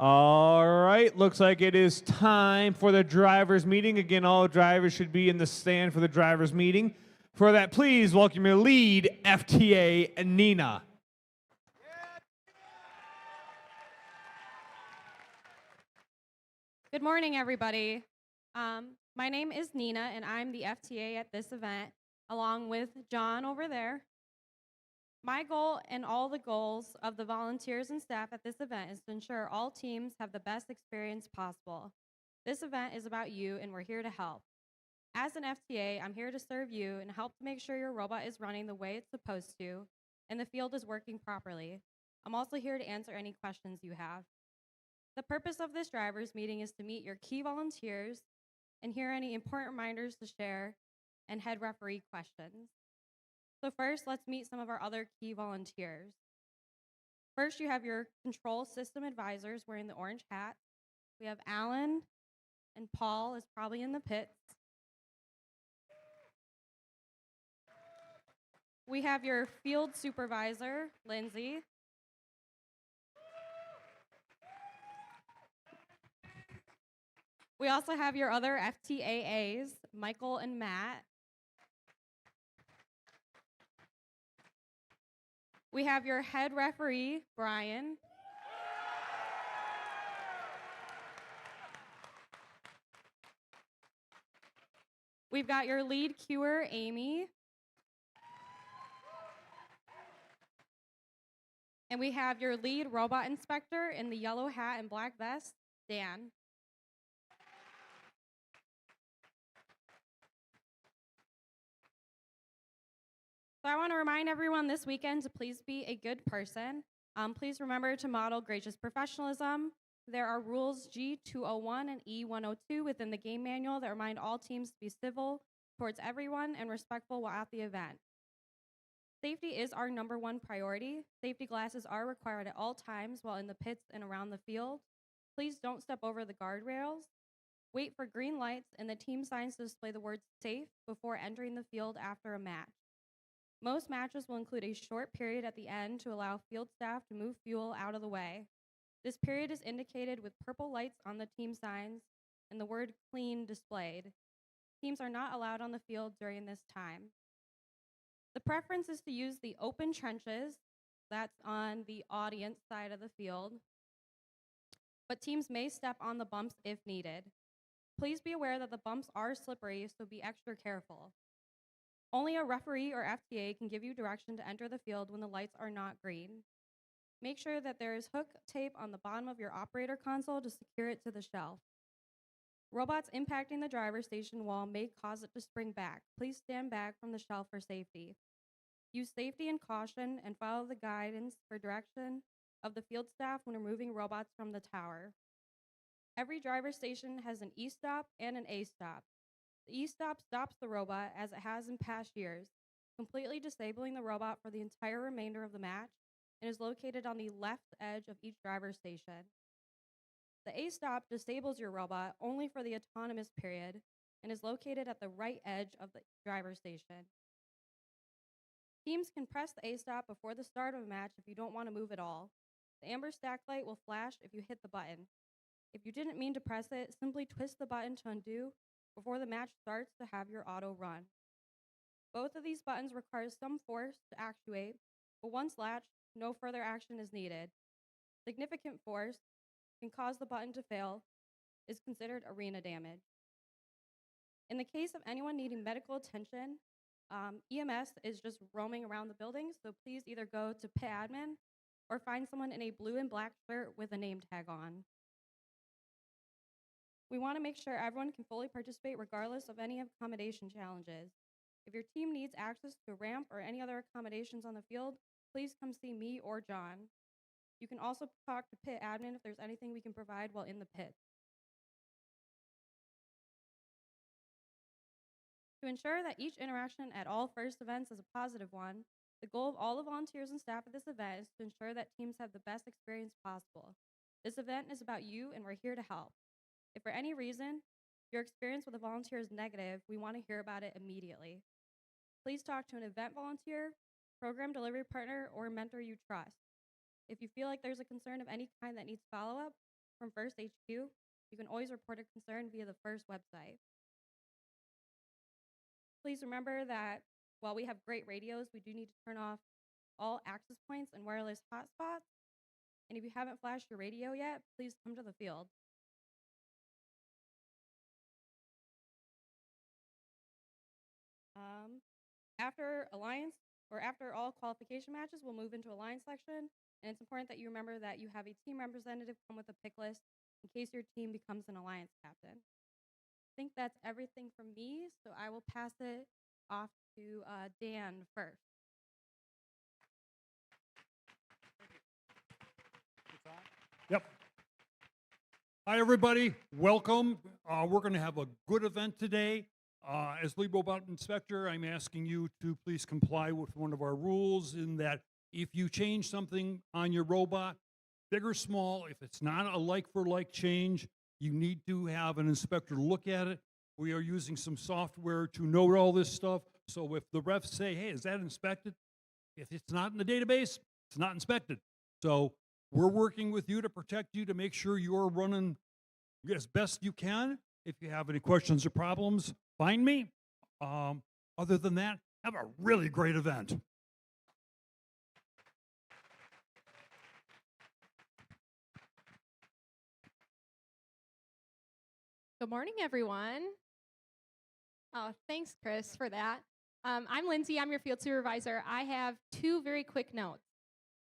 All right, looks like it is time for the drivers' meeting. Again, all drivers should be in the stand for the drivers' meeting. For that, please welcome your lead FTA, Nina. Good morning, everybody. My name is Nina, and I'm the FTA at this event, along with John over there. My goal and all the goals of the volunteers and staff at this event is to ensure all teams have the best experience possible. This event is about you, and we're here to help. As an FTA, I'm here to serve you and help to make sure your robot is running the way it's supposed to, and the field is working properly. I'm also here to answer any questions you have. The purpose of this drivers meeting is to meet your key volunteers and hear any important reminders to share and head referee questions. So first, let's meet some of our other key volunteers. First, you have your control system advisors wearing the orange hat. We have Alan, and Paul is probably in the pits. We have your field supervisor, Lindsay. We also have your other FTAAs, Michael and Matt. We have your head referee, Brian. We've got your lead cuer, Amy. And we have your lead robot inspector in the yellow hat and black vest, Dan. So I want to remind everyone this weekend to please be a good person. Please remember to model gracious professionalism. There are rules G201 and E102 within the game manual that remind all teams to be civil towards everyone and respectful while at the event. Safety is our #1 priority. Safety glasses are required at all times while in the pits and around the field. Please don't step over the guardrails. Wait for green lights and the team signs to display the word safe before entering the field after a match. Most matches will include a short period at the end to allow field staff to move fuel out of the way. This period is indicated with purple lights on the team signs and the word clean displayed. Teams are not allowed on the field during this time. The preference is to use the open trenches, that's on the audience side of the field, but teams may step on the bumps if needed. Please be aware that the bumps are slippery, so be extra careful. Only a referee or FTA can give you direction to enter the field when the lights are not green. Make sure that there is hook tape on the bottom of your operator console to secure it to the shelf. Robots impacting the driver's station wall may cause it to spring back. Please stand back from the shelf for safety. Use safety and caution and follow the guidance for direction of the field staff when removing robots from the tower. Every driver station has an E-stop and an A-stop. The E-stop stops the robot as it has in past years, completely disabling the robot for the entire remainder of the match and is located on the left edge of each driver station. The A-stop disables your robot only for the autonomous period and is located at the right edge of the driver station. Teams can press the A-stop before the start of a match if you don't want to move at all. The amber stack light will flash if you hit the button. If you didn't mean to press it, simply twist the button to undo before the match starts to have your auto run. Both of these buttons require some force to actuate, but once latched, no further action is needed. Significant force can cause the button to fail, is considered arena damage. In the case of anyone needing medical attention, EMS is just roaming around the building, so please either go to pit admin or find someone in a blue and black shirt with a name tag on. We want to make sure everyone can fully participate regardless of any accommodation challenges. If your team needs access to a ramp or any other accommodations on the field, please come see me or John. You can also talk to pit admin if there's anything we can provide while in the pit. To ensure that each interaction at all first events is a positive one, the goal of all the volunteers and staff at this event is to ensure that teams have the best experience possible. This event is about you, and we're here to help. If for any reason your experience with a volunteer is negative, we want to hear about it immediately. Please talk to an event volunteer, program delivery partner, or mentor you trust. If you feel like there's a concern of any kind that needs follow-up, from First HQ, you can always report a concern via the First website. Please remember that while we have great radios, we do need to turn off all access points and wireless hotspots. And if you haven't flashed your radio yet, please come to the field. After Alliance, or after all qualification matches, we'll move into Alliance selection. And it's important that you remember that you have a team representative come with a pick list in case your team becomes an Alliance captain. I think that's everything from me, so I will pass it off to Dan first. Yep. Hi, everybody. Welcome. We're going to have a good event today. As lead robot inspector, I'm asking you to please comply with one of our rules in that if you change something on your robot, big or small, if it's not a like-for-like change, you need to have an inspector look at it. We are using some software to note all this stuff. So if the refs say, hey, is that inspected? If it's not in the database, it's not inspected. So we're working with you to protect you, to make sure you're running as best you can. If you have any questions or problems, find me. Other than that, have a really great event. Good morning, everyone. Oh, thanks, Chris, for that. I'm Lindsay. I'm your field supervisor. I have two very quick notes.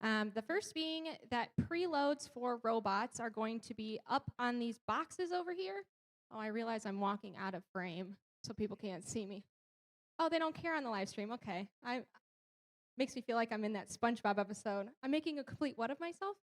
The first being that preloads for robots are going to be up on these boxes over here. Oh, I realize I'm walking out of frame, so people can't see me. Oh, they don't care on the live stream. Okay. Makes me feel like I'm in that SpongeBob episode. I'm making a complete what of myself?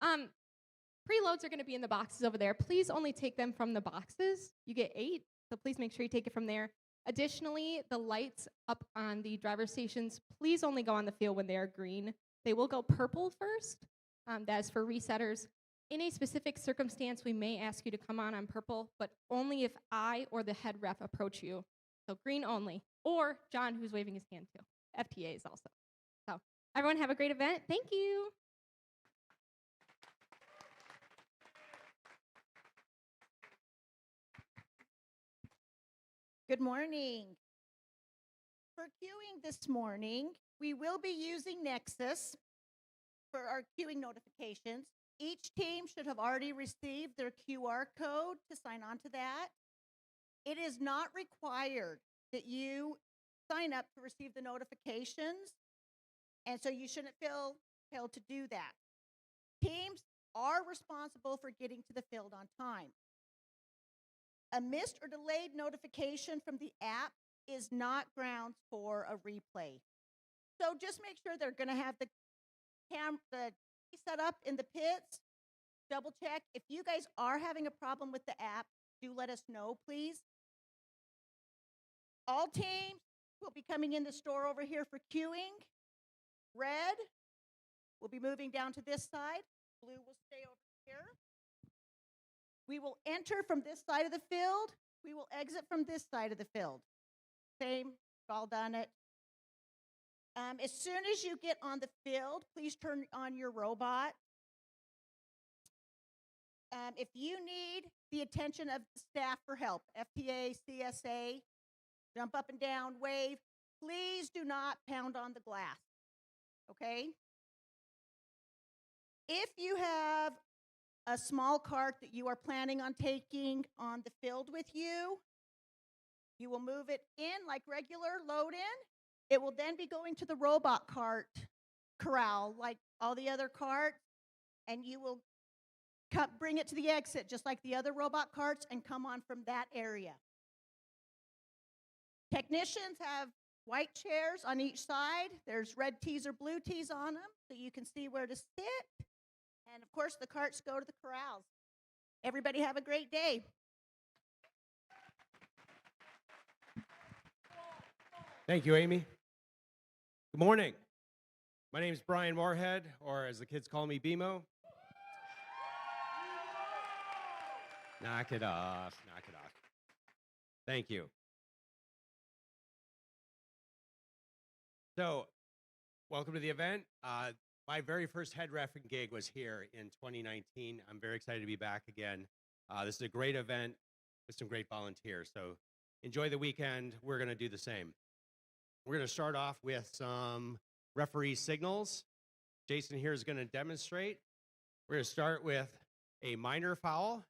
Preloads are going to be in the boxes over there. Please only take them from the boxes. You get 8, so please make sure you take it from there. Additionally, the lights up on the driver stations, please only go on the field when they are green. They will go purple first. That is for resetters. In a specific circumstance, we may ask you to come on purple, but only if I or the head ref approach you. So green only. Or John, who's waving his hand too. FTAs also. So everyone have a great event. Thank you. Good morning. For queuing this morning, we will be using Nexus for our queuing notifications. Each team should have already received their QR code to sign on to that. It is not required that you sign up to receive the notifications, and so you shouldn't feel compelled to do that. Teams are responsible for getting to the field on time. A missed or delayed notification from the app is not grounds for a replay. So just make sure they're going to have the set up in the pits. Double check. If you guys are having a problem with the app, do let us know, please. All teams will be coming in the store over here for queuing. Red will be moving down to this side. Blue will stay over here. We will enter from this side of the field. We will exit from this side of the field. Same, all done it. As soon as you get on the field, please turn on your robot. If you need the attention of the staff for help, FTA, CSA, jump up and down, wave, please do not pound on the glass, okay? If you have a small cart that you are planning on taking on the field with you, you will move it in like regular load in. It will then be going to the robot cart corral like all the other carts, and you will bring it to the exit just like the other robot carts and come on from that area. Technicians have white chairs on each side. There's red tees or blue tees on them so you can see where to sit. And of course, the carts go to the corrals. Everybody have a great day. Thank you, Amy. Good morning. My name is Brian Moorhead, or as the kids call me, BMO. Knock it off, knock it off. Thank you. So, welcome to the event. My very first head reffing gig was here in 2019. I'm very excited to be back again. This is a great event with some great volunteers. So enjoy the weekend. We're going to do the same. We're going to start off with some referee signals. Jason here is going to demonstrate. We're going to start with a minor foul,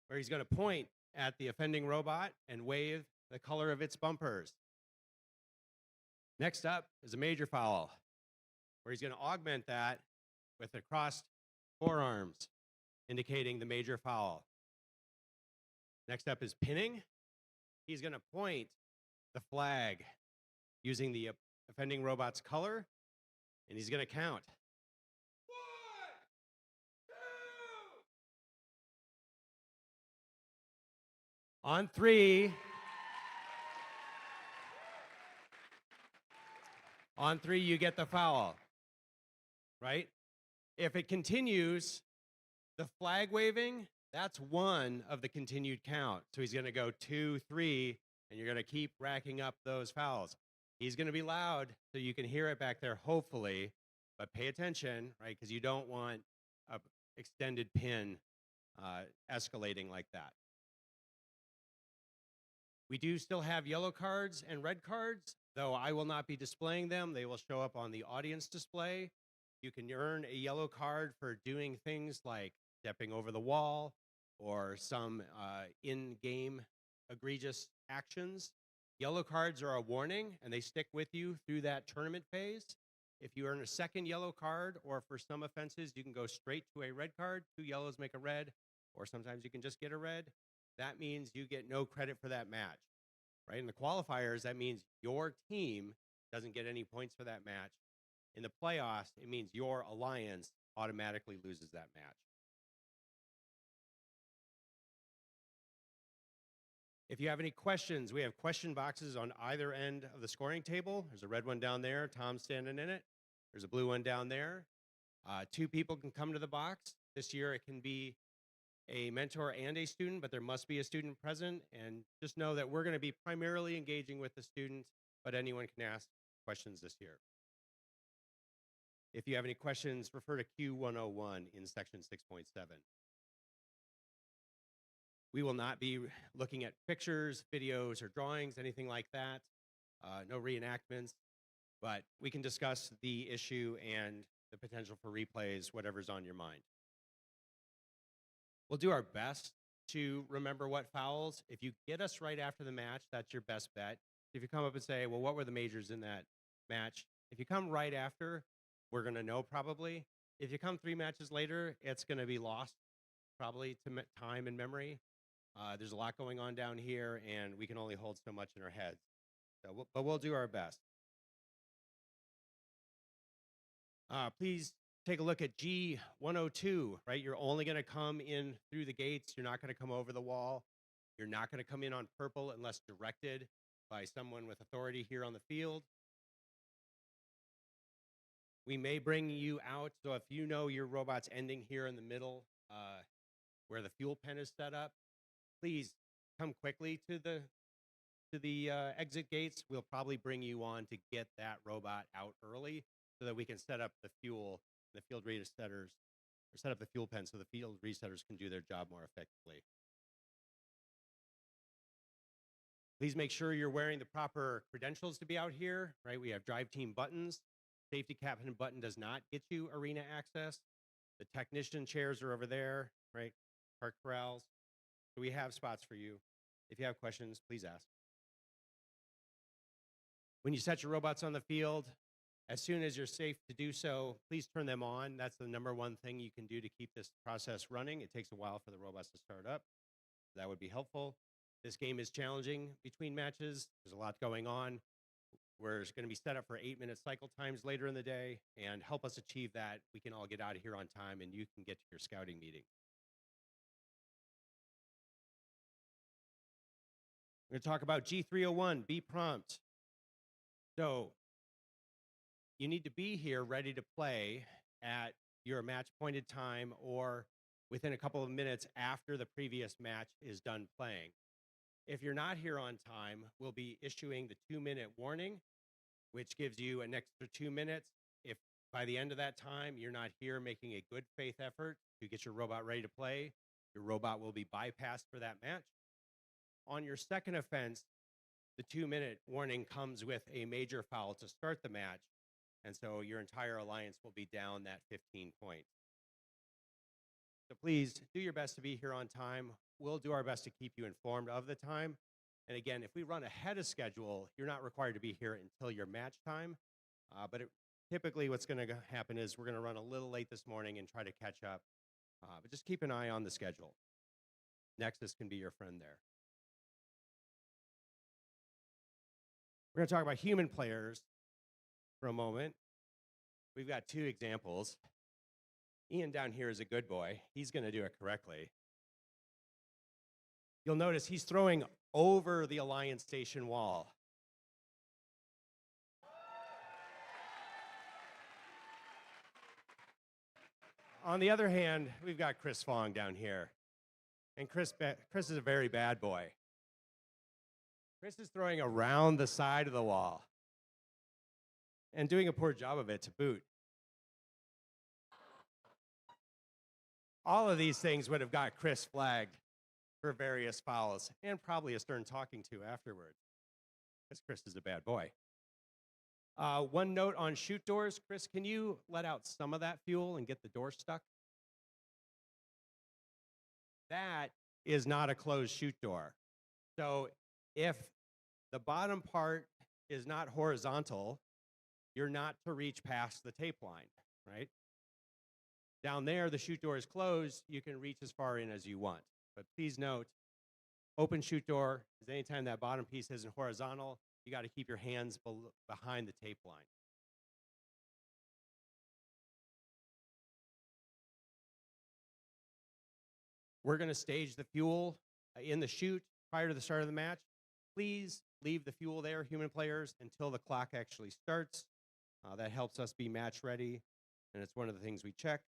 where he's going to point at the offending robot and wave the color of its bumpers. Next up is a major foul, where he's going to augment that with the crossed forearms, indicating the major foul. Next up is pinning. He's going to point the flag using the offending robot's color, and he's going to count. 1, 2. On 3. On 3, you get the foul, right? If it continues, the flag waving, that's one of the continued count. So he's going to go 2, 3, and you're going to keep racking up those fouls. He's going to be loud, so you can hear it back there, hopefully, but pay attention, right? Because you don't want an extended pin escalating like that. We do still have yellow cards and red cards, though I will not be displaying them. They will show up on the audience display. You can earn a yellow card for doing things like stepping over the wall or some in-game egregious actions. Yellow cards are a warning, and they stick with you through that tournament phase. If you earn a second yellow card, or for some offenses, you can go straight to a red card. 2 yellows make a red, or sometimes you can just get a red. That means you get no credit for that match, right? In the qualifiers, that means your team doesn't get any points for that match. In the playoffs, it means your alliance automatically loses that match. If you have any questions, we have question boxes on either end of the scoring table. There's a red one down there, Tom's standing in it. There's a blue one down there. 2 people can come to the box. This year it can be a mentor and a student, but there must be a student present. And just know that we're going to be primarily engaging with the students, but anyone can ask questions this year. If you have any questions, refer to Q101 in section 6.7. We will not be looking at pictures, videos, or drawings, anything like that. No reenactments, but we can discuss the issue and the potential for replays, whatever's on your mind. We'll do our best to remember what fouls. If you get us right after the match, that's your best bet. If you come up and say, well, what were the majors in that match? If you come right after, we're going to know probably. If you come 3 matches later, it's going to be lost probably to time and memory. There's a lot going on down here, and we can only hold so much in our heads. So, but we'll do our best. Please take a look at G102, right? You're only going to come in through the gates. You're not going to come over the wall. You're not going to come in on purple unless directed by someone with authority here on the field. We may bring you out, so if you know your robot's ending here in the middle where the fuel pen is set up, please come quickly to the exit gates. We'll probably bring you on to get that robot out early so that we can set up the fuel, the field resetters, or set up the fuel pen so the field resetters can do their job more effectively. Please make sure you're wearing the proper credentials to be out here, right? We have drive team buttons. Safety captain button does not get you arena access. The technician chairs are over there, right? Park corrals. So we have spots for you. If you have questions, please ask. When you set your robots on the field, as soon as you're safe to do so, please turn them on. That's the #1 thing you can do to keep this process running. It takes a while for the robots to start up. That would be helpful. This game is challenging between matches. There's a lot going on. We're going to be set up for 8-minute cycle times later in the day, and help us achieve that. We can all get out of here on time, and you can get to your scouting meeting. We're going to talk about G301, be prompt. So you need to be here ready to play at your match pointed time or within a couple of minutes after the previous match is done playing. If you're not here on time, we'll be issuing the 2-minute warning, which gives you an extra 2 minutes. If by the end of that time, you're not here making a good faith effort to get your robot ready to play, your robot will be bypassed for that match. On your second offense, the 2-minute warning comes with a major foul to start the match, and so your entire alliance will be down that 15 points. So please do your best to be here on time. We'll do our best to keep you informed of the time. And again, if we run ahead of schedule, you're not required to be here until your match time. But typically what's going to happen is we're going to run a little late this morning and try to catch up. But just keep an eye on the schedule. Nexus can be your friend there. We're going to talk about human players for a moment. We've got 2 examples. Ian down here is a good boy. He's going to do it correctly. You'll notice he's throwing over the Alliance Station wall. On the other hand, we've got Chris Fong down here. And Chris is a very bad boy. Chris is throwing around the side of the wall and doing a poor job of it to boot. All of these things would have got Chris flagged for various fouls and probably a stern talking to afterward, because Chris is a bad boy. One note on shoot doors. Chris, can you let out some of that fuel and get the door stuck? That is not a closed shoot door. So if the bottom part is not horizontal, you're not to reach past the tape line, right? Down there, the chute door is closed. You can reach as far in as you want. But please note, open chute door is anytime that bottom piece isn't horizontal, you got to keep your hands behind the tape line. We're going to stage the fuel in the chute prior to the start of the match. Please leave the fuel there, human players, until the clock actually starts. That helps us be match ready, and it's one of the things we check.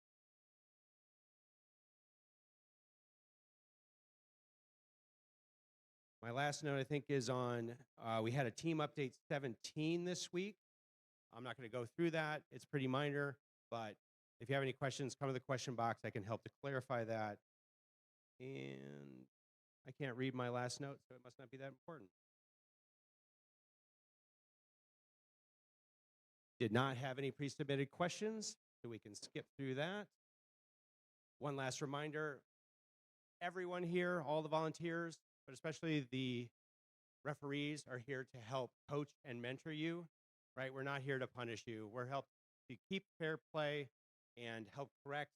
My last note, I think, is on, we had a team update 17 this week. I'm not going to go through that. It's pretty minor, but if you have any questions, come to the question box. I can help to clarify that. And I can't read my last note, so it must not be that important. Did not have any pre-submitted questions, so we can skip through that. One last reminder, everyone here, all the volunteers, but especially the referees, are here to help coach and mentor you, right? We're not here to punish you. We're help to keep fair play and help correct,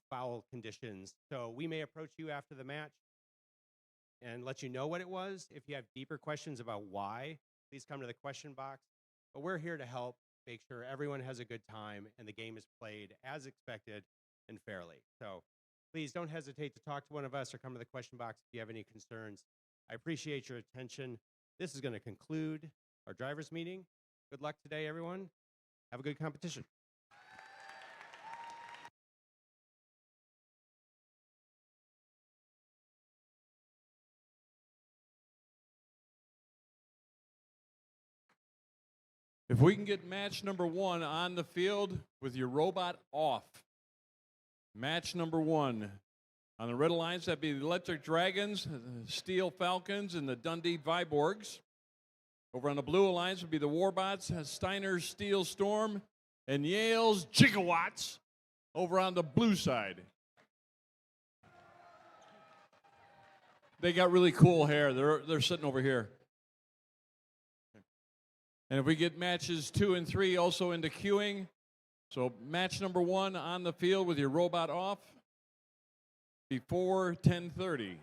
foul conditions. So we may approach you after the match and let you know what it was. If you have deeper questions about why, please come to the question box. But we're here to help make sure everyone has a good time and the game is played as expected and fairly. So please don't hesitate to talk to one of us or come to the question box if you have any concerns. I appreciate your attention. This is going to conclude our drivers meeting. Good luck today, everyone. Have a good competition. If we can get match number 1 on the field with your robot off. Match number 1. On the red alliance, that'd be the Electric Dragons, the Steel Falcons, and the Dundee Viborgs. Over on the blue alliance would be the Warbots, Steiner's Steel Storm, and Yale's Gigawatts over on the blue side. They got really cool hair. They're sitting over here. And if we get matches 2 and 3 also into queuing, so match number 1 on the field with your robot off before 10:30.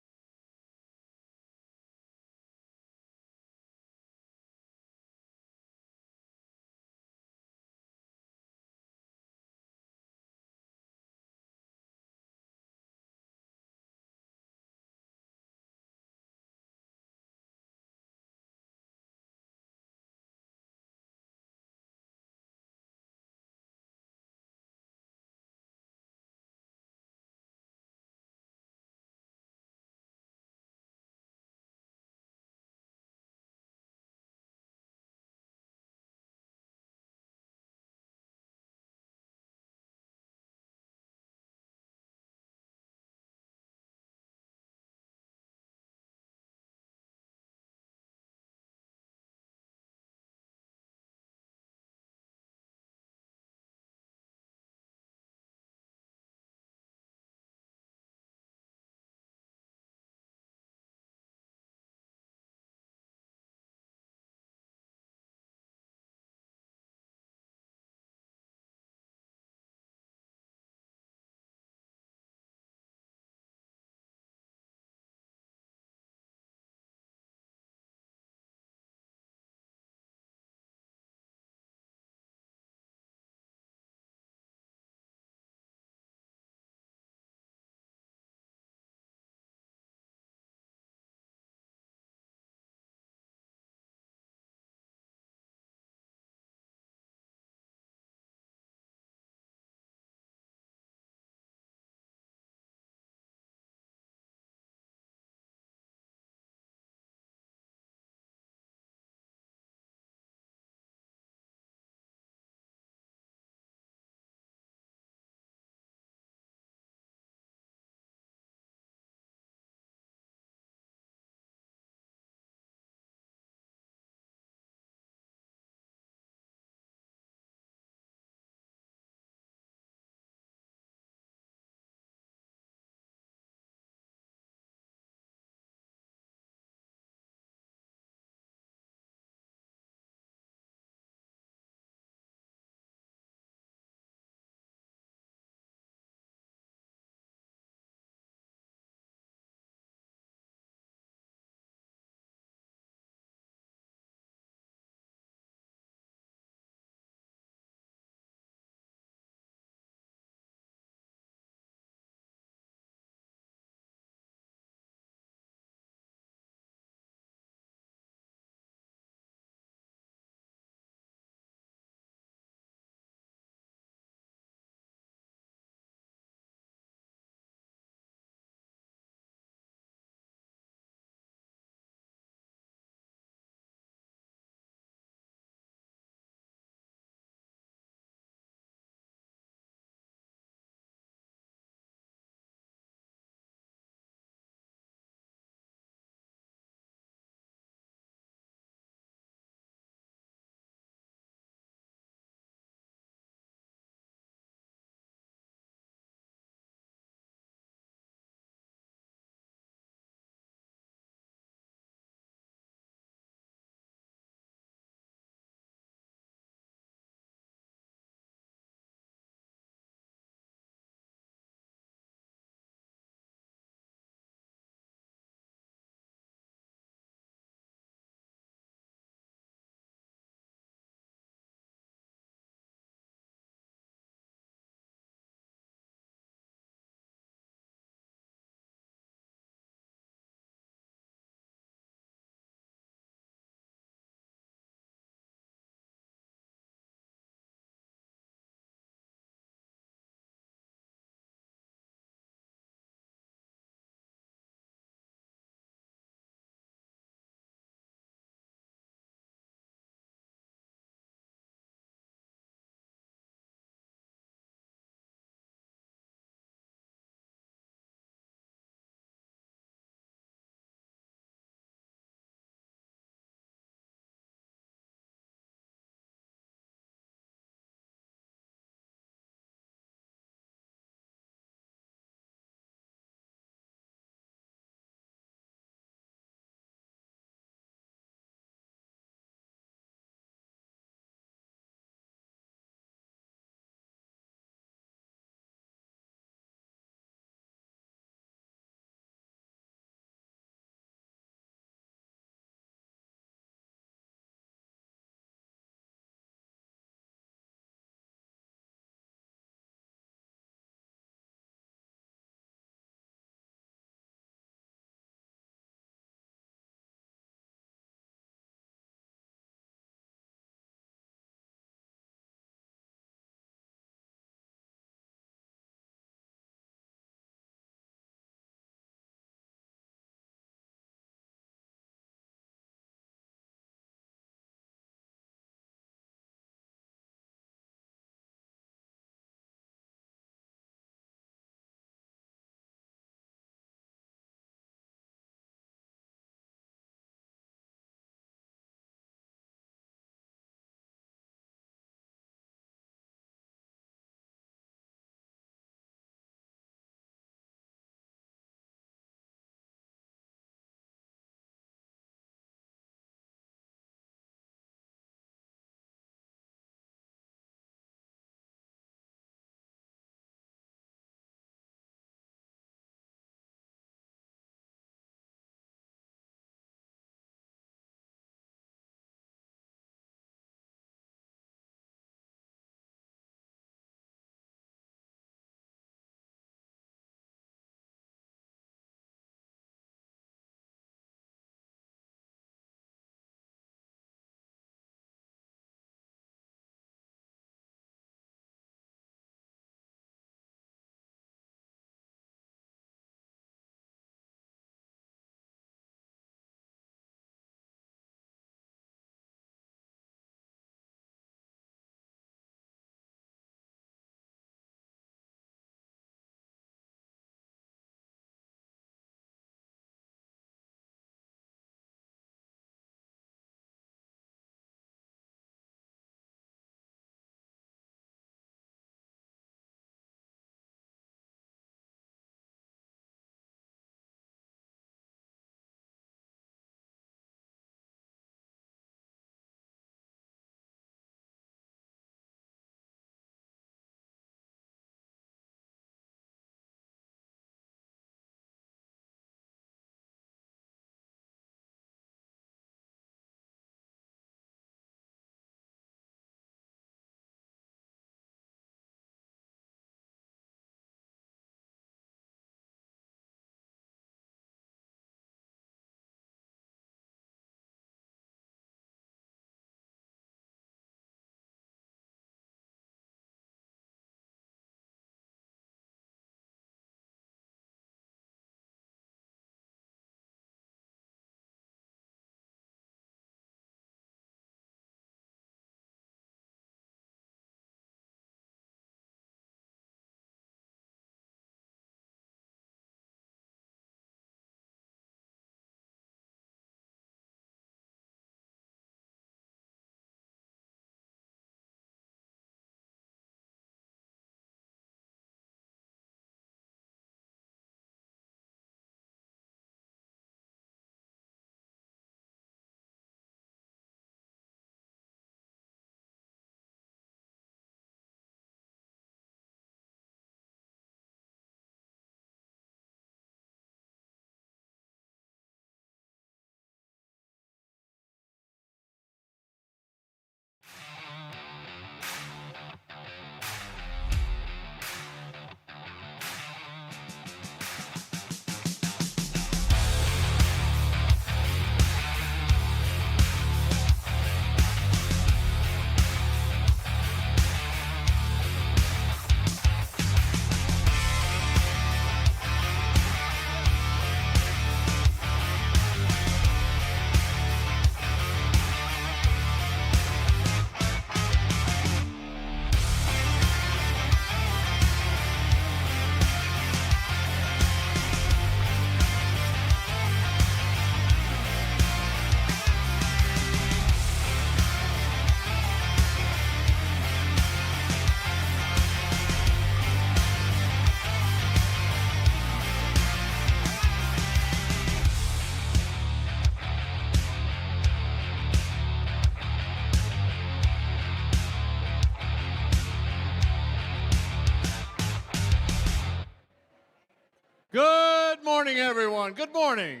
Good morning, everyone. Good morning.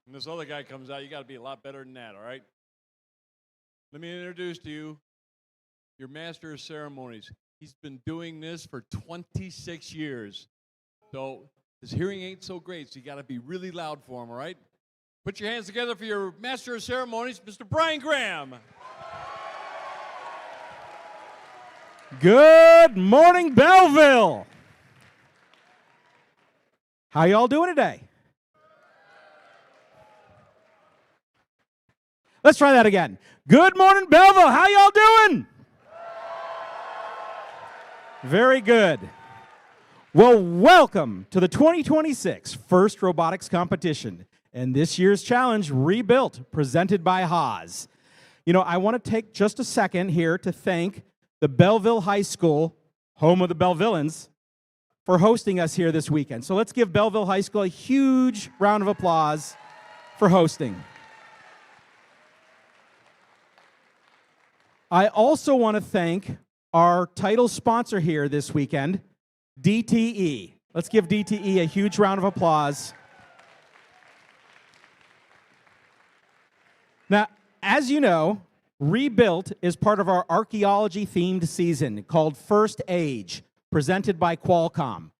When this other guy comes out, you got to be a lot better than that, all right? Let me introduce to you your master of ceremonies. He's been doing this for 26 years. So his hearing ain't so great, so you got to be really loud for him, all right? Put your hands together for your master of ceremonies, Mr. Brian Graham. Good morning, Belleville. How y'all doing today? Let's try that again. Good morning, Belleville. How y'all doing? Very good. Well, welcome to the 2026 First Robotics Competition and this year's challenge, Rebuilt, presented by Haas. You know, I want to take just a second here to thank the Belleville High School, home of the Bellevillans, for hosting us here this weekend. So let's give Belleville High School a huge round of applause for hosting. I also want to thank our title sponsor here this weekend, DTE. Let's give DTE a huge round of applause. Now, as you know, Rebuilt is part of our archaeology-themed season called First Age, presented by Qualcomm.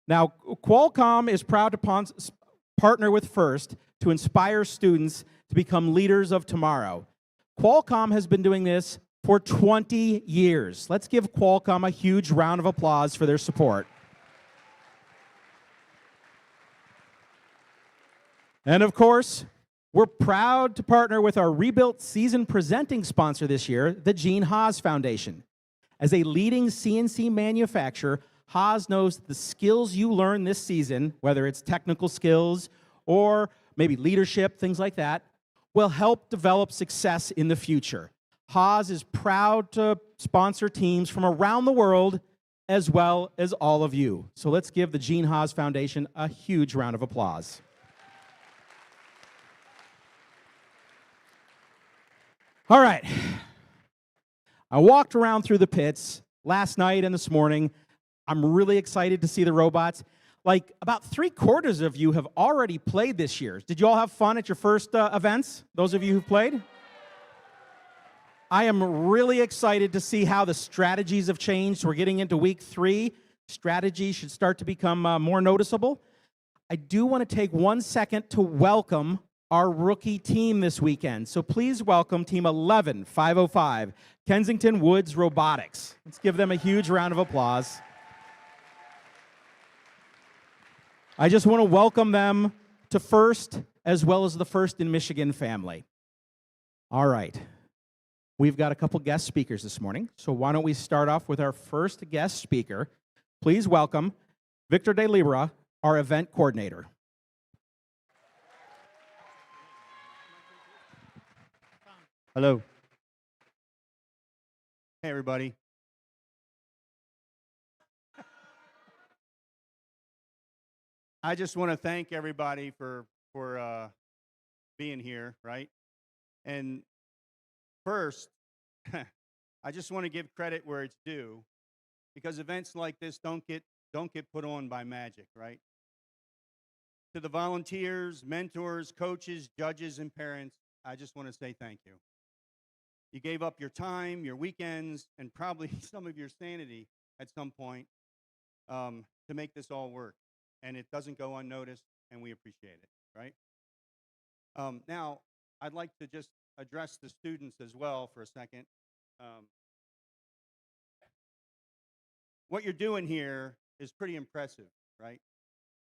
Now, Qualcomm is proud to partner with First to inspire students to become leaders of tomorrow. Qualcomm has been doing this for 20 years. Let's give Qualcomm a huge round of applause for their support. And of course, we're proud to partner with our Rebuilt season presenting sponsor this year, the Gene Haas Foundation. As a leading CNC manufacturer, Haas knows the skills you learn this season, whether it's technical skills or maybe leadership, things like that, will help develop success in the future. Haas is proud to sponsor teams from around the world as well as all of you. So let's give the Gene Haas Foundation a huge round of applause. All right. I walked around through the pits last night and this morning. I'm really excited to see the robots. Like, about 3/4 of you have already played this year. Did you all have fun at your first events, those of you who've played? I am really excited to see how the strategies have changed. We're getting into week 3. Strategies should start to become more noticeable. I do want to take 1 second to welcome our rookie team this weekend. So please welcome Team 11505, Kensington Woods Robotics. Let's give them a huge round of applause. I just want to welcome them to First, as well as the First in Michigan family. All right. We've got a couple guest speakers this morning, so why don't we start off with our first guest speaker. Please welcome Victor De Libera, our event coordinator. Hello. Hey, everybody. I just want to thank everybody for being here, right? And first, I just want to give credit where it's due, because events like this don't get put on by magic, right? To the volunteers, mentors, coaches, judges, and parents, I just want to say thank you. You gave up your time, your weekends, and probably some of your sanity at some point to make this all work. And it doesn't go unnoticed, and we appreciate it, right? Now, I'd like to just address the students as well for a second. What you're doing here is pretty impressive, right?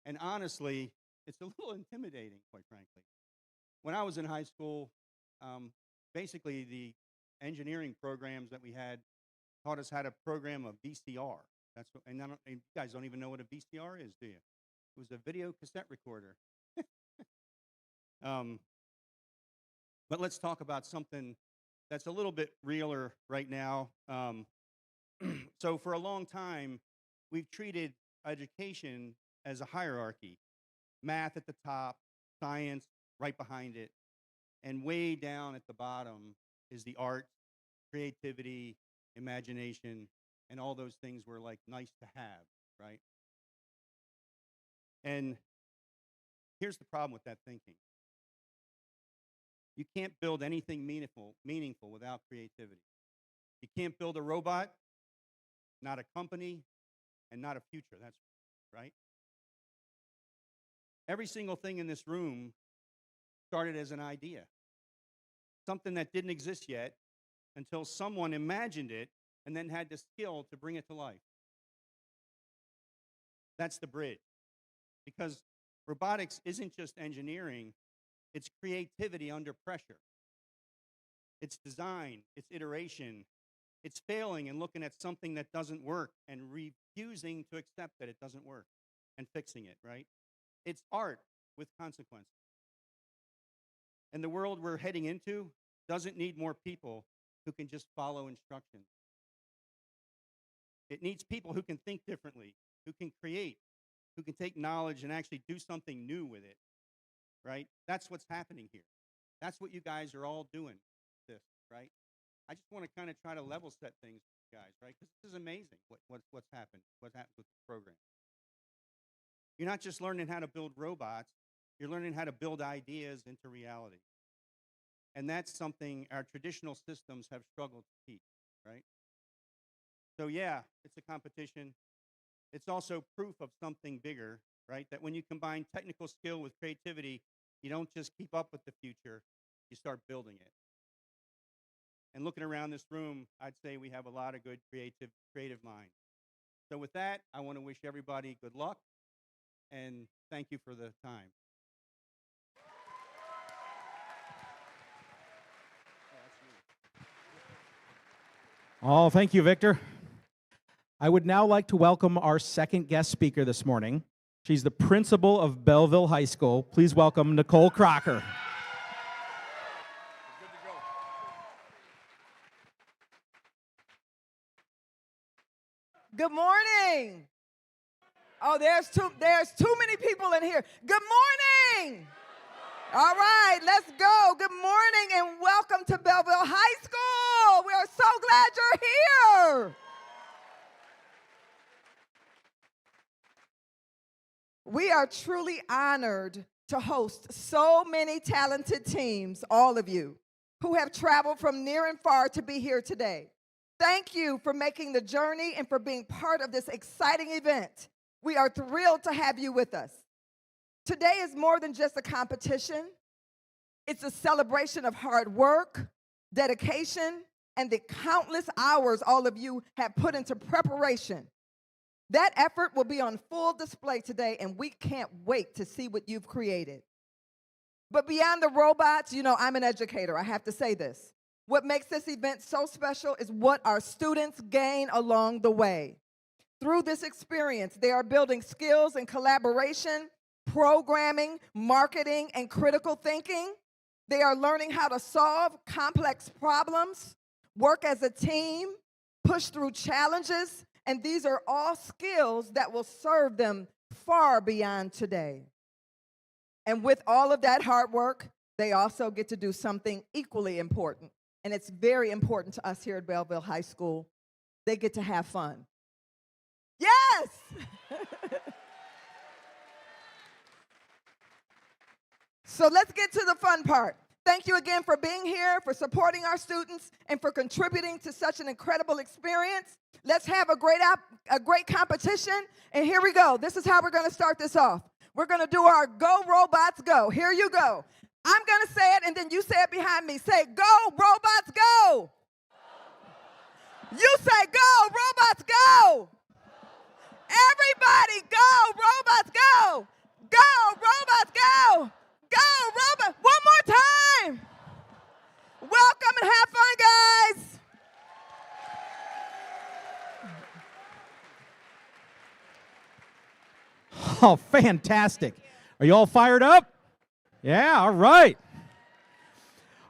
And honestly, it's a little intimidating, quite frankly. When I was in high school, basically the engineering programs that we had taught us how to program a VCR. And you guys don't even know what a VCR is, do you? It was a video cassette recorder. But let's talk about something that's a little bit realer right now. So for a long time, we've treated education as a hierarchy. Math at the top, science right behind it, and way down at the bottom is the art, creativity, imagination, and all those things were like nice to have. right? And here's the problem with that thinking. You can't build anything meaningful without creativity. You can't build a robot, not a company, and not a future. That's right. Every single thing in this room started as an idea, something that didn't exist yet until someone imagined it and then had the skill to bring it to life. That's the bridge. Because robotics isn't just engineering, it's creativity under pressure. It's design, it's iteration, it's failing and looking at something that doesn't work and refusing to accept that it doesn't work and fixing it, right? It's art with consequences. And the world we're heading into doesn't need more people who can just follow instructions. It needs people who can think differently, who can create, who can take knowledge and actually do something new with it, right? That's what's happening here. That's what you guys are all doing, right? I just want to kind of try to level set things with you guys, right? Because this is amazing what's happened with the program. You're not just learning how to build robots, you're learning how to build ideas into reality. And that's something our traditional systems have struggled to teach, right? So yeah, it's a competition. It's also proof of something bigger, right? That when you combine technical skill with creativity, you don't just keep up with the future, you start building it. And looking around this room, I'd say we have a lot of good creative minds. So with that, I want to wish everybody good luck and thank you for the time. Oh, thank you, Victor. I would now like to welcome our second guest speaker this morning. She's the principal of Belleville High School. Please welcome Nicole Crocker. Good morning. Oh, there's too many people in here. Good morning. All right, let's go. Good morning and welcome to Belleville High School. We are so glad you're here. We are truly honored to host so many talented teams, all of you, who have traveled from near and far to be here today. Thank you for making the journey and for being part of this exciting event. We are thrilled to have you with us. Today is more than just a competition. It's a celebration of hard work, dedication, and the countless hours all of you have put into preparation. That effort will be on full display today, and we can't wait to see what you've created. But beyond the robots, you know, I'm an educator. I have to say this. What makes this event so special is what our students gain along the way. Through this experience, they are building skills in collaboration, programming, marketing, and critical thinking. They are learning how to solve complex problems, work as a team, push through challenges, and these are all skills that will serve them far beyond today. And with all of that hard work, they also get to do something equally important. And it's very important to us here at Belleville High School. They get to have fun. Yes! So let's get to the fun part. Thank you again for being here, for supporting our students, and for contributing to such an incredible experience. Let's have a great competition. And here we go. This is how we're going to start this off. We're going to do our Go Robots Go. Here you go. I'm going to say it, and then you say it behind me. Say, go, robots, go. You say, go, robots, go. Everybody, go, robots, go. Go, robots, go. Go, robots. One more time. Welcome and have fun, guys. Oh, fantastic. Are you all fired up? Yeah, all right.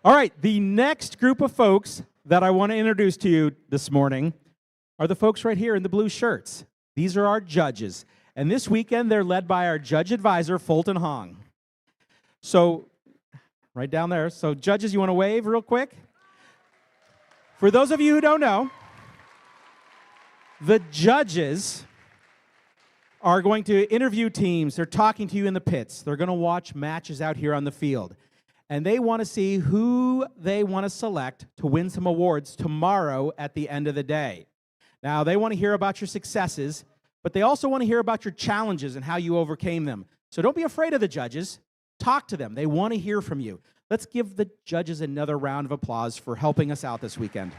All right, the next group of folks that I want to introduce to you this morning are the folks right here in the blue shirts. These are our judges. And this weekend, they're led by our judge advisor, Fulton Hong. So, right down there. So, judges, you want to wave real quick? For those of you who don't know, the judges are going to interview teams. They're talking to you in the pits. They're going to watch matches out here on the field. And they want to see who they want to select to win some awards tomorrow at the end of the day. Now, they want to hear about your successes, but they also want to hear about your challenges and how you overcame them. So don't be afraid of the judges. Talk to them. They want to hear from you. Let's give the judges another round of applause for helping us out this weekend.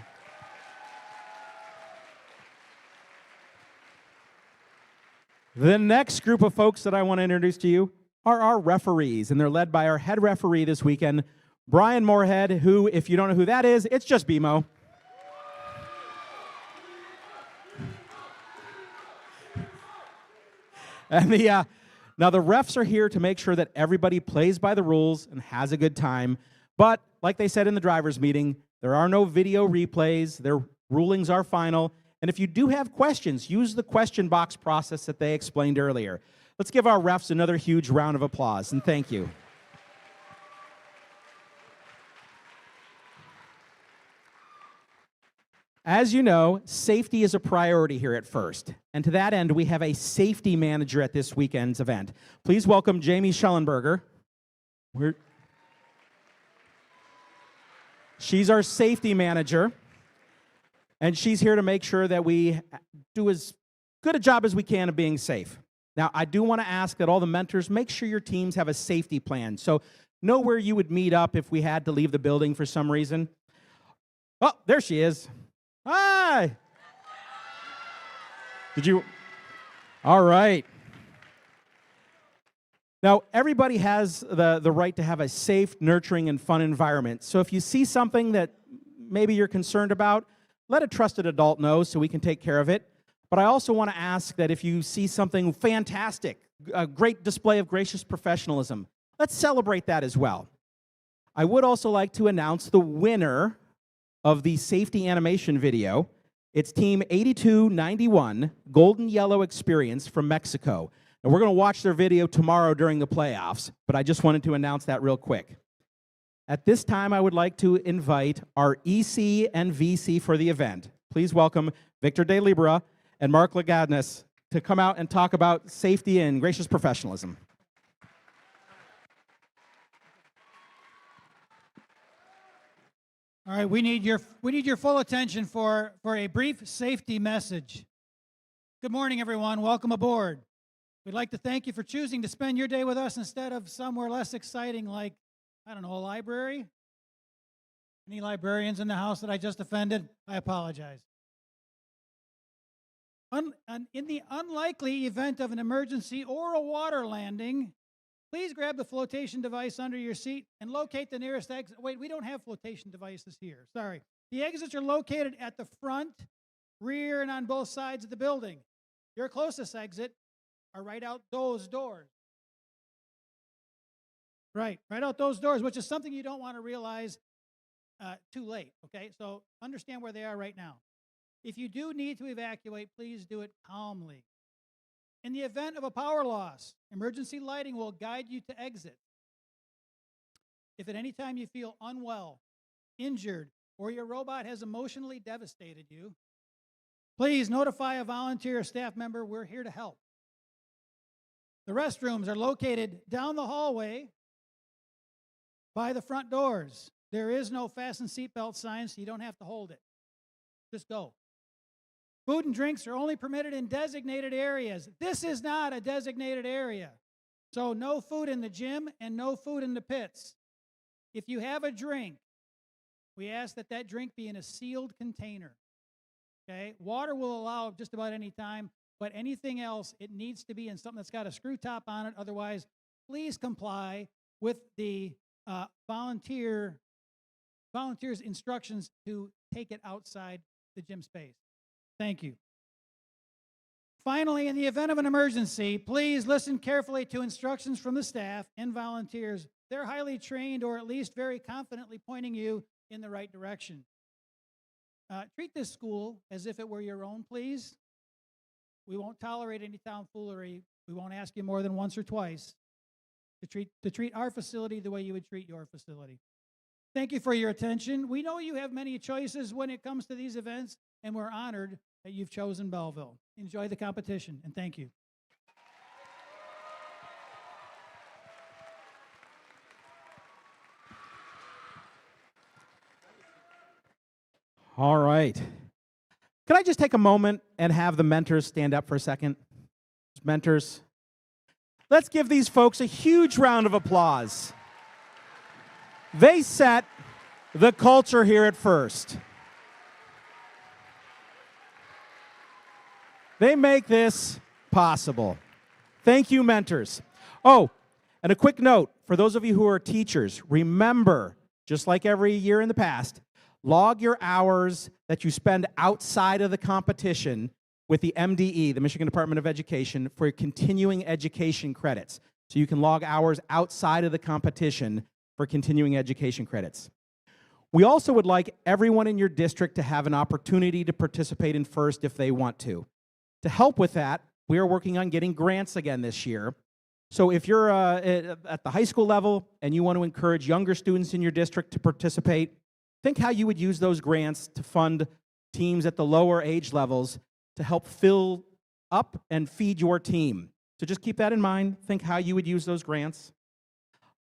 The next group of folks that I want to introduce to you are our referees, and they're led by our head referee this weekend, Brian Moorhead, who, if you don't know who that is, it's just BMO. And now the refs are here to make sure that everybody plays by the rules and has a good time. But like they said in the drivers' meeting, there are no video replays. Their rulings are final. And if you do have questions, use the question box process that they explained earlier. Let's give our refs another huge round of applause, and thank you. As you know, safety is a priority here at First. And to that end, we have a safety manager at this weekend's event. Please welcome Jamie Schellenberger. She's our safety manager. And she's here to make sure that we do as good a job as we can of being safe. Now, I do want to ask that all the mentors make sure your teams have a safety plan. So know where you would meet up if we had to leave the building for some reason. Oh, there she is. Hi. Did you? All right. Now, everybody has the right to have a safe, nurturing, and fun environment. So if you see something that maybe you're concerned about, let a trusted adult know so we can take care of it. But I also want to ask that if you see something fantastic, a great display of gracious professionalism, let's celebrate that as well. I would also like to announce the winner of the safety animation video. It's Team 8291, Golden Yellow Experience from Mexico. And we're going to watch their video tomorrow during the playoffs, but I just wanted to announce that real quick. At this time, I would like to invite our EC and VC for the event. Please welcome Victor De Libera and Mark Lagadnes to come out and talk about safety and gracious professionalism. All right, we need your full attention for a brief safety message. Good morning, everyone. Welcome aboard. We'd like to thank you for choosing to spend your day with us instead of somewhere less exciting like, I don't know, a library? Any librarians in the house that I just offended? I apologize. In the unlikely event of an emergency or a water landing, please grab the flotation device under your seat and locate the nearest exit. Wait, we don't have flotation devices here. Sorry. The exits are located at the front, rear, and on both sides of the building. Your closest exit are right out those doors. Right out those doors, which is something you don't want to realize too late, okay? So understand where they are right now. If you do need to evacuate, please do it calmly. In the event of a power loss, emergency lighting will guide you to exit. If at any time you feel unwell, injured, or your robot has emotionally devastated you, please notify a volunteer or staff member. We're here to help. The restrooms are located down the hallway by the front doors. There is no fasten seatbelt sign, so you don't have to hold it. Just go. Food and drinks are only permitted in designated areas. This is not a designated area. So no food in the gym and no food in the pits. If you have a drink, we ask that that drink be in a sealed container. Okay? Water will allow just about any time, but anything else, it needs to be in something that's got a screw top on it. Otherwise, please comply with the volunteer's instructions to take it outside the gym space. Thank you. Finally, in the event of an emergency, please listen carefully to instructions from the staff and volunteers. They're highly trained or at least very confidently pointing you in the right direction. Treat this school as if it were your own, please. We won't tolerate any tomfoolery. We won't ask you more than once or twice to treat our facility the way you would treat your facility. Thank you for your attention. We know you have many choices when it comes to these events, and we're honored that you've chosen Belleville. Enjoy the competition, and thank you. All right. Could I just take a moment and have the mentors stand up for a second? Mentors. Let's give these folks a huge round of applause. They set the culture here at First. They make this possible. Thank you, mentors. Oh, and a quick note for those of you who are teachers, remember, just like every year in the past, log your hours that you spend outside of the competition with the MDE, the Michigan Department of Education, for continuing education credits. So you can log hours outside of the competition for continuing education credits. We also would like everyone in your district to have an opportunity to participate in First if they want to. To help with that, we are working on getting grants again this year. So if you're at the high school level and you want to encourage younger students in your district to participate, think how you would use those grants to fund teams at the lower age levels to help fill up and feed your team. So just keep that in mind. Think how you would use those grants.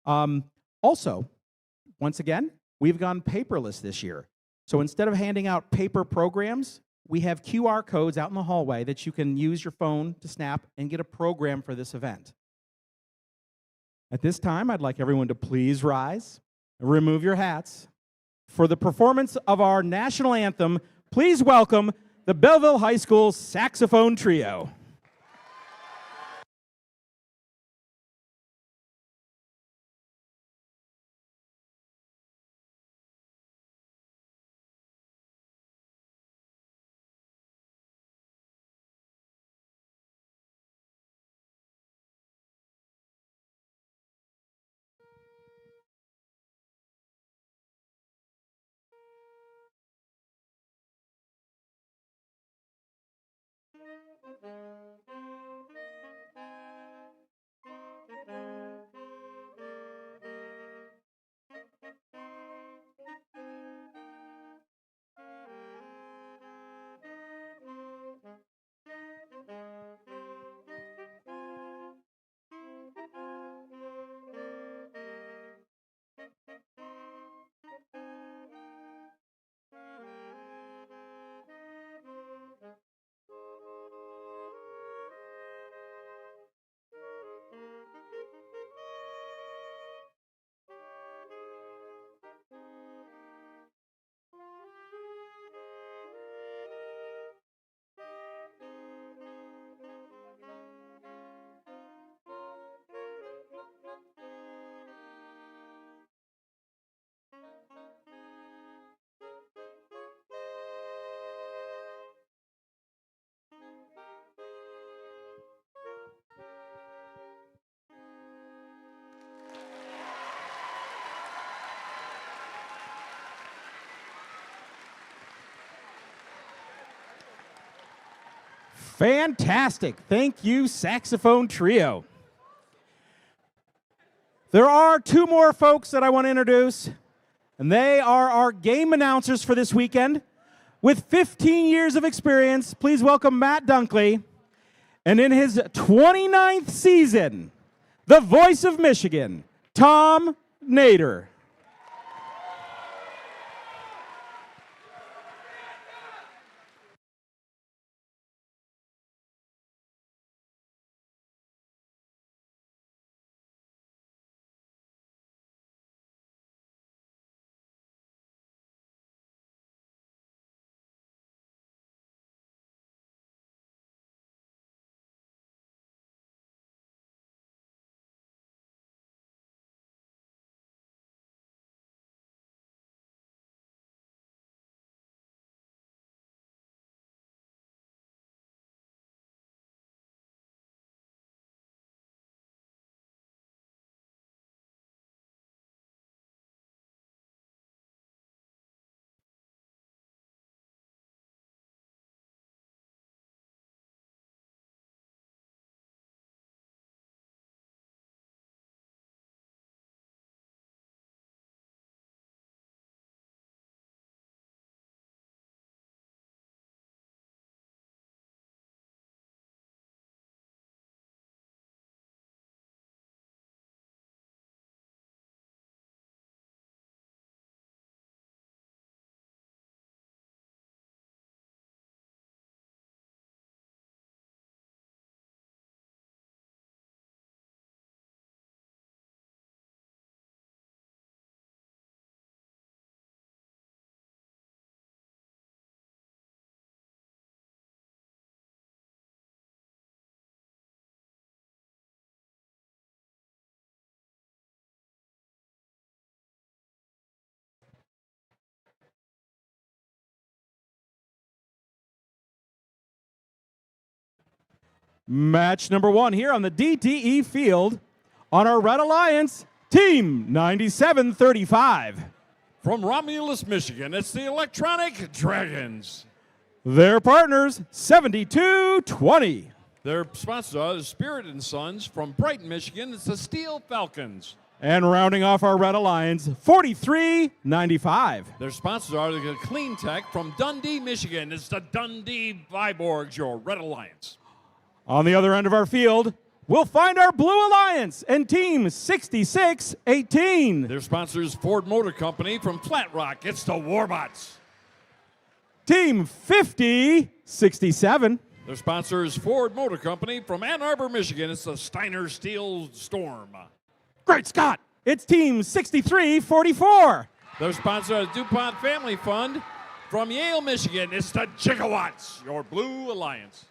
Also, once again, we've gone paperless this year. So instead of handing out paper programs, we have QR codes out in the hallway that you can use your phone to snap and get a program for this event. At this time, I'd like everyone to please rise, remove your hats. For the performance of our national anthem, please welcome the Belleville High School Saxophone Trio. Fantastic. Thank you, Saxophone Trio. There are two more folks that I want to introduce, and they are our game announcers for this weekend. With 15 years of experience, please welcome Matt Dunkley. And in his 29th season, the voice of Michigan, Tom Nader. Match number 1 here on the DTE field on our Red Alliance, Team 9735. From Romulus, Michigan, it's the Electronic Dragons. Their partners, 7220. Their sponsors are the Spirit and Sons. From Brighton, Michigan, it's the Steel Falcons. And rounding off our Red Alliance, 4395. Their sponsors are the Clean Tech. From Dundee, Michigan, it's the Dundee Viborgs, your Red Alliance. On the other end of our field, we'll find our Blue Alliance and Team 6618. Their sponsors, Ford Motor Company. From Flat Rock, it's the Warbots. Team 5067. Their sponsor is Ford Motor Company. From Ann Arbor, Michigan, it's the Steiner Steel Storm. Great Scott! It's Team 6344. Their sponsor is DuPont Family Fund. From Yale, Michigan, it's the Gigawatts, your Blue Alliance.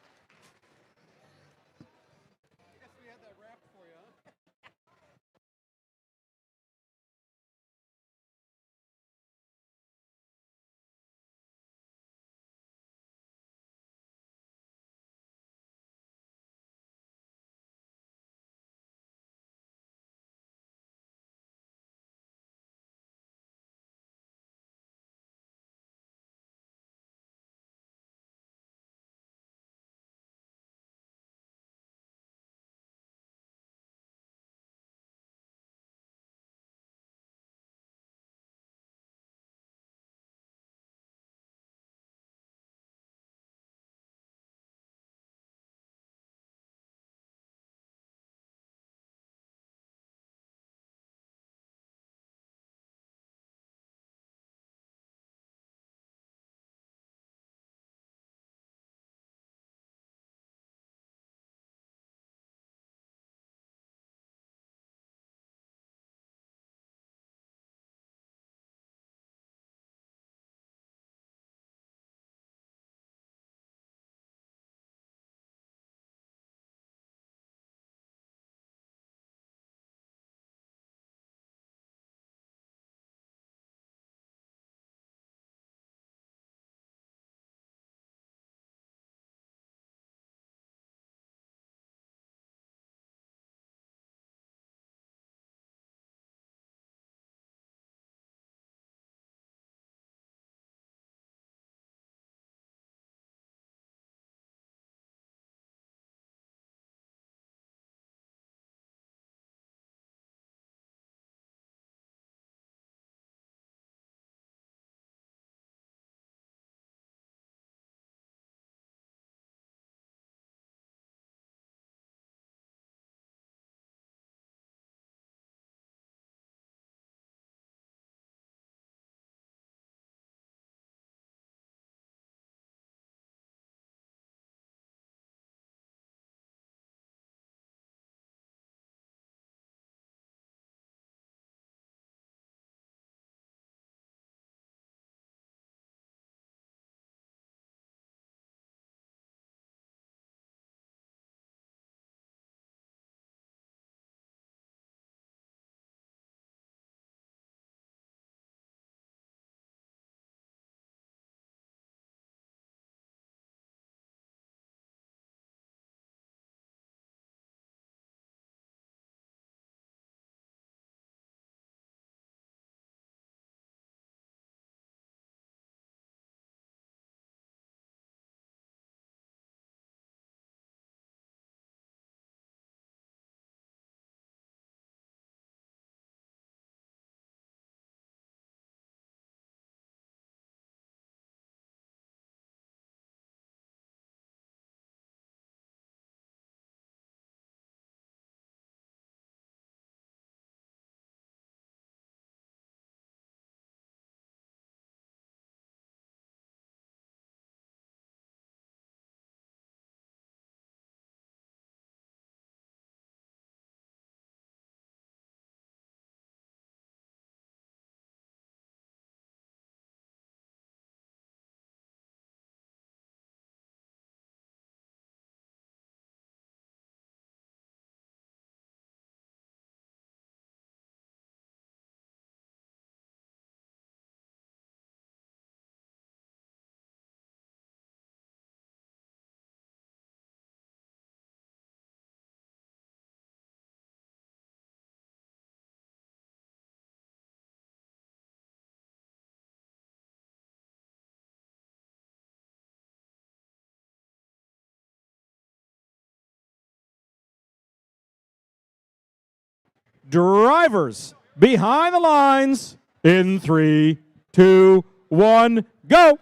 Drivers behind the lines in 3, 2, 1, go.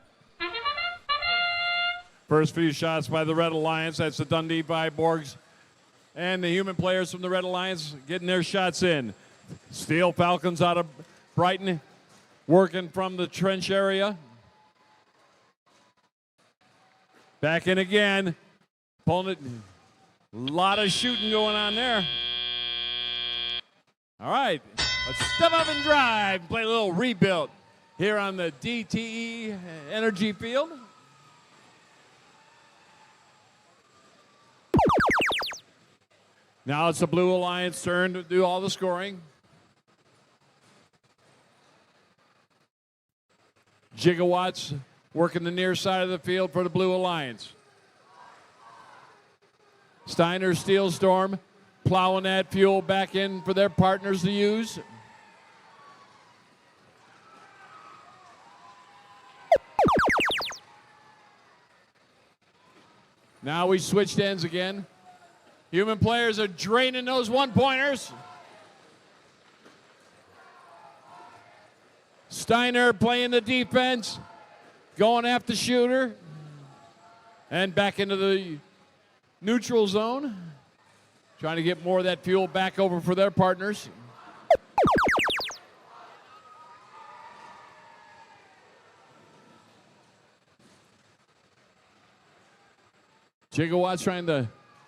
First few shots by the Red Alliance. That's the Dundee Viborgs and the human players from the Red Alliance getting their shots in. Steel Falcons out of Brighton working from the trench area. Back in again. Pulling it. A lot of shooting going on there. All right. Let's step up and drive. Play a little rebuild here on the DTE Energy Field. Now it's the Blue Alliance turn to do all the scoring. Gigawatts working the near side of the field for the Blue Alliance. Steiner, Steel Storm, plowing that fuel back in for their partners to use. Now we switched ends again. Human players are draining those one-pointers. Steiner playing the defense, going after shooter, and back into the neutral zone, trying to get more of that fuel back over for their partners. Gigawatts trying to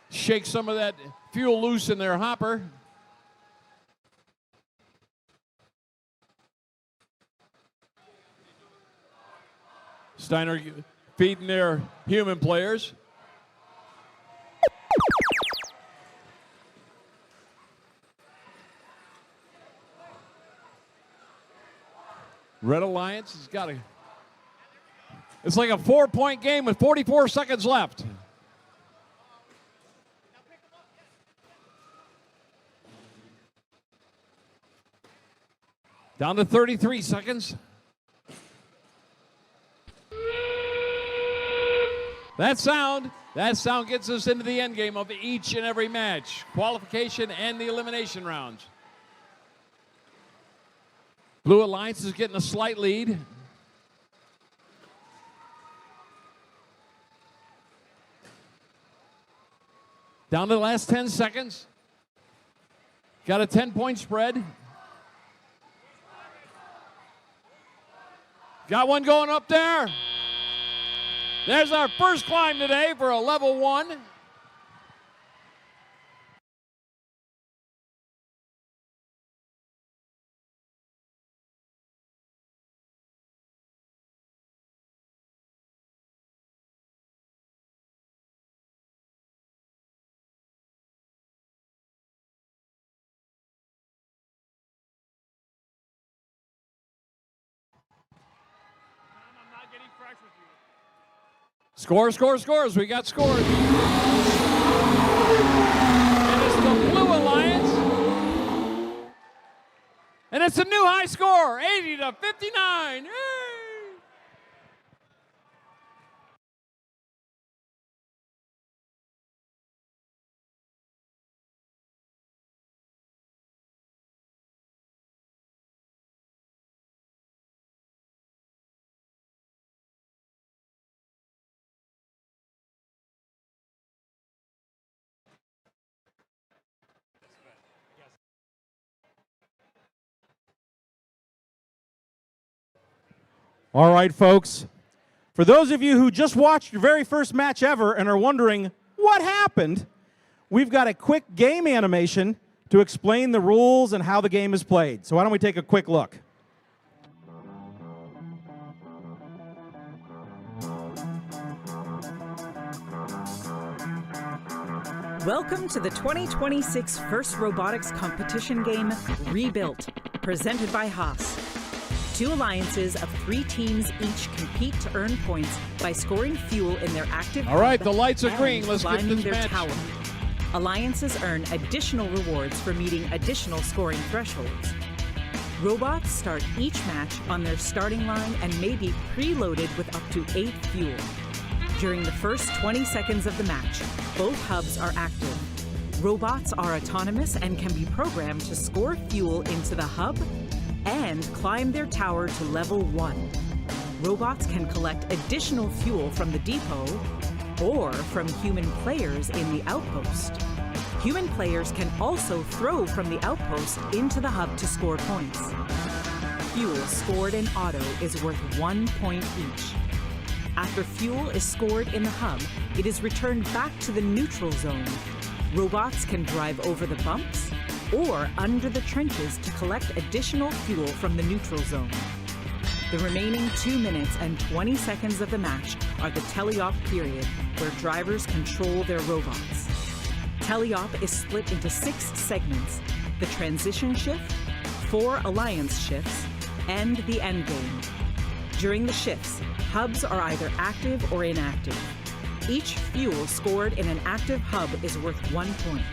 shake some of that fuel loose in their hopper. Steiner feeding their human players. Red Alliance has got a... It's like a 4-point game with 44 seconds left. Down to 33 seconds. That sound gets us into the end game of each and every match, qualification and the elimination rounds. Blue Alliance is getting a slight lead. Down to the last 10 seconds. Got a 10-point spread. Got one going up there. There's our first climb today for a level 1. Scores. We got scores. And it's the Blue Alliance. And it's a new high score, 80-59. Yay! All right, folks. For those of you who just watched your very first match ever and are wondering what happened, we've got a quick game animation to explain the rules and how the game is played. So why don't we take a quick look? Welcome to the 2026 First Robotics competition game, Rebuilt, presented by Haas. 2 alliances of 3 teams each compete to earn points by scoring fuel in their active All right, hub the lights are and green. Let's get climbing this their match. tower. Alliances earn additional rewards for meeting additional scoring thresholds. Robots start each match on their starting line and may be preloaded with up to 8 fuel. During the first 20 seconds of the match, both hubs are active. Robots are autonomous and can be programmed to score fuel into the hub and climb their tower to level 1. Robots can collect additional fuel from the depot or from human players in the outpost. Human players can also throw from the outpost into the hub to score points. Fuel scored in auto is worth 1 point each. After fuel is scored in the hub, it is returned back to the neutral zone. Robots can drive over the bumps or under the trenches to collect additional fuel from the neutral zone. The remaining 2 minutes and 20 seconds of the match are the teleop period, where drivers control their robots. Teleop is split into 6 segments: the transition shift, 4 alliance shifts, and the endgame. During the shifts, hubs are either active or inactive. Each fuel scored in an active hub is worth 1 point.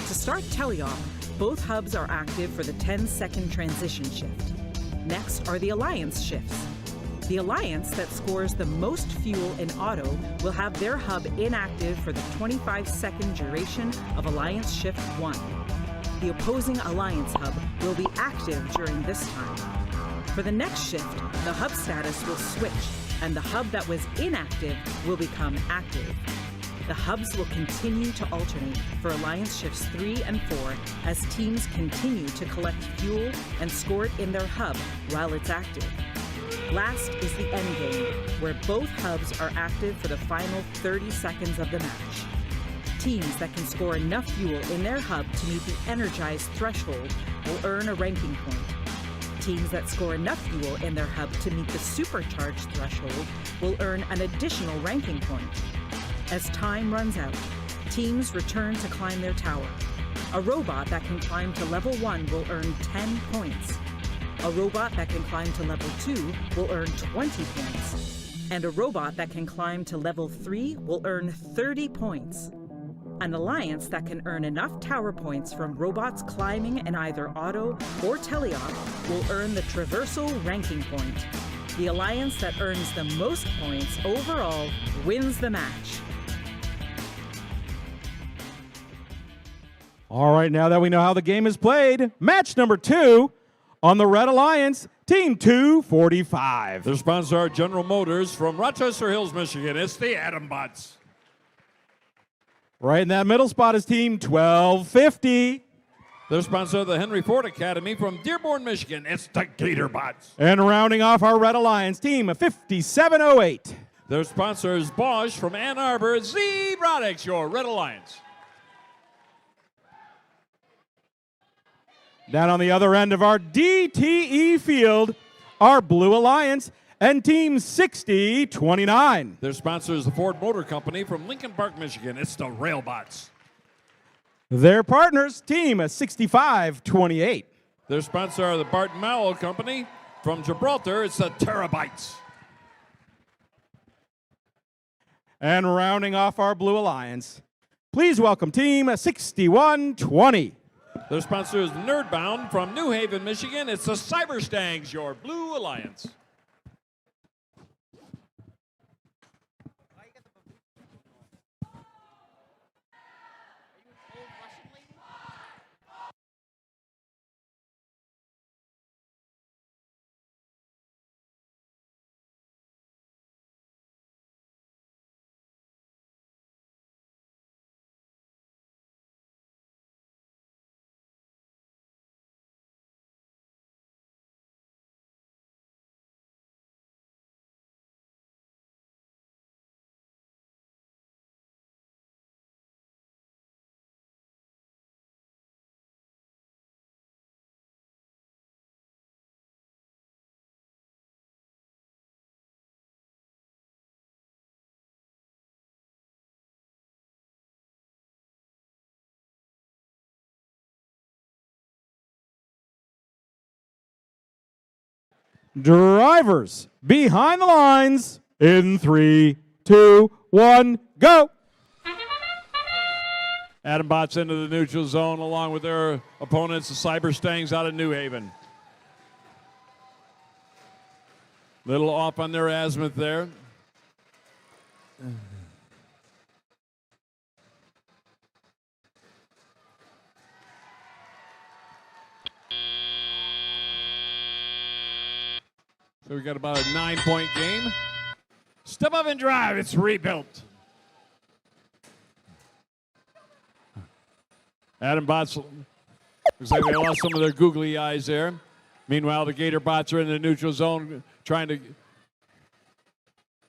To start teleop, both hubs are active for the 10-second transition shift. Next are the alliance shifts. The alliance that scores the most fuel in auto will have their hub inactive for the 25-second duration of alliance shift 1. The opposing alliance hub will be active during this time. For the next shift, the hub status will switch, and the hub that was inactive will become active. The hubs will continue to alternate for alliance shifts 3 and 4 as teams continue to collect fuel and score it in their hub while it's active. Last is the endgame, where both hubs are active for the final 30 seconds of the match. Teams that can score enough fuel in their hub to meet the energized threshold will earn a ranking point. Teams that score enough fuel in their hub to meet the supercharged threshold will earn an additional ranking point. As time runs out, teams return to climb their tower. A robot that can climb to level 1 will earn 10 points. A robot that can climb to level 2 will earn 20 points. And a robot that can climb to level 3 will earn 30 points. An alliance that can earn enough tower points from robots climbing in either auto or teleop will earn the traversal ranking point. The alliance that earns the most points overall wins the match. All right, now that we know how the game is played, match number 2 on the Red Alliance, Team 245. Their sponsors are General Motors from Rochester Hills, Michigan. It's the Atom Bots. Right in that middle spot is Team 1250. Their sponsor, the Henry Ford Academy from Dearborn, Michigan. It's the Gator Bots. And rounding off our Red Alliance, Team 5708. Their sponsor is Bosch from Ann Arbor. Robotics, your Red Alliance. Down on the other end of our DTE field, our Blue Alliance and Team 6029. Their sponsor is the Ford Motor Company from Lincoln Park, Michigan. It's the Railbots. Their partners, Team 6528. Their sponsor are the Barton Mallow Company from Gibraltar. It's the Terabytes. And rounding off our Blue Alliance, please welcome Team 6120. Their sponsor is Nerdbound from New Haven, Michigan. It's the Cyberstangs, your Blue Alliance. Drivers behind the lines in 3, 2, 1, go. Atom Bots into the neutral zone along with their opponents, the Cyberstangs out of New Haven. Little off on their azimuth there. So we got about a 9-point game. Step up and drive. It's rebuilt. Adam Bots looks like they lost some of their googly eyes there. Meanwhile, the Gator Bots are in the neutral zone trying to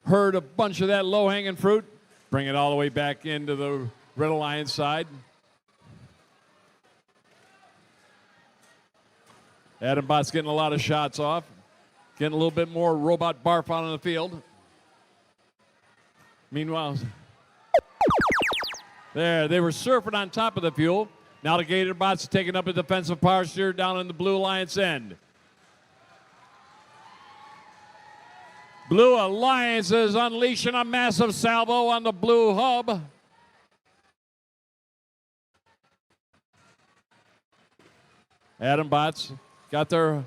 herd a bunch of that low-hanging fruit, bring it all the way back into the Red Alliance side. Adam Bots getting a lot of shots off, getting a little bit more robot barf out on the field. Meanwhile, there, they were surfing on top of the fuel. Now the Gator Bots are taking up a defensive posture down in the Blue Alliance end. Blue Alliance is unleashing a massive salvo on the blue hub. Adam Bots got their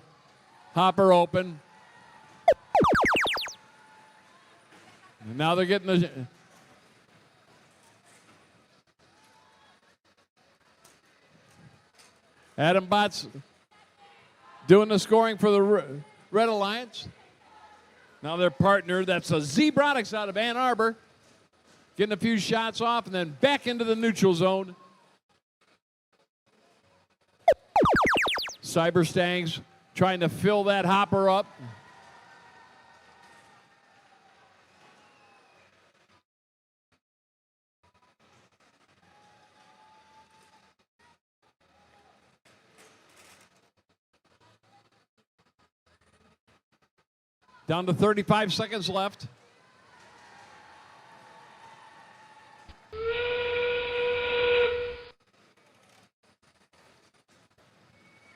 hopper open. And now they're getting the... Adam Bots doing the scoring for the Red Alliance. Now their partner, that's a Robotics out of Ann Arbor, getting a few shots off and then back into the neutral zone. Cyber Stangs trying to fill that hopper up. Down to 35 seconds left.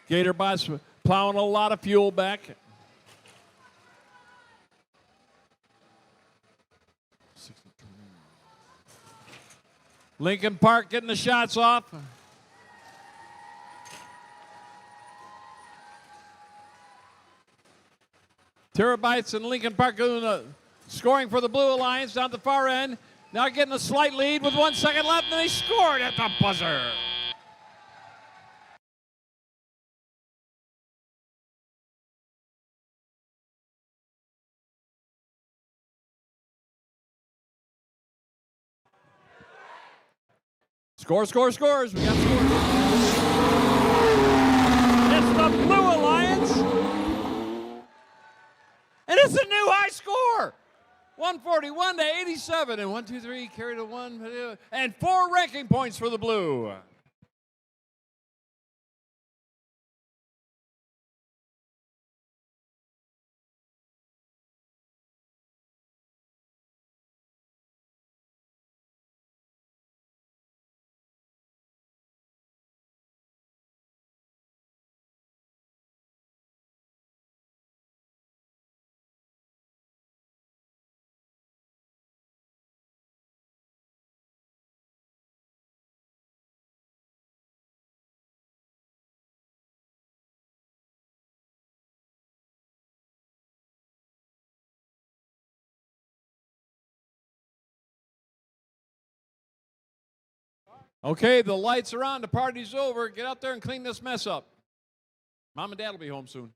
Gator Bots plowing a lot of fuel back. Lincoln Park getting the shots off. Terabytes and Lincoln Park doing the scoring for the Blue Alliance down the far end. Now getting a slight lead with 1 second left, and they scored at the buzzer. Score, score, scores. We got scores. It's the Blue Alliance. And it's a new high score. 141 to 87. And 1, 2, 3, carry to 1. And 4 ranking points for the Blue. Okay, the lights are on, the party's over. Get out there and clean this mess up. Mom and Dad will be home soon.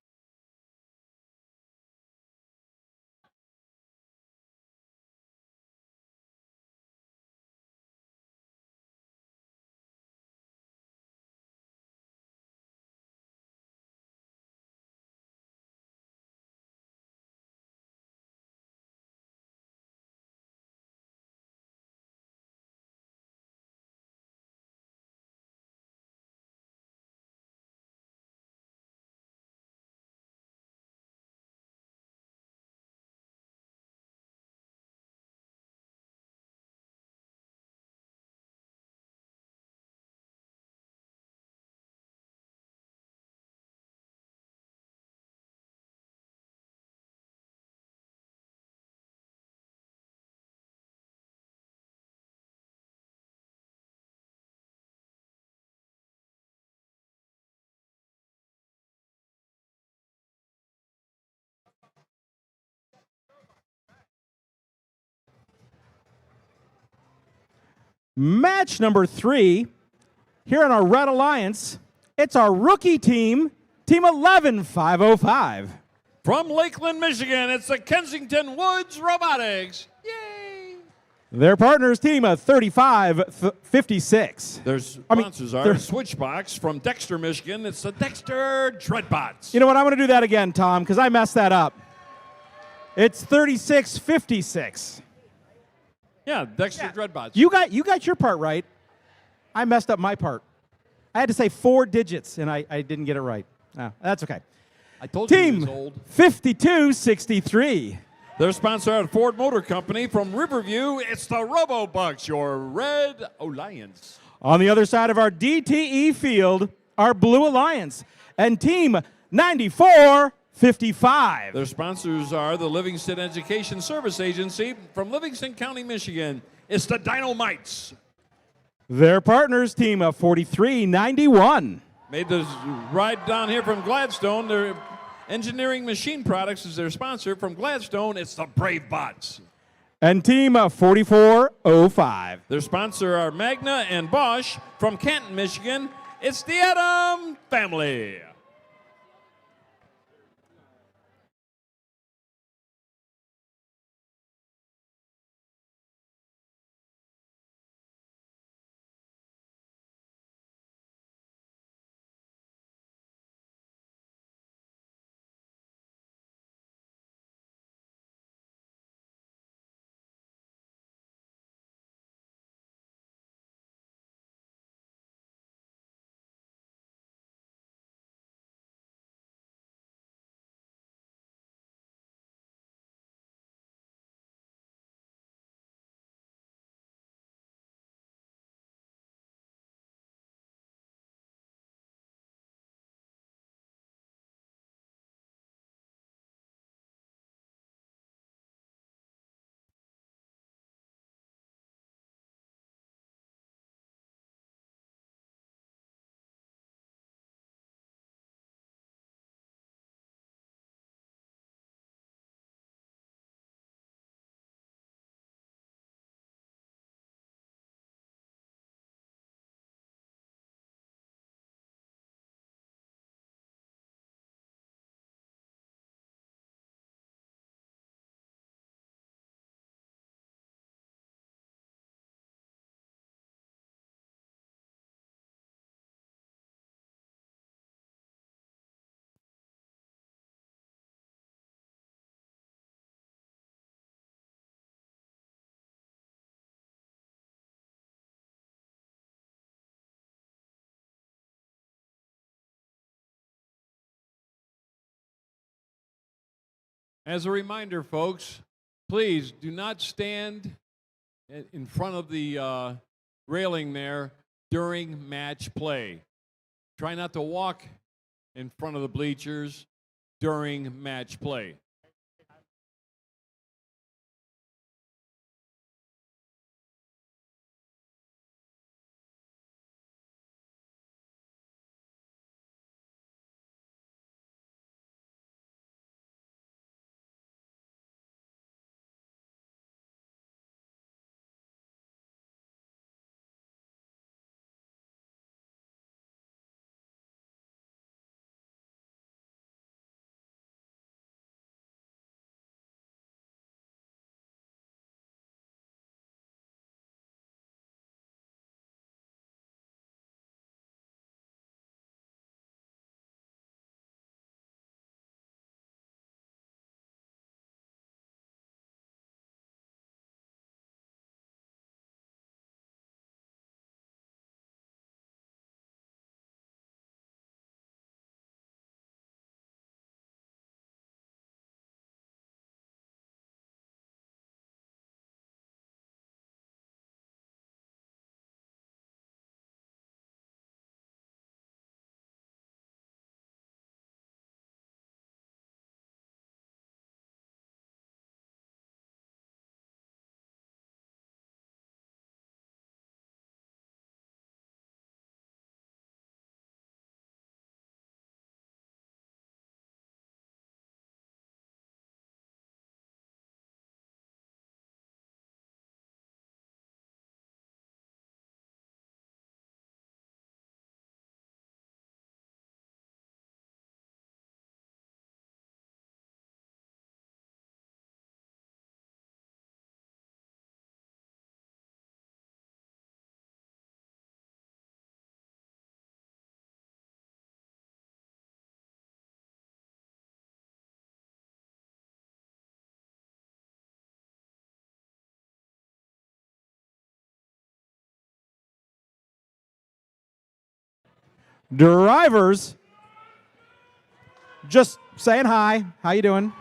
Match number 3 here in our Red Alliance. It's our rookie team, Team 11505. From Lakeland, Michigan, it's the Kensington Woods Robotics. Yay! Their partners, team of 3556. Their sponsors are Switchbox. From Dexter, Michigan, it's the Dexter Dreadbots. You know what? I'm going to do that again, Tom, because I messed that up. It's 3656. Yeah, Dexter Dreadbots. You got your part right. I messed up my part. I had to say 4 digits, and I didn't get it right. No, that's okay. I told you he was Team old. 5263. Their sponsor at Ford Motor Company. From Riverview, it's the Robobucks, your Red Alliance. On the other side of our DTE field, our Blue Alliance. And Team 9455. Their sponsors are the Livingston Education Service Agency. From Livingston County, Michigan, it's the Dynamites. Their partners, Team of 4391. Made this ride down here from Gladstone. Their Engineering Machine Products is their sponsor. From Gladstone, it's the Brave Bots. And Team of 4405. Their sponsor are Magna and Bosch. From Canton, Michigan, it's the Adam family. As a reminder, folks, please do not stand in front of the railing there during match play. Try not to walk in front of the bleachers during match play. Drivers, just saying hi. How you doing?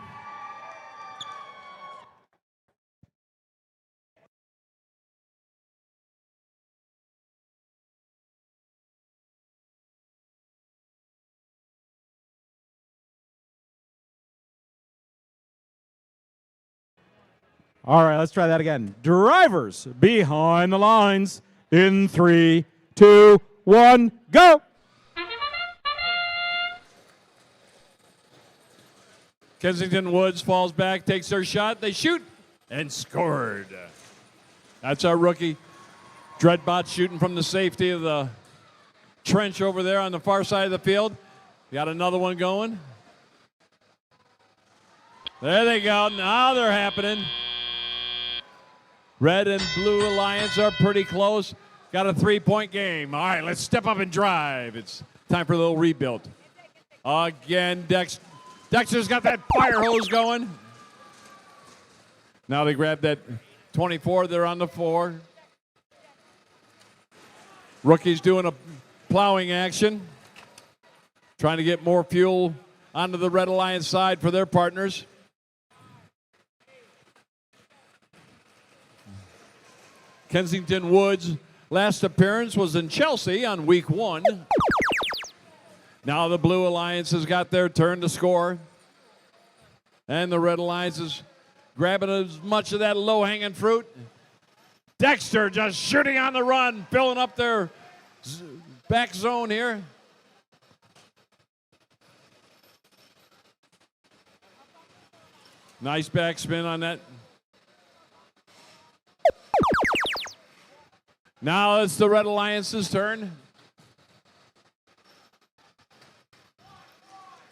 All right, let's try that again. Drivers behind the lines in 3, 2, 1, go. Kensington Woods falls back, takes their shot. They shoot and scored. That's our rookie. Dreadbot shooting from the safety of the trench over there on the far side of the field. Got another one going. There they go. Now they're happening. Red and Blue Alliance are pretty close. Got a 3-point game. All right, let's step up and drive. It's time for a little rebuild. Again, Dexter's got that fire hose going. Now they grab that 24. They're on the 4. Rookie's doing a plowing action. Trying to get more fuel onto the Red Alliance side for their partners. Kensington Woods' last appearance was in Chelsea on week 1. Now the Blue Alliance has got their turn to score. And the Red Alliance is grabbing as much of that low-hanging fruit. Dexter just shooting on the run, filling up their back zone here. Nice backspin on that. Now it's the Red Alliance's turn.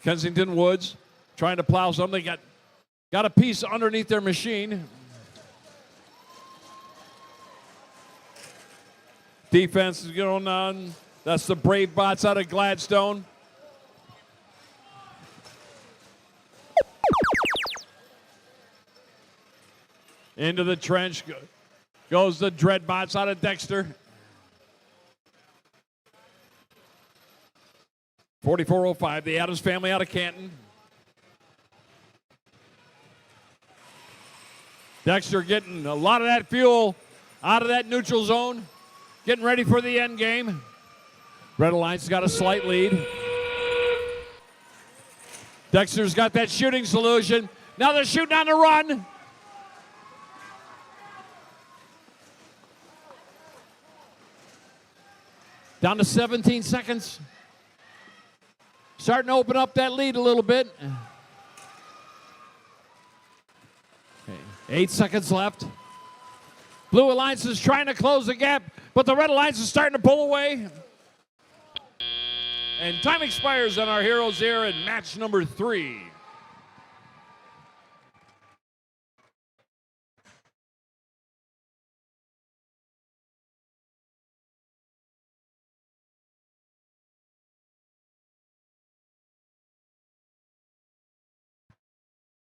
Kensington Woods trying to plow something. Got a piece underneath their machine. Defense is going on. That's the Brave Bots out of Gladstone. Into the trench goes the Dreadbots out of Dexter. 4405, the Adams family out of Canton. Dexter getting a lot of that fuel out of that neutral zone. Getting ready for the end game. Red Alliance got a slight lead. Dexter's got that shooting solution. Now they're shooting on the run. Down to 17 seconds. Starting to open up that lead a little bit. Okay, 8 seconds left. Blue Alliance is trying to close the gap, but the Red Alliance is starting to pull away. And time expires on our heroes here in match number 3.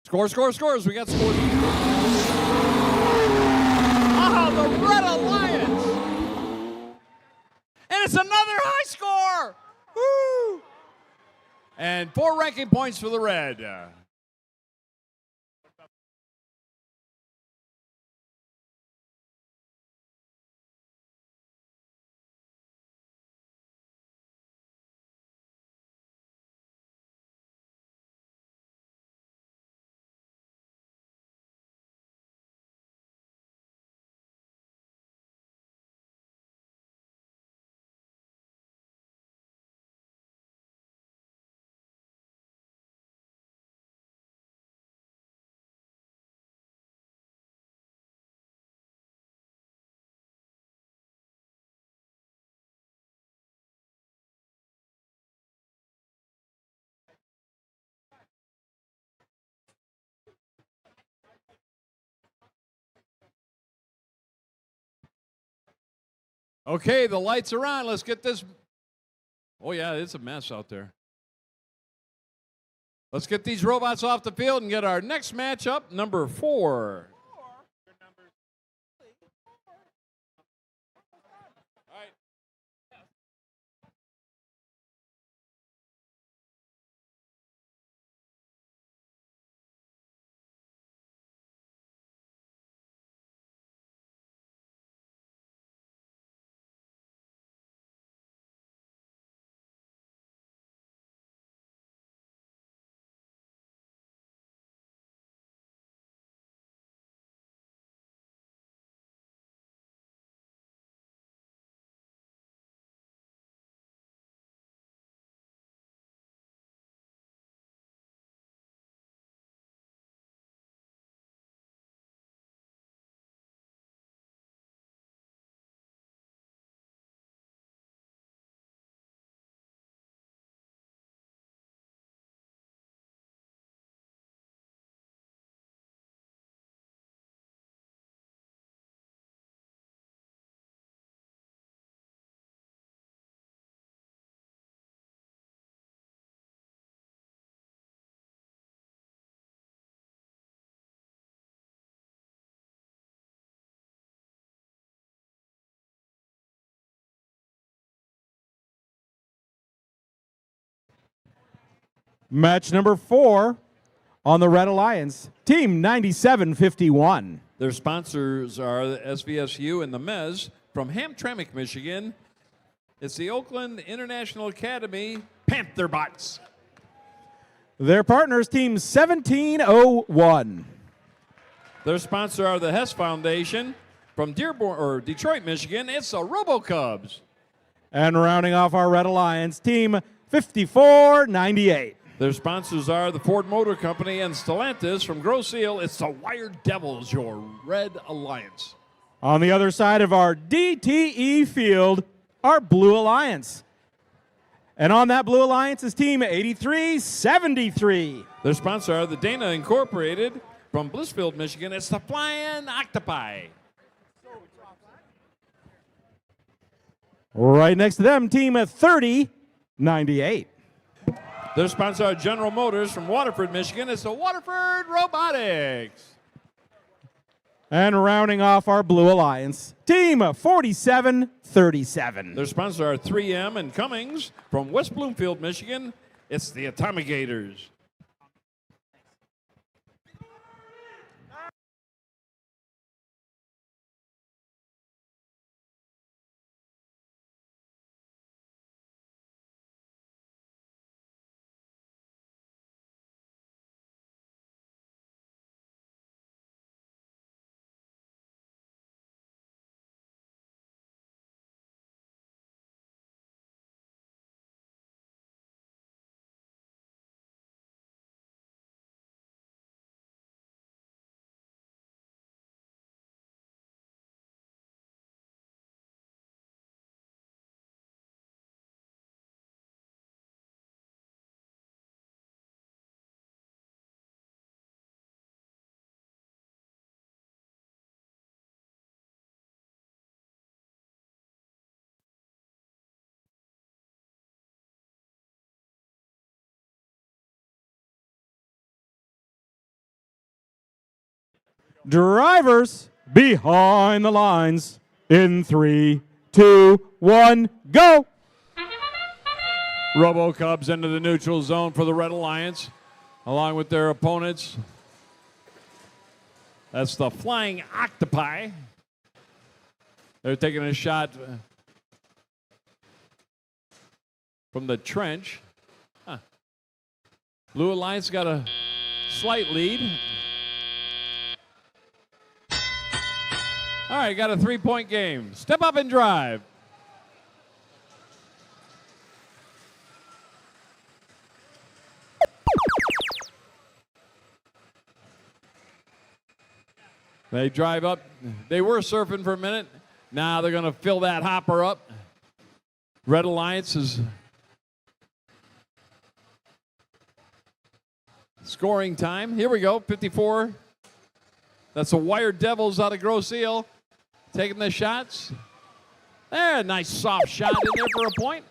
Scores. We got scores. The Red Alliance. And it's another high score. Woo! And 4 ranking points for the Red. Okay, the lights are on. Let's get this. Oh, yeah, it's a mess out there. Let's get these robots off the field and get our next matchup, number 4. Match number 4 on the Red Alliance, Team 9751. Their sponsors are the SVSU and the MES from Hamtramck, Michigan. It's the Oakland International Academy Pantherbots. Their partners, Team 1701. Their sponsor are the Hess Foundation from Detroit, Michigan. It's the RoboCubs. And rounding off our Red Alliance, Team 5498. Their sponsors are the Ford Motor Company and Stellantis from Grosse Ile. It's the Wired Devils, your Red Alliance. On the other side of our DTE field, our Blue Alliance. And on that Blue Alliance is Team 8373. Their sponsor are the Dana Incorporated from Blissfield, Michigan. It's the Flying Octopi. Right next to them, Team 3098. Their sponsor are General Motors from Waterford, Michigan. It's the Waterford Robotics. And rounding off our Blue Alliance, Team 4737. Their sponsor are 3M and Cummings from West Bloomfield, Michigan. It's the Atomigators. Drivers behind the lines in 3, 2, 1, go! RoboCubs into the neutral zone for the Red Alliance, along with their opponents. That's the Flying Octopi. They're taking a shot from the trench. Blue Alliance got a slight lead. All right, got a 3-point game. Step up and drive. They drive up. They were surfing for a minute. Now they're going to fill that hopper up. Red Alliance is scoring time. Here we go, 54. That's the Wired Devils out of Grosse Ile. Taking the shots. There, nice soft shot in there for a point.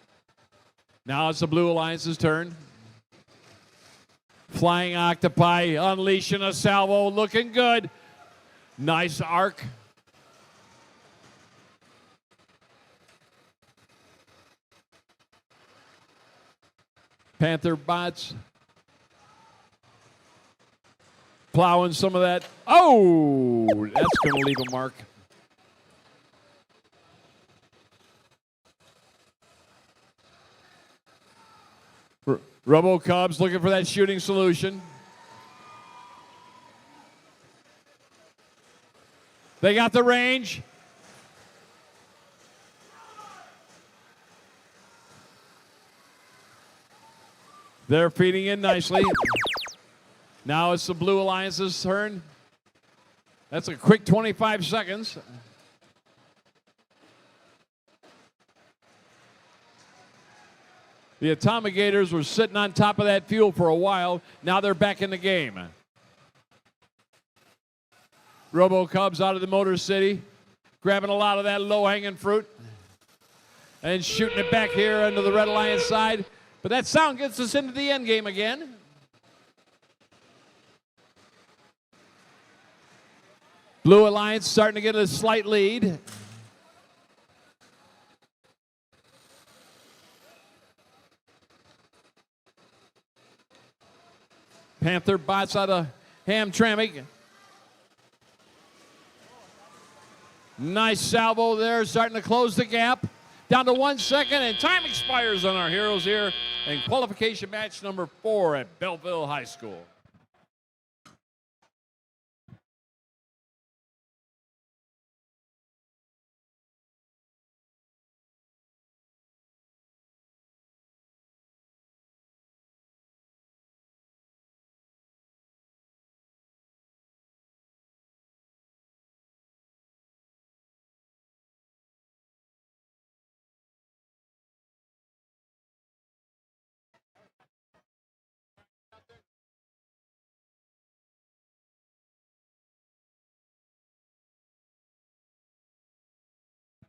Now it's the Blue Alliance's turn. Flying Octopi unleashing a salvo, looking good. Nice arc. Panther bots plowing some of that. Oh, that's going to leave a mark. RoboCubs looking for that shooting solution. They got the range. They're feeding in nicely. Now it's the Blue Alliance's turn. That's a quick 25 seconds. The Atomigators were sitting on top of that fuel for a while. Now they're back in the game. RoboCubs out of the Motor City, grabbing a lot of that low-hanging fruit and shooting it back here into the Red Alliance side. But that sound gets us into the end game again. Blue Alliance starting to get a slight lead. Panther bots out of Hamtramck. Nice salvo there, starting to close the gap. Down to 1 second, and time expires on our heroes here in qualification match number 4 at Belleville High School.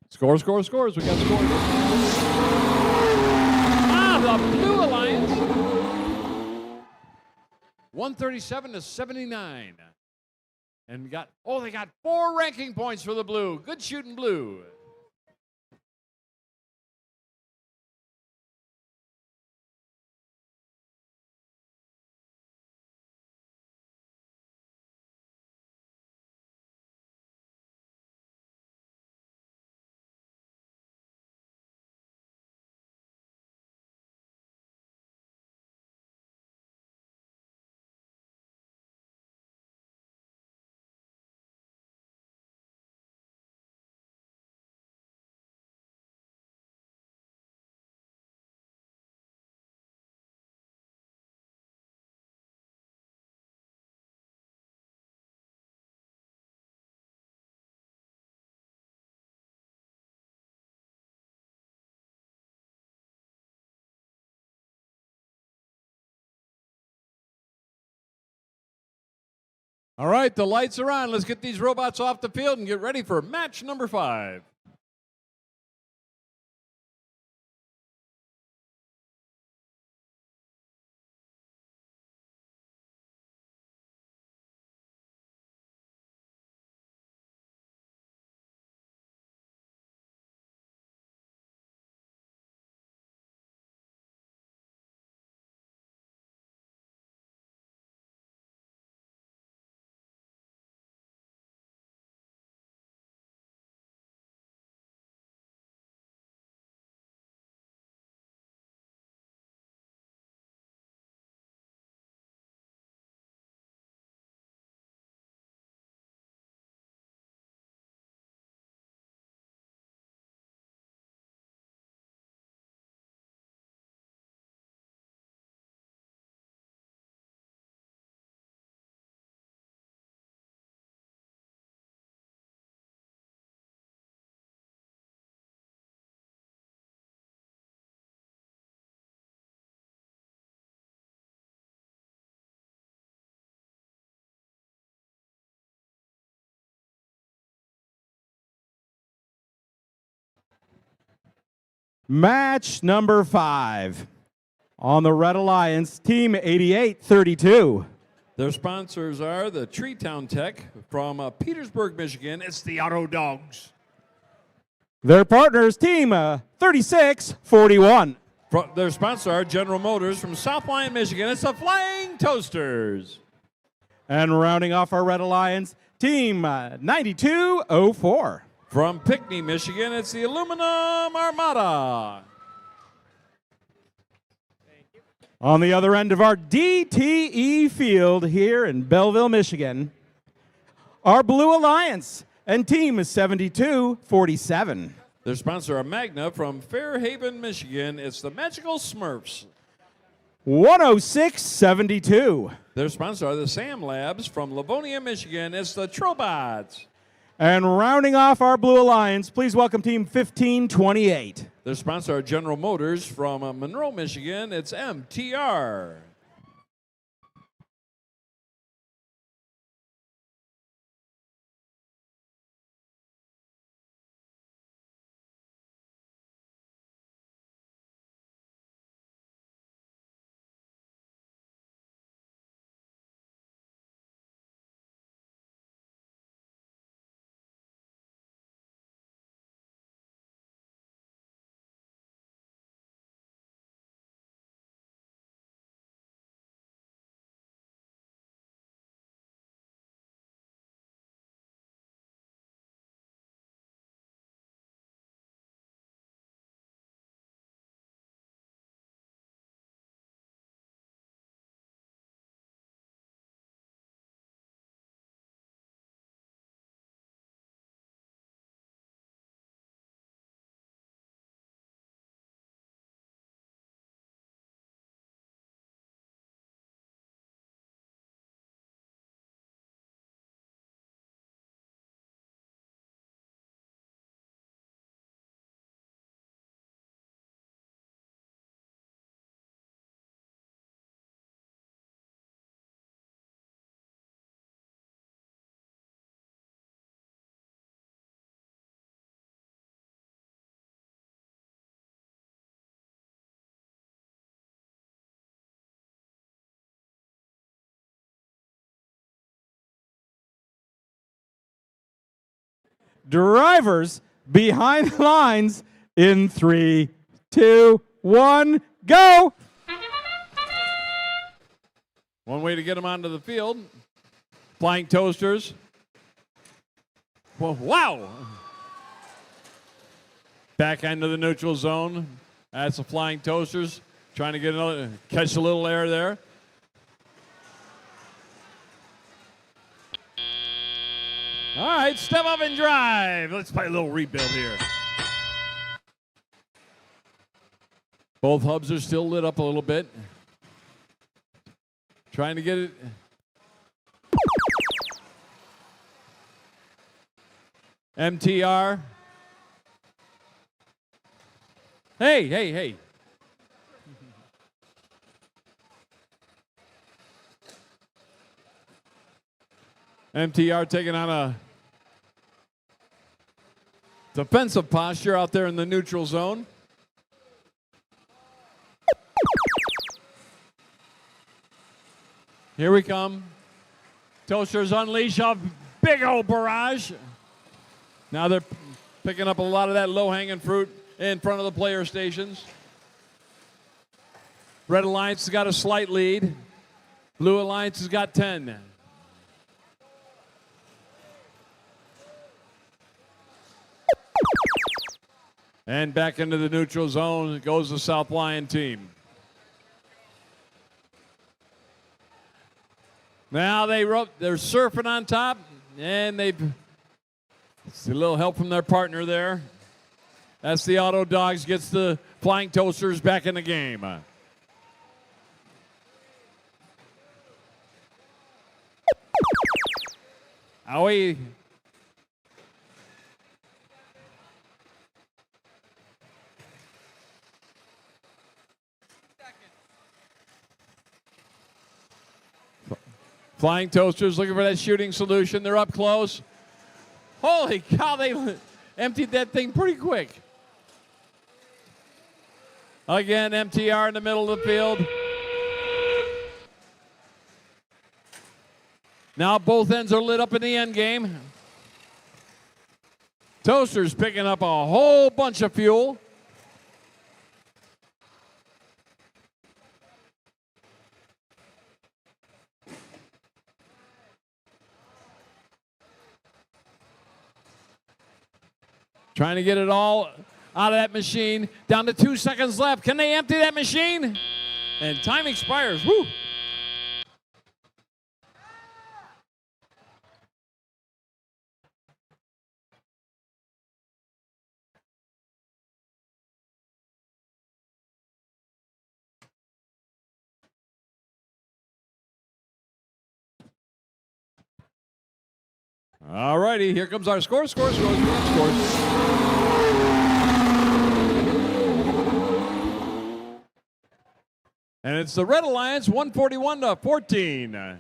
Score, score, scores. We got scores. The Blue Alliance. 137 to 79. And they got 4 ranking points for the Blue. Good shooting, Blue. All right, the lights are on. Let's get these robots off the field and get ready for match number 5. Match number 5. On the Red Alliance, Team 8832. Their sponsors are the Treetown Tech from Petersburg, Michigan. It's the Auto Dogs. Their partners, Team 3641. Their sponsor are General Motors from South Lyon, Michigan. It's the Flying Toasters. And rounding off our Red Alliance, Team 9204. From Pinckney, Michigan, it's the Aluminum Armada. On the other end of our DTE field here in Belleville, Michigan, our Blue Alliance and Team is 7247. Their sponsor are Magna from Fairhaven, Michigan. It's the Magical Smurfs. 10672. Their sponsor are the Sam Labs from Livonia, Michigan. It's the Trobots. And rounding off our Blue Alliance, please welcome Team 1528. Their sponsor are General Motors from Monroe, Michigan. It's MTR. drivers behind the lines in 3, 2, 1, go! One way to get them onto the field. Flying toasters. Well, wow! Back end of the neutral zone. That's the flying toasters. Trying to get another, catch a little air there. All right, step up and drive. Let's play a little rebuild here. Both hubs are still lit up a little bit. Trying to get it. MTR. Hey, hey, hey. MTR taking on a defensive posture out there in the neutral zone. Here we come. Toasters unleash a big old barrage. Now they're picking up a lot of that low-hanging fruit in front of the player stations. Red Alliance has got a slight lead. Blue Alliance has got 10. And back into the neutral zone goes the South Lion team. Now they're surfing on top, and it's a little help from their partner there. That's the Auto Dogs, gets the Flying Toasters back in the game. Owie. Flying Toasters looking for that shooting solution. They're up close. Holy cow, they emptied that thing pretty quick. Again, MTR in the middle of the field. Now both ends are lit up in the end game. Toasters picking up a whole bunch of fuel. Trying to get it all out of that machine. Down to 2 seconds left. Can they empty that machine? And time expires. Woo! All righty, here comes our score. Scores. And it's the Red Alliance, 141-14.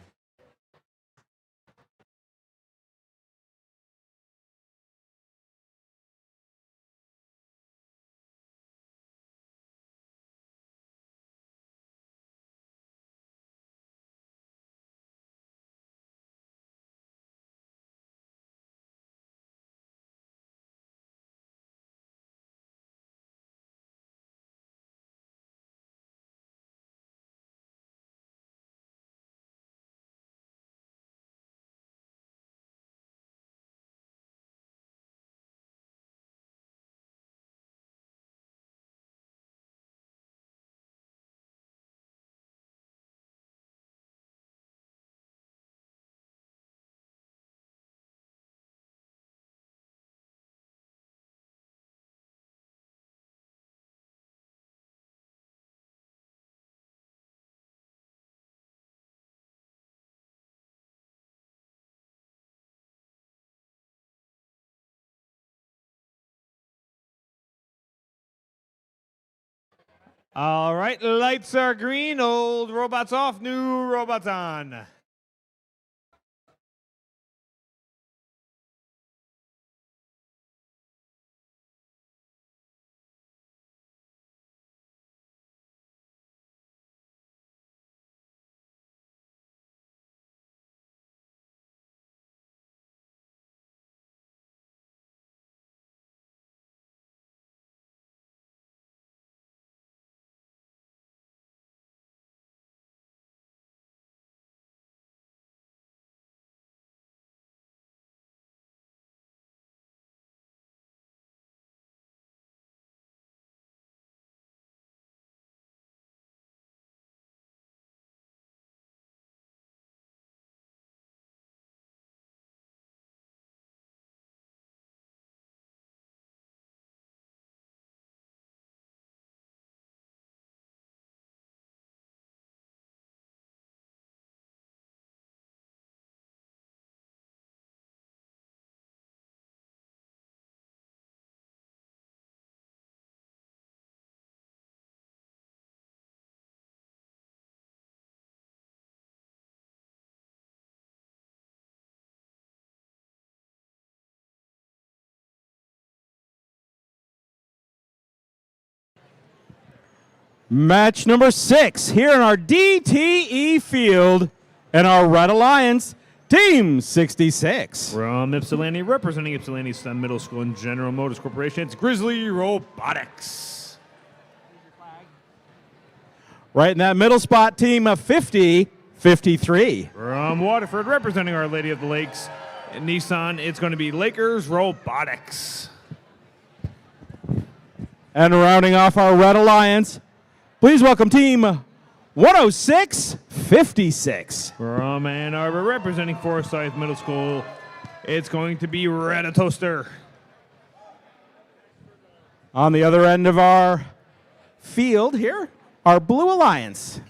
All right, lights are green, old robots off, new robots on. Match number 6 here in our DTE field and our Red Alliance, Team 66. From Ypsilanti, representing Ypsilanti STEM Middle School and General Motors Corporation, it's Grizzly Robotics. Right in that middle spot, team of 50-53. From Waterford, representing Our Lady of the Lakes, Nissan, it's going to be Lakers Robotics. And rounding off our Red Alliance, please welcome team 106-56. From Ann Arbor, representing Forsyth Middle School, it's going to be Ratatoaster. On the other end of our field here, our Blue Alliance.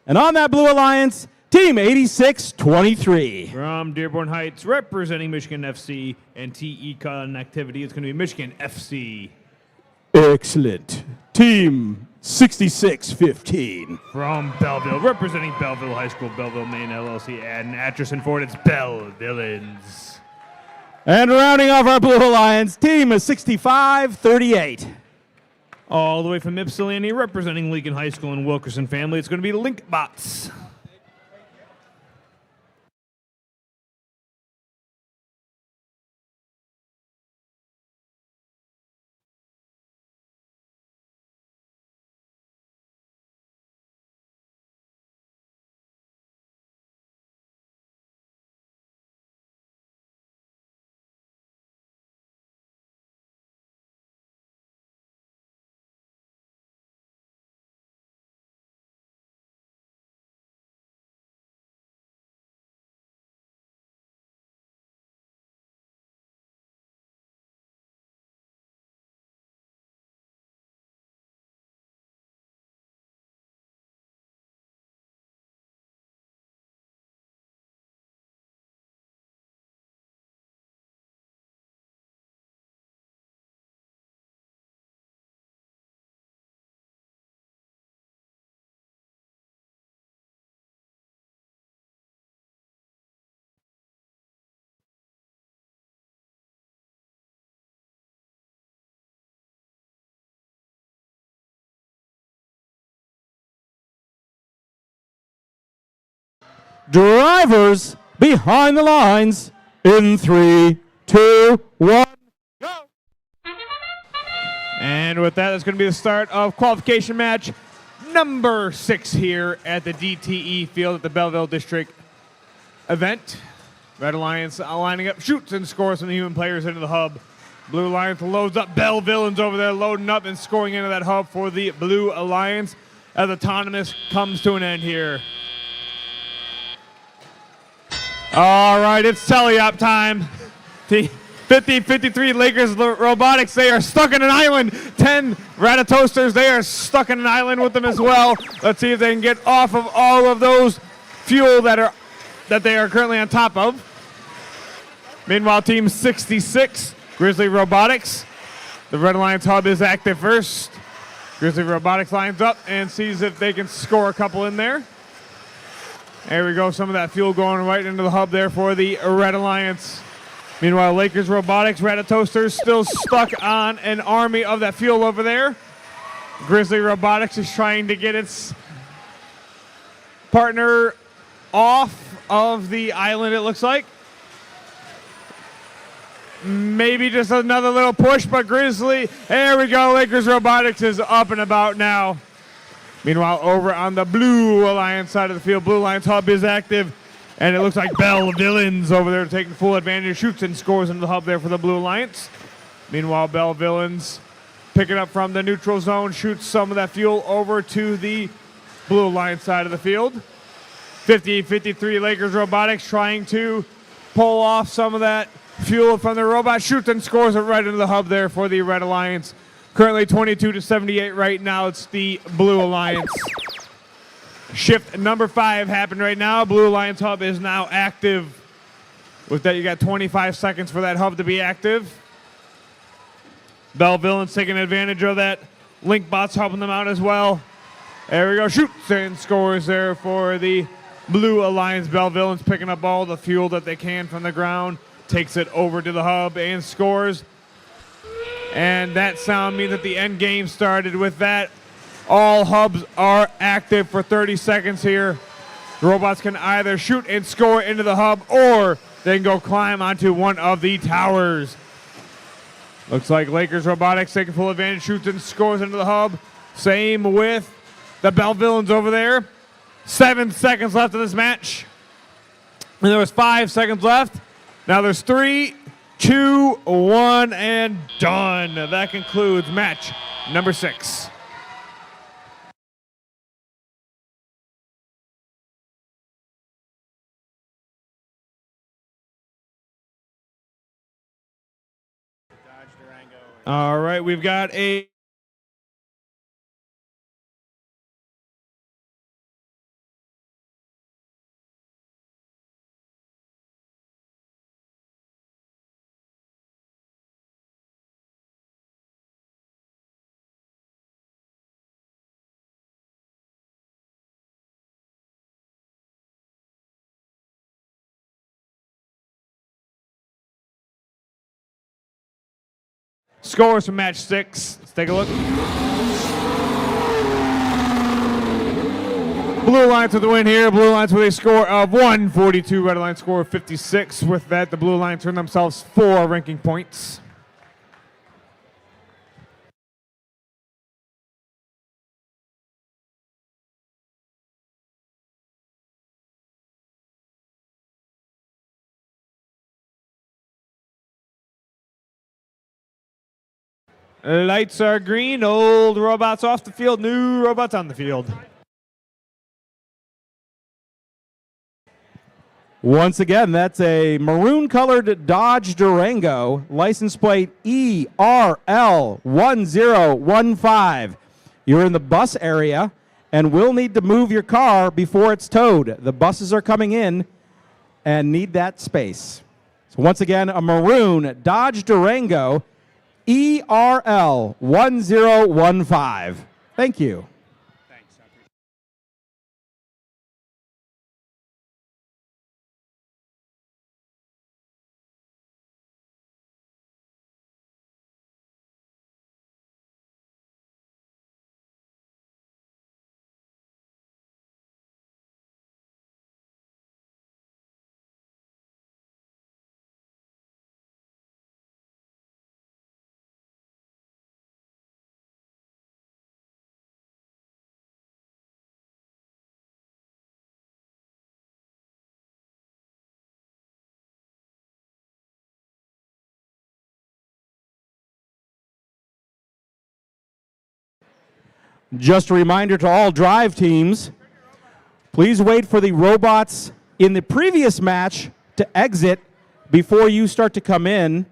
And on that Blue Alliance, team 86-23. From Dearborn Heights, representing Michigan FC and TE Connectivity, it's going to be Michigan FC. Excellent. Team 66-15. From Belleville, representing Belleville High School, Belleville, Maine, LLC, and Atchison Ford, it's Bell Villains. And rounding off our Blue Alliance, team of 65-38. All the way from Ypsilanti, representing Lincoln High School and Wilkerson family, it's going to be Linkbots. Drivers behind the lines in 3, 2, 1, go! And with that, that's going to be the start of qualification match number 6 here at the DTE field at the Belleville District Event. Red Alliance lining up, shoots and scores from the human players into the hub. Blue Alliance loads up. Bell Villains over there loading up and scoring into that hub for the Blue Alliance as autonomous comes to an end here. All right, it's tele-op time. The 50-53 Lakers Robotics, they are stuck in an island. 10 Ratatoasters, they are stuck in an island with them as well. Let's see if they can get off of all of those fuel that they are currently on top of. Meanwhile, Team 66, Grizzly Robotics. The Red Alliance hub is active first. Grizzly Robotics lines up and sees if they can score a couple in there. There we go, some of that fuel going right into the hub there for the Red Alliance. Meanwhile, Lakers Robotics, Ratatoasters still stuck on an army of that fuel over there. Grizzly Robotics is trying to get its partner off of the island, it looks like. Maybe just another little push, but Grizzly, there we go, Lakers Robotics is up and about now. Meanwhile, over on the Blue Alliance side of the field, Blue Alliance hub is active, and it looks like Bell Villains over there taking full advantage, shoots and scores into the hub there for the Blue Alliance. Meanwhile, Bell Villains picking up from the neutral zone, shoots some of that fuel over to the Blue Alliance side of the field. 50-53 Lakers Robotics trying to pull off some of that fuel from the robot, shoots and scores it right into the hub there for the Red Alliance. Currently 22-78 right now. It's the Blue Alliance. Shift number 5 happened right now. Blue Alliance hub is now active. With that, you got 25 seconds for that hub to be active. Bell Villains taking advantage of that. Linkbots helping them out as well. There we go. Shoots and scores there for the Blue Alliance. Bell Villains picking up all the fuel that they can from the ground. Takes it over to the hub and scores. And that sound means that the end game started with that. All hubs are active for 30 seconds here. The robots can either shoot and score into the hub, or they can go climb onto one of the towers. Looks like Lakers Robotics taking full advantage, shoots and scores into the hub. Same with the Bellevillians over there. 7 seconds left in this match. And there was 5 seconds left. Now there's 3, 2, 1, and done. That concludes match number 6. All right, we've got a scores from match 6. Let's take a look. Blue Lions with the win here. Blue Lions with a score of 142. Red Lions score of 56. With that, the Blue Lions earn themselves 4 ranking points. Lights are green. Old robots off the field. New robots on the field. Once again, that's a maroon-colored Dodge Durango, license plate ERL1015. You're in the bus area and will need to move your car before it's towed. The buses are coming in and need that space. So once again, a maroon Dodge Durango, ERL1015. Thank you. Just a reminder to all drive teams, please wait for the robots in the previous match to exit before you start to come in,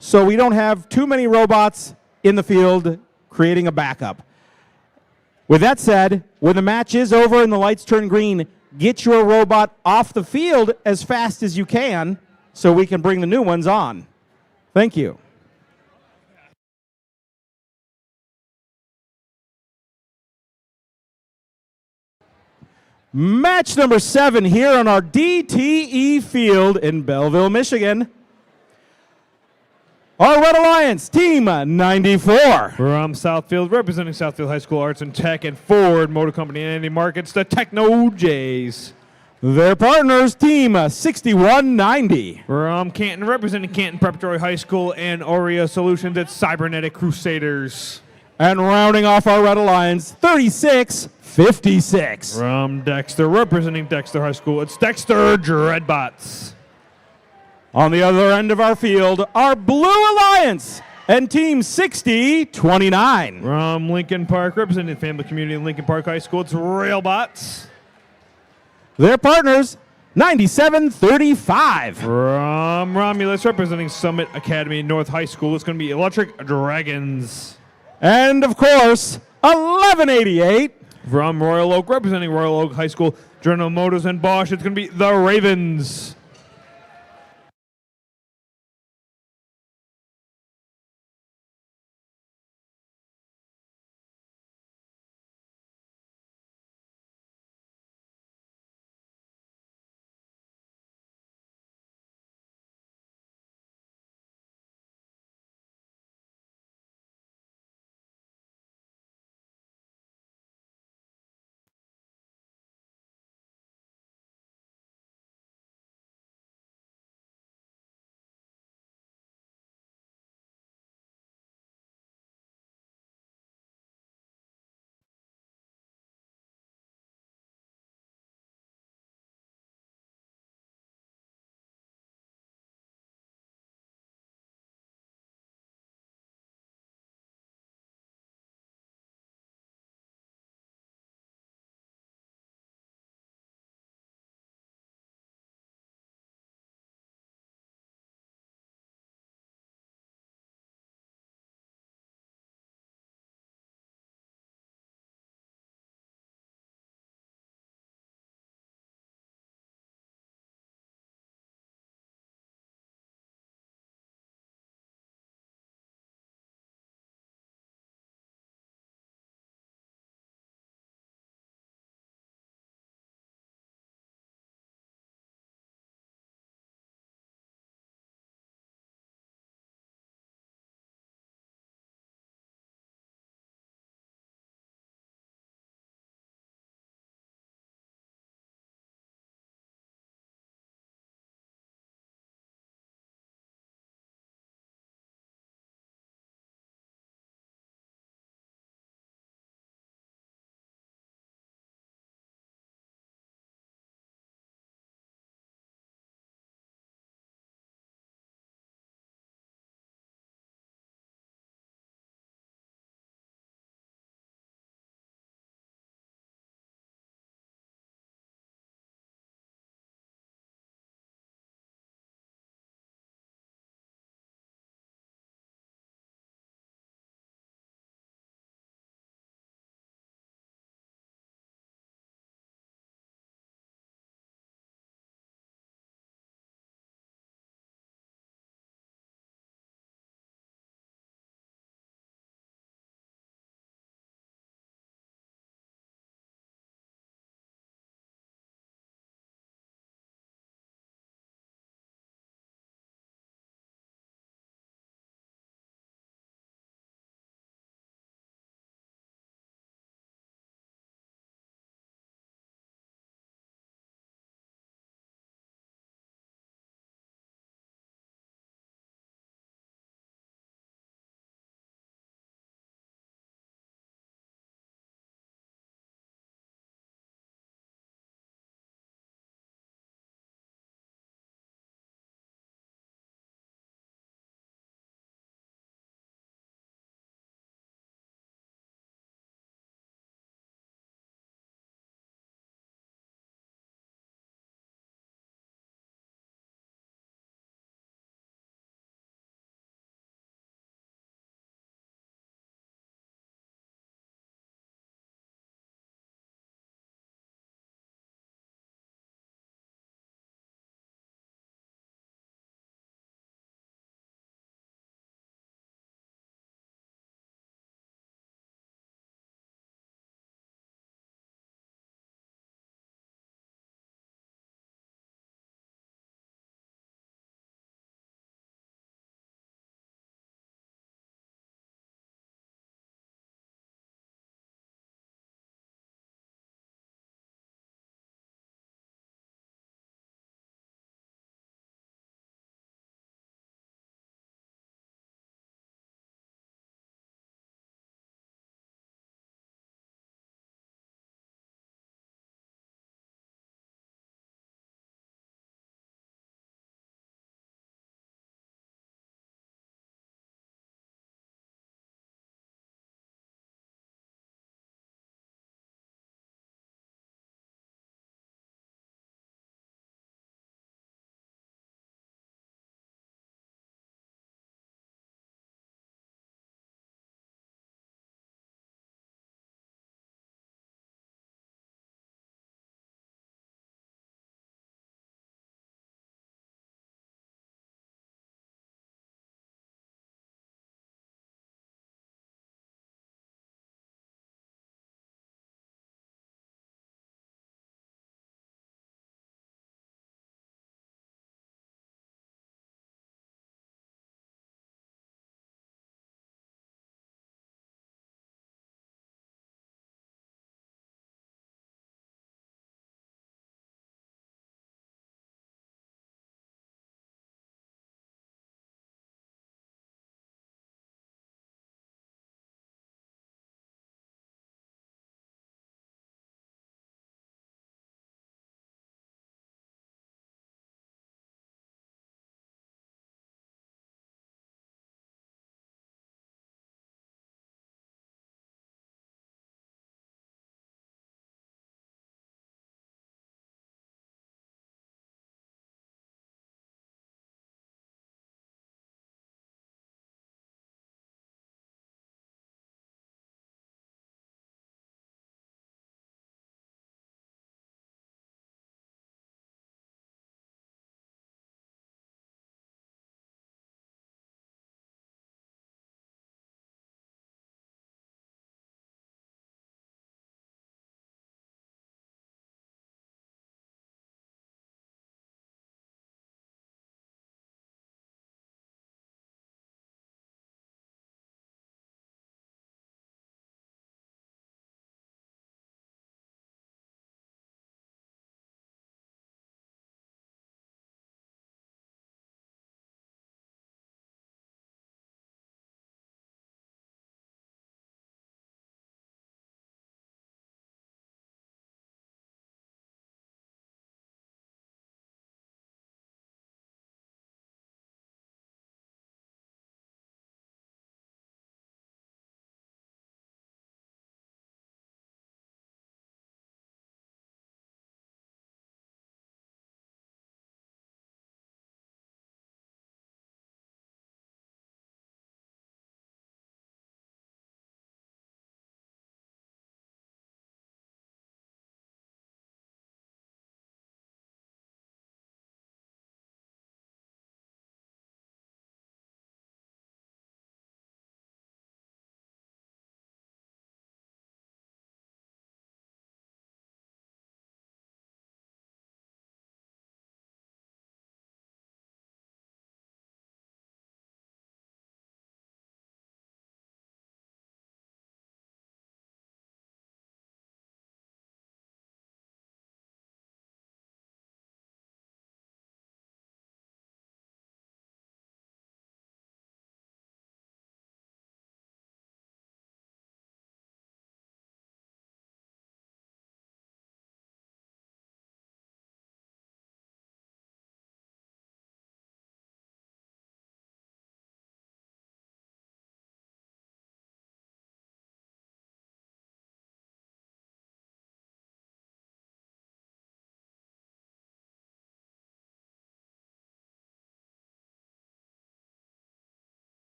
so we don't have too many robots in the field creating a backup. With that said, when the match is over and the lights turn green, get your robot off the field as fast as you can so we can bring the new ones on. Thank you. Match number 7 here on our DTE field in Belleville, Michigan. Our Red Alliance, Team 94. From Southfield, representing Southfield High School Arts and Tech and Ford Motor Company and Andy Markets, the Techno Jays. Their partners, Team 6190. From Canton, representing Canton Preparatory High School and Aurea Solutions, it's Cybernetic Crusaders. And rounding off our Red Alliance, 3656. From Dexter, representing Dexter High School, it's Dexter Dreadbots. On the other end of our field, our Blue Alliance and Team 6029. From Lincoln Park, representing the family community in Lincoln Park High School, it's Railbots. Their partners, 9735. From Romulus, representing Summit Academy North High School, it's going to be Electric Dragons. And of course, 1188. From Royal Oak, representing Royal Oak High School, General Motors and Bosch, it's going to be the Ravens.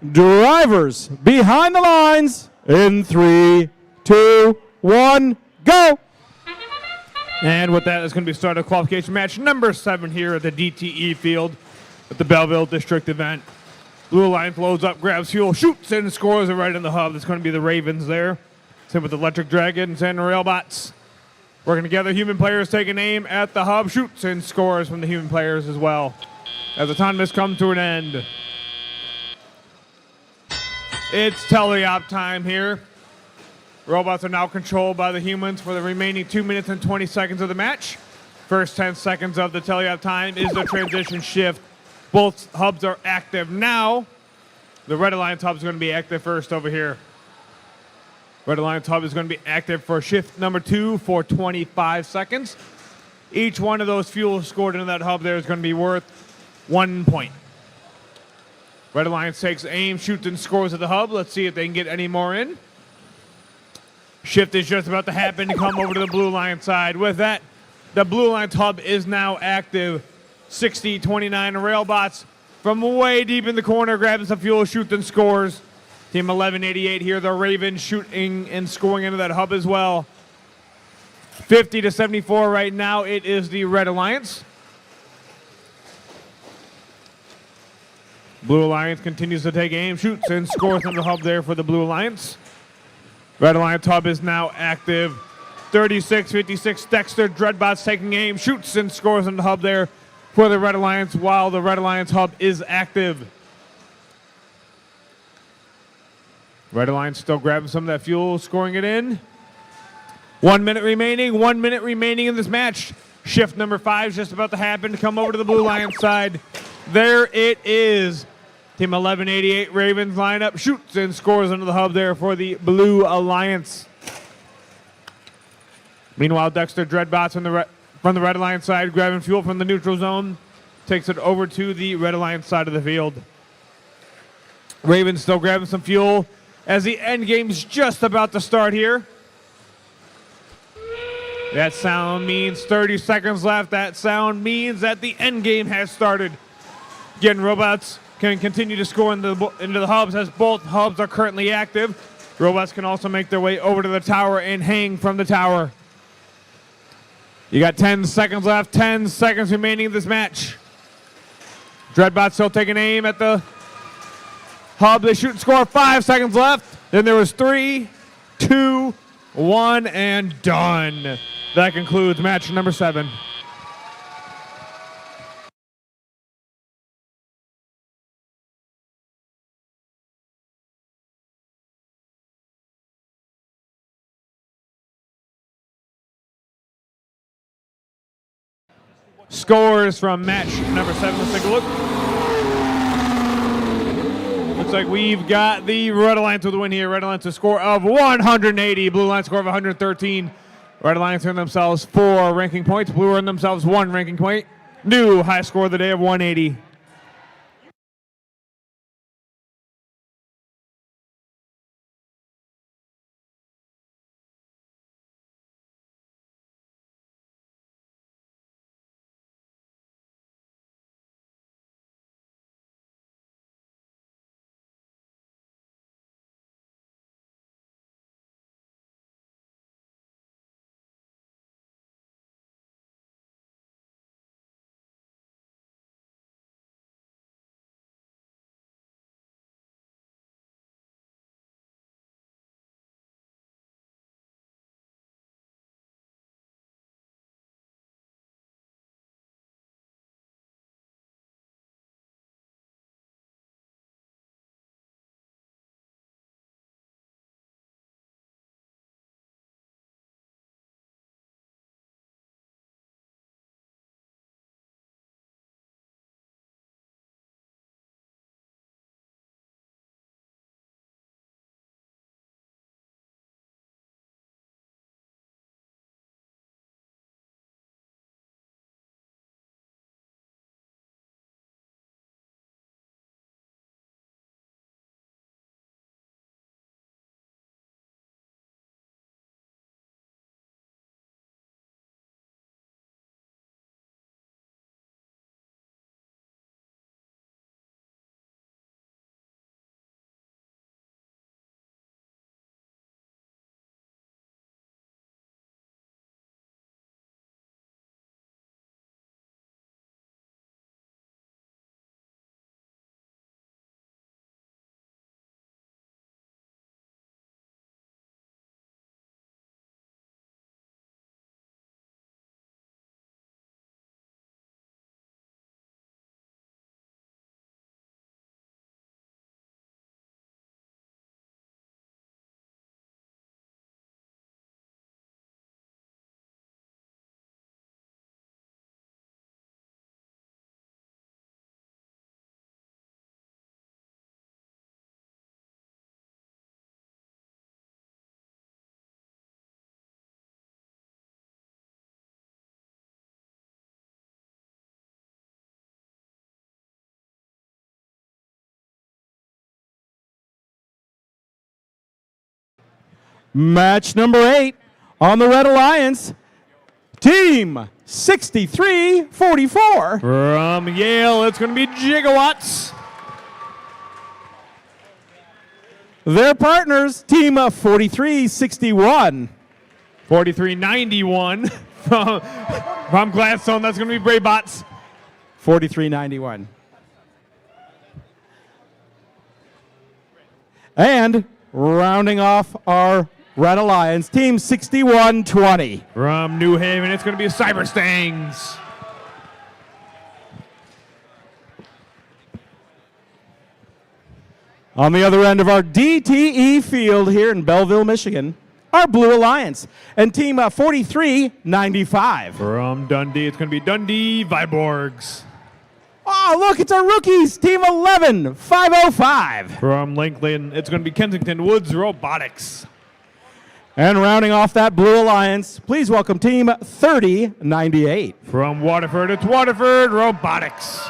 Drivers behind the lines in 3, 2, 1, go! And with that, it's going to be start of qualification match number 7 here at the DTE field at the Belleville District Event. Blue Alliance loads up, grabs fuel, shoots, and scores it right in the hub. It's going to be the Ravens there. Same with Electric Dragons and Railbots. Working together, human players taking aim at the hub, shoots, and scores from the human players as well. As autonomous come to an end. It's teleop time here. Robots are now controlled by the humans for the remaining 2 minutes and 20 seconds of the match. First 10 seconds of the teleop time is the transition shift. Both hubs are active now. The Red Alliance hub is going to be active first over here. Red Alliance hub is going to be active for shift number 2 for 25 seconds. Each one of those fuels scored into that hub there is going to be worth 1 point. Red Alliance takes aim, shoots, and scores at the hub. Let's see if they can get any more in. Shift is just about to happen to come over to the Blue Alliance side. With that, the Blue Alliance hub is now active. 60-29 Railbots from way deep in the corner, grabbing some fuel, shoots, and scores. Team 1188 here, the Ravens shooting and scoring into that hub as well. 50-74 right now, it is the Red Alliance. Blue Alliance continues to take aim, shoots, and scores into the hub there for the Blue Alliance. Red Alliance hub is now active. 36-56 Dexter Dreadbots taking aim, shoots, and scores into the hub there for the Red Alliance while the Red Alliance hub is active. Red Alliance still grabbing some of that fuel, scoring it in. 1 minute remaining, 1 minute remaining in this match. Shift number 5 is just about to happen to come over to the Blue Alliance side. There it is. Team 1188 Ravens lineup, shoots and scores into the hub there for the Blue Alliance. Meanwhile, Dexter Dreadbots from the Red Alliance side, grabbing fuel from the neutral zone, takes it over to the Red Alliance side of the field. Ravens still grabbing some fuel as the end game's just about to start here. That sound means 30 seconds left. That sound means that the end game has started. Again, Robots can continue to score into the hubs as both hubs are currently active. Robots can also make their way over to the tower and hang from the tower. You got 10 seconds left, 10 seconds remaining in this match. Dreadbots still taking aim at the hub. They shoot and score, 5 seconds left. Then there was 3, 2, 1, and done. That concludes match number 7. Scores from match number 7. Let's take a look. Looks like we've got the Red Alliance with the win here. Red Alliance a score of 180. Blue Alliance score of 113. Red Alliance earned themselves 4 ranking points. Blue earned themselves 1 ranking point. New high score of the day of 180. Match number 8 on the Red Alliance, Team 6344. From Yale, it's going to be Gigawatts. Their partners, Team 4361. 4391 from Gladstone. That's going to be Braybots. 4391. And rounding off our Red Alliance, Team 6120. From New Haven, it's going to be Cyber Stangs. On the other end of our DTE field here in Belleville, Michigan, our Blue Alliance and Team 4395. From Dundee, it's going to be Dundee Viborgs. Oh, look, it's our rookies, Team 11505. From Lakeland, it's going to be Kensington Woods Robotics. And rounding off that Blue Alliance, please welcome Team 3098. From Waterford, it's Waterford Robotics.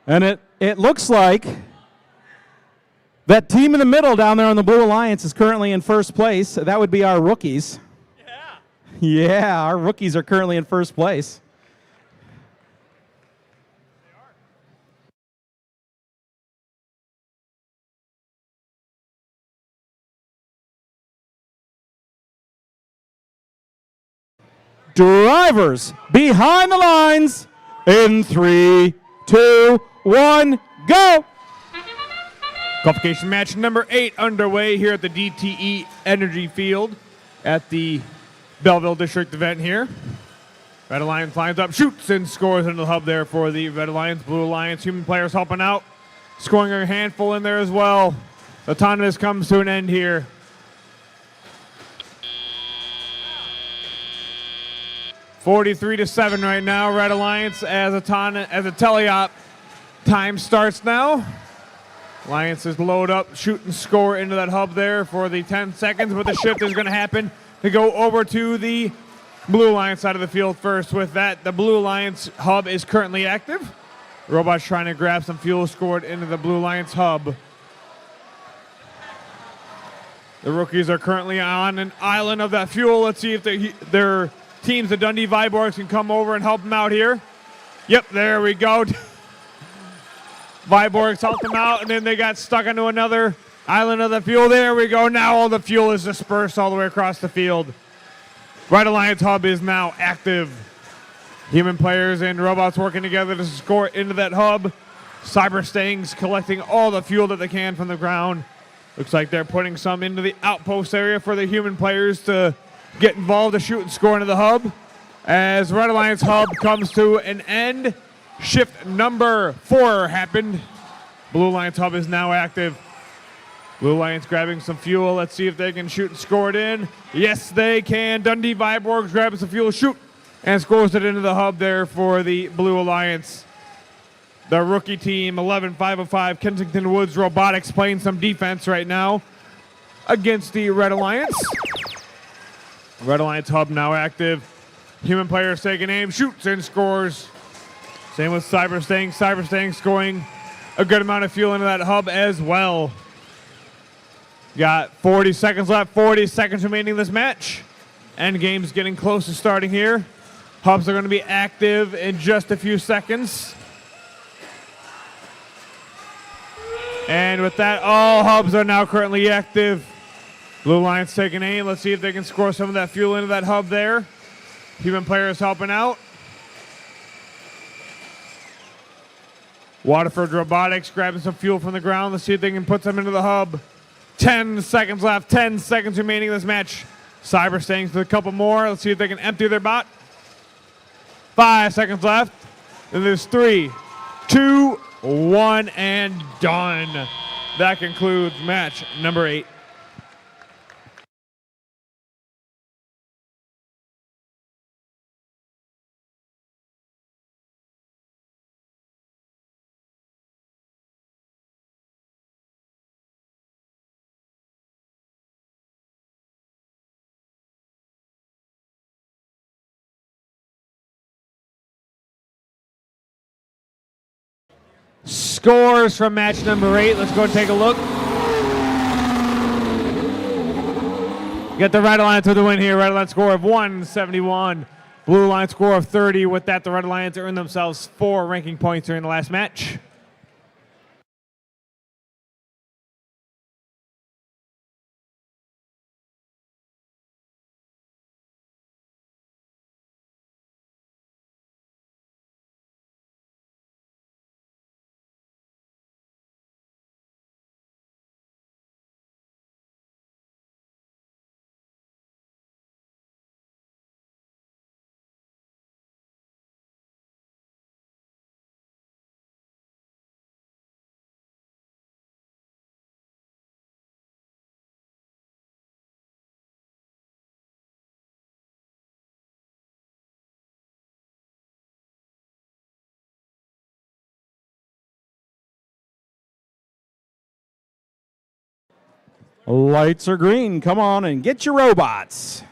And it looks like that team in the middle down there on the Blue Alliance is currently in first place. That would be our rookies. Yeah, our rookies are currently in first place. Drivers behind the lines in 3, 2, 1, go! Qualification match number 8 underway here at the DTE Energy Field at the Belleville District Event here. Red Alliance lines up, shoots and scores into the hub there for the Red Alliance. Blue Alliance, human players helping out, scoring a handful in there as well. The autonomous comes to an end here. (43-7) right now. Red Alliance as a teleop. Time starts now. Alliance is load up, shoot and score into that hub there for the 10 seconds, but the shift is going to happen to go over to the Blue Alliance side of the field first. With that, the Blue Alliance hub is currently active. Robots trying to grab some fuel scored into the Blue Alliance hub. The rookies are currently on an island of that fuel. Let's see if their teams, the Dundee Viborgs, can come over and help them out here. Yep, there we go. Viborgs helped them out, and then they got stuck onto another island of the fuel. There we go. Now all the fuel is dispersed all the way across the field. Red Alliance hub is now active. Human players and robots working together to score into that hub. Cyber Stangs collecting all the fuel that they can from the ground. Looks like they're putting some into the outpost area for the human players to get involved to shoot and score into the hub. As Red Alliance hub comes to an end, shift number 4 happened. Blue Alliance hub is now active. Blue Alliance grabbing some fuel. Let's see if they can shoot and score it in. Yes, they can. Dundee Viborgs grabbing some fuel, shoot, and scores it into the hub there for the Blue Alliance. The rookie team, 11505 Kensington Woods Robotics, playing some defense right now against the Red Alliance. Red Alliance hub now active. Human players taking aim, shoots and scores. Same with Cyber Stang. Cyber Stang scoring a good amount of fuel into that hub as well. Got 40 seconds left, 40 seconds remaining in this match. End game's getting close to starting here. Hubs are going to be active in just a few seconds. And with that, all hubs are now currently active. Blue Lions taking aim. Let's see if they can score some of that fuel into that hub there. Human players helping out. Waterford Robotics grabbing some fuel from the ground. Let's see if they can put some into the hub. 10 seconds left. 10 seconds remaining in this match. Cyber staying with a couple more. Let's see if they can empty their bot. 5 seconds left. And there's 3, 2, 1, and done. That concludes match number 8. Scores from match number 8. Let's go and take a look. Get the Red Alliance with the win here. Red Alliance score of 171. Blue Alliance score of 30. With that, the Red Alliance earned themselves 4 ranking points during the last match. Lights are green. Come on and get your robots.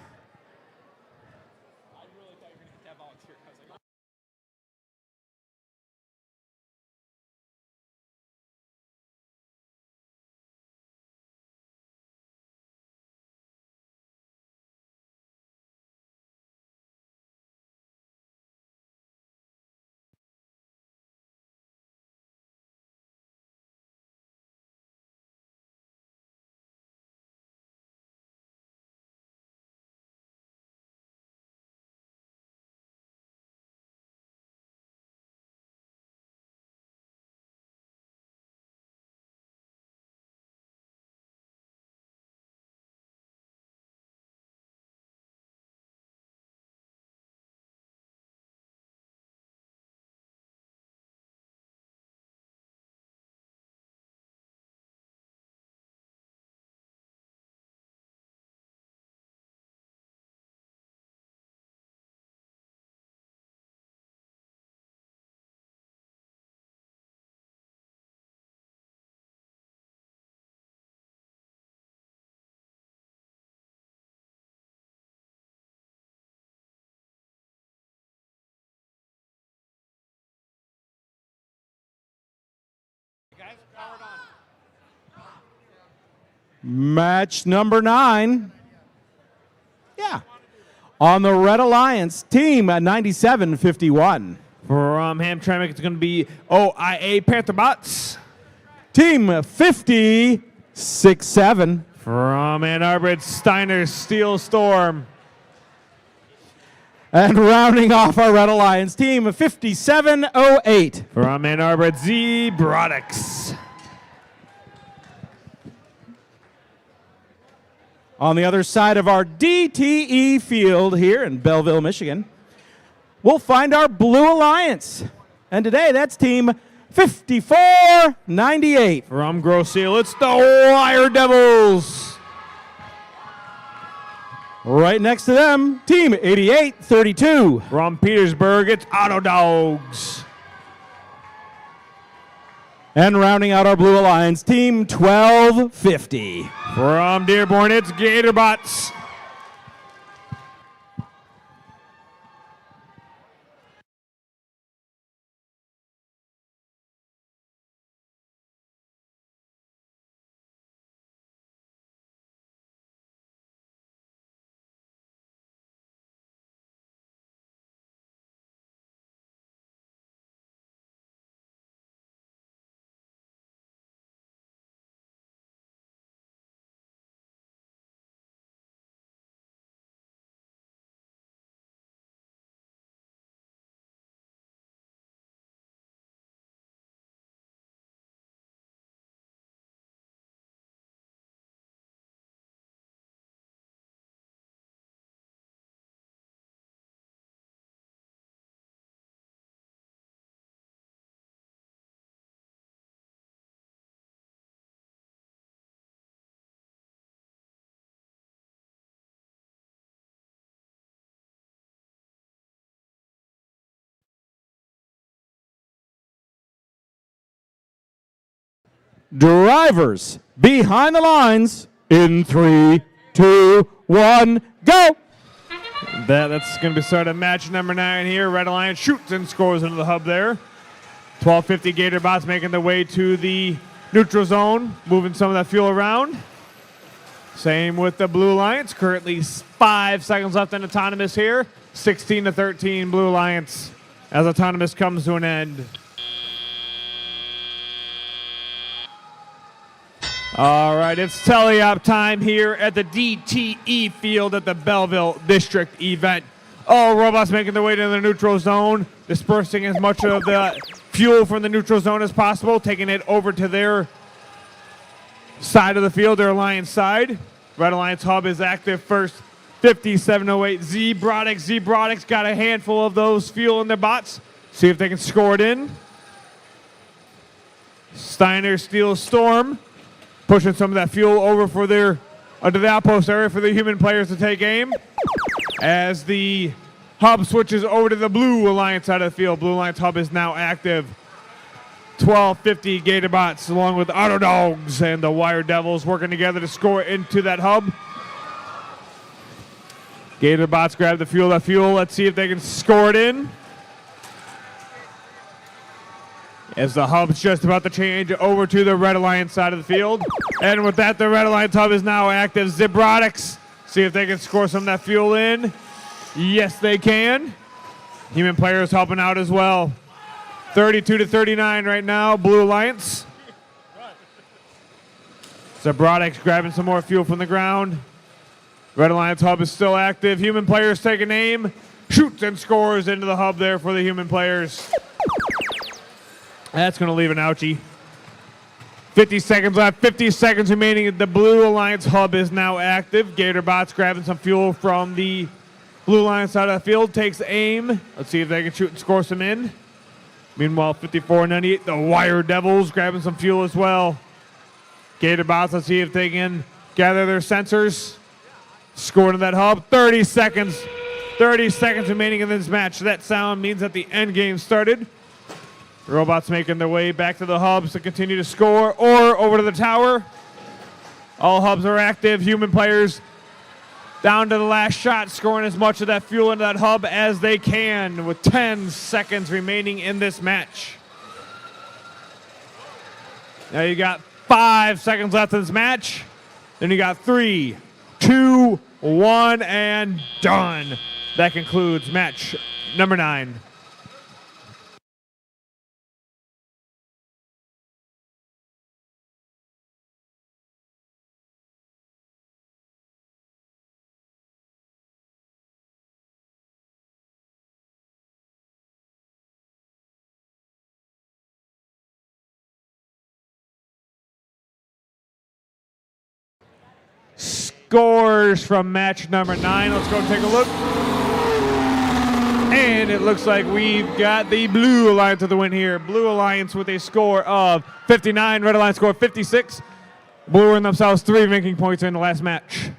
Match number 9. Yeah. On the Red Alliance, team at 97-51. From Hamtramck, it's going to be OIA Panther Bots. Team 50-6-7. From Ann Arbor, it's Steiner Steel Storm. And rounding off our Red Alliance, team 57-08. From Ann Arbor, it's Robotics. On the other side of our DTE field here in Belleville, Michigan, we'll find our Blue Alliance. And today, that's team 54-98. From Grosse Seal, it's the Wire Devils. Right next to them, team 88-32. From Petersburg, it's Auto Dogs. And rounding out our Blue Alliance, team 12-50. From Dearborn, it's Gatorbots. Drivers behind the lines in 3, 2, 1, go! That's going to be started match number 9 here. Red Alliance shoots and scores into the hub there. 1250 Gator bots making their way to the neutral zone, moving some of that fuel around. Same with the Blue Alliance. Currently 5 seconds left in Autonomous here. 16-13 Blue Alliance as Autonomous comes to an end. All right, it's tele-op time here at the DTE field at the Belleville District Event. All robots making their way to the neutral zone, dispersing as much of the fuel from the neutral zone as possible, taking it over to their side of the field, their Alliance side. Red Alliance hub is active first. 5708 Robotics. Robotics got a handful of those fuel in their bots. See if they can score it in. Steiner Steel Storm pushing some of that fuel over for their to the outpost area for the human players to take aim. As the hub switches over to the Blue Alliance side of the field. Blue Alliance hub is now active. 1250 Gator bots along with Auto Dogs and the Wire Devils working together to score into that hub. Gator bots grab the fuel. Let's see if they can score it in. As the hub's just about to change over to the Red Alliance side of the field. And with that, the Red Alliance hub is now active. Robotics, see if they can score some of that fuel in. Yes, they can. Human players helping out as well. 32-39 right now, Blue Alliance. Robotics grabbing some more fuel from the ground. Red Alliance hub is still active. Human players taking aim. Shoots and scores into the hub there for the human players. That's going to leave an ouchie. 50 seconds left. 50 seconds remaining. The Blue Alliance hub is now active. Gator bots grabbing some fuel from the Blue Alliance side of the field. Takes aim. Let's see if they can shoot and score some in. Meanwhile, 54-98. The Wire Devils grabbing some fuel as well. Gator bots, let's see if they can gather their sensors. Score into that hub. 30 seconds. 30 seconds remaining in this match. That sound means that the end game started. Robots making their way back to the hubs to continue to score or over to the tower. All hubs are active. Human players down to the last shot, scoring as much of that fuel into that hub as they can with 10 seconds remaining in this match. Now you got 5 seconds left in this match. Then you got 3, 2, 1, and done. That concludes match number 9. Scores from match number 9. Let's go take a look. And it looks like we've got the Blue Alliance with the win here. Blue Alliance with a score of 59. Red Alliance score of 56. Blue earned themselves 3 ranking points in the last match.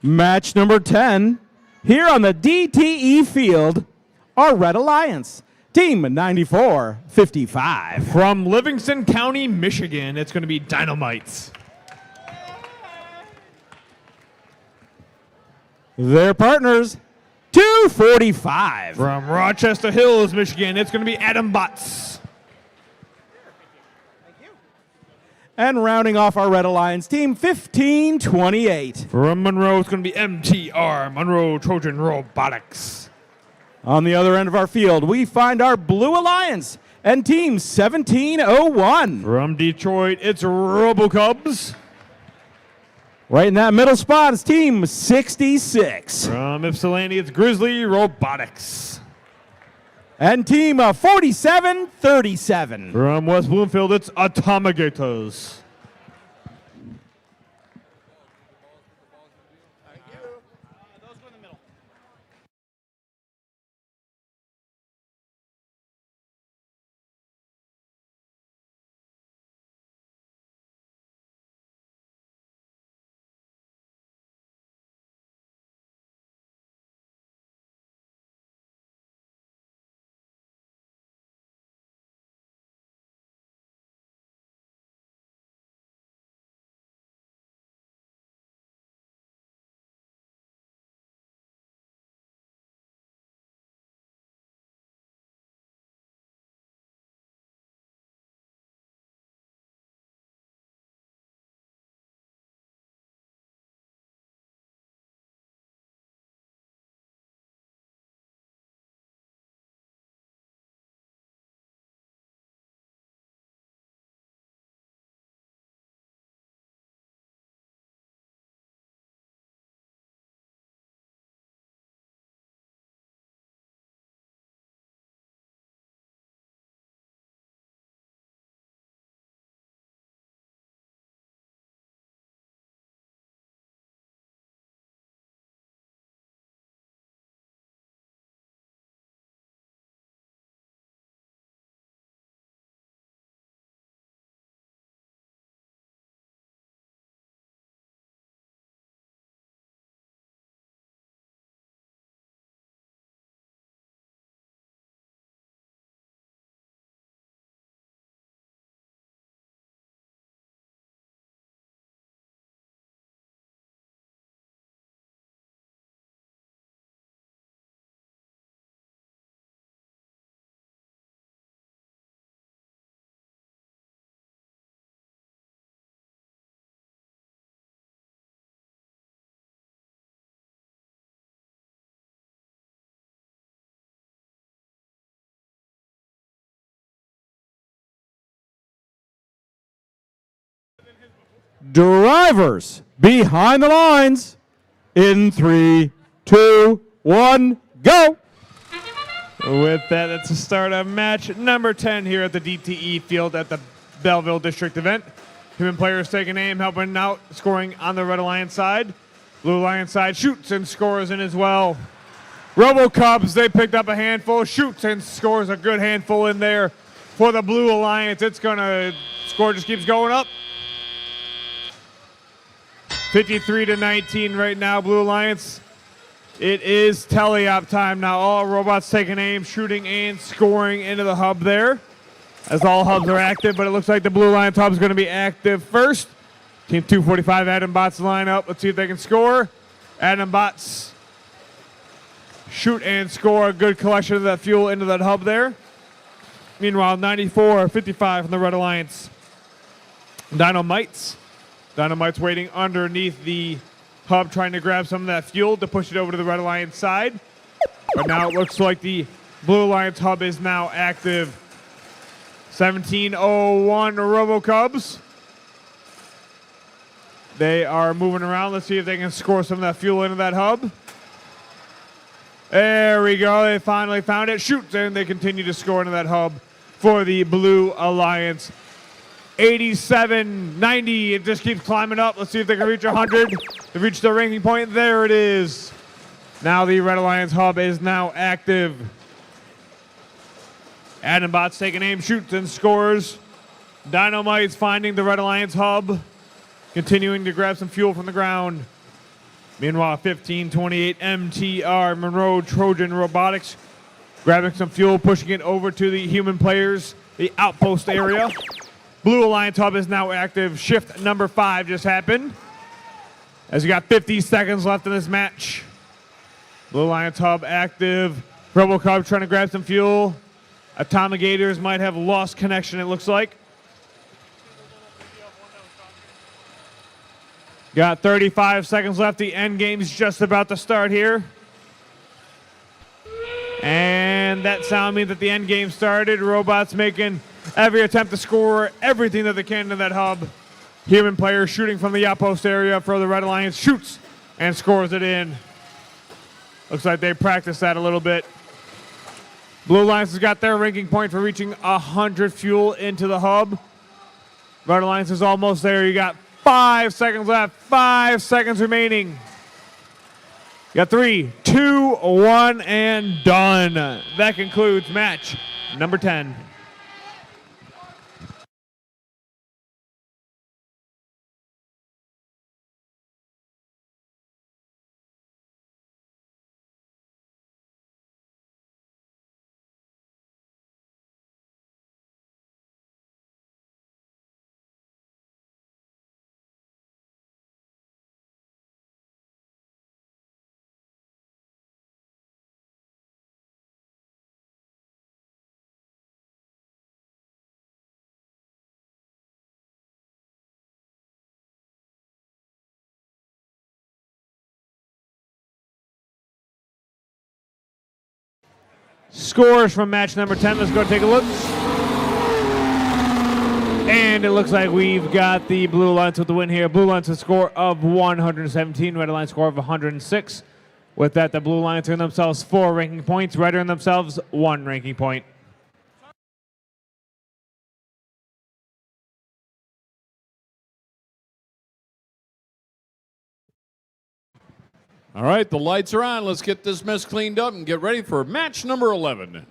Match number 10, here on the DTE field, our Red Alliance, Team 9455. From Livingston County, Michigan, it's going to be Dynamites. Their partners, 245. From Rochester Hills, Michigan, it's going to be Adam Bots. And rounding off our Red Alliance team, 1528. From Monroe, it's going to be MTR, Monroe Trojan Robotics. On the other end of our field, we find our Blue Alliance and team 1701. From Detroit, it's RoboCubs. Right in that middle spot is team 66. From Ypsilanti, it's Grizzly Robotics. And team 4737. From West Bloomfield, it's Atomigators. Drivers behind the lines in 3, 2, 1, go. With that, that's the start of match number 10 here at the DTE field at the Belleville District Event. Human players taking aim, helping out, scoring on the Red Alliance side. Blue Alliance side shoots and scores in as well. RoboCubs, they picked up a handful, shoots and scores a good handful in there for the Blue Alliance. It's going to, score just keeps going up. 53-19 right now, Blue Alliance. It is tele-op time now. All robots taking aim, shooting and scoring into the hub there. As all hubs are active, but it looks like the Blue Alliance hub is going to be active first. Team 245, Adam Bots line up. Let's see if they can score. Adam Bots shoot and score a good collection of that fuel into that hub there. Meanwhile, 94-55 from the Red Alliance. Dynamites waiting underneath the hub, trying to grab some of that fuel to push it over to the Red Alliance side. But now it looks like the Blue Alliance hub is now active. 1701 RoboCubs. They are moving around. Let's see if they can score some of that fuel into that hub. There we go. They finally found it. Shoots, and they continue to score into that hub for the Blue Alliance. 87-90. It just keeps climbing up. Let's see if they can reach 100. They've reached the ranking point. There it is. Now the Red Alliance hub is now active. Adam Bots taking aim, shoots and scores. Dynamite's finding the Red Alliance hub, continuing to grab some fuel from the ground. Meanwhile, 1528 MTR Monroe Trojan Robotics grabbing some fuel, pushing it over to the human players, the outpost area. Blue Alliance Hub is now active. Shift number 5 just happened. As we got 50 seconds left in this match. Blue Alliance Hub active. RoboCub trying to grab some fuel. Atomigators might have lost connection, it looks like. Got 35 seconds left. The end game's just about to start here. And that sound means that the end game started. Robots making every attempt to score everything that they can in that hub. Human player shooting from the outpost area for the Red Alliance. Shoots and scores it in. Looks like they practiced that a little bit. Blue Alliance has got their ranking point for reaching 100 fuel into the hub. Red Alliance is almost there. You got 5 seconds left. 5 seconds remaining. You got 3, 2, 1, and done. That concludes match number 10. Scores from match number 10. Let's go take a look. And it looks like we've got the Blue Alliance with the win here. Blue Alliance a score of 117. Red Alliance score of 106. With that, the Blue Alliance earn themselves 4 ranking points. Red earn themselves 1 ranking point. All right, the lights are on. Let's get this mess cleaned up and get ready for match number 11.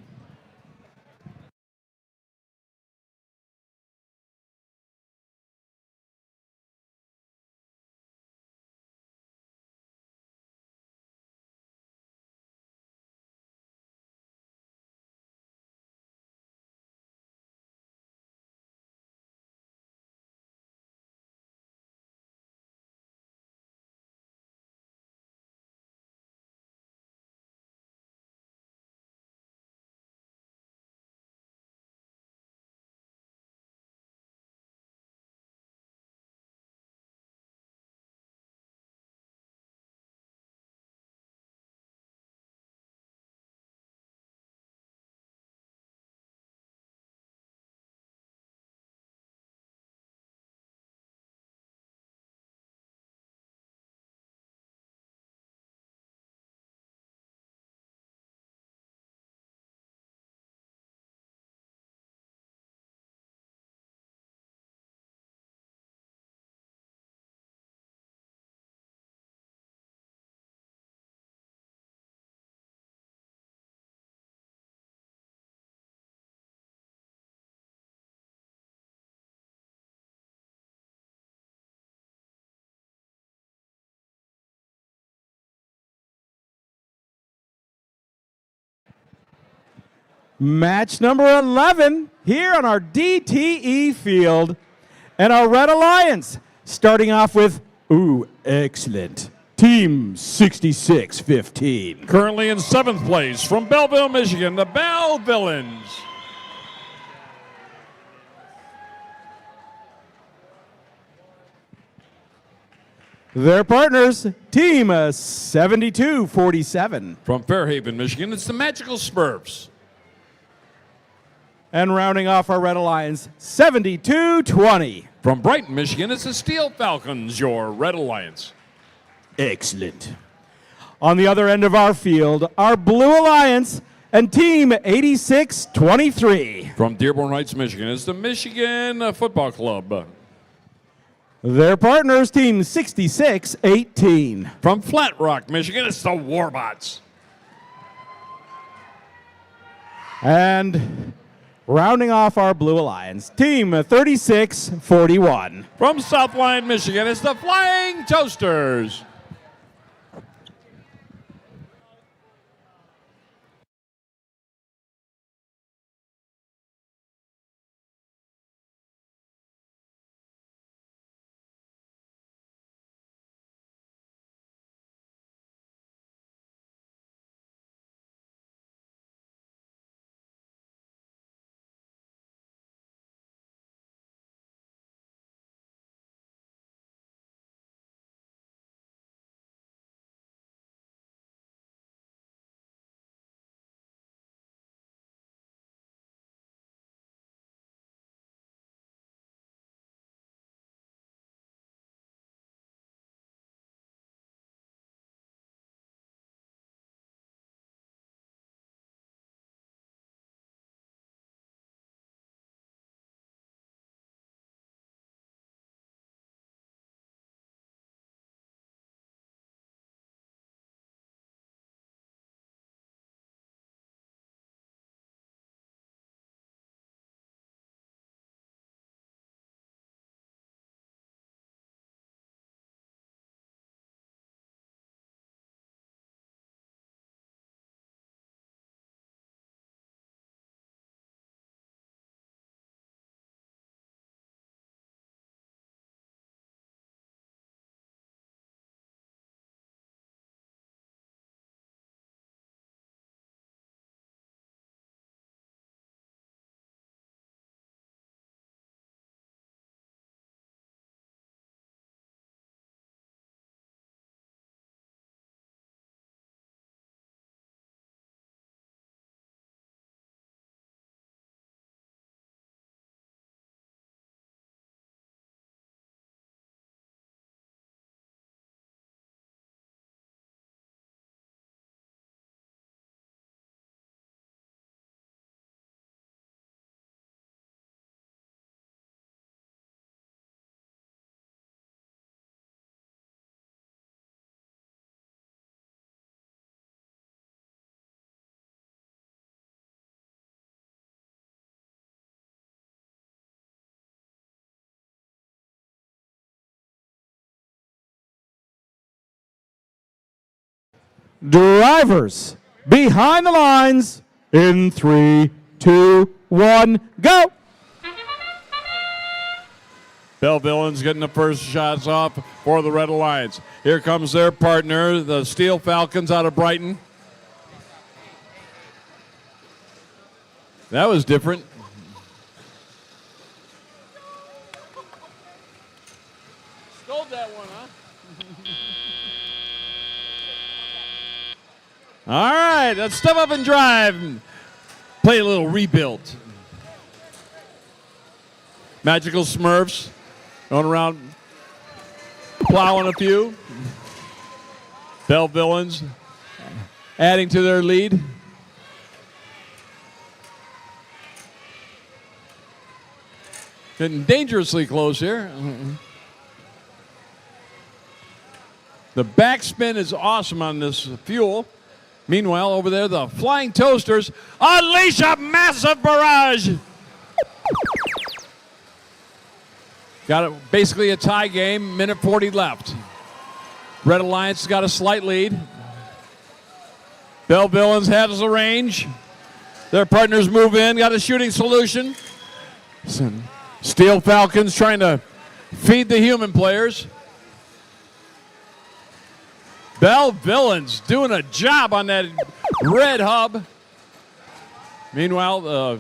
Match number 11 here on our DTE field. And our Red Alliance starting off with, excellent, Team 6615. Currently in 7th place from Belleville, Michigan, the Bell Villains. Their partners, Team 7247. From Fairhaven, Michigan, it's the Magical Smurfs. And rounding off our Red Alliance, 7220. From Brighton, Michigan, it's the Steel Falcons, your Red Alliance. Excellent. On the other end of our field, our Blue Alliance and Team 8623. From Dearborn Heights, Michigan, it's the Michigan Football Club. Their partners, Team 6618. From Flat Rock, Michigan, it's the Warbots. And rounding off our Blue Alliance, Team 3641. From Southline, Michigan, it's the Flying Toasters. Drivers, behind the lines in 3, 2, 1, go! Belleville's getting the first shots off for the Red Alliance. Here comes their partner, the Steel Falcons out of Brighton. That was different. Stole that one, huh? All right, let's step up and drive. And play a little rebuild. Magical Smurfs going around plowing a few. Belleville's adding to their lead. Getting dangerously close here. The backspin is awesome on this fuel. Meanwhile, over there, the Flying Toasters unleash a massive barrage. Got it, basically a tie game, minute 40 left. Red Alliance got a slight lead. Belleville's has the range. Their partners move in, got a shooting solution. Steel Falcons trying to feed the human players. Belleville's doing a job on that red hub. Meanwhile, the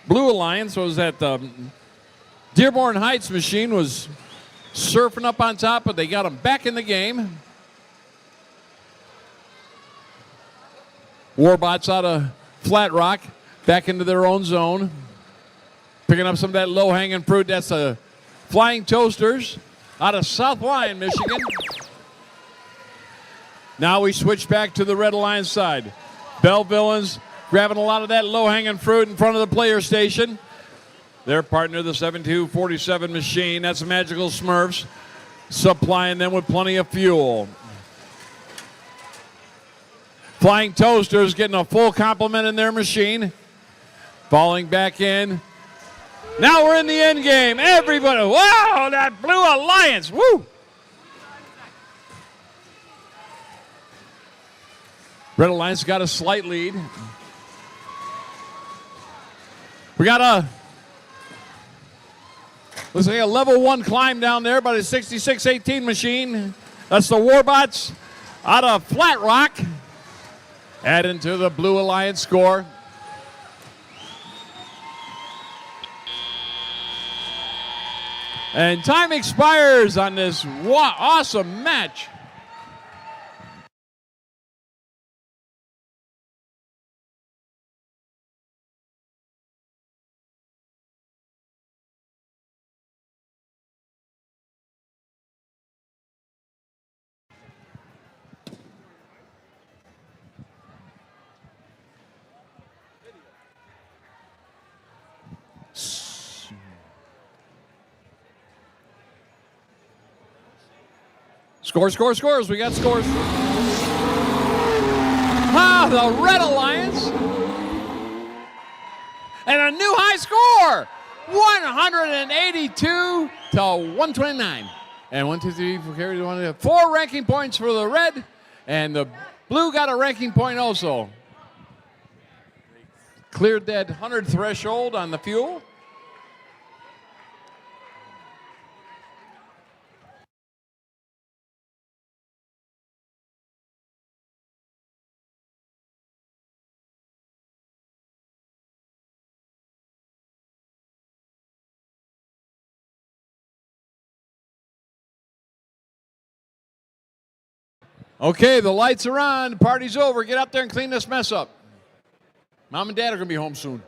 Blue Alliance was at the Dearborn Heights machine, was surfing up on top, but they got them back in the game. Warbots out of Flat Rock, back into their own zone. Picking up some of that low-hanging fruit. That's the Flying Toasters out of South Lyon, Michigan. Now we switch back to the Red Alliance side. Belleville's grabbing a lot of that low-hanging fruit in front of the player station. Their partner, the 7247 machine, that's Magical Smurfs, supplying them with plenty of fuel. Flying Toasters getting a full complement in their machine. Falling back in. Now we're in the end game. Everybody, wow, that Blue Alliance, woo! Red Alliance got a slight lead. We got looks like a level 1 climb down there by the 6618 machine. That's the Warbots out of Flat Rock. Adding to the Blue Alliance score. And time expires on this awesome match. Scores. We got scores. The Red Alliance. And a new high score. 182 to 129. And 1, 2, 3, 4, carry 1, 4 ranking points for the Red. And the Blue got a ranking point also. Cleared that 100 threshold on the fuel. Okay, the lights are on. Party's over. Get out there and clean this mess up. Mom and Dad are going to be home soon.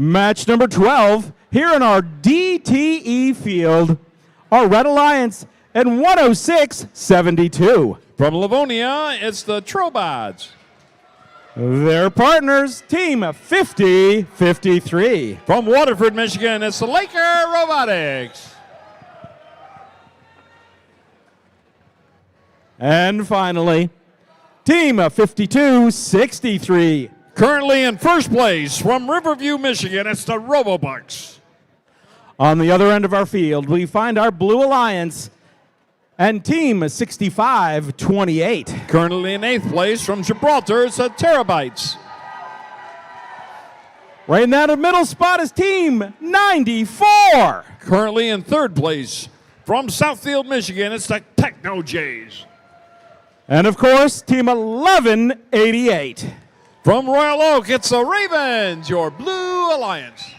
Match number 12 here in our DTE field, our Red Alliance and 106-72. From Livonia, it's the Trobots. Their partners, Team 50-53. From Waterford, Michigan, it's the Laker Robotics. And finally, Team 52-63. Currently in first place from Riverview, Michigan, it's the Robobucks. On the other end of our field, we find our Blue Alliance and Team 65-28. Currently in eighth place from Gibraltar, it's the Terabytes. Right in that middle spot is Team 94. Currently in third place from Southfield, Michigan, it's the Techno Jays. And of course, Team 1188. From Royal Oak, it's the Ravens, your Blue Alliance.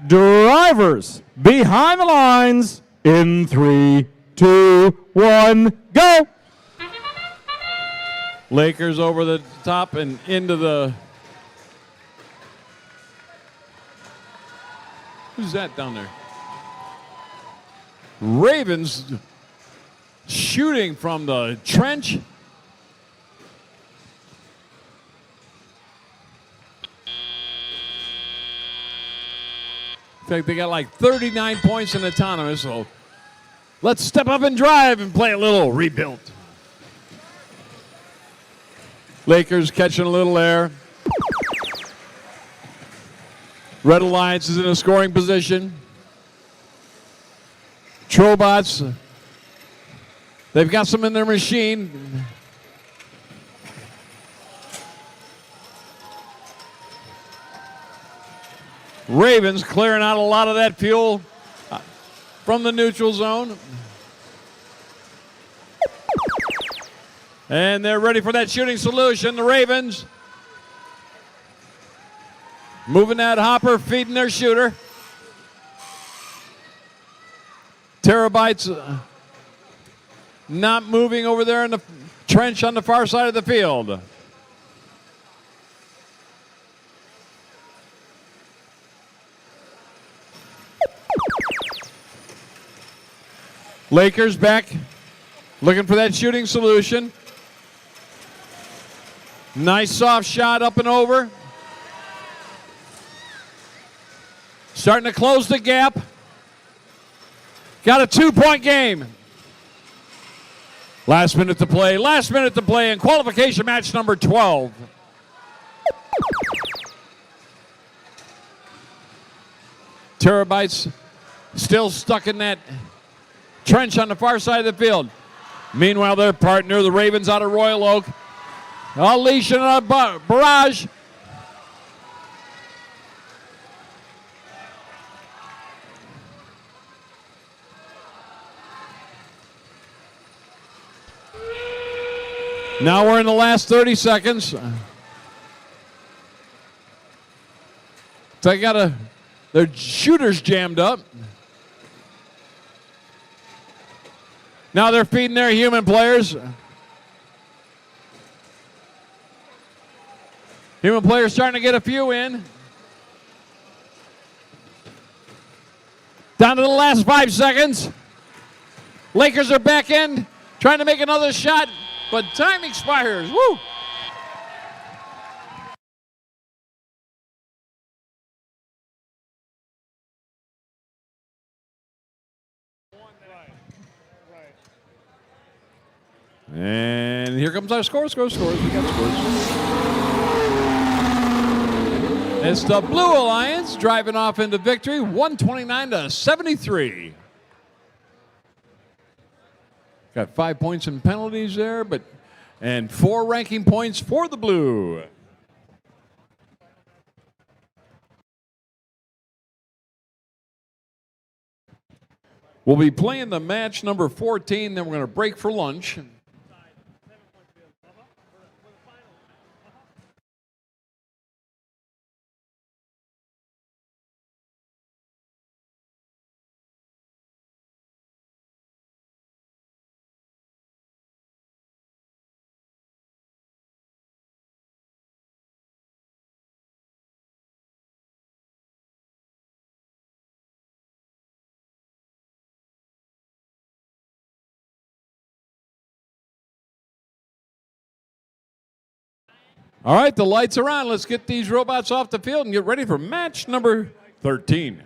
Drivers behind the lines in 3, 2, 1, go! Lakers over the top and into the... Who's that down there? Ravens shooting from the trench. In fact, they got like 39 points in autonomous, so let's step up and drive and play a little rebuilt. Lakers catching a little air. Red Alliance is in a scoring position. Trobots, they've got some in their machine. Ravens clearing out a lot of that fuel from the neutral zone. And they're ready for that shooting solution. The Ravens moving that hopper, feeding their shooter. Terabytes not moving over there in the trench on the far side of the field. Lakers back, looking for that shooting solution. Nice soft shot up and over. Starting to close the gap. Got a 2-point game. Last minute to play in qualification match number 12. Terabytes still stuck in that trench on the far side of the field. Meanwhile, their partner, the Ravens out of Royal Oak, unleashing a barrage. Now we're in the last 30 seconds. So their shooters jammed up. Now they're feeding their human players. Human players starting to get a few in. Down to the last 5 seconds. Lakers are back in, trying to make another shot, but time expires. Woo! And here comes our scores. We got scores. It's the Blue Alliance driving off into victory, 129-73. Got 5 points in penalties there, and 4 ranking points for the Blue. We'll be playing the match number 14, then we're going to break for lunch. All right, the lights are on. Let's get these robots off the field and get ready for match number 13.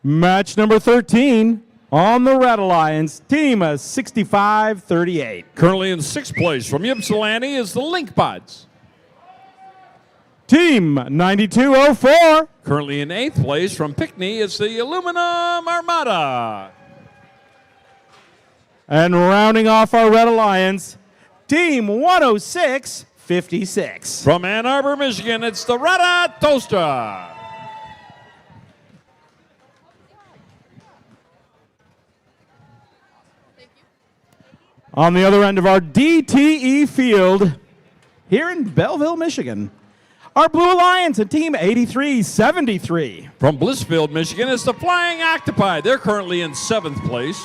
Match number 13 on the Red Alliance, team 65-38. Currently in 6th place from Ypsilanti is the Link Pods. Team 9204. Currently in 8th place from Pinckney is the Aluminum Armada. And rounding off our Red Alliance, team 106-56. From Ann Arbor, Michigan, it's the Rada Toaster. On the other end of our DTE field, here in Belleville, Michigan, our Blue Alliance and team 83-73. From Blissfield, Michigan, it's the Flying Octopi. They're currently in 7th place.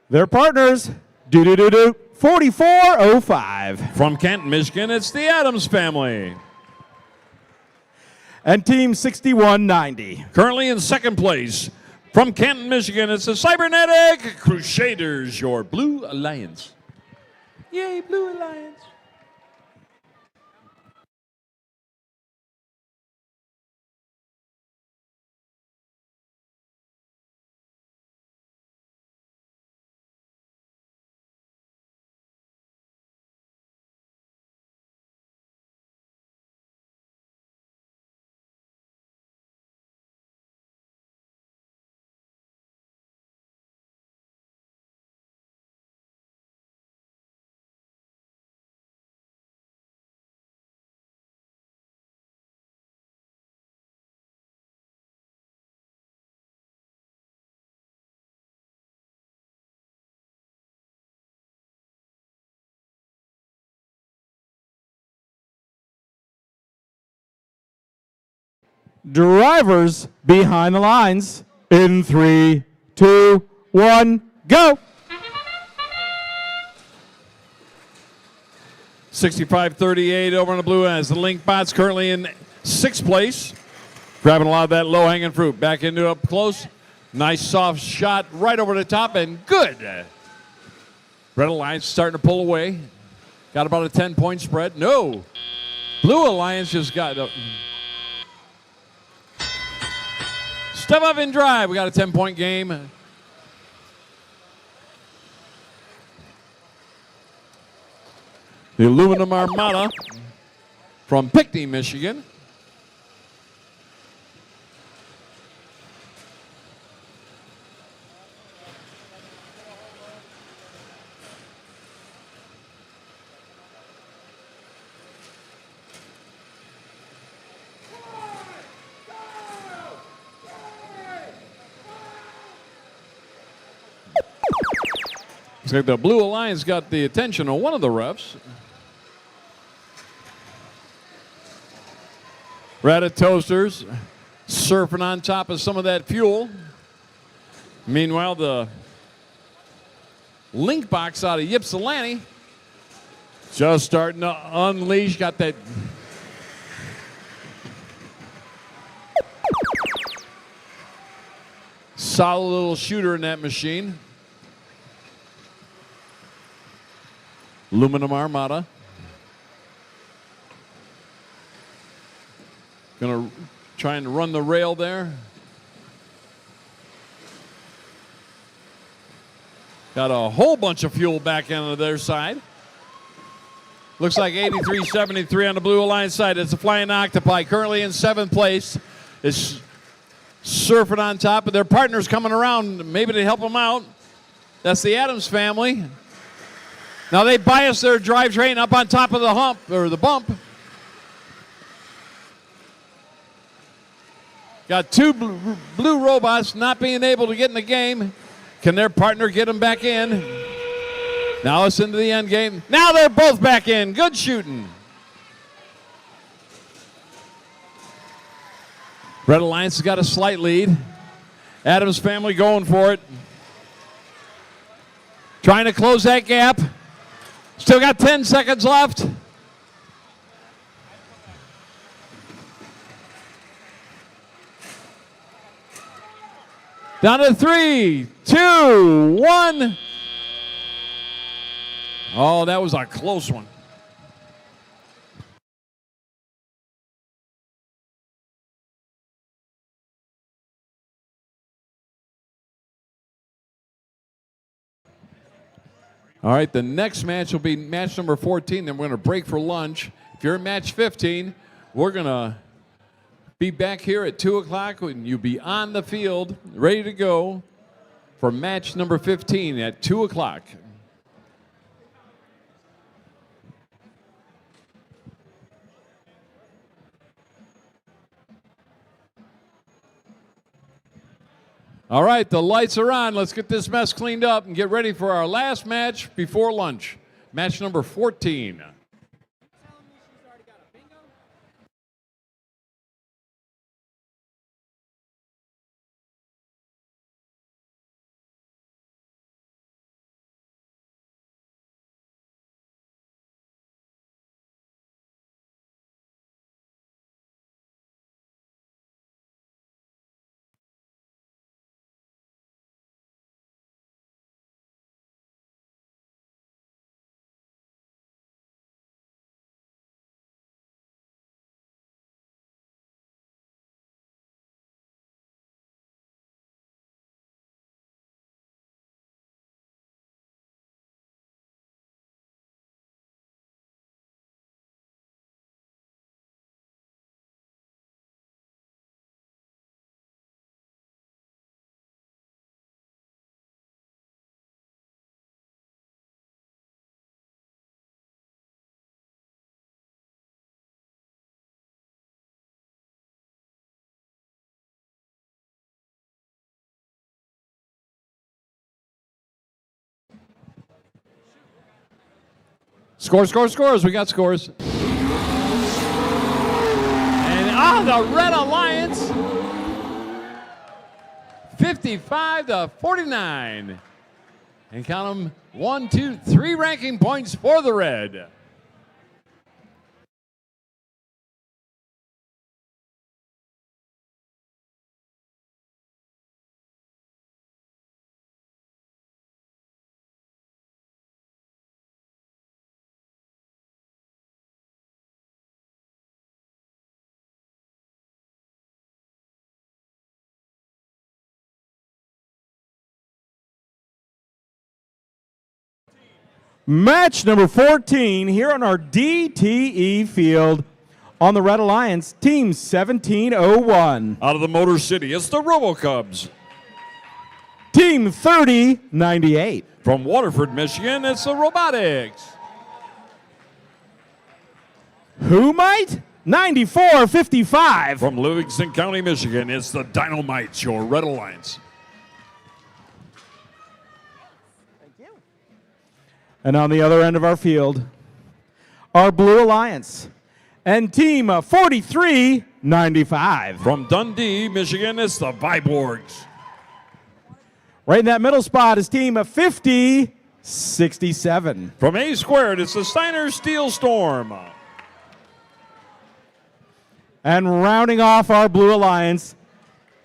Their partners, 4405. From Canton, Michigan, it's the Adams family. And team 6190. Currently in 2nd place. From Canton, Michigan, it's the Cybernetic Crusaders, your Blue Alliance. Yay, Blue Alliance. Drivers behind the lines in 3, 2, 1, go. 65-38 over on the blue ends. The Link Bots currently in 6th place. Grabbing a lot of that low-hanging fruit. Back into up close. Nice soft shot right over the top and good. Red Alliance starting to pull away. Got about a 10-point spread. No. Blue Alliance just got... Step up and drive. We got a 10-point game. The Aluminum Armada from Pinckney, Michigan. Looks like the Blue Alliance got the attention of one of the refs. Rata Toasters surfing on top of some of that fuel. Meanwhile, the Link Box out of Ypsilanti just starting to unleash. Got that solid little shooter in that machine. Aluminum Armada. Gonna try and run the rail there. Got a whole bunch of fuel back into their side. Looks like 83-73 on the Blue Alliance side. It's a Flying Octopi currently in 7th place. It's surfing on top, but their partner's coming around maybe to help them out. That's the Adams family. Now they bias their drivetrain up on top of the hump, or the bump. Got two blue robots not being able to get in the game. Can their partner get them back in? Now it's into the end game. Now they're both back in. Good shooting. Red Alliance has got a slight lead. Adams family going for it. Trying to close that gap. Still got 10 seconds left. Down to 3, 2, 1. Oh, that was a close one. All right, the next match will be match number 14. Then we're going to break for lunch. If you're in match 15, we're going to be back here at 2 o'clock when you'll be on the field, ready to go for match number 15 at 2 o'clock. All right, the lights are on. Let's get this mess cleaned up and get ready for our last match before lunch. Match number 14. Scores. We got scores. And the Red Alliance, 55-49. And count them, 1, 2, 3 ranking points for the Red. Match number 14 here on our DTE field. On the Red Alliance, Team 1701. Out of the Motor City, it's the RoboCubs. Team 3098. From Waterford, Michigan, it's the Robotics. Who might? 9455. From Livingston County, Michigan, it's the Dynamites, your Red Alliance. And on the other end of our field, our Blue Alliance and Team 4395. From Dundee, Michigan, it's the Viborgs. Right in that middle spot is Team 5067. From A Squared, it's the Steiner Steel Storm. And rounding off our Blue Alliance,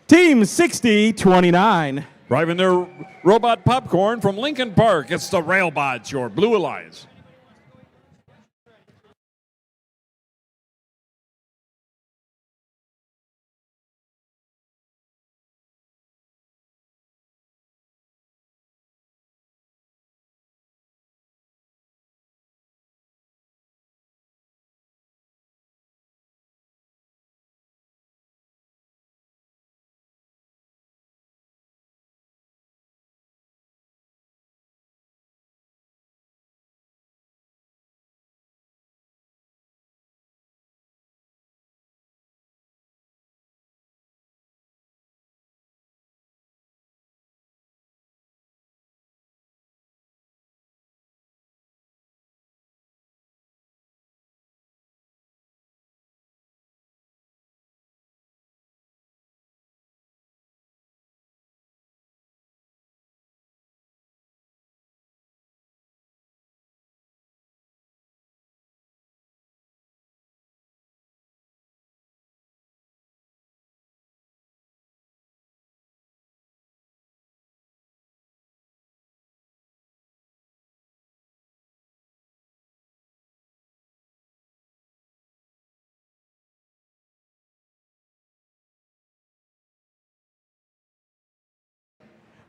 Team 6029. Driving their robot popcorn from Lincoln Park, it's the Railbots, your Blue Alliance.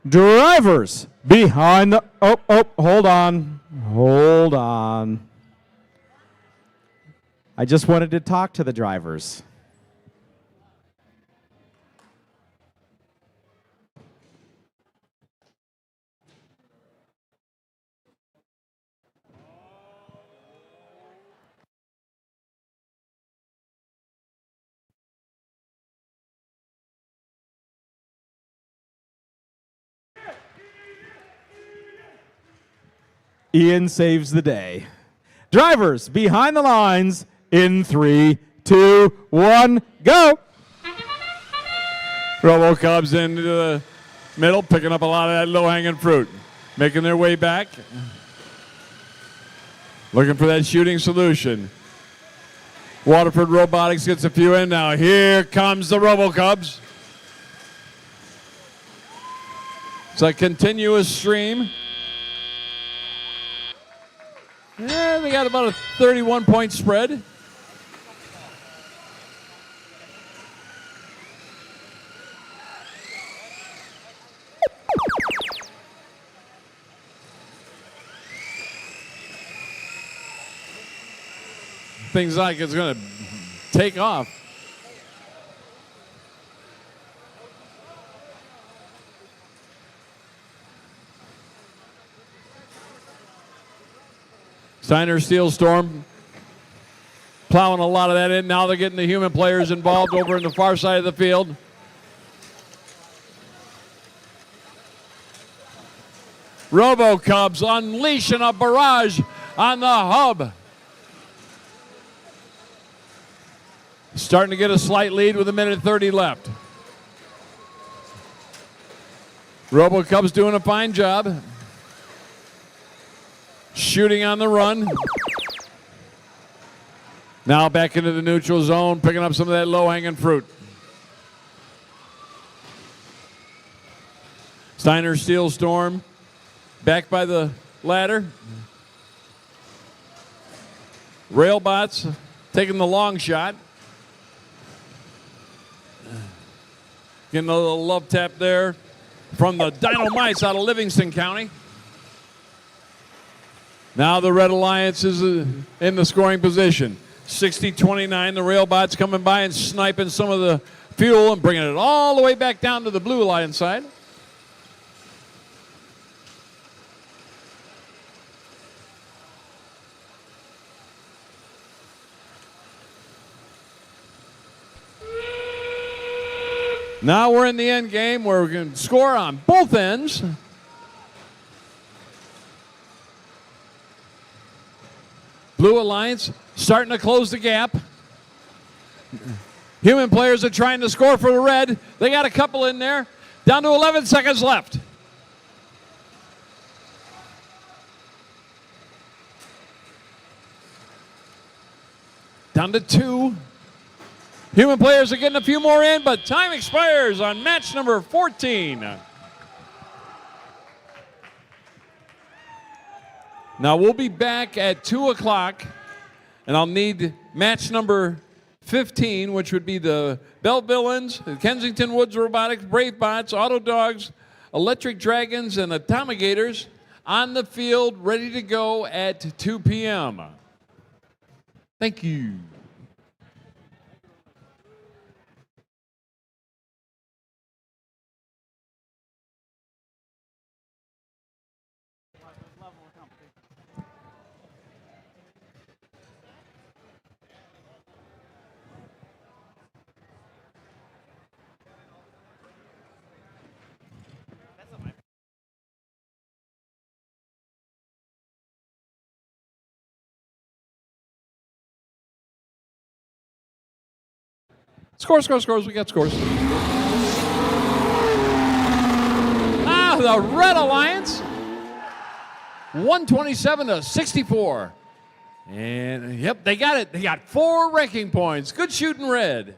Drivers behind the, hold on. I just wanted to talk to the drivers. Ian saves the day. Drivers behind the lines in 3, 2, 1, go. RoboCubs into the middle, picking up a lot of that low-hanging fruit. Making their way back. Looking for that shooting solution. Waterford Robotics gets a few in now. Here comes the RoboCubs. It's a continuous stream. Yeah, they got about a 31-point spread. Things like it's going to take off. Steiner Steel Storm plowing a lot of that in. Now they're getting the human players involved over in the far side of the field. RoboCubs unleashing a barrage on the hub. Starting to get a slight lead with 1:30 left. RoboCub's doing a fine job. Shooting on the run. Now back into the neutral zone, picking up some of that low-hanging fruit. Steiner Steel Storm back by the ladder. Railbots taking the long shot. Getting a little love tap there from the Dynamites out of Livingston County. Now the Red Alliance is in the scoring position. 60-29, the Railbots coming by and sniping some of the fuel and bringing it all the way back down to the Blue Alliance side. Now we're in the end game where we can score on both ends. Blue Alliance starting to close the gap. Human players are trying to score for the red. They got a couple in there. Down to 11 seconds left. Down to 2. Human players are getting a few more in, but time expires on match number 14. Now we'll be back at 2 o'clock, and I'll need match number 15, which would be the Bellevillans, the Kensington Woods Robotics, Brave Bots, Auto Dogs, Electric Dragons, and Atomigators on the field, ready to go at 2 p.m. Thank you. Scores. We got scores. The Red Alliance, 127-64. And, yep, they got it. They got 4 ranking points. Good shooting, Red.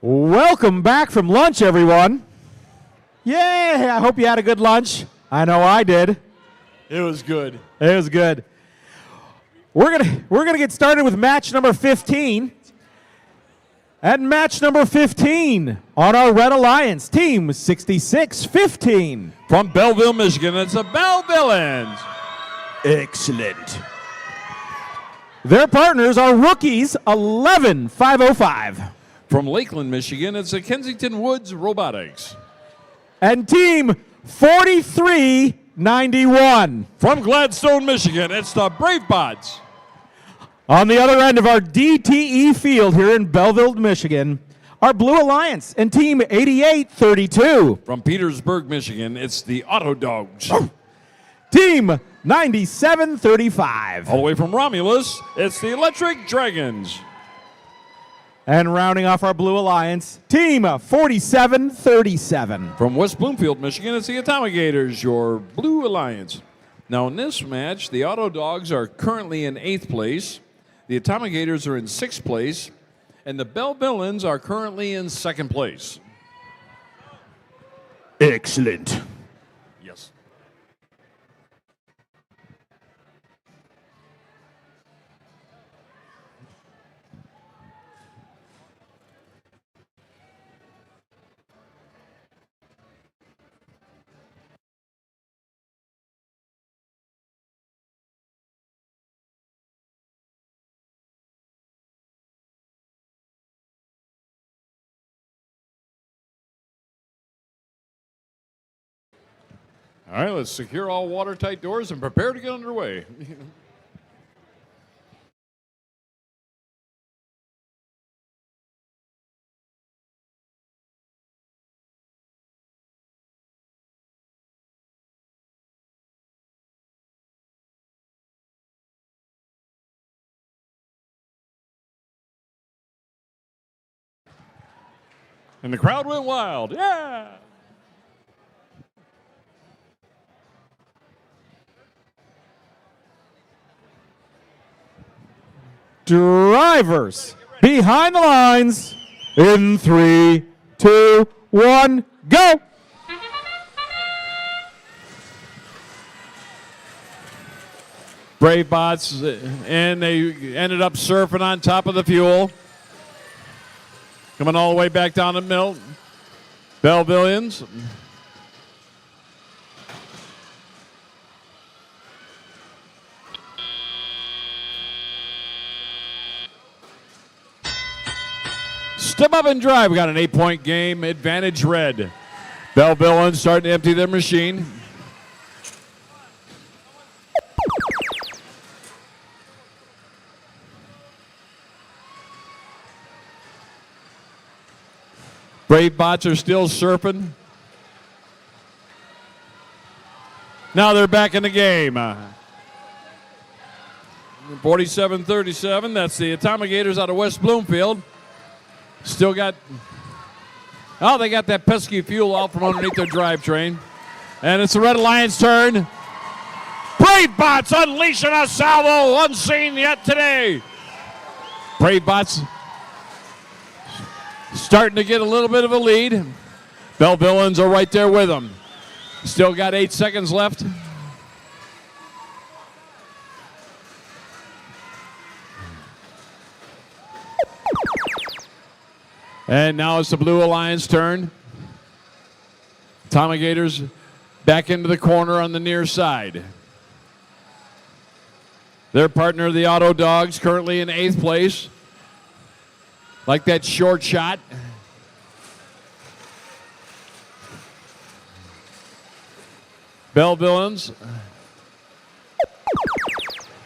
Welcome back from lunch, everyone. Yay! I hope you had a good lunch. I know I did. It was good. It was good. We're gonna get started with match number 15. At match number 15 on our Red Alliance, team 66-15. From Belleville, Michigan, it's the Bellevillans. Excellent. Their partners are rookies 11-505. From Lakeland, Michigan, it's the Kensington Woods Robotics. And team 43-91. From Gladstone, Michigan, it's the Bravebots. On the other end of our DTE field here in Belleville, Michigan, our Blue Alliance and team 88-32. From Petersburg, Michigan, it's the Auto Dogs. Team 97-35. All the way from Romulus, it's the Electric Dragons. And rounding off our Blue Alliance, team 47-37. From West Bloomfield, Michigan, it's the Atomic Gators, your Blue Alliance. Now in this match, the Auto Dogs are currently in 8th place. The Atomic Gators are in 6th place, and the Bellevillans are currently in 2nd place. Excellent. Yes. All right, let's secure all watertight doors and prepare to get underway. And the crowd went wild. Yeah! Drivers behind the lines in 3, 2, 1, go! Bravebots, and they ended up surfing on top of the fuel. Coming all the way back down to Milt. Bellevillans. Step up and drive. We got an 8-point game. Advantage red. Bellevillans starting to empty their machine. Bravebots are still surfing. Now they're back in the game. 47-37. That's the Atomic Gators out of West Bloomfield. Still got, oh, they got that pesky fuel out from underneath their drivetrain. And it's the Red Alliance turn. Bravebots unleashing a salvo unseen yet today. Bravebots starting to get a little bit of a lead. Bellevillans are right there with them. Still got 8 seconds left. And now it's the Blue Alliance turn. Atomic Gators back into the corner on the near side. Their partner, the Auto Dogs, currently in 8th place. Like that short shot. Bellevillans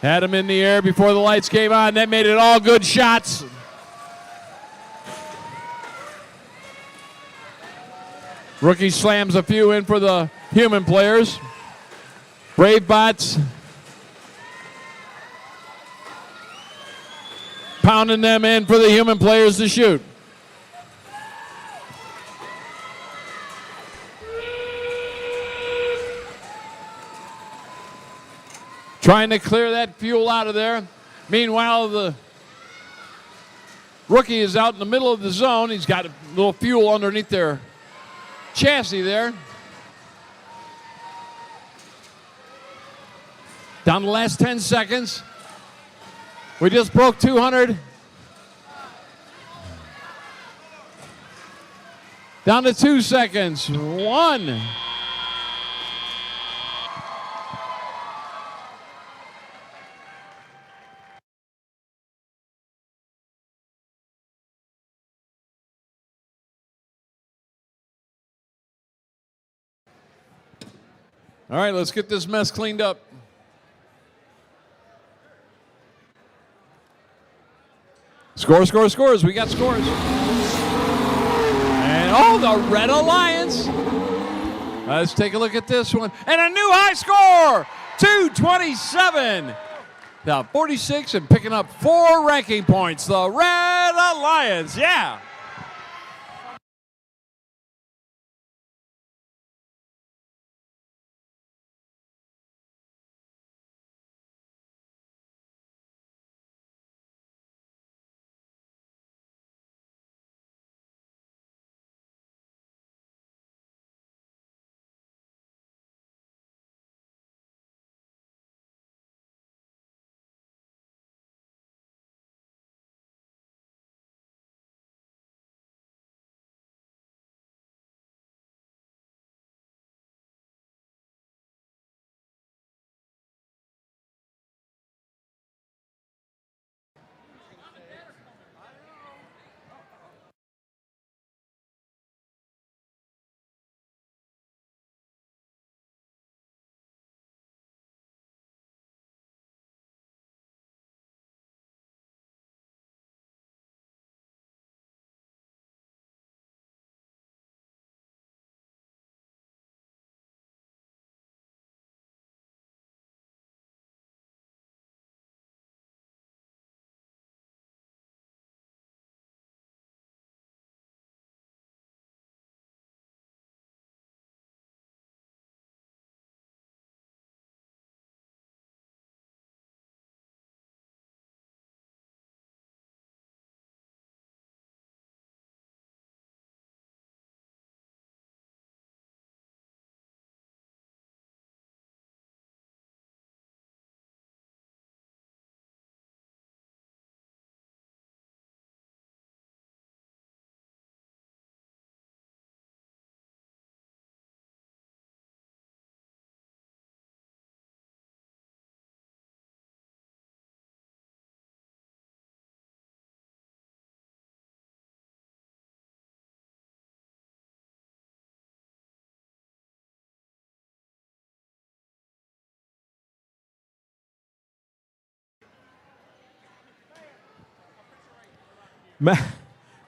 had them in the air before the lights came on. That made it all good shots. Rookie slams a few in for the human players. Bravebots pounding them in for the human players to shoot. Trying to clear that fuel out of there. Meanwhile, the Rookie is out in the middle of the zone. He's got a little fuel underneath their chassis there. Down the last 10 seconds. We just broke 200. Down to 2 seconds. 1. All right, let's get this mess cleaned up. Score, score, scores. We got scores. And the Red Alliance. Let's take a look at this one. And a new high score, 227. Now 46 and picking up 4 ranking points. The Red Alliance, yeah.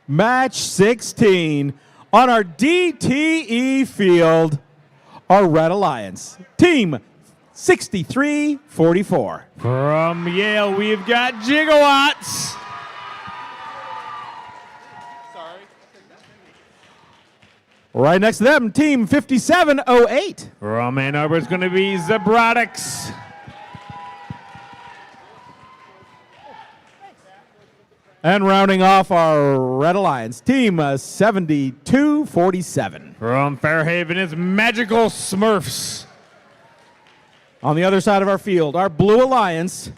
Match 16 on our DTE field, our Red Alliance. Team 6344. From Yale, we've got Gigawatts. Right next to them, Team 5708. From Ann Arbor, it's going to be Robotics. And rounding off our Red Alliance, Team 7247. From Fairhaven, it's Magical Smurfs. On the other side of our field, our Blue Alliance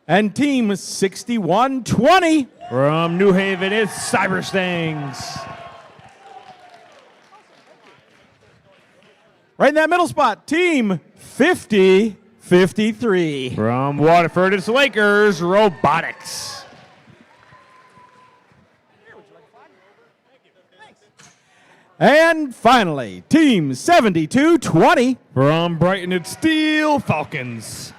and Team 6120. From New Haven, it's Cyber Stangs. Right in that middle spot, Team 5053. From Waterford, it's Lakers Robotics. And finally, Team 7220. From Brighton, it's Steel Falcons.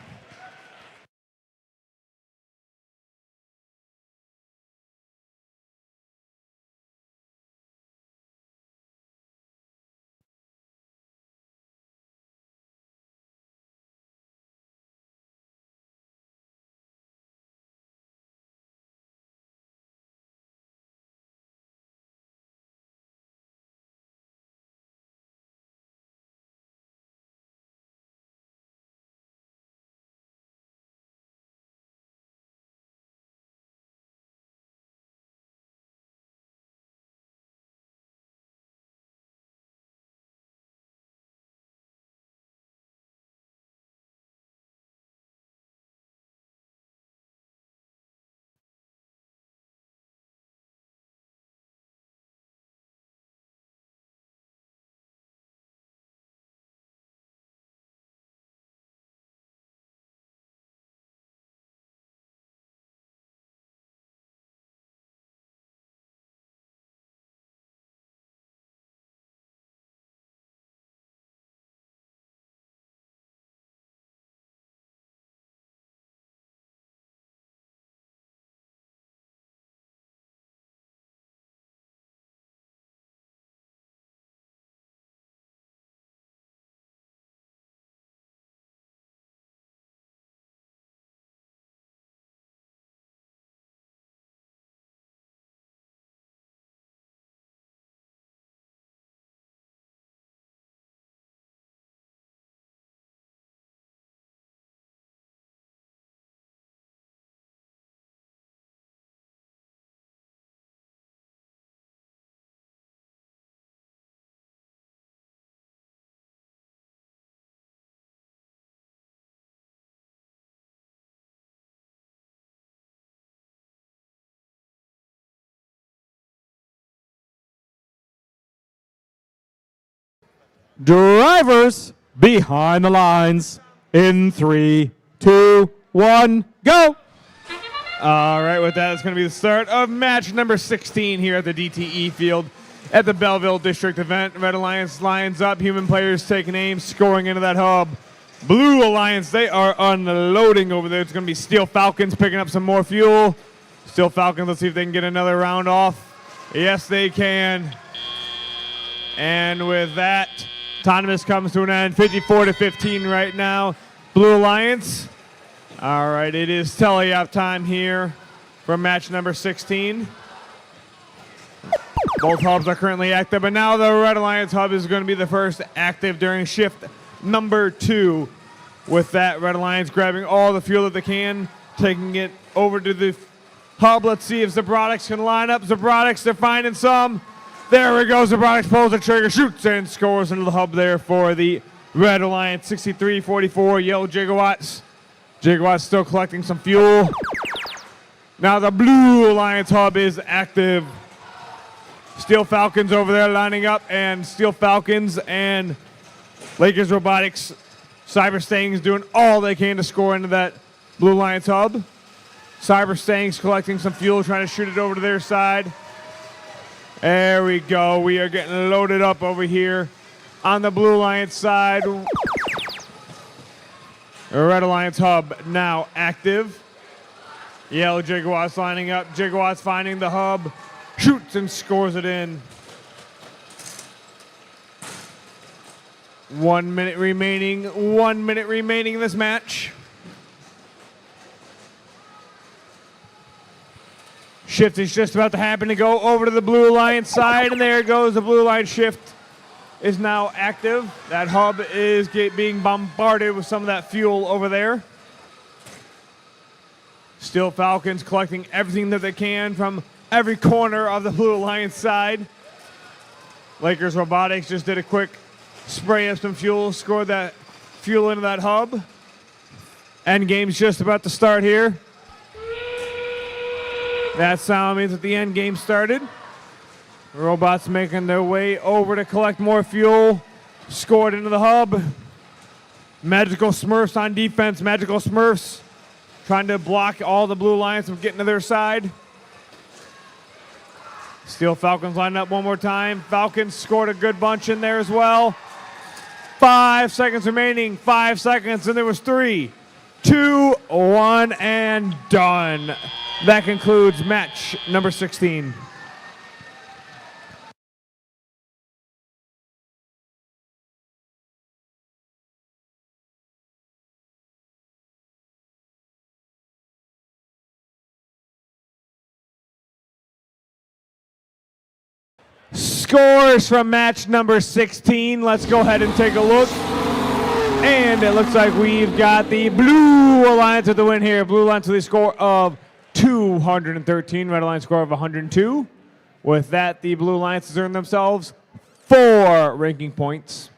Drivers behind the lines in 3, 2, 1, go! All right, with that, it's going to be the start of match number 16 here at the DTE field at the Belleville District Event. Red Alliance lines up, human players taking aim, scoring into that hub. Blue Alliance, they are unloading over there. It's going to be Steel Falcons picking up some more fuel. Steel Falcons, let's see if they can get another round off. Yes, they can. And with that, autonomous comes to an end, 54-15 right now. Blue Alliance. All right, it is tele-op time here for match number 16. Both hubs are currently active, but now the Red Alliance hub is going to be the first active during shift number 2. With that, Red Alliance grabbing all the fuel that they can, taking it over to the hub. Let's see if Robotics can line up. Robotics, they're finding some. There we go. Robotics pulls the trigger, shoots, and scores into the hub there for the Red Alliance. 63-44, yellow Gigawatts. Gigawatts still collecting some fuel. Now the Blue Alliance hub is active. Steel Falcons over there lining up, and Steel Falcons and Lakers Robotics, Cyber Stangs doing all they can to score into that Blue Alliance hub. Cyber Stangs collecting some fuel, trying to shoot it over to their side. There we go. We are getting loaded up over here on the Blue Alliance side. Red Alliance hub now active. Yellow Gigawatts lining up. Gigawatts finding the hub. Shoots and scores it in. 1 minute remaining. 1 minute remaining in this match. Shift is just about to happen to go over to the Blue Alliance side, and there it goes. The Blue Alliance shift is now active. That hub is being bombarded with some of that fuel over there. Steel Falcons collecting everything that they can from every corner of the Blue Alliance side. Lakers Robotics just did a quick spray of some fuel, scored that fuel into that hub. End game's just about to start here. That sound means that the end game started. Robots making their way over to collect more fuel. Scored into the hub. Magical Smurfs on defense. Magical Smurfs trying to block all the Blue Alliance from getting to their side. Steel Falcons lining up one more time. Falcons scored a good bunch in there as well. 5 seconds remaining. 5 seconds, and there was 3, 2, 1, and done. That concludes match number 16. Scores from match number 16. Let's go ahead and take a look. And it looks like we've got the Blue Alliance with the win here. Blue Alliance with a score of 213. Red Alliance score of 102. With that, the Blue Alliance has earned themselves 4 ranking points.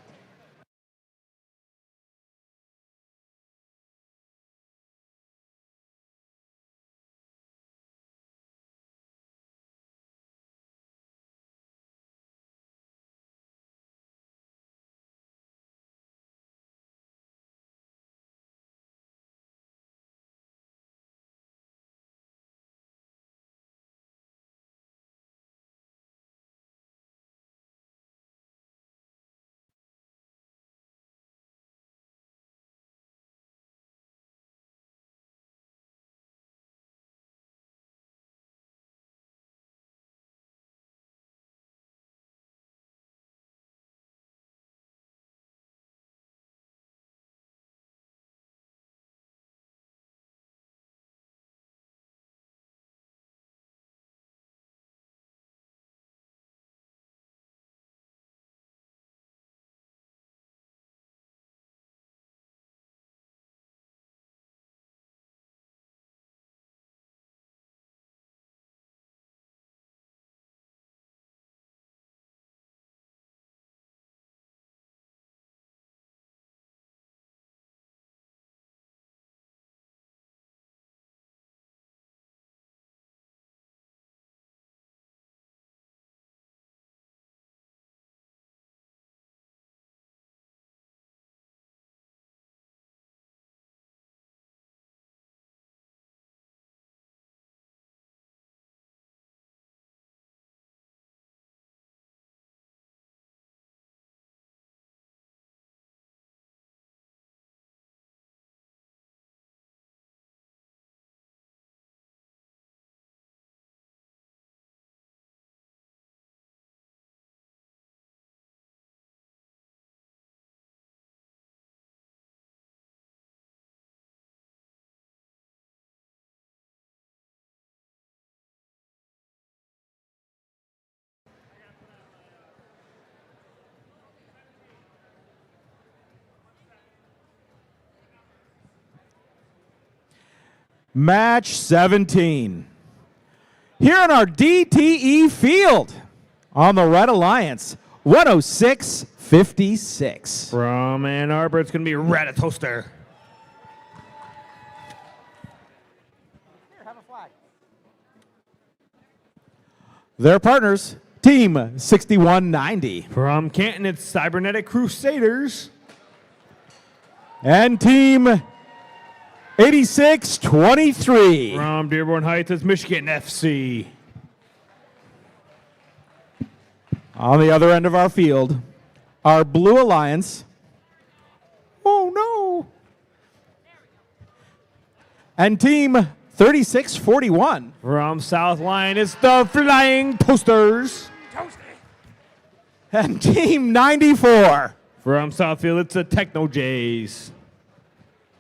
Match 17. Here in our DTE field on the Red Alliance, 106-56. From Ann Arbor, it's going to be Ratatoaster. Their partners, Team 6190. From Canton, it's Cybernetic Crusaders. And Team 8623. From Dearborn Heights, it's Michigan FC. On the other end of our field, our Blue Alliance. Oh no. And Team 3641. From South Line, it's the Flying Toasters. And Team 94. From Southfield, it's the Techno Jays.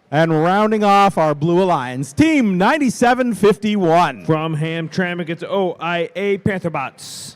And rounding off our Blue Alliance, Team 9751. From Hamtramck, it's OIA Pantherbots.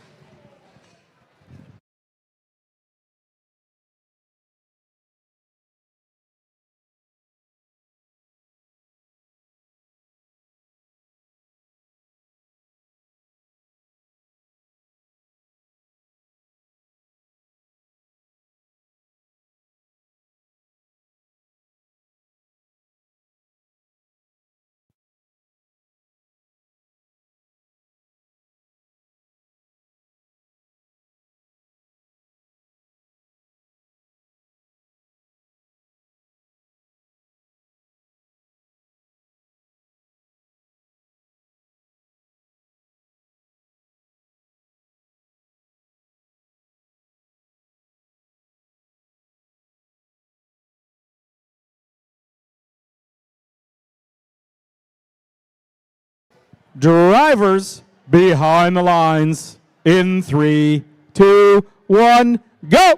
Drivers behind the lines in 3, 2, 1, go!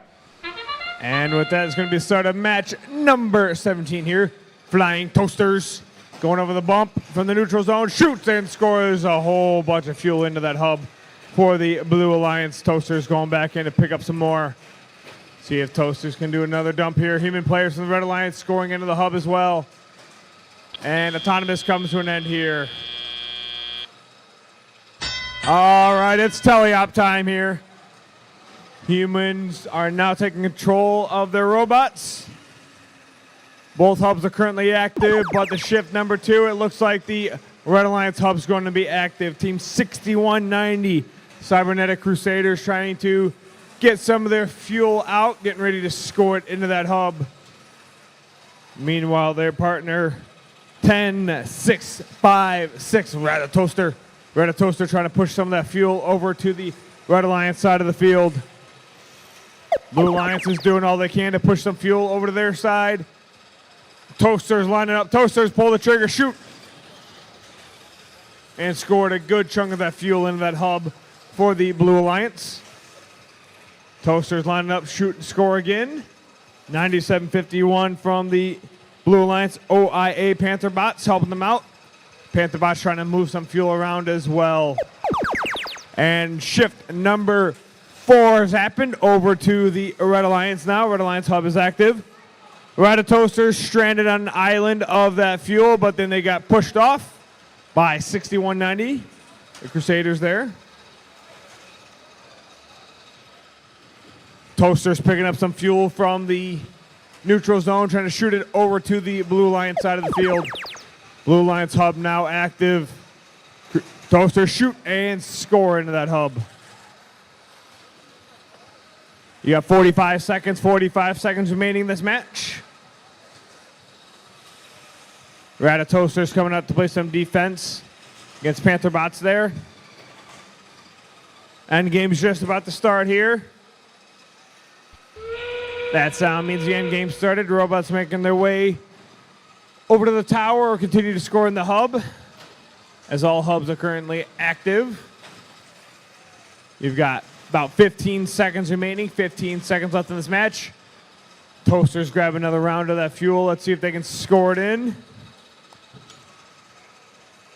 And with that, it's going to be the start of match number 17 here. Flying Toasters going over the bump from the neutral zone, shoots and scores a whole bunch of fuel into that hub for the Blue Alliance. Toasters going back in to pick up some more. See if Toasters can do another dump here. Human players from the Red Alliance scoring into the hub as well. And Autonomous comes to an end here. All right, it's teleop time here. Humans are now taking control of their robots. Both hubs are currently active, but the shift number 2, it looks like the Red Alliance hub's going to be active. Team 6190, Cybernetic Crusaders, trying to get some of their fuel out, getting ready to score it into that hub. Meanwhile, their partner, 10-6-5-6, Ratatoaster. Ratatoaster trying to push some of that fuel over to the Red Alliance side of the field. Blue Alliance is doing all they can to push some fuel over to their side. Toasters lining up. Toasters pull the trigger, shoot. And scored a good chunk of that fuel into that hub for the Blue Alliance. Toasters lining up, shoot and score again. 97-51 from the Blue Alliance. OIA Pantherbots helping them out. Pantherbots trying to move some fuel around as well. And shift number 4 has happened over to the Red Alliance now. Red Alliance hub is active. Ratatoasters stranded on an island of that fuel, but then they got pushed off by 6190. The Crusaders there. Toasters picking up some fuel from the neutral zone, trying to shoot it over to the Blue Alliance side of the field. Blue Alliance hub now active. Toasters shoot and score into that hub. You got 45 seconds remaining in this match. Ratatoasters coming out to play some defense against Pantherbots there. End game's just about to start here. That sound means the end game started. Robots making their way over to the tower or continue to score in the hub, as all hubs are currently active. You've got about 15 seconds remaining, 15 seconds left in this match. Toasters grab another round of that fuel. Let's see if they can score it in.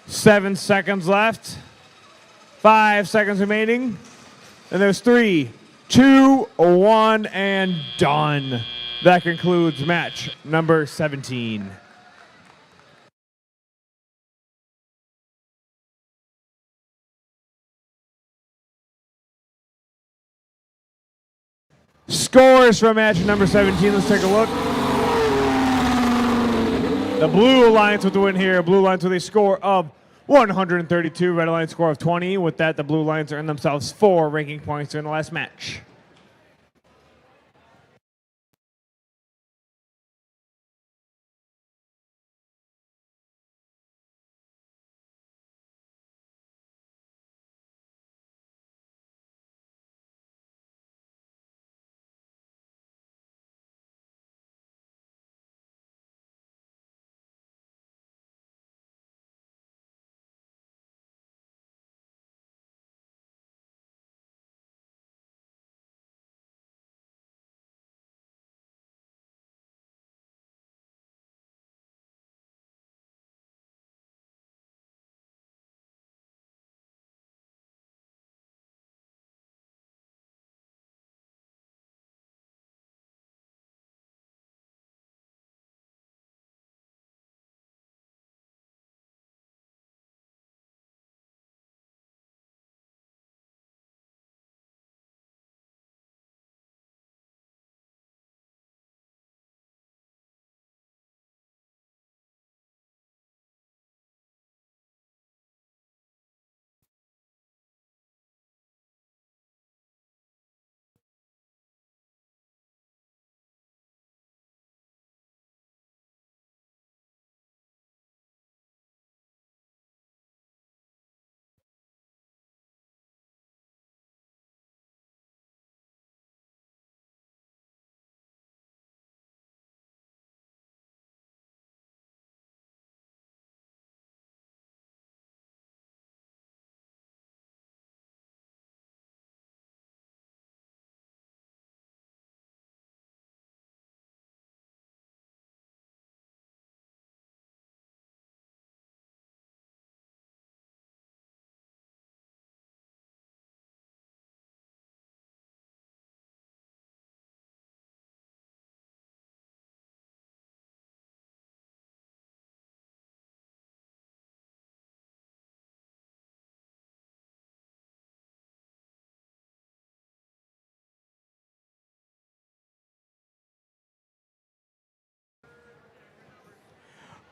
7 seconds left. 5 seconds remaining. And there's 3, 2, 1, and done. That concludes match number 17. scores from match number 17. Let's take a look. The Blue Alliance with the win here. Blue Alliance with a score of 132. Red Alliance score of 20. With that, the Blue Alliance earn themselves 4 ranking points in the last match.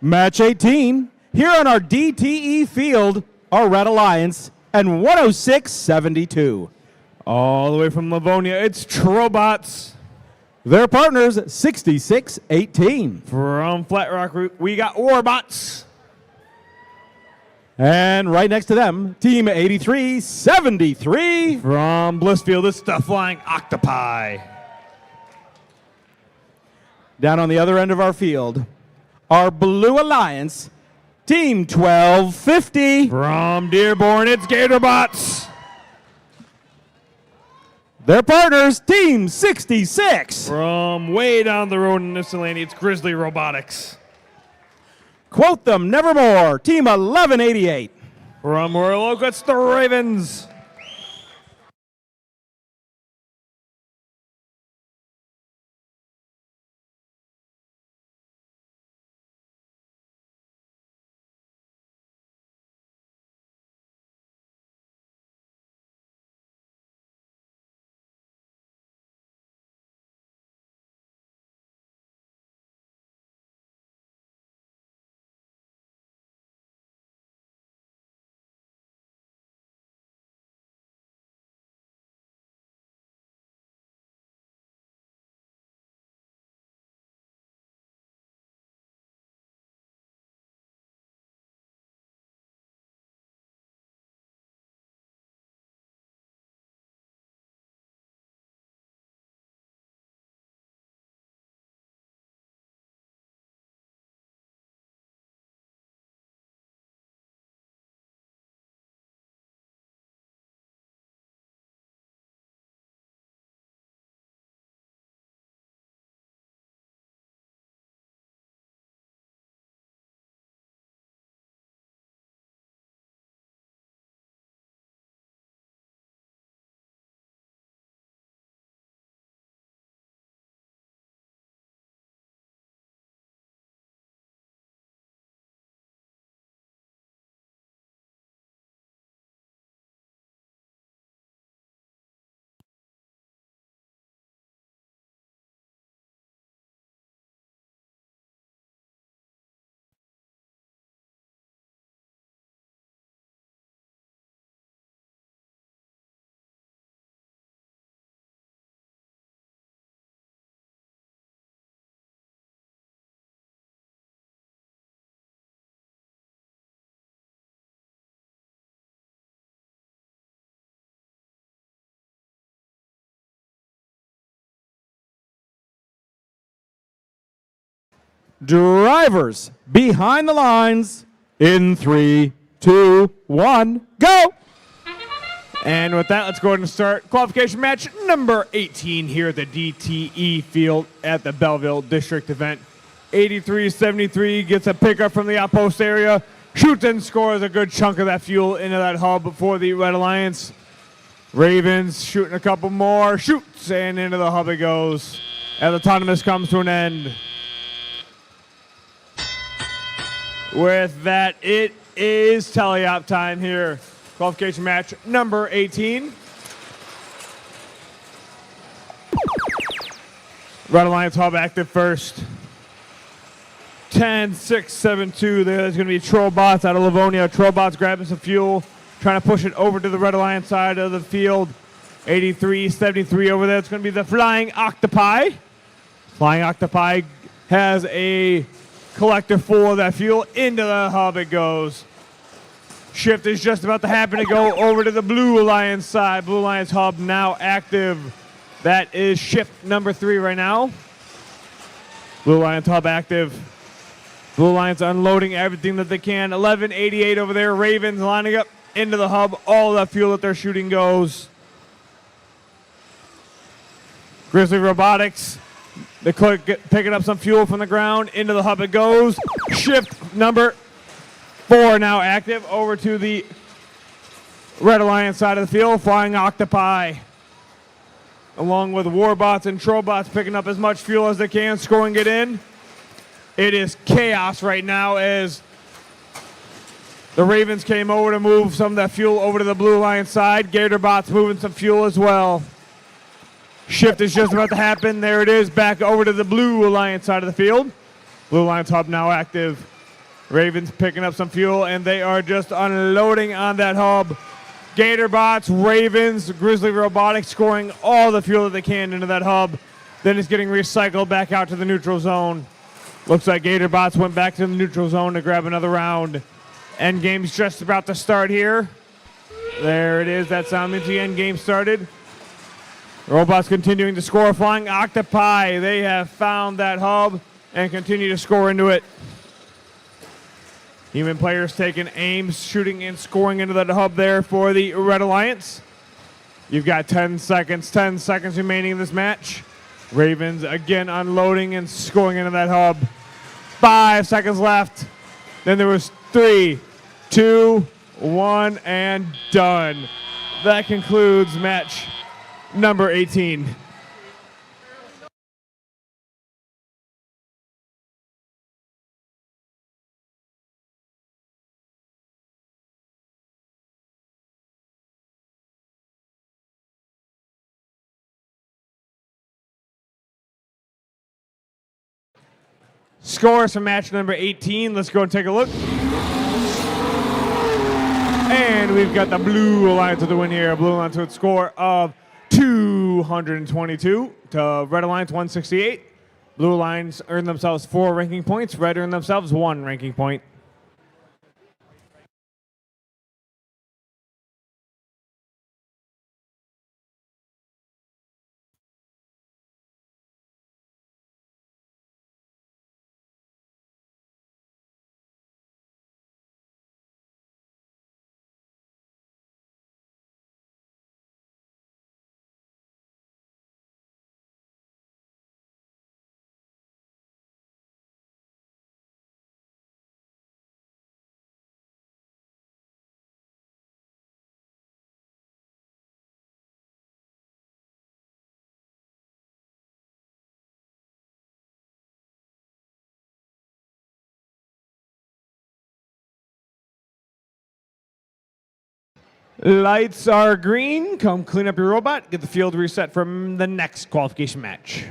Match 18, here on our DTE field, our Red Alliance, and 106.72. All the way from Livonia, it's Trobots. Their partners, 66.18. From Flat Rock, we got Warbots. And right next to them, Team 83.73. From Blissfield, it's the Flying Octopi. Down on the other end of our field, our Blue Alliance, Team 12.50. From Dearborn, it's Gatorbots. Their partners, Team 66. From way down the road in Ypsilanti, it's Grizzly Robotics. Quote them nevermore, Team 1188. From Royal Oak, it's the Ravens. Drivers behind the lines in 3, 2, 1, go! And with that, let's go ahead and start qualification match number 18 here at the DTE field at the Belleville District Event. 83-73 gets a pickup from the outpost area, shoots and scores a good chunk of that fuel into that hub for the Red Alliance. Ravens shooting a couple more, shoots, and into the hub it goes as autonomous comes to an end. With that, it is teleop time here. Qualification match number 18. Red Alliance hub active first. 10, 6, 7, 2. There's going to be Trollbots out of Livonia. Trollbots grabbing some fuel, trying to push it over to the Red Alliance side of the field. 83-73 over there. It's going to be the Flying Octopi. Flying Octopi has a collector full of that fuel. Into the hub it goes. Shift is just about to happen to go over to the Blue Alliance side. Blue Alliance hub now active. That is shift number 3 right now. Blue Alliance hub active. Blue Alliance unloading everything that they can. 1188 over there. Ravens lining up into the hub. All the fuel that they're shooting goes. Grizzly Robotics, they're picking up some fuel from the ground. Into the hub it goes. Shift number 4 now active over to the Red Alliance side of the field. Flying Octopi, along with Warbots and Trollbots, picking up as much fuel as they can, scoring it in. It is chaos right now as the Ravens came over to move some of that fuel over to the Blue Alliance side. Gatorbots moving some fuel as well. Shift is just about to happen. There it is, back over to the Blue Alliance side of the field. Blue Alliance hub now active. Ravens picking up some fuel, and they are just unloading on that hub. Gatorbots, Ravens, Grizzly Robotics scoring all the fuel that they can into that hub. Then it's getting recycled back out to the neutral zone. Looks like Gatorbots went back to the neutral zone to grab another round. Endgame's just about to start here. There it is. That sound means the endgame started. Robots continuing to score. Flying Octopi, they have found that hub and continue to score into it. Human players taking aims, shooting and scoring into that hub there for the Red Alliance. You've got 10 seconds remaining in this match. Ravens again unloading and scoring into that hub. 5 seconds left. Then there was 3, 2, 1, and done. That concludes match number 18. Scores for match number 18. Let's go and take a look. And we've got the Blue Alliance with the win here. Blue Alliance with a score of 222 to Red Alliance 168. Blue Alliance earned themselves 4 ranking points. Red earned themselves 1 ranking point. Lights are green. Come clean up your robot. Get the field reset for the next qualification match.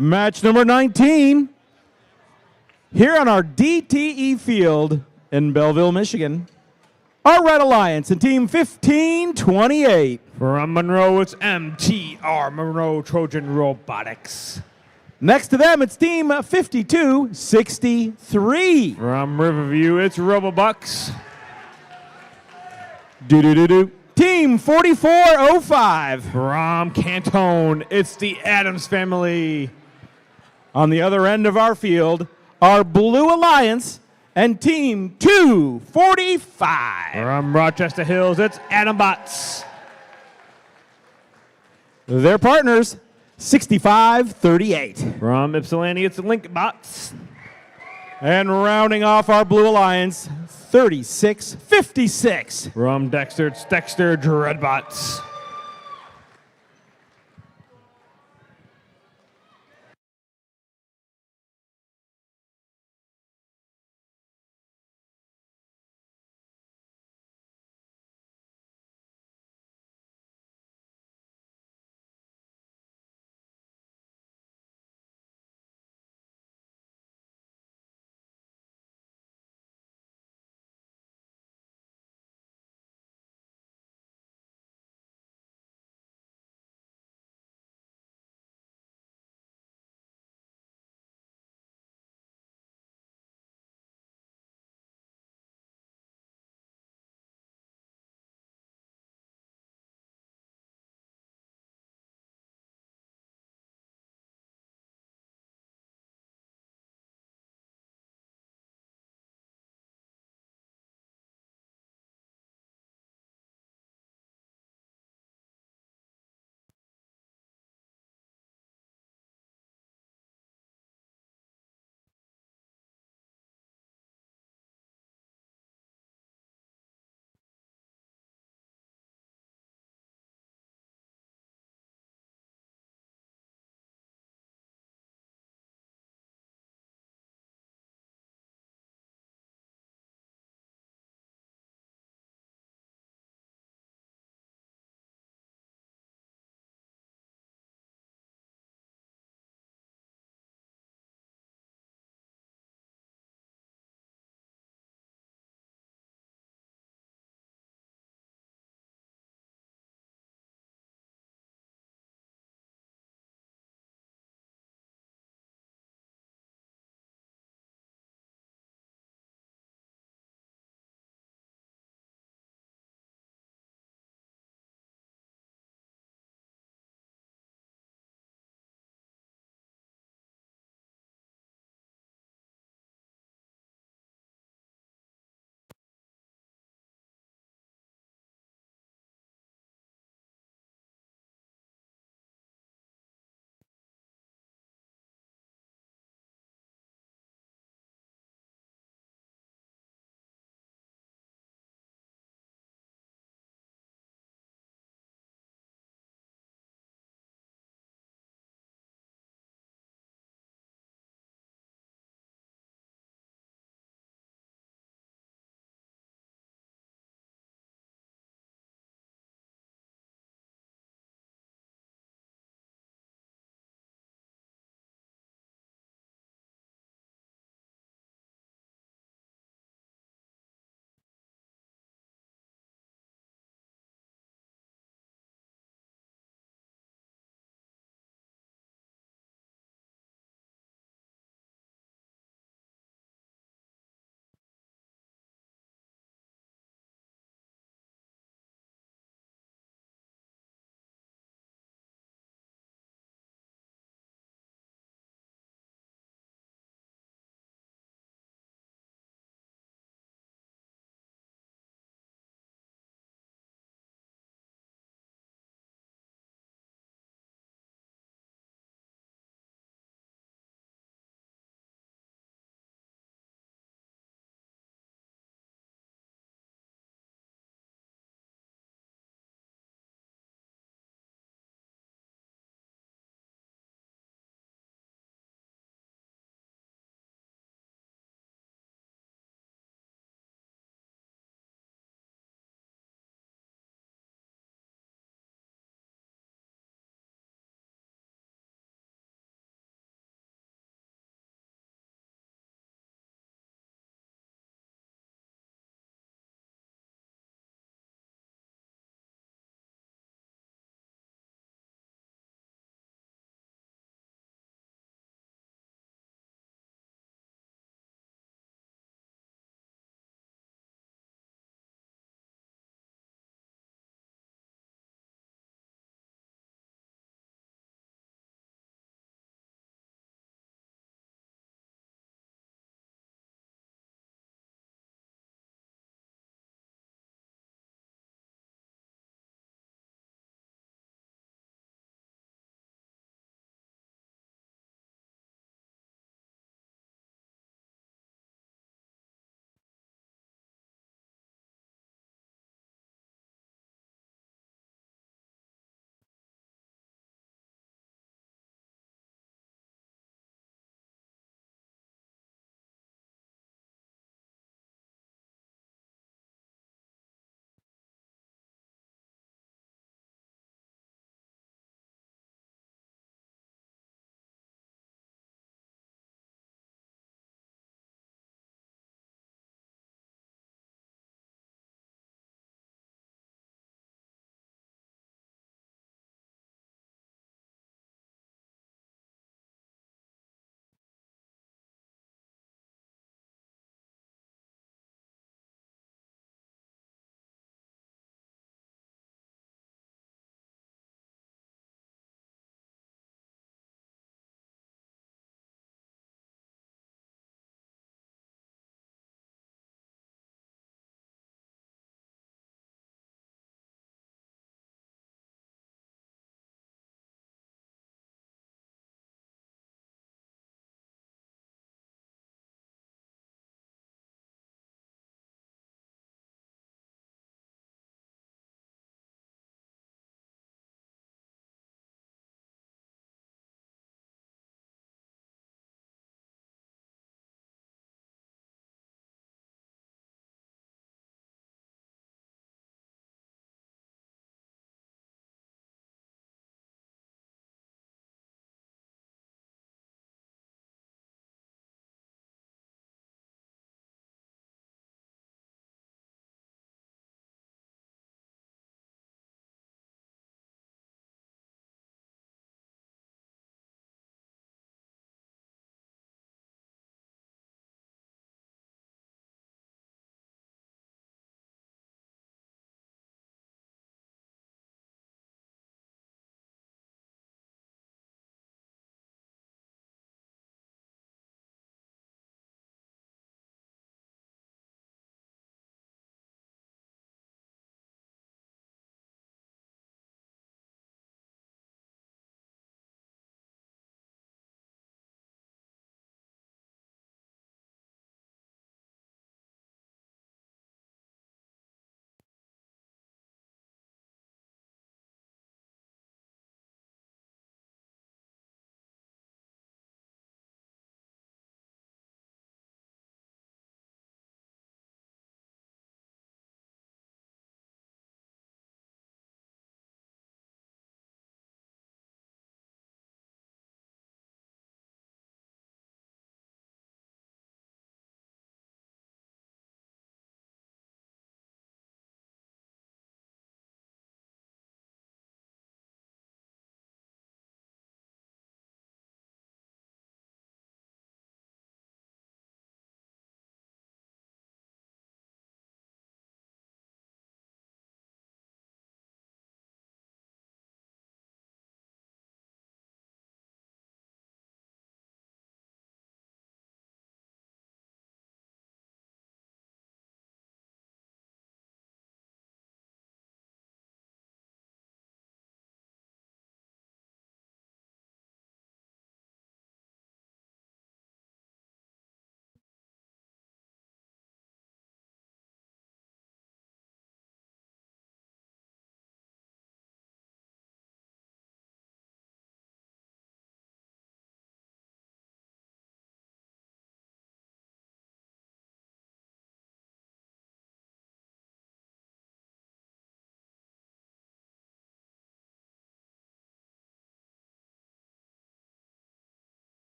Match number 19 here on our DTE field in Belleville, Michigan. Our Red Alliance and Team 1528. From Monroe, it's MTR, Monroe Trojan Robotics. Next to them, it's Team 5263. From Riverview, it's Robobucks. Do-do-do-do. Team 4405. From Cantone, it's the Adams family. On the other end of our field, our Blue Alliance and Team 245. From Rochester Hills, it's Adam Bots. Their partners, 6538. From Ypsilanti, it's Link Bots. And rounding off our Blue Alliance, 3656. From Dexter, it's Dexter Dreadbots.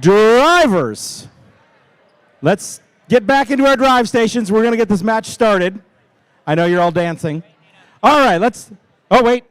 Drivers, let's get back into our drive stations. We're going to get this match started. I know you're all dancing. All right, let's, oh, wait.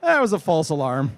That was a false alarm.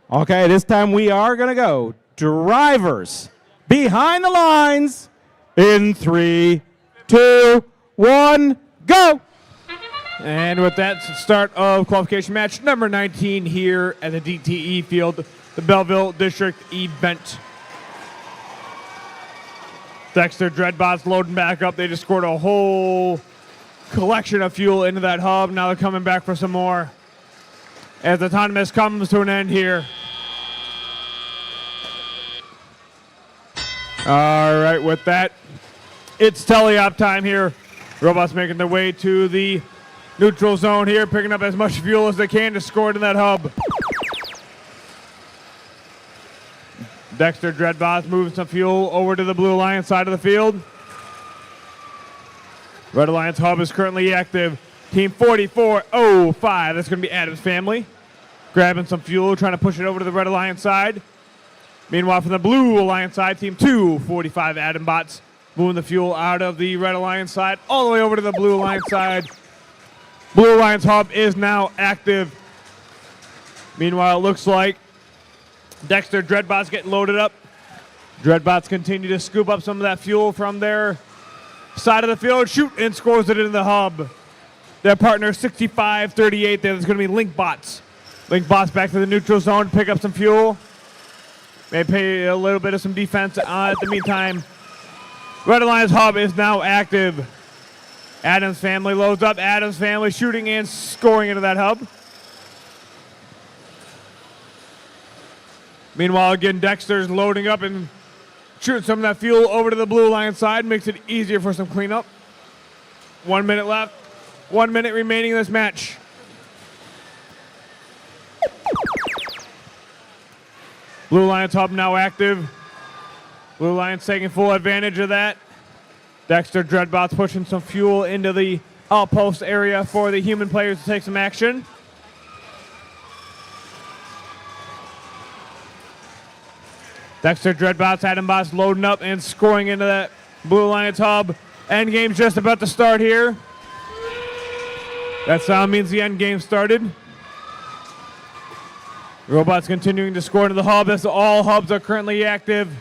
Okay, this time we are going to go. Drivers, behind the lines, in 3, 2, 1, go! And with that, start of qualification match number 19 here at the DTE field, the Belleville District Event. Dexter Dreadbots loading back up. They just scored a whole collection of fuel into that hub. Now they're coming back for some more as autonomous comes to an end here. All right, with that, it's teleop time here. Robots making their way to the neutral zone here, picking up as much fuel as they can to score it in that hub. Dexter Dreadbots moving some fuel over to the Blue Alliance side of the field. Red Alliance hub is currently active. Team 4405, that's going to be Adam's family. Grabbing some fuel, trying to push it over to the Red Alliance side. Meanwhile, from the Blue Alliance side, Team 245 Adam Bots moving the fuel out of the Red Alliance side all the way over to the Blue Alliance side. Blue Alliance hub is now active. Meanwhile, it looks like Dexter Dreadbots getting loaded up. Dreadbots continue to scoop up some of that fuel from their side of the field, shoot, and scores it into the hub. Their partner 6538 there. There's going to be Link Bots. Link Bots back to the neutral zone to pick up some fuel. May pay a little bit of some defense at the meantime. Red Alliance hub is now active. Adams family loads up. Adams family shooting and scoring into that hub. Meanwhile, again, Dexter's loading up and shooting some of that fuel over to the Blue Alliance side. Makes it easier for some cleanup. 1 minute left. 1 minute remaining in this match. Blue Alliance hub now active. Blue Alliance taking full advantage of that. Dexter Dreadbots pushing some fuel into the outpost area for the human players to take some action. Dexter Dreadbots, Adam Bots loading up and scoring into that Blue Alliance hub. End game's just about to start here. That sound means the end game started. Robots continuing to score into the hub as all hubs are currently active.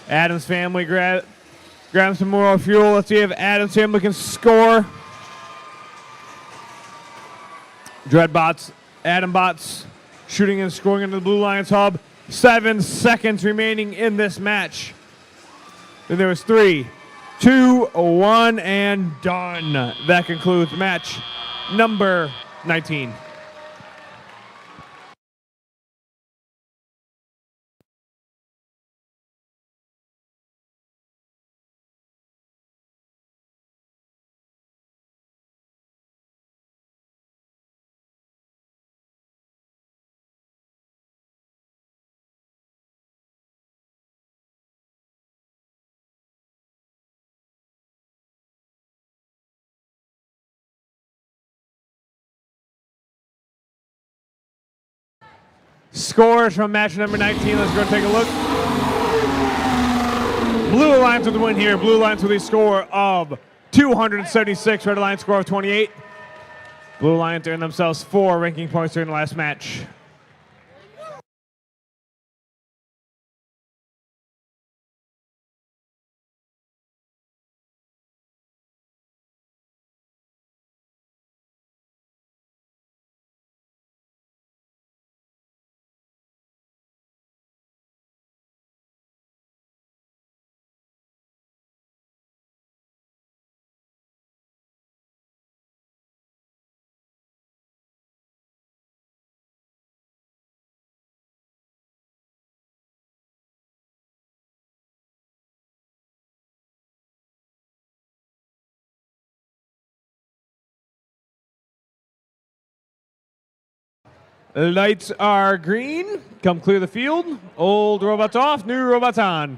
Adams family grab some more fuel. Let's see if Adams family can score. Dreadbots, Adam Bots shooting and scoring into the Blue Alliance hub. 7 seconds remaining in this match. Then there was 3, 2, 1, and done. That concludes match number 19. Scores from match number 19. Let's go take a look. Blue Alliance with the win here. Blue Alliance with a score of 276. Red Alliance score of 28. Blue Alliance earned themselves 4 ranking points during the last match. Lights are green. Come clear the field. Old robots off, new robots on.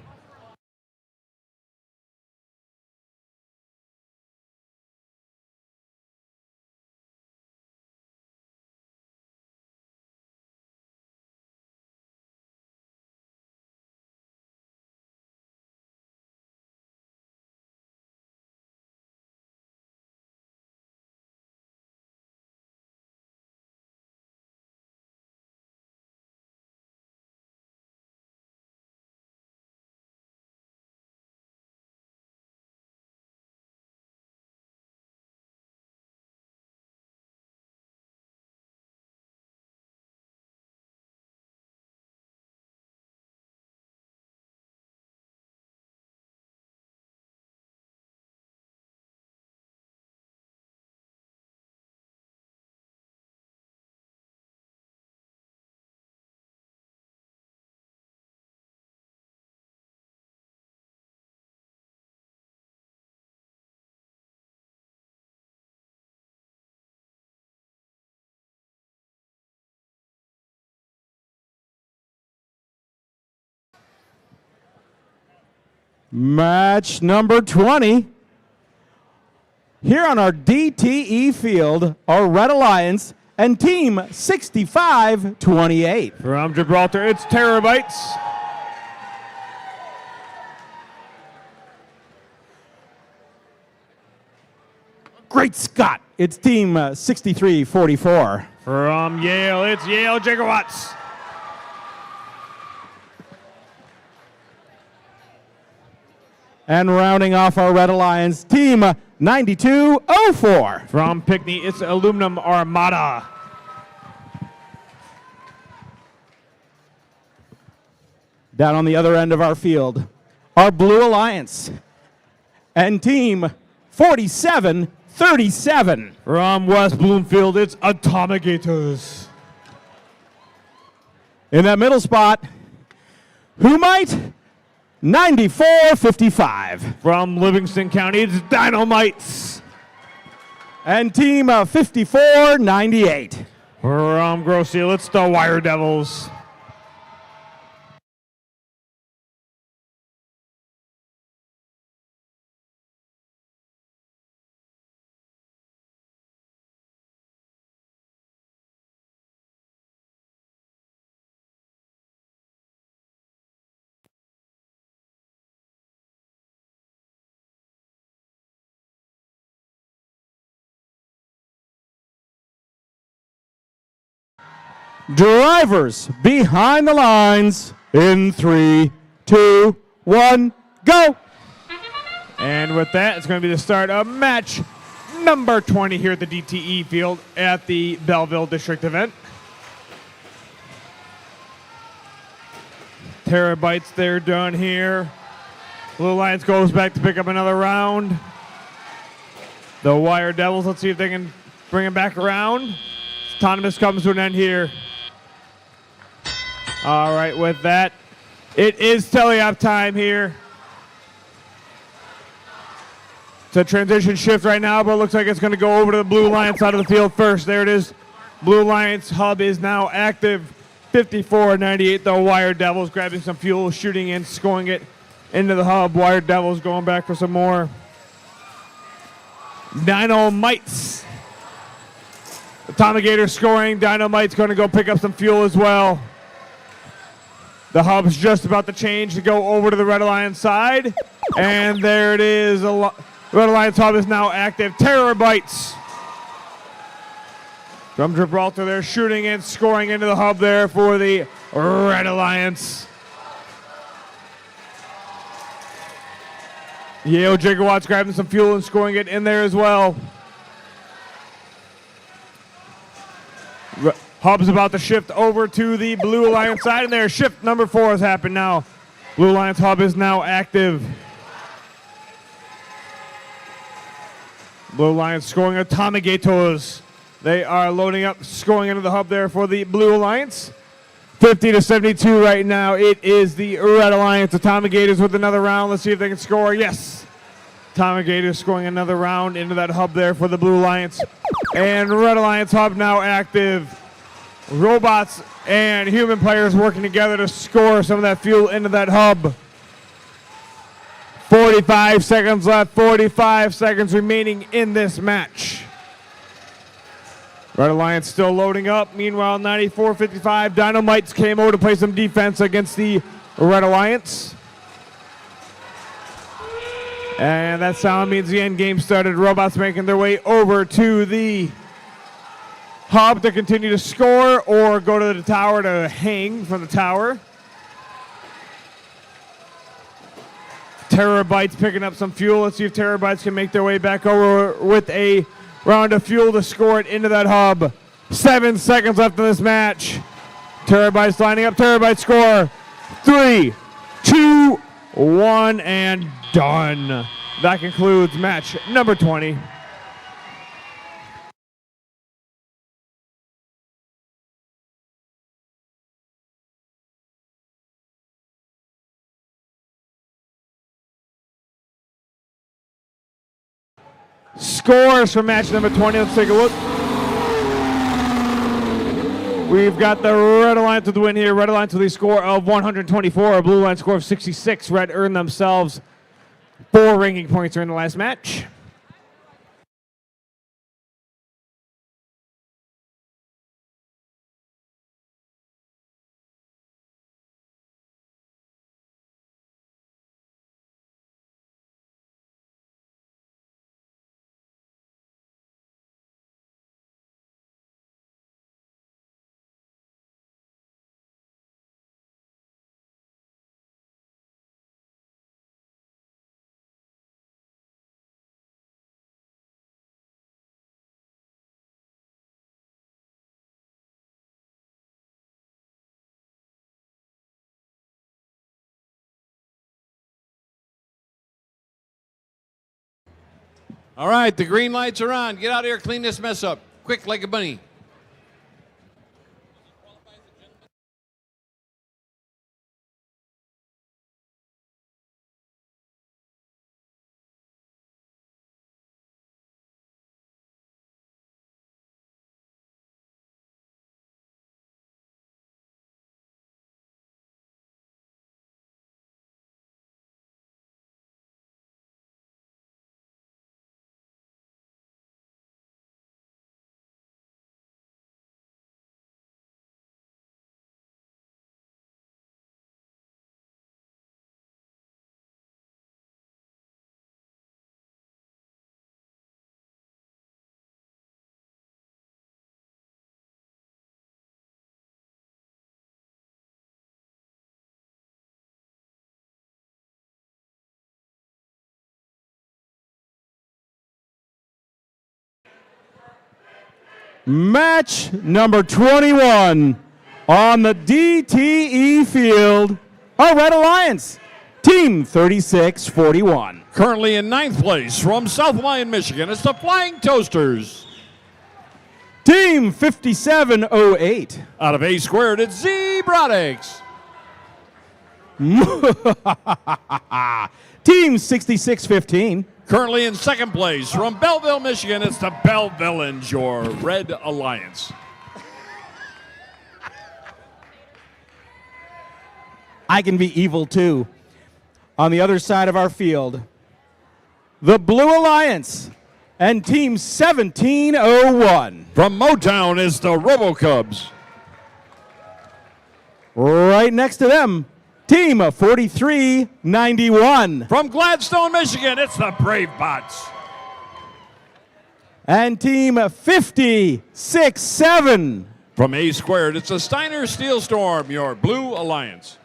Match number 20. Here on our DTE field are Red Alliance and Team 6528. From Gibraltar, it's Terabytes. Great Scott, it's Team 6344. From Yale, it's Yale Gigawatts. And rounding off our Red Alliance, Team 9204. From Pinckney, it's Aluminum Armada. Down on the other end of our field, our Blue Alliance and Team 4737. From West Bloomfield, it's Atomigators. In that middle spot, who might? 9455. From Livingston County, it's Dynamites. And Team 5498. From Grosse Ile, it's the Wire Devils. Drivers behind the lines in 3, 2, 1, go! And with that, it's going to be the start of match number 20 here at the DTE field at the Belleville District Event. Terabytes, they're done here. Blue Lions goes back to pick up another round. The Wire Devils, let's see if they can bring him back around. Autonomous comes to an end here. All right, with that, it is teleop time here. It's a transition shift right now, but it looks like it's going to go over to the Blue Lions side of the field first. There it is. Blue Lions hub is now active. 54-98, the Wire Devils grabbing some fuel, shooting and scoring it into the hub. Wire Devils going back for some more. Dynamites. Atomigator scoring. Dynamite's going to go pick up some fuel as well. The hub's just about to change to go over to the Red Alliance side. And there it is. Red Alliance hub is now active. Terabytes. From Gibraltar, they're shooting and scoring into the hub there for the Red Alliance. Yale Gigawatts grabbing some fuel and scoring it in there as well. Hub's about to shift over to the Blue Alliance side, and there, shift number 4 has happened now. Blue Alliance hub is now active. Blue Alliance scoring Atomigators. They are loading up, scoring into the hub there for the Blue Alliance. 50-72 right now. It is the Red Alliance. Atomigators with another round. Let's see if they can score. Yes. Atomigators scoring another round into that hub there for the Blue Alliance. And Red Alliance hub now active. Robots and human players working together to score some of that fuel into that hub. 45 seconds left. 45 seconds remaining in this match. Red Alliance still loading up. Meanwhile, 94-55, Dynamites came over to play some defense against the Red Alliance. And that sound means the end game started. Robots making their way over to the hub to continue to score or go to the tower to hang from the tower. Terabytes picking up some fuel. Let's see if Terabytes can make their way back over with a round of fuel to score it into that hub. 7 seconds left in this match. Terabytes lining up. Terabytes score. 3, 2, 1, and done. That concludes match number 20. Scores for match number 20. Let's take a look. We've got the Red Alliance with the win here. Red Alliance with a score of 124. A Blue Alliance score of 66. Red earned themselves 4 ranking points during the last match. All right, the green lights are on. Get out of here, clean this mess up. Quick like a bunny. Match number 21 on the DTE field. our Red Alliance, Team 3641. Currently in 9th place from South Lyon, Michigan, it's the Flying Toasters. Team 5708. Out of A squared, it's Robotics. Team 6615. Currently in 2nd place from Belleville, Michigan, it's the Bellevillans, your Red Alliance. I can be evil too. On the other side of our field, the Blue Alliance and Team 1701. From Motown is the RoboCubs. Right next to them, Team 4391. From Gladstone, Michigan, it's the Brave Bots. And Team 567. From A squared, it's the Steiner Steel Storm, your Blue Alliance.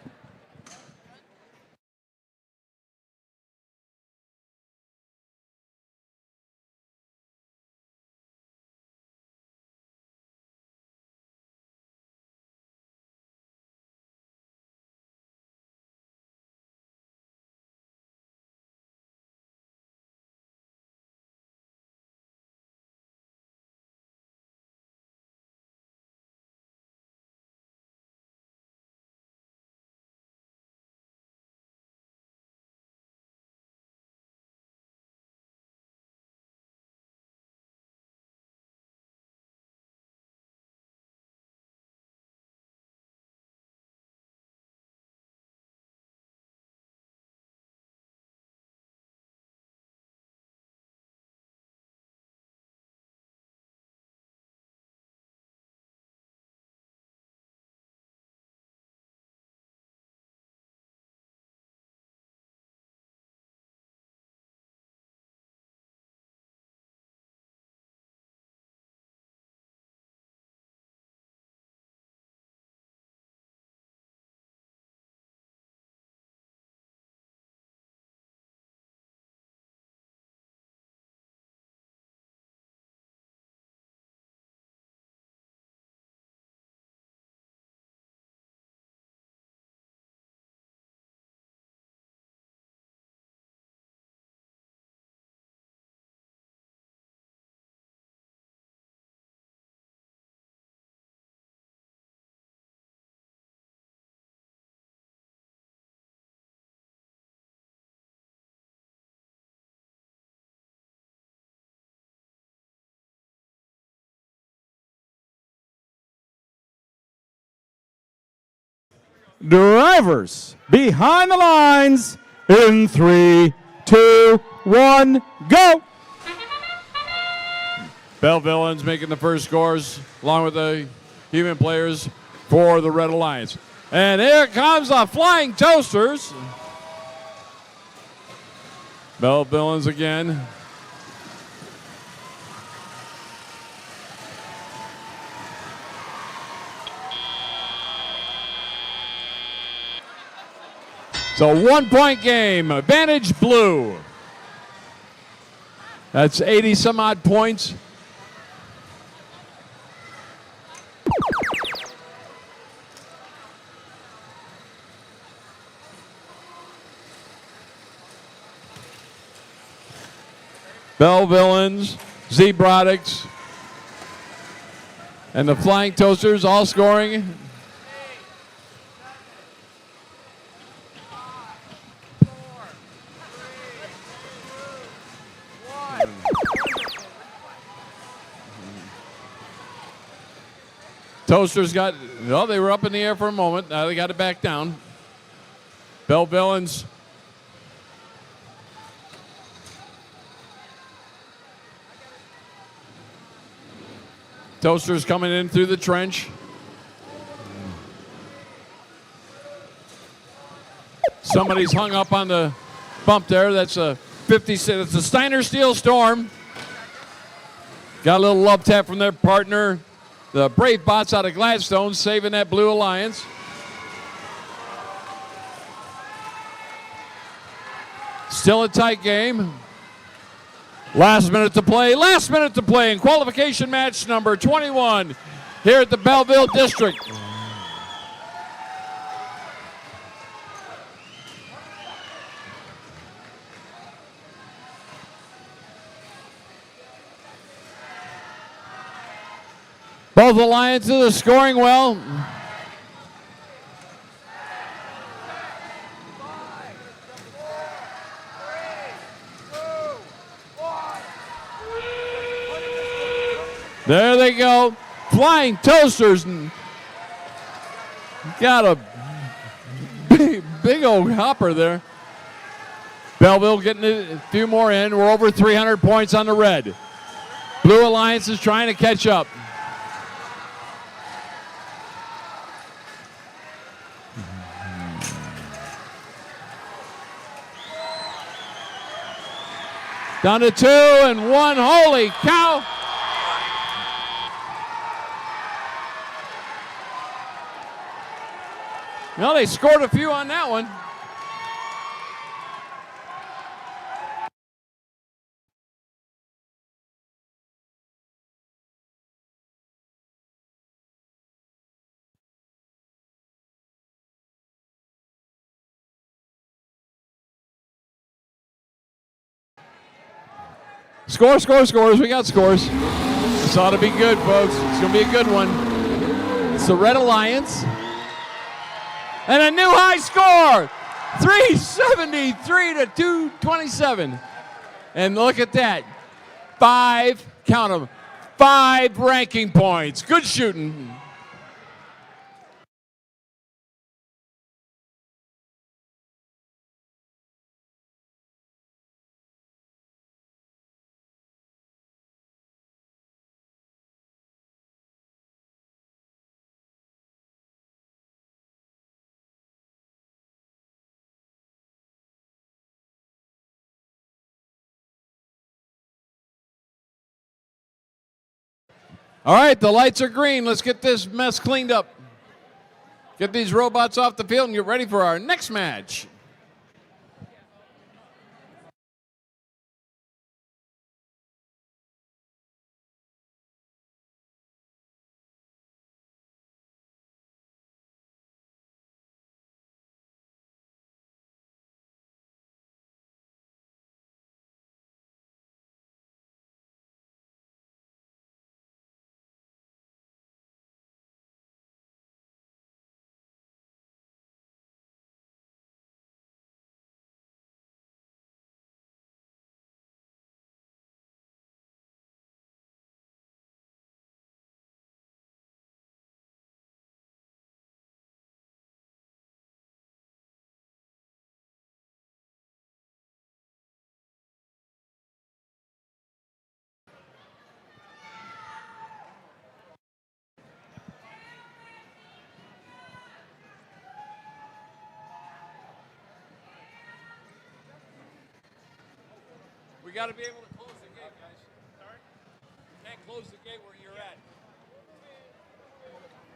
Drivers behind the lines in 3, 2, 1, go. Bellevillans making the first scores along with the human players for the Red Alliance. And here comes the Flying Toasters. Bellevillans again. It's a 1-point game. Advantage blue. That's 80 some odd points. Bellevillans, Robotics, and the Flying Toasters all scoring. Toasters got, well, they were up in the air for a moment. Now they got it back down. Bellevillans. Toasters coming in through the trench. Somebody's hung up on the bump there. That's a 56. It's a Steiner Steel Storm. Got a little love tap from their partner. The Brave Bots out of Gladstone saving that Blue Alliance. Still a tight game. Last minute to play in qualification match number 21 here at the Belleville District. Both alliances are scoring well. There they go. Flying toasters. Got a big old hopper there. Belleville getting a few more in. We're over 300 points on the red. Blue Alliance is trying to catch up. Down to 2 and 1. Holy cow. Well, they scored a few on that one. Scores. We got scores. This ought to be good, folks. It's going to be a good one. It's the Red Alliance. And a new high score, 373 to 227. And look at that, 5, count them, 5 ranking points. Good shooting. All right, the lights are green. Let's get this mess cleaned up. Get these robots off the field and get ready for our next match. We got to be able to close the gate, guys. Sorry? Can't close the gate where you're at.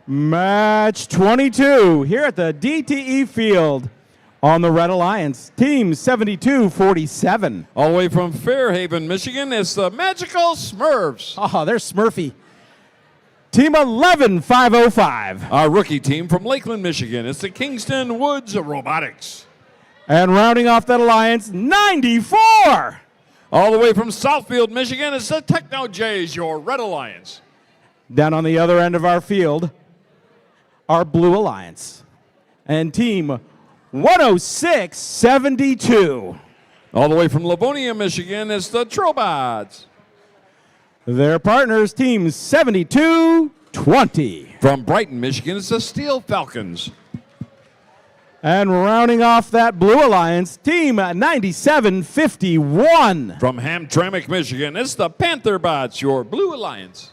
Match 22 here at the DTE field on the Red Alliance. Team 72-47. All the way from Fairhaven, Michigan, it's the Magical Smurfs. Oh, there's Smurfy. Team 11-505. Our rookie team from Lakeland, Michigan, it's the Kingston Woods Robotics. And rounding off that alliance, 94. All the way from Southfield, Michigan, it's the Techno Jays, your Red Alliance. Down on the other end of our field, our Blue Alliance. And team 106-72. All the way from Livonia, Michigan, it's the Trobots. Their partners, team 72-20. From Brighton, Michigan, it's the Steel Falcons. And rounding off that Blue Alliance, team 97-51. From Hamtramck, Michigan, it's the Panther Bots, your Blue Alliance.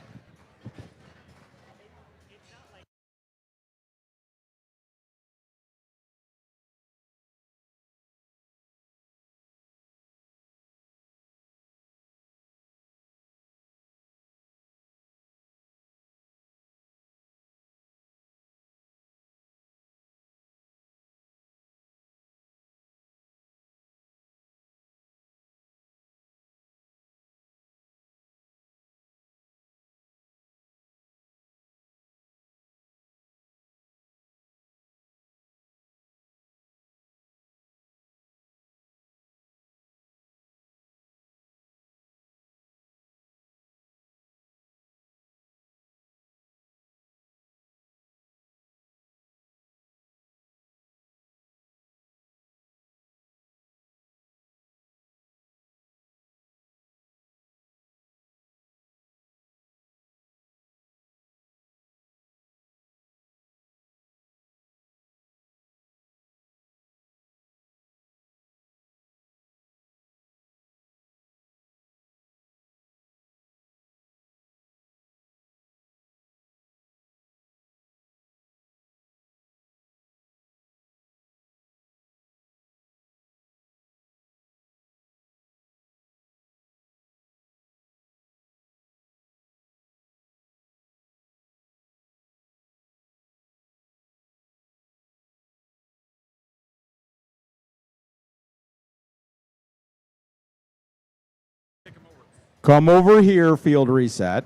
Come over here, field reset.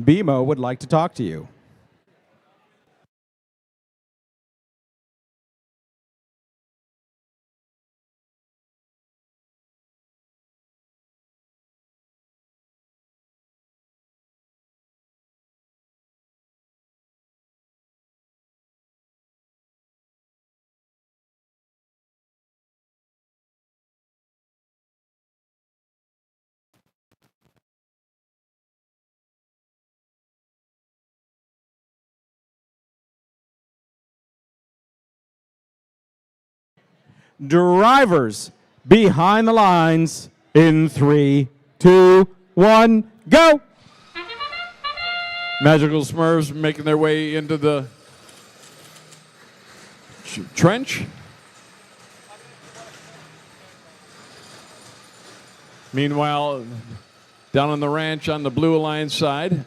BMO would like to talk to you. Drivers behind the lines in 3, 2, 1, go! Magical Smurfs making their way into the trench. Meanwhile, down on the ranch on the Blue Alliance side,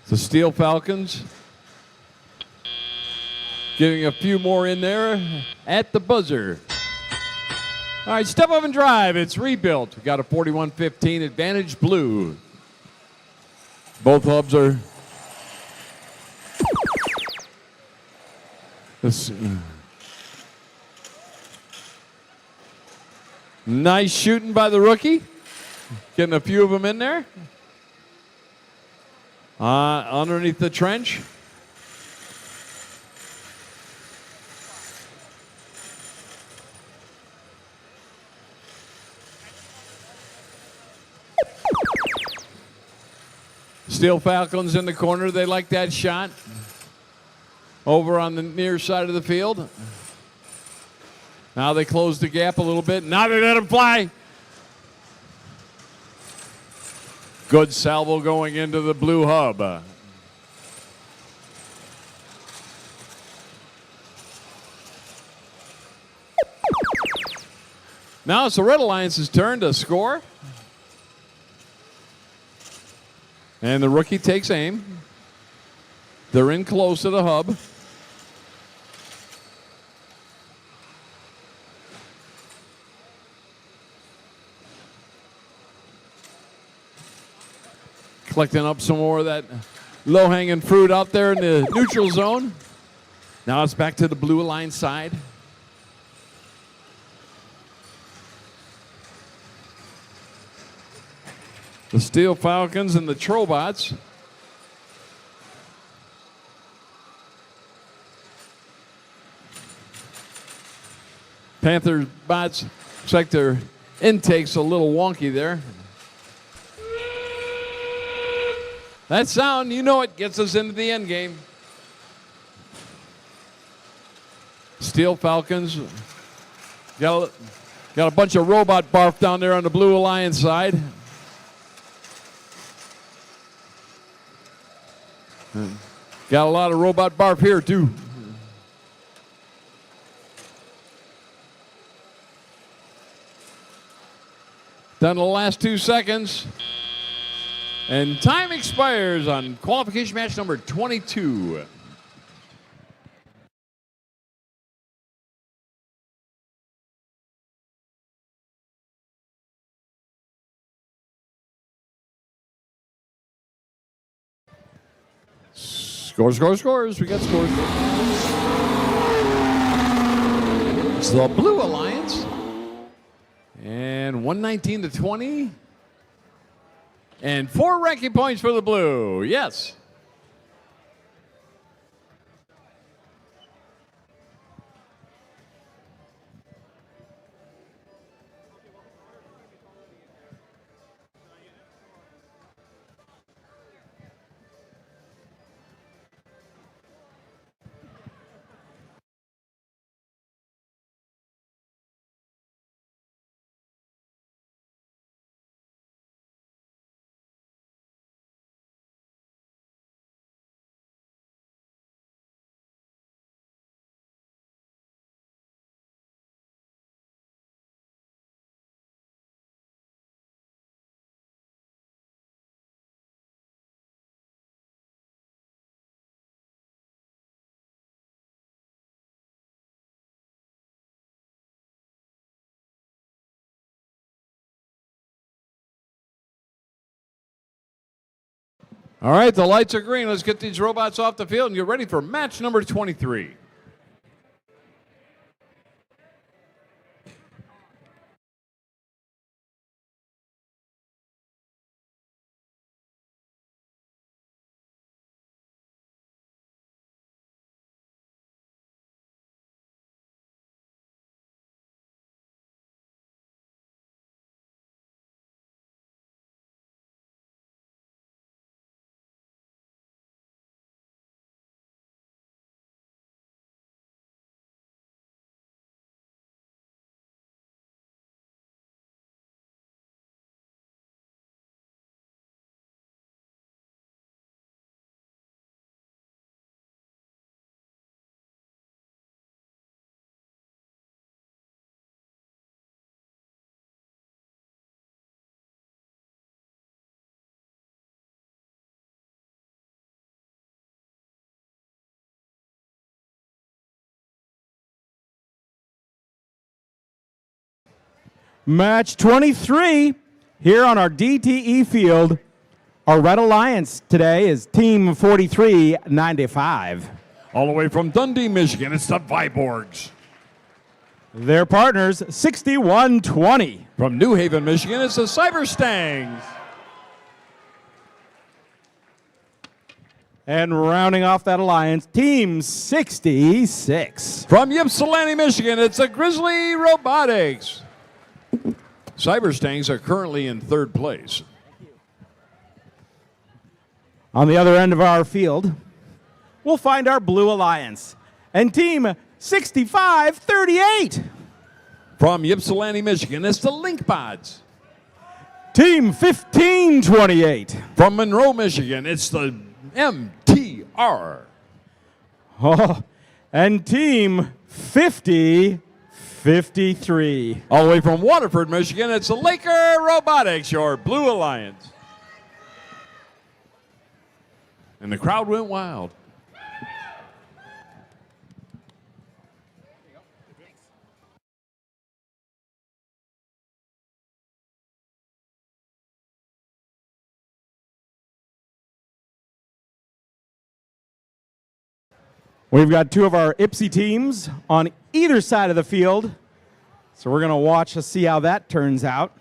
the Steel Falcons getting a few more in there at the buzzer. All right, step up and drive. It's rebuilt. Got a 41-15 advantage blue. Both hubs are. Nice shooting by the rookie. Getting a few of them in there. Underneath the trench. Steel Falcons in the corner. They like that shot. Over on the near side of the field. Now they close the gap a little bit. Now they let him fly. Good salvo going into the blue hub. Now it's the Red Alliance's turn to score. And the rookie takes aim. They're in close to the hub. Collecting up some more of that low-hanging fruit out there in the neutral zone. Now it's back to the Blue Alliance side. The Steel Falcons and the Trobots. Panther bots, looks like their intake's a little wonky there. That sound, you know it, gets us into the end game. Steel Falcons. Got a bunch of robot barf down there on the Blue Alliance side. Got a lot of robot barf here, too. Down to the last 2 seconds. And time expires on qualification match number 22. Scores. We got scores. It's the Blue Alliance. And 119-20. And 4 ranking points for the Blue. Yes. All right, the lights are green. Let's get these robots off the field and get ready for match number 23. Match 23 here on our DTE field. Our Red Alliance today is Team 4395. All the way from Dundee, Michigan, it's the Viborgs. Their partners, 6120. From New Haven, Michigan, it's the Cyberstangs. And rounding off that alliance, Team 66. From Ypsilanti, Michigan, it's the Grizzly Robotics. Cyberstangs are currently in third place. On the other end of our field, we'll find our Blue Alliance and Team 6538. From Ypsilanti, Michigan, it's the Link Pods. Team 1528. From Monroe, Michigan, it's the MTR. Oh, and Team 5053. All the way from Waterford, Michigan, it's the Laker Robotics, your Blue Alliance. And the crowd went wild. We've got two of our IPSI teams on either side of the field. So we're going to watch to see how that turns out.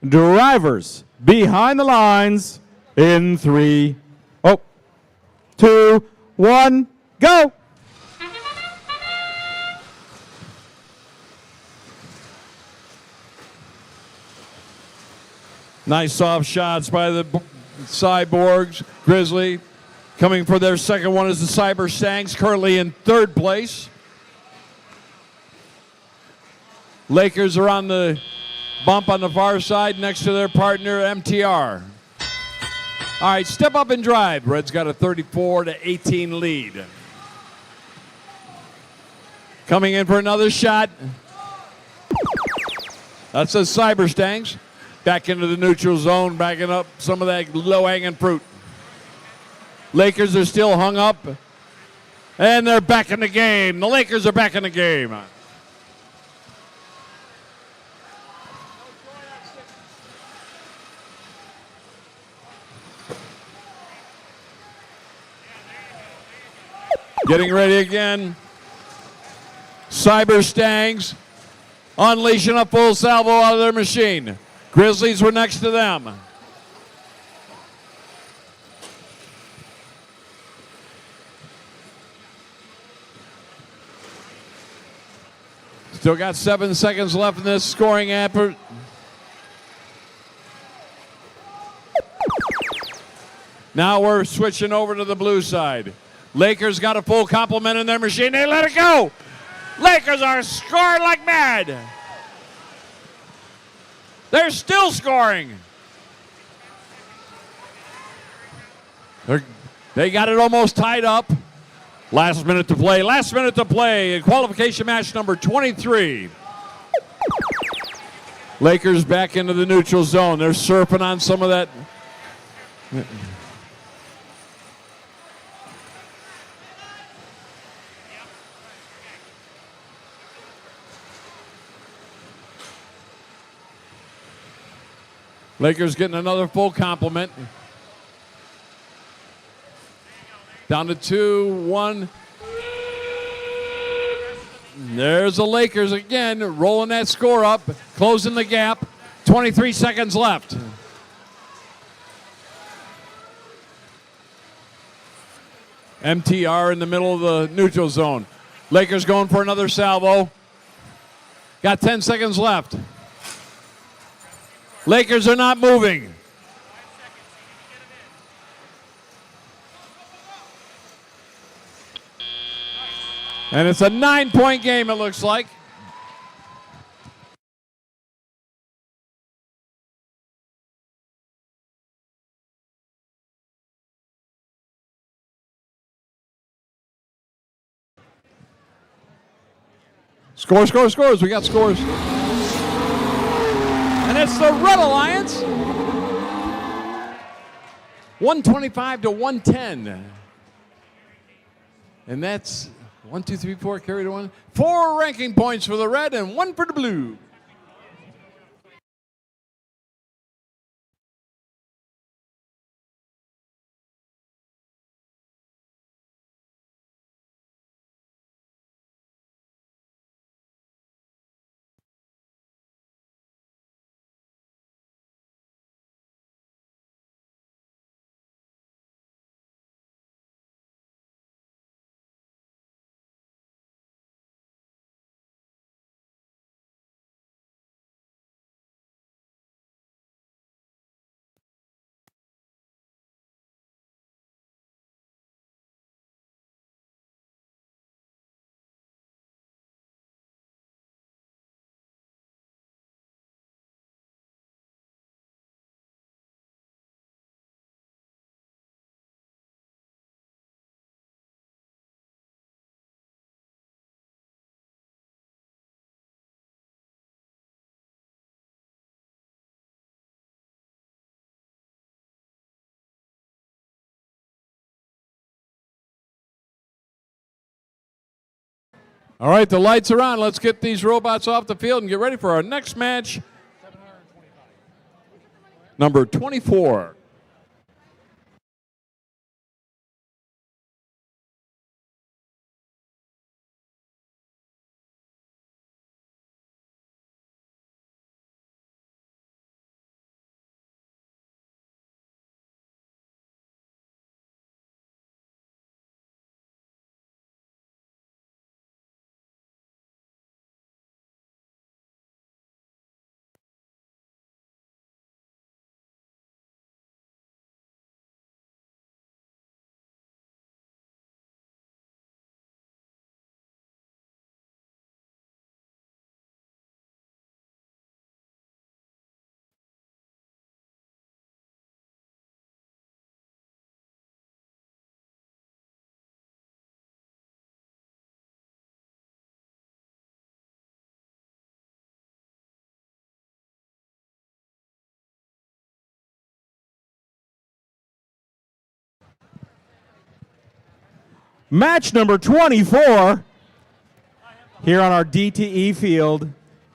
Drivers behind the lines in 3, 2, 1, go! Nice soft shots by the Cyborgs. Grizzly coming for their second one is the Cyberstangs, currently in third place. Lakers are on the bump on the far side next to their partner, MTR. All right, step up and drive. Red's got a 34-18 lead. Coming in for another shot. That's the Cyberstangs. Back into the neutral zone, backing up some of that low-hanging fruit. Lakers are still hung up, and they're back in the game. The Lakers are back in the game. Getting ready again. Cyber Stangs unleashing a full salvo out of their machine. Grizzlies were next to them. Still got 7 seconds left in this scoring effort. Now we're switching over to the blue side. Lakers got a full complement in their machine. They let it go. Lakers are scoring like mad. They're still scoring. They got it almost tied up. Last minute to play. Last minute to play in qualification match number 23. Lakers back into the neutral zone. They're surfing on some of that. Lakers getting another full complement. Down to 2-1. There's the Lakers again, rolling that score up, closing the gap. 23 seconds left. MTR in the middle of the neutral zone. Lakers going for another salvo. Got 10 seconds left. Lakers are not moving. And it's a 9-point game, it looks like. Scores. We got scores. And it's the Red Alliance. 125 to 110. And that's 1, 2, 3, 4, carry to 1. 4 ranking points for the red and 1 for the blue. All right, the lights are on. Let's get these robots off the field and get ready for our next match. Number 24. Match number 24 here on our DTE field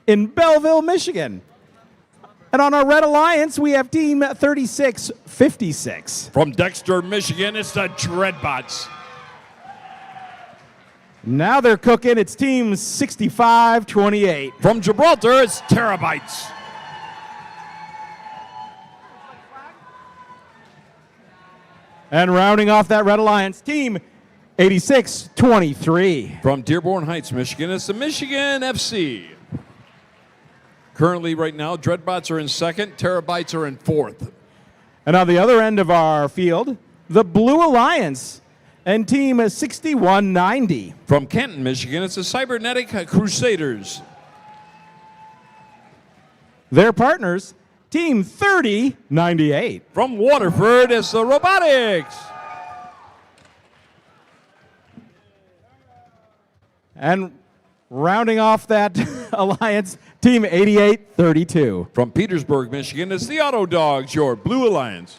in Belleville, Michigan. And on our Red Alliance, we have Team 3656. From Dexter, Michigan, it's the Dreadbots. Now they're cooking. It's team 65-28. From Gibraltar, it's Terabytes. And rounding off that Red Alliance, team 86-23. From Dearborn Heights, Michigan, it's the Michigan FC. Currently, right now, Dreadbots are in second, Terabytes are in fourth. And on the other end of our field, the Blue Alliance and team 61-90. From Canton, Michigan, it's the Cybernetic Crusaders. Their partners, team 30-98. From Waterford, it's the Robotics. And rounding off that alliance, team 88-32. From Petersburg, Michigan, it's the Auto Dogs, your Blue Alliance.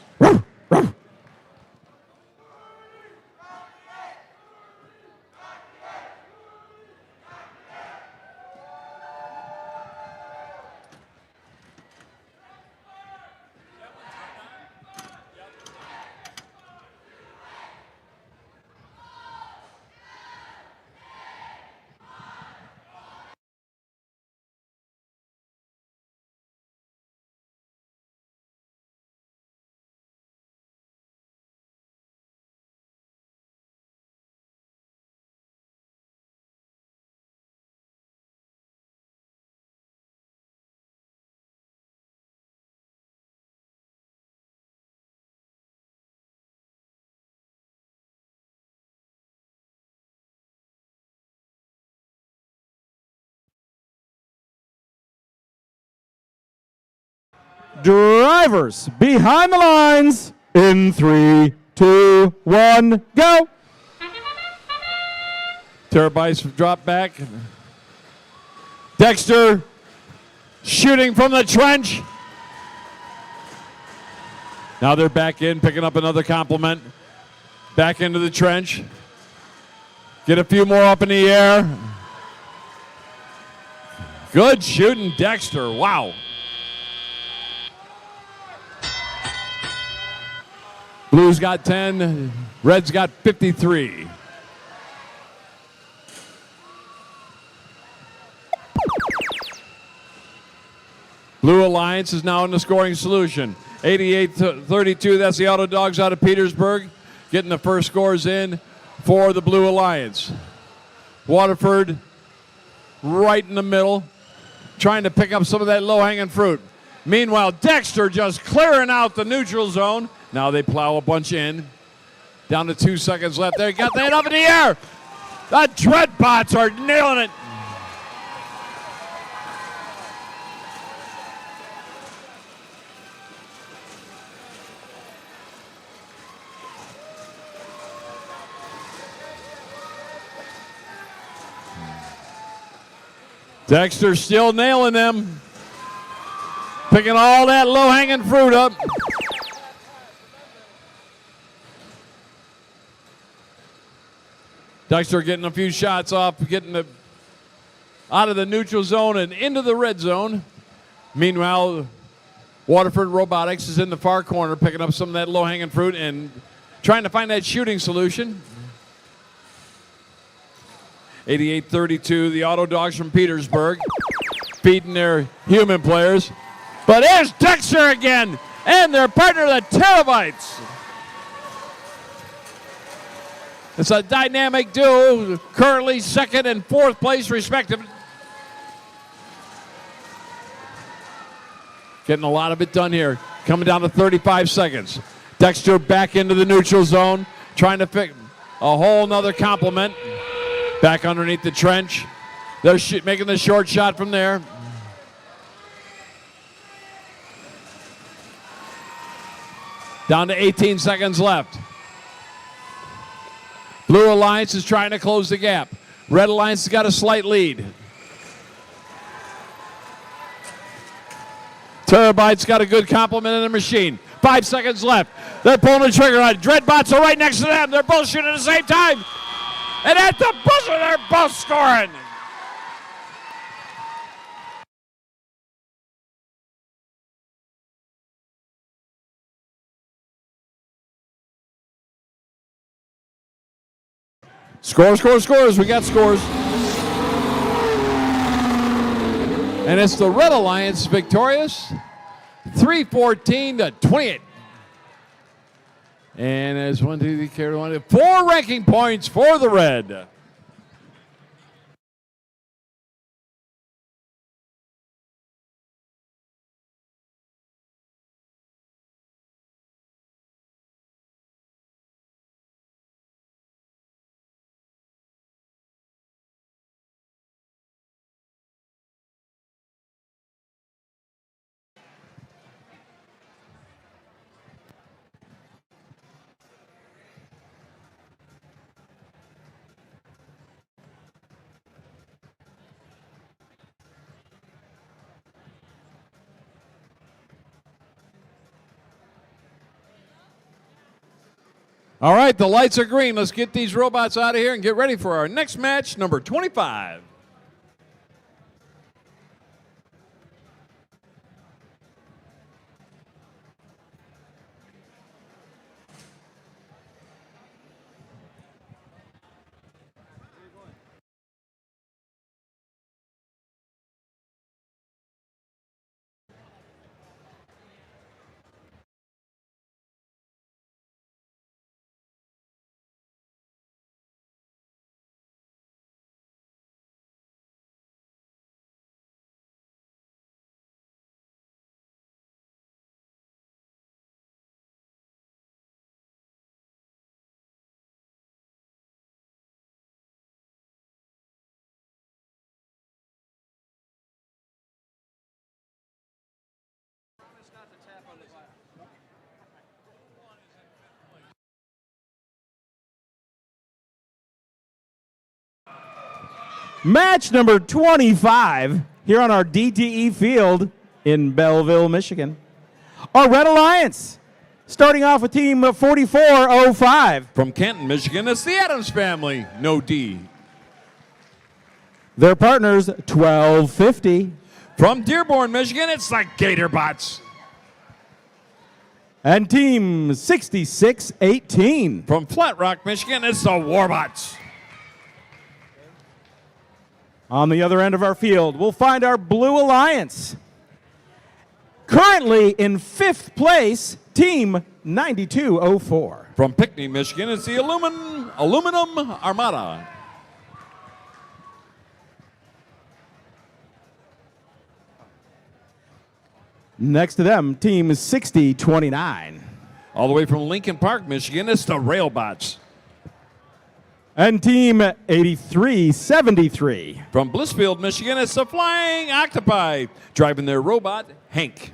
Drivers behind the lines in 3, 2, 1, go. Terabytes drop back. Dexter shooting from the trench. Now they're back in, picking up another compliment. Back into the trench. Get a few more up in the air. Good shooting, Dexter. Wow. Blues got 10, Reds got 53. Blue Alliance is now in the scoring solution. 88-32, that's the Auto Dogs out of Petersburg, getting the first scores in for the Blue Alliance. Waterford right in the middle, trying to pick up some of that low-hanging fruit. Meanwhile, Dexter just clearing out the neutral zone. Now they plow a bunch in. Down to 2 seconds left. They got that up in the air. The Dreadbots are nailing it. Dexter still nailing them. Picking all that low-hanging fruit up. Dexter getting a few shots off, getting out of the neutral zone and into the red zone. Meanwhile, Waterford Robotics is in the far corner, picking up some of that low-hanging fruit and trying to find that shooting solution. 88-32, the Auto Dogs from Petersburg, beating their human players. But there's Dexter again, and their partner, the Terabytes. It's a dynamic duo, currently second and fourth place respectively. Getting a lot of it done here. Coming down to 35 seconds. Dexter back into the neutral zone, trying to pick a whole nother compliment. Back underneath the trench. They're making the short shot from there. Down to 18 seconds left. Blue Alliance is trying to close the gap. Red Alliance has got a slight lead. Terabytes got a good compliment in the machine. 5 seconds left. They're pulling the trigger on it. Dreadbots are right next to them. They're both shooting at the same time. And at the buzzer, they're both scoring. Scores. We got scores. And it's the Red Alliance victorious, 314 to 28. And as 1, 2, 3, carry 1, 4 ranking points for the Red. All right, the lights are green. Let's get these robots out of here and get ready for our next match, number 25. Match number 25 here on our DTE field in Belleville, Michigan. Our Red Alliance, starting off with team 4405. From Canton, Michigan, it's the Adams family, no D. Their partners, 1250. From Dearborn, Michigan, it's the Gatorbots. And team 6618. From Flat Rock, Michigan, it's the Warbots. On the other end of our field, we'll find our Blue Alliance. Currently in 5th place, team 9204. From Pinckney, Michigan, it's the Aluminum Armada. Next to them, team 6029. All the way from Lincoln Park, Michigan, it's the Railbots. And team 8373. From Blissfield, Michigan, it's the Flying Octopi, driving their robot, Hank.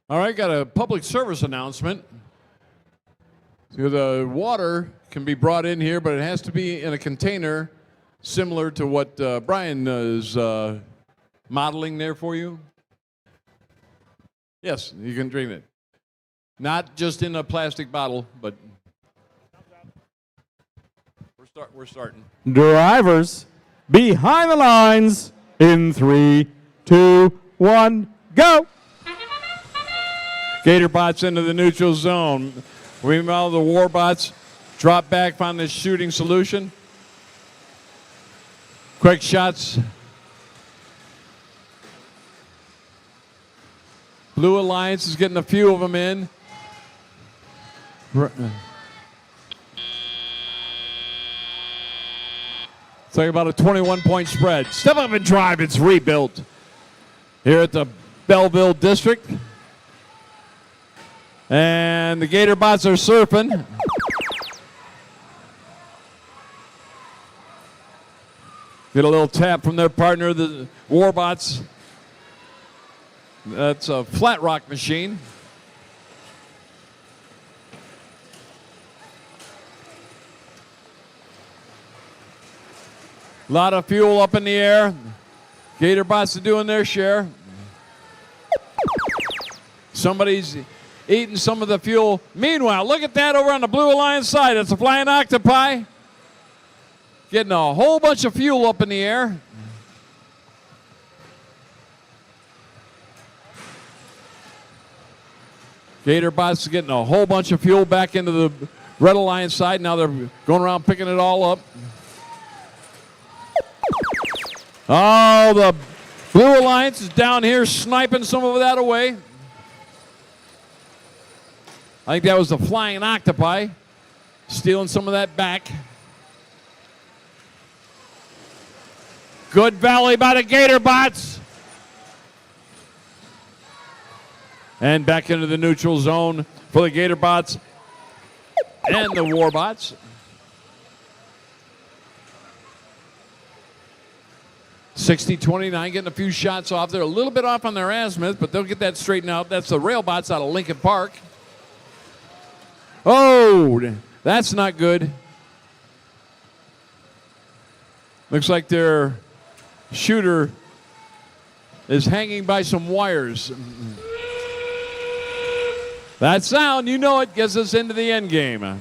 All right, got a public service announcement. So the water can be brought in here, but it has to be in a container similar to what Brian is modeling there for you. Yes, you can drink it. Not just in a plastic bottle, but we're starting. Drivers, behind the lines in 3, 2, 1, go! Gatorbots into the neutral zone. Meanwhile, the Warbots drop back, find this shooting solution. Quick shots. Blue Alliance is getting a few of them in. It's like about a 21-point spread. Step up and drive. It's rebuilt here at the Belleville District. And the Gator Bots are surfing. Get a little tap from their partner, the Warbots. That's a flat rock machine. A lot of fuel up in the air. Gator Bots are doing their share. Somebody's eating some of the fuel. Meanwhile, look at that over on the Blue Alliance side. It's a flying octopi. Getting a whole bunch of fuel up in the air. Gator Bots are getting a whole bunch of fuel back into the Red Alliance side. Now they're going around picking it all up. Oh, the Blue Alliance is down here sniping some of that away. I think that was the flying octopi, stealing some of that back. Good volley by the Gator Bots. And back into the neutral zone for the Gator Bots and the Warbots. $60-29, getting a few shots off. They're a little bit off on their azimuth, but they'll get that straightened out. That's the Railbots out of Lincoln Park. Oh, that's not good. Looks like their shooter is hanging by some wires. That sound, you know it, gets us into the end game.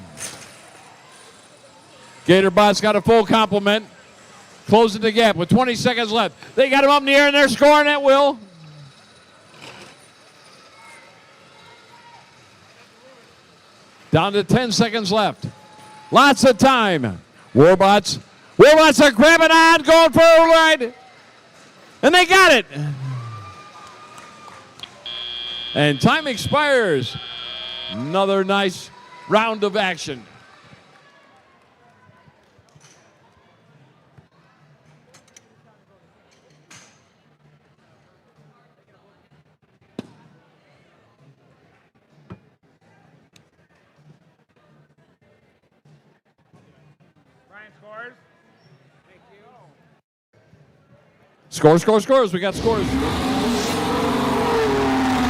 Gator Bots got a full complement. Closing the gap with 20 seconds left. They got him up in the air and they're scoring at will. Down to 10 seconds left. Lots of time. Warbots are grabbing on, going for a ride. And they got it. And time expires. Another nice round of action. Scores. We got scores.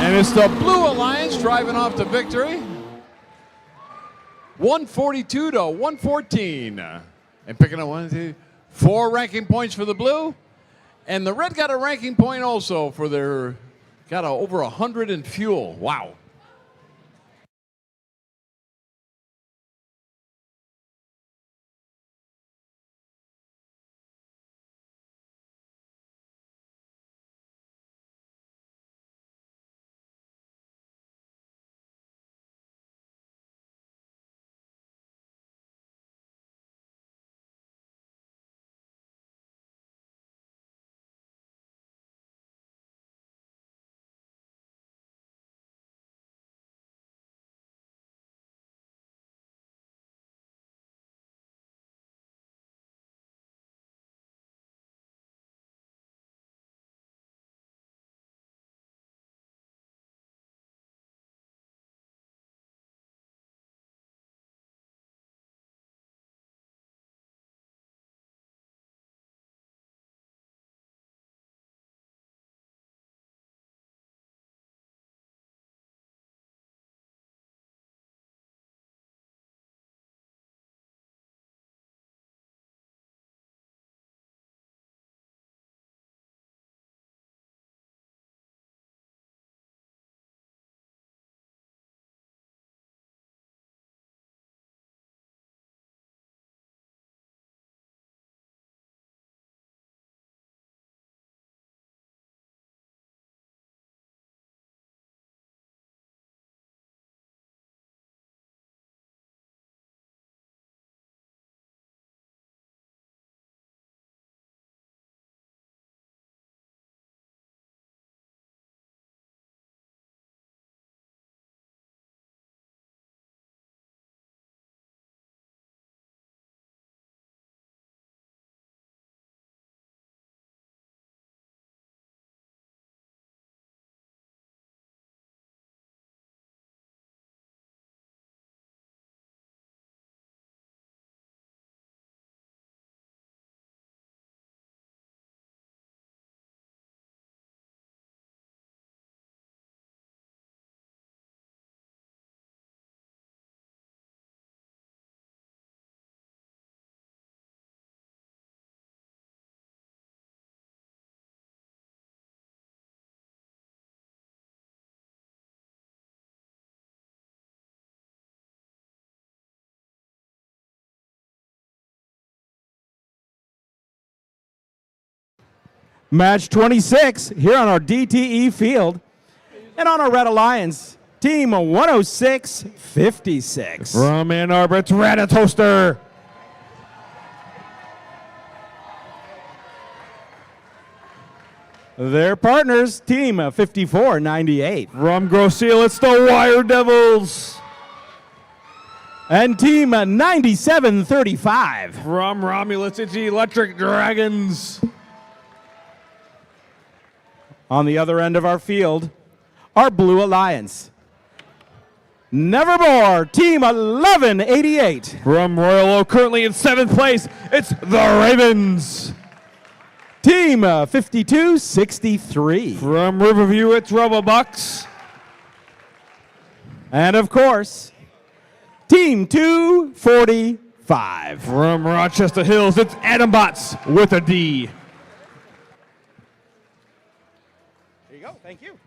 And it's the Blue Alliance driving off to victory. 142 to 114. And picking up 1, 2, 4 ranking points for the Blue. And the Red got a ranking point also for their, got over 100 in fuel. Wow. Match 26 here on our DTE field. And on our Red Alliance, team 106-56. From Ann Arbor, it's Ratatoaster. Their partners, team 54-98. From Grosse Ile, it's the Wire Devils. And team 97-35. From Romulus, it's Electric Dragons. On the other end of our field, our Blue Alliance. Nevermore, team 1188. From Royal Oak, currently in 7th place, it's the Ravens. Team 5263. From Riverview, it's Robobucks. And of course, team 245. From Rochester Hills, it's Adambots with a D. There you go. Thank you.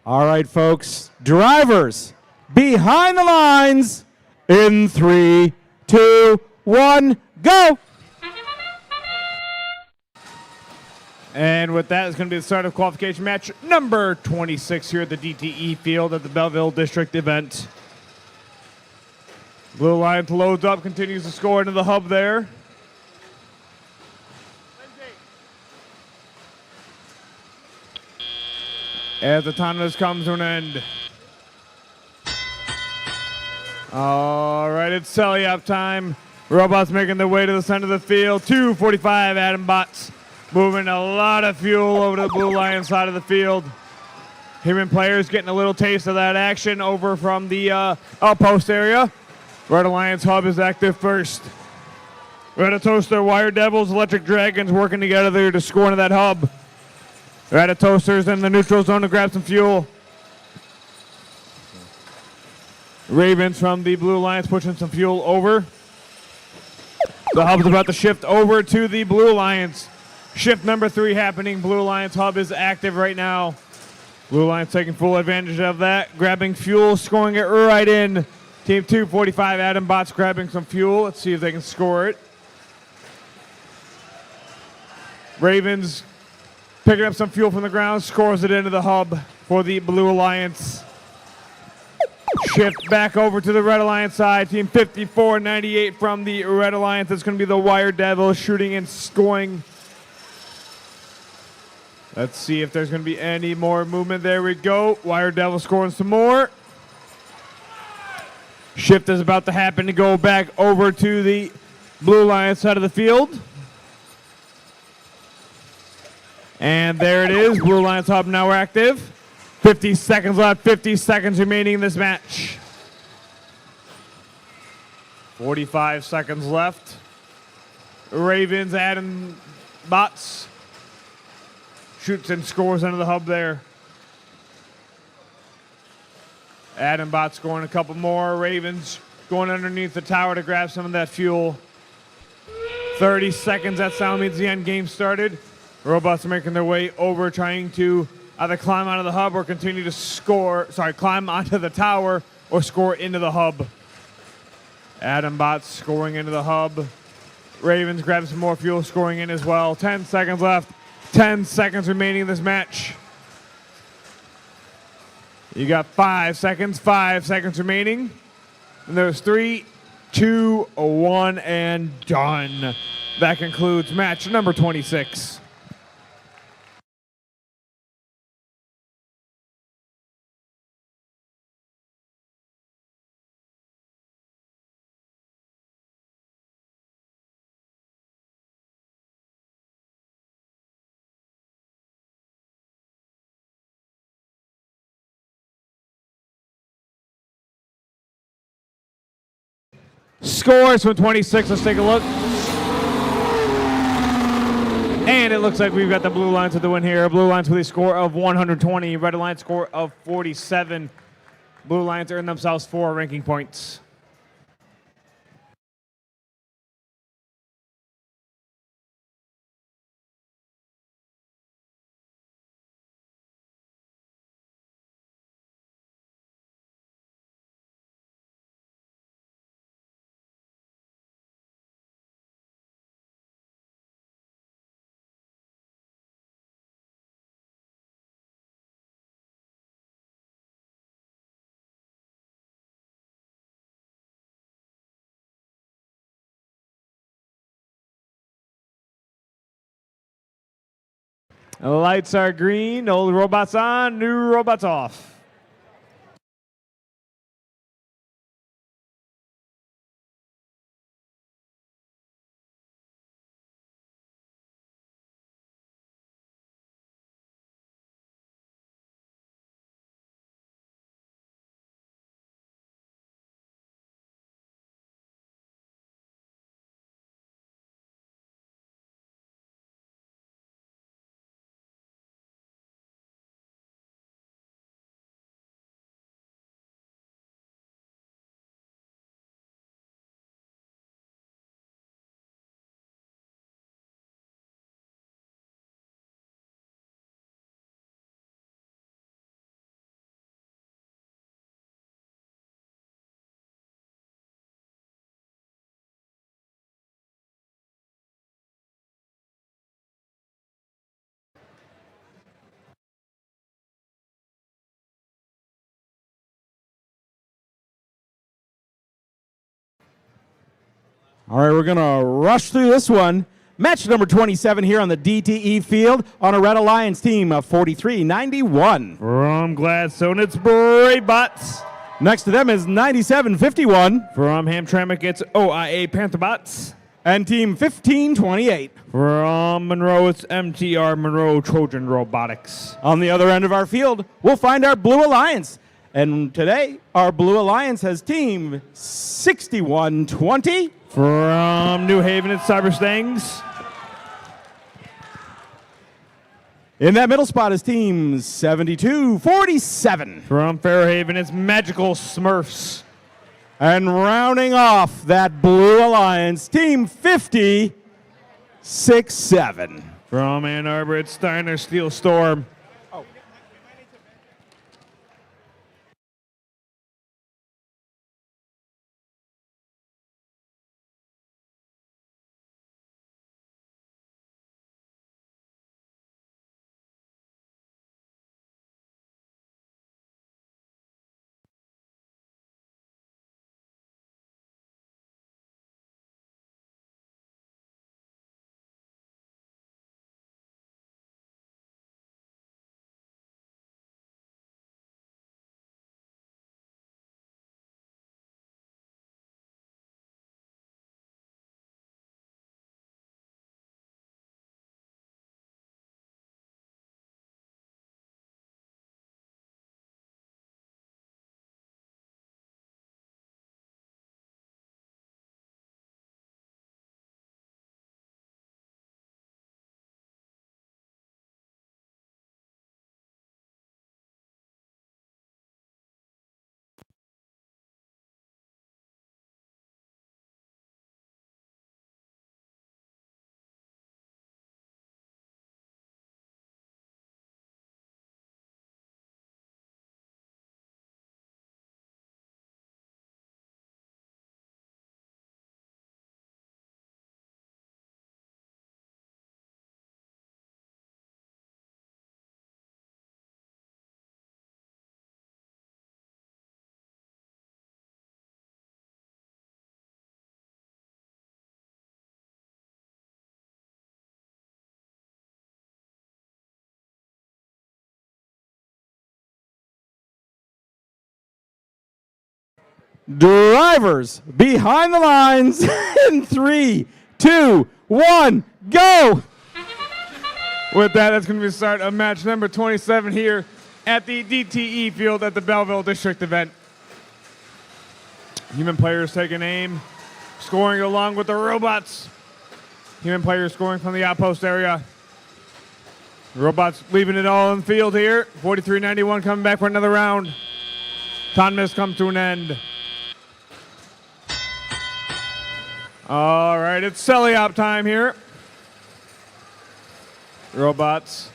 All right, folks. Drivers, behind the lines in 3, 2, 1, go! And with that, it's going to be the start of qualification match number 26 here at the DTE field at the Belleville District Event. Blue Lions loads up, continues to score into the hub there. As the time comes to an end. All right, it's Selly up time. Robots making their way to the center of the field. 2:45 Adam Bots. Moving a lot of fuel over to the Blue Lion side of the field. Human players getting a little taste of that action over from the outpost area. Red Alliance Hub is active first. Toaster, Wire Devils, Electric Dragons working together there to score into that hub. Toaster's in the neutral zone to grab some fuel. Ravens from the Blue Lions pushing some fuel over. The hub's about to shift over to the Blue Lions. Shift number 3 happening. Blue Lions hub is active right now. Blue Lions taking full advantage of that. Grabbing fuel, scoring it right in. Team 245, Adam Bots grabbing some fuel. Let's see if they can score it. Ravens picking up some fuel from the ground, scores it into the hub for the Blue Alliance. Shift back over to the Red Alliance side. Team 5498 from the Red Alliance. That's going to be the Wire Devils shooting and scoring. Let's see if there's going to be any more movement. There we go. Wire Devil scoring some more. Shift is about to happen to go back over to the Blue Lions side of the field. And there it is. Blue Lions hub now active. 50 seconds left. 50 seconds remaining in this match. 45 seconds left. Ravens adding Bots. Shoots and scores into the hub there. Adam Bot scoring a couple more. Ravens going underneath the tower to grab some of that fuel. 30 seconds, that sound means the end game started. Robots are making their way over, trying to either climb out of the hub or continue to climb onto the tower or score into the hub. Adam Bot scoring into the hub. Ravens grab some more fuel, scoring in as well. 10 seconds left. 10 seconds remaining in this match. You got 5 seconds. 5 seconds remaining. And there's 3, 2, 1, and done. That concludes match number 26. Scores from 26. Let's take a look. And it looks like we've got the Blue Lions with the win here. Blue Lions with a score of 120. Red Alliance score of 47. Blue Lions earn themselves 4 ranking points. Lights are green. Old robots on, new robots off. All right, we're going to rush through this one. Match number 27 here on the DTE field on a Red Alliance team of 43-91. From Gladstone, it's Braybots. Next to them is 97-51. From Hamtramck, it's OIA Pantherbots. And team 15-28. From Monroe, it's MTR Monroe Trojan Robotics. On the other end of our field, we'll find our Blue Alliance. And today, our Blue Alliance has team 61-20. From New Haven, it's Cyberstangs. In that middle spot is team 72-47. From Fairhaven, it's Magical Smurfs. And rounding off that Blue Alliance, team 50-6-7. From Ann Arbor, it's Steiner Steel Storm. Drivers behind the lines in 3, 2, 1, go! With that, that's going to be the start of match number 27 here at the DTE field at the Belleville District Event. Human players taking aim, scoring along with the robots. Human players scoring from the outpost area. Robots leaving it all in the field here. 43-91 coming back for another round. Time miss comes to an end. All right, it's Selly-Op time here. Robots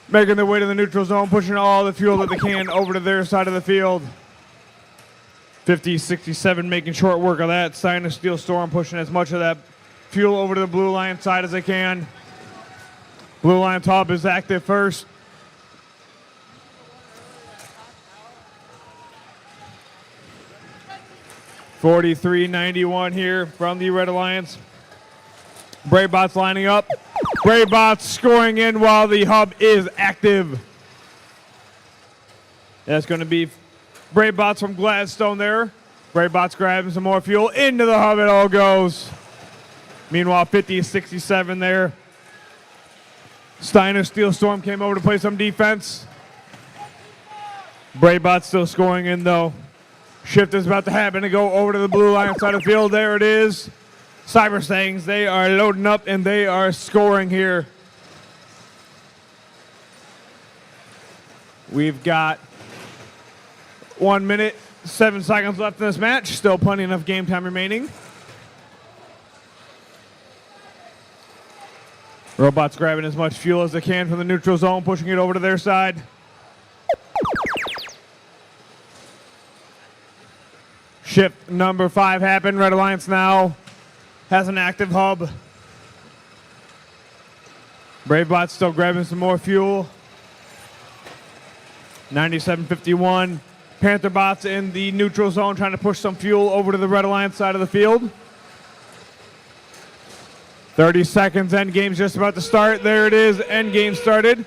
making their way to the neutral zone, pushing all the fuel that they can over to their side of the field. 50-67 making short work of that. Steiner Steel Storm pushing as much of that fuel over to the Blue Alliance side as they can. Blue Alliance hub is active first. $43.91 here from the Red Alliance. Braybots lining up. Braybots scoring in while the hub is active. That's going to be Braybots from Gladstone there. Braybots grabbing some more fuel. Into the hub it all goes. Meanwhile, 50-67 there. Steiner Steel Storm came over to play some defense. Braybots still scoring in though. Shift is about to happen to go over to the Blue Alliance side of the field. There it is. Cyberstangs, they are loading up and they are scoring here. We've got 1 minute, 7 seconds left in this match. Still plenty enough game time remaining. Robots grabbing as much fuel as they can from the neutral zone, pushing it over to their side. Shift number 5 happened. Red Alliance now has an active hub. Braybots still grabbing some more fuel. 97-51. Pantherbots in the neutral zone trying to push some fuel over to the Red Alliance side of the field. 30 seconds, end game's just about to start. There it is, end game started.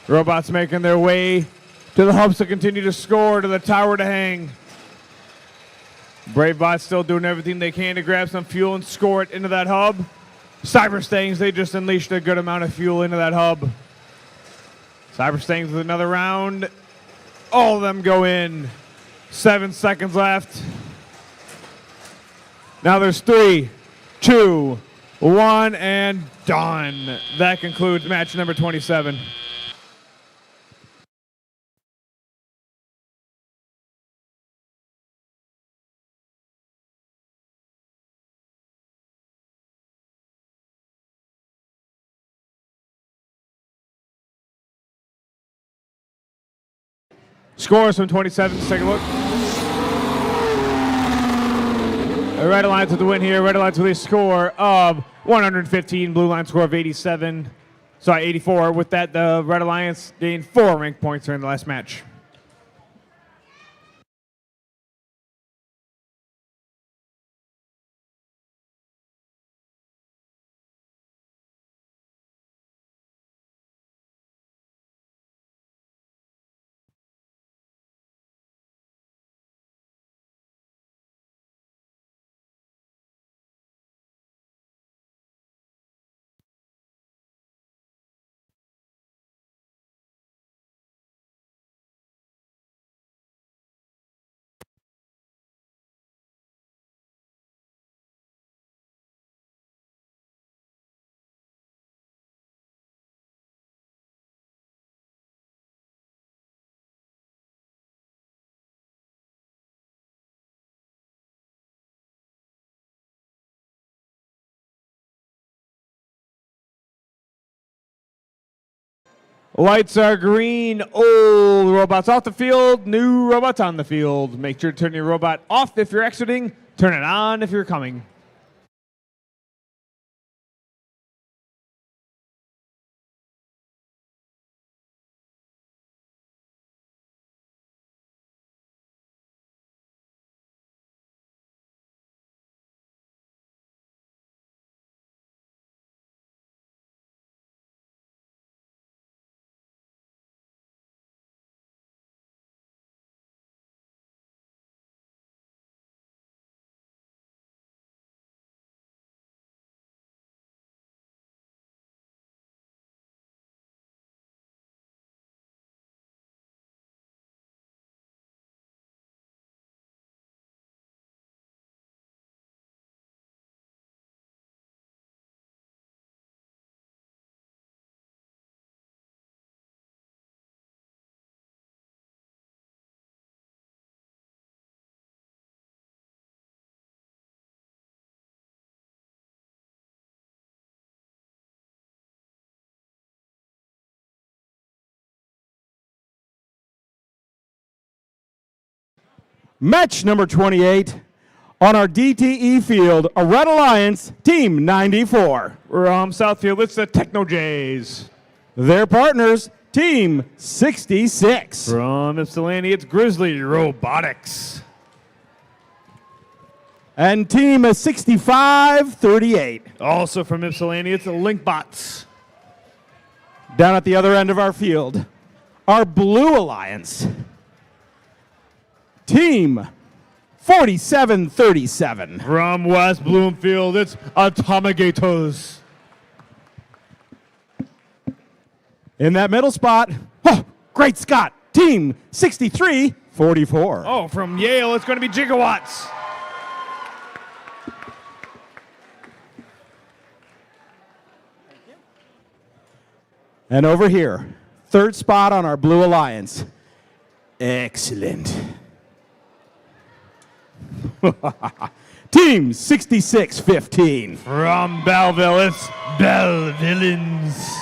Robots making their way to the hubs to continue to score, to the tower to hang. BraveBots still doing everything they can to grab some fuel and score it into that hub. CyberStangs, they just unleashed a good amount of fuel into that hub. CyberStangs with another round. All of them go in. 7 seconds left. Now there's 3, 2, 1, and done. That concludes match number 27. Scores from 27. Let's take a look. Red Alliance with the win here. Red Alliance with a score of 115. Blue Line score of 87. Sorry, 84. With that, the Red Alliance gained 4 rank points during the last match. Lights are green. Old robots off the field. New robots on the field. Make sure to turn your robot off if you're exiting. Turn it on if you're coming. Match number 28 on our DTE field, a Red Alliance, Team 94. From Southfield, it's the Techno Jays. Their partners, Team 66. From Ypsilanti, it's Grizzly Robotics. And Team 6538. Also from Ypsilanti, it's the Linkbots. Down at the other end of our field, our Blue Alliance, Team 4737. From West Bloomfield, it's Atomigators. In that middle spot, oh, great Scott, Team 6344. Oh, from Yale, it's going to be Gigawatts. And over here, third spot on our Blue Alliance. Excellent. Team 6615. From Belleville, it's Bellevillans.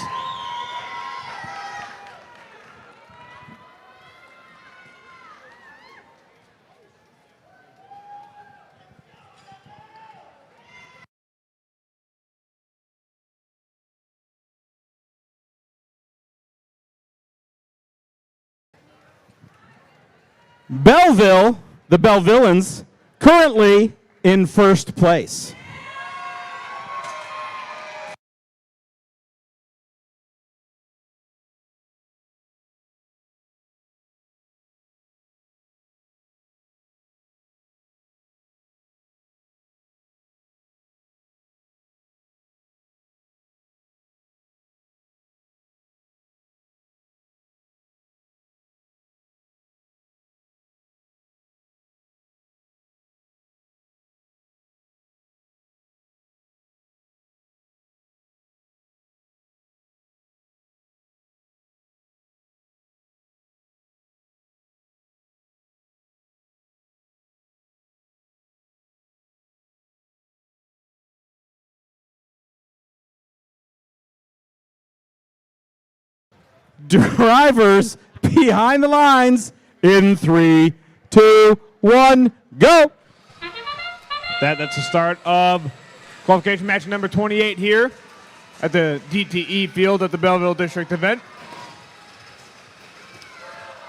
Belleville, the Bellevillans, currently in first place. Drivers behind the lines in 3, 2, 1, go. That's the start of qualification match number 28 here at the DTE field at the Belleville District Event.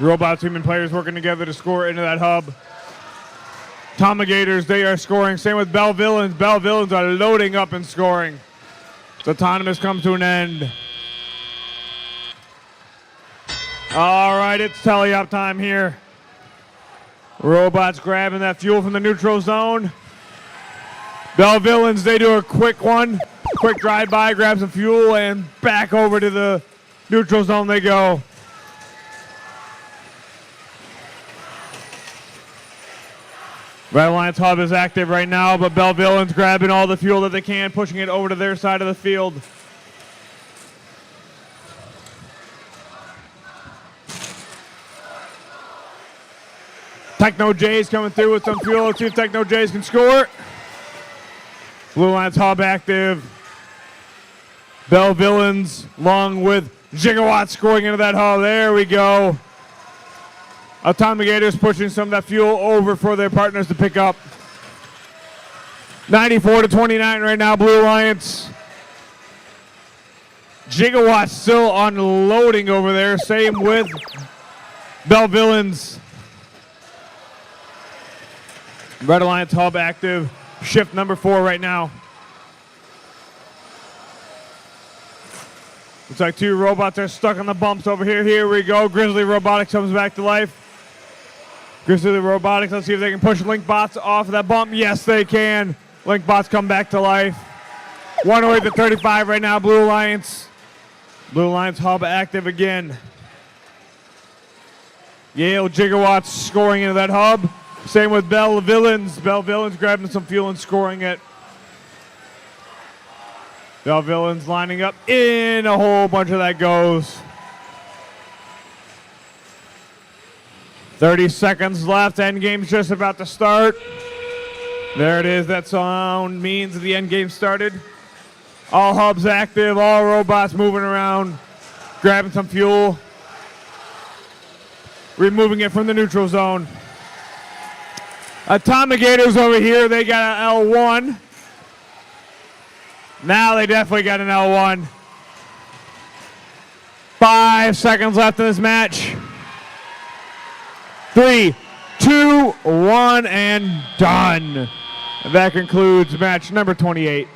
Robot team and players working together to score into that hub. Tomigators, they are scoring. Same with Bellevillans. Bellevillans are loading up and scoring. The autonomous comes to an end. All right, it's tally-up time here. Robots grabbing that fuel from the neutral zone. Bellevillans, they do a quick one. Quick drive-by, grab some fuel, and back over to the neutral zone they go. Red Alliance hub is active right now, but Bellevillans grabbing all the fuel that they can, pushing it over to their side of the field. Techno Jays coming through with some fuel. Let's see if Techno Jays can score. Blue Alliance hub active. Bellevillans along with Gigawatts scoring into that hub. There we go. Atomigators pushing some of that fuel over for their partners to pick up. 94-29 right now, Blue Alliance. Gigawatts still unloading over there. Same with Bellevillans. Red Alliance hub active. Shift number 4 right now. Looks like 2 robots are stuck on the bumps over here. Here we go. Grizzly Robotics comes back to life. Grizzly Robotics, let's see if they can push Link Bots off of that bump. Yes, they can. Link Bots come back to life. 108-35 right now, Blue Alliance. Blue Alliance hub active again. Yale Gigawatts scoring into that hub. Same with Bellevillans. Bellevillans grabbing some fuel and scoring it. Bellevillans lining up in. A whole bunch of that goes. 30 seconds left. End game's just about to start. There it is. That sound means the end game started. All hubs active. All robots moving around. Grabbing some fuel. Removing it from the neutral zone. Atomigators over here. They got an L1. Now they definitely got an L1. 5 seconds left in this match. 3, 2, 1, and done. That concludes match number 28.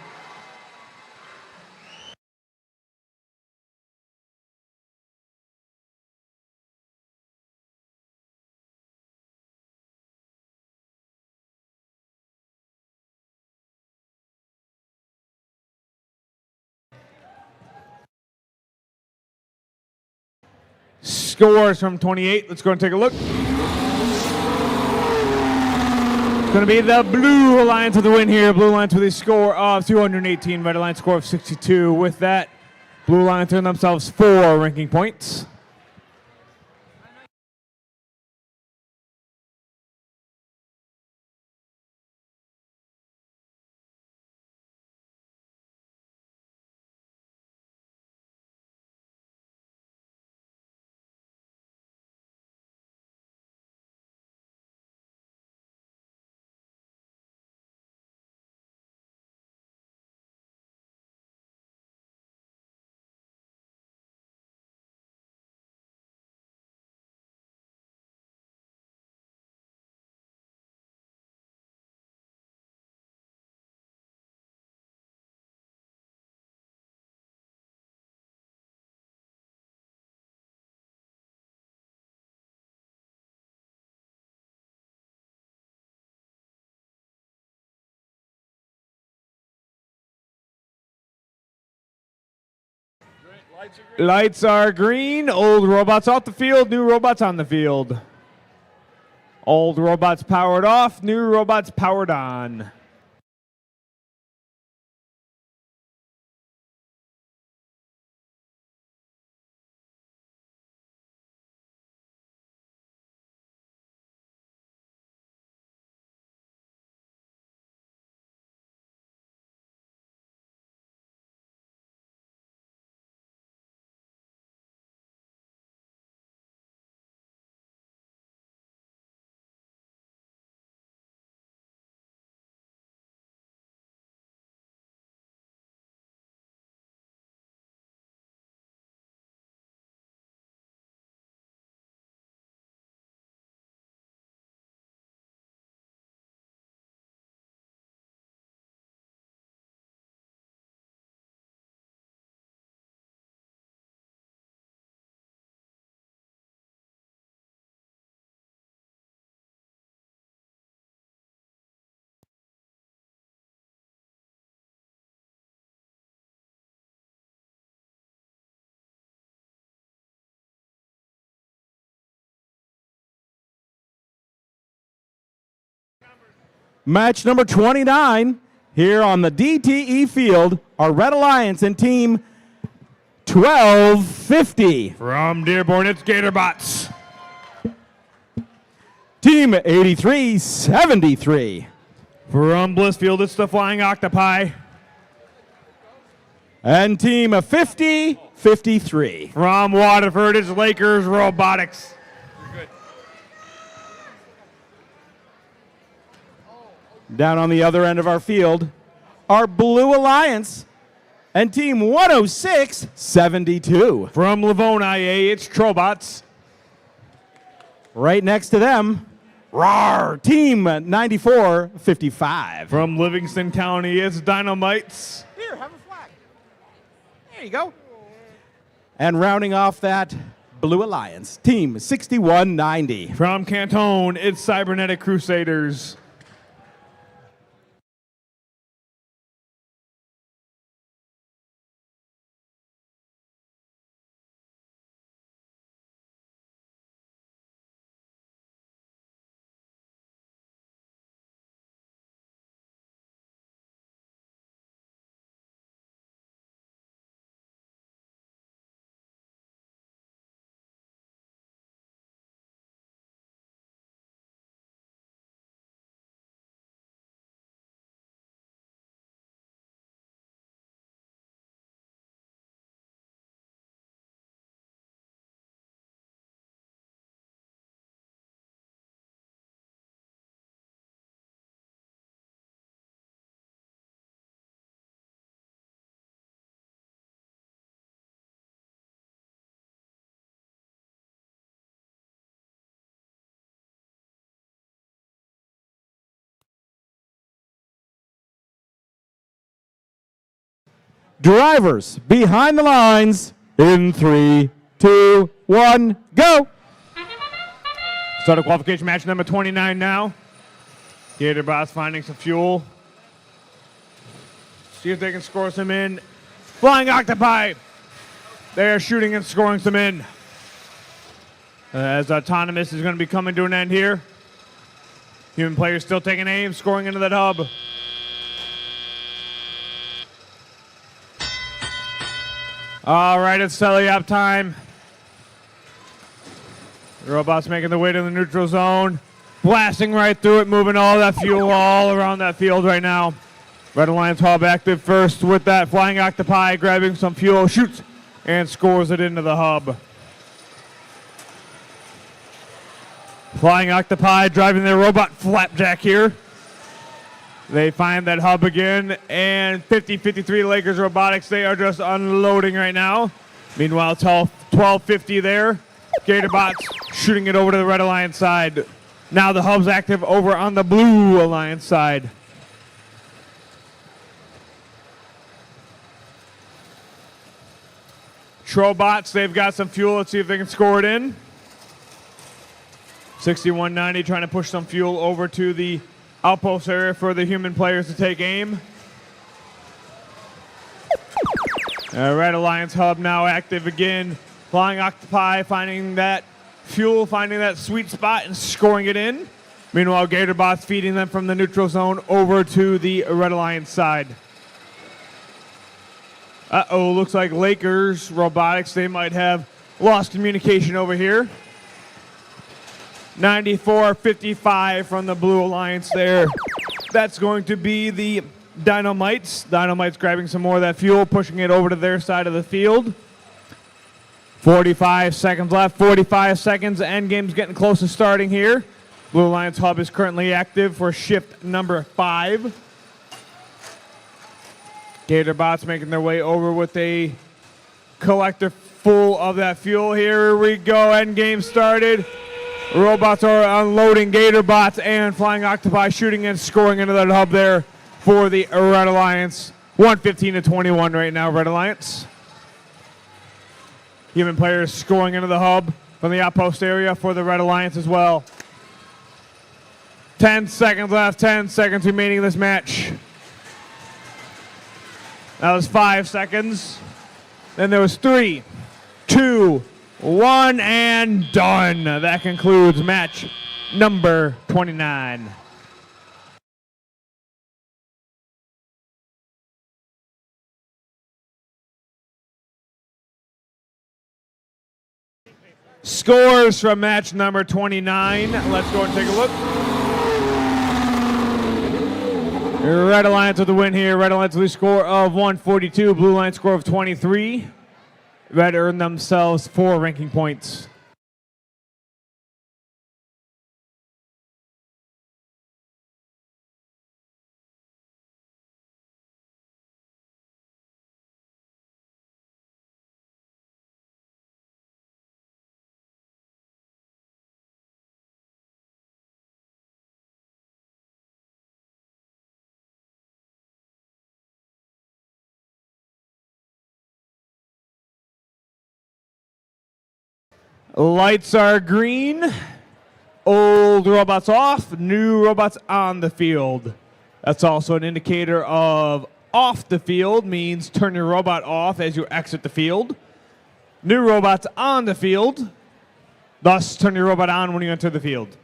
Scores from 28. Let's go and take a look. It's going to be the Blue Alliance with the win here. Blue Alliance with a score of 218. Red Alliance score of 62. With that, Blue Alliance earn themselves 4 ranking points. Lights are green. Old robots off the field. New robots on the field. Old robots powered off. New robots powered on. Match number 29 here on the DTE field are Red Alliance and Team 1250. From Dearborn, it's Gatorbots. Team 8373. From Blissfield, it's the Flying Octopi. And Team 5053. From Waterford, it's Lakers Robotics. Down on the other end of our field are Blue Alliance and Team 10672. From Livonia, it's Trobots. Right next to them, RAR, Team 9455. From Livingston County, it's Dynamites. Here, have a flag. There you go. And rounding off that Blue Alliance, Team 6190. From Canton, it's Cybernetic Crusaders. Drivers behind the lines in 3, 2, 1, go. Start of qualification match number 29 now. Gatorbots finding some fuel. See if they can score some in. Flying Octopi. They are shooting and scoring some in. As Autonomous is going to be coming to an end here. Human players still taking aim, scoring into that hub. All right, it's Selly-up time. The robots making their way to the neutral zone. Blasting right through it, moving all that fuel all around that field right now. Red Alliance hub active first with that Flying Octopi, grabbing some fuel, shoots, and scores it into the hub. Flying Octopi driving their robot Flapjack here. They find that hub again, and 50-53 Lakers Robotics, they are just unloading right now. Meanwhile, 12-50 there. Gatorbots shooting it over to the Red Alliance side. Now the hub's active over on the Blue Alliance side. Trobots, they've got some fuel. Let's see if they can score it in. 6190 trying to push some fuel over to the outpost area for the human players to take aim. Red Alliance hub now active again. Flying Octopi finding that fuel, finding that sweet spot and scoring it in. Meanwhile, Gatorbots feeding them from the neutral zone over to the Red Alliance side. Uh-oh, looks like Lakers Robotics, they might have lost communication over here. 94-55 from the Blue Alliance there. That's going to be the Dynamites. Dynamites grabbing some more of that fuel, pushing it over to their side of the field. 45 seconds left, 45 seconds. Endgame's getting close to starting here. Blue Alliance hub is currently active for shift number 5. Gatorbots making their way over with a collector full of that fuel. Here we go, endgame started. Robots are unloading Gatorbots and Flying Octopi shooting and scoring into that hub there for the Red Alliance. 115-21 right now, Red Alliance. Human players scoring into the hub from the outpost area for the Red Alliance as well. 10 seconds left, 10 seconds remaining in this match. That was 5 seconds. Then there was 3, 2, 1, and done. That concludes match number 29. Scores from match number 29. Let's go and take a look. Red Alliance with the win here. Red Alliance with a score of 142. Blue Alliance score of 23. Red earned themselves 4 ranking points. Lights are green. Old robots off, new robots on the field. That's also an indicator of off the field, means turn your robot off as you exit the field. New robots on the field, thus turn your robot on when you enter the field.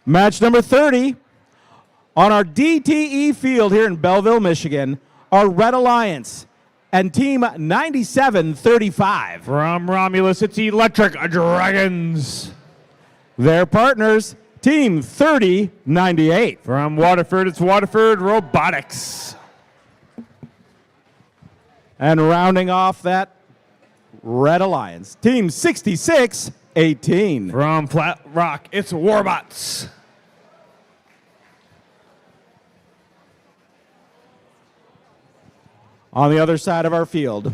Match number 30 on our DTE field here in Belleville, Michigan, are Red Alliance and Team 9735. From Romulus, it's Electric Dragons. Their partners, Team 3098. From Waterford, it's Waterford Robotics. And rounding off that Red Alliance, Team 6618. From Flat Rock, it's Warbots. On the other side of our field,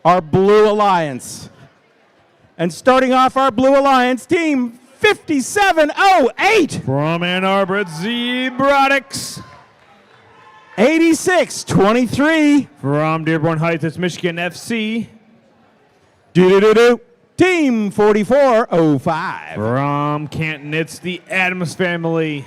our Blue Alliance. And starting off our Blue Alliance, Team 5708. From Ann Arbor, it's Robotics. 8623. From Dearborn Heights, it's Michigan FC. Do-do-do-do. Team 4405. From Canton, it's the Adams family.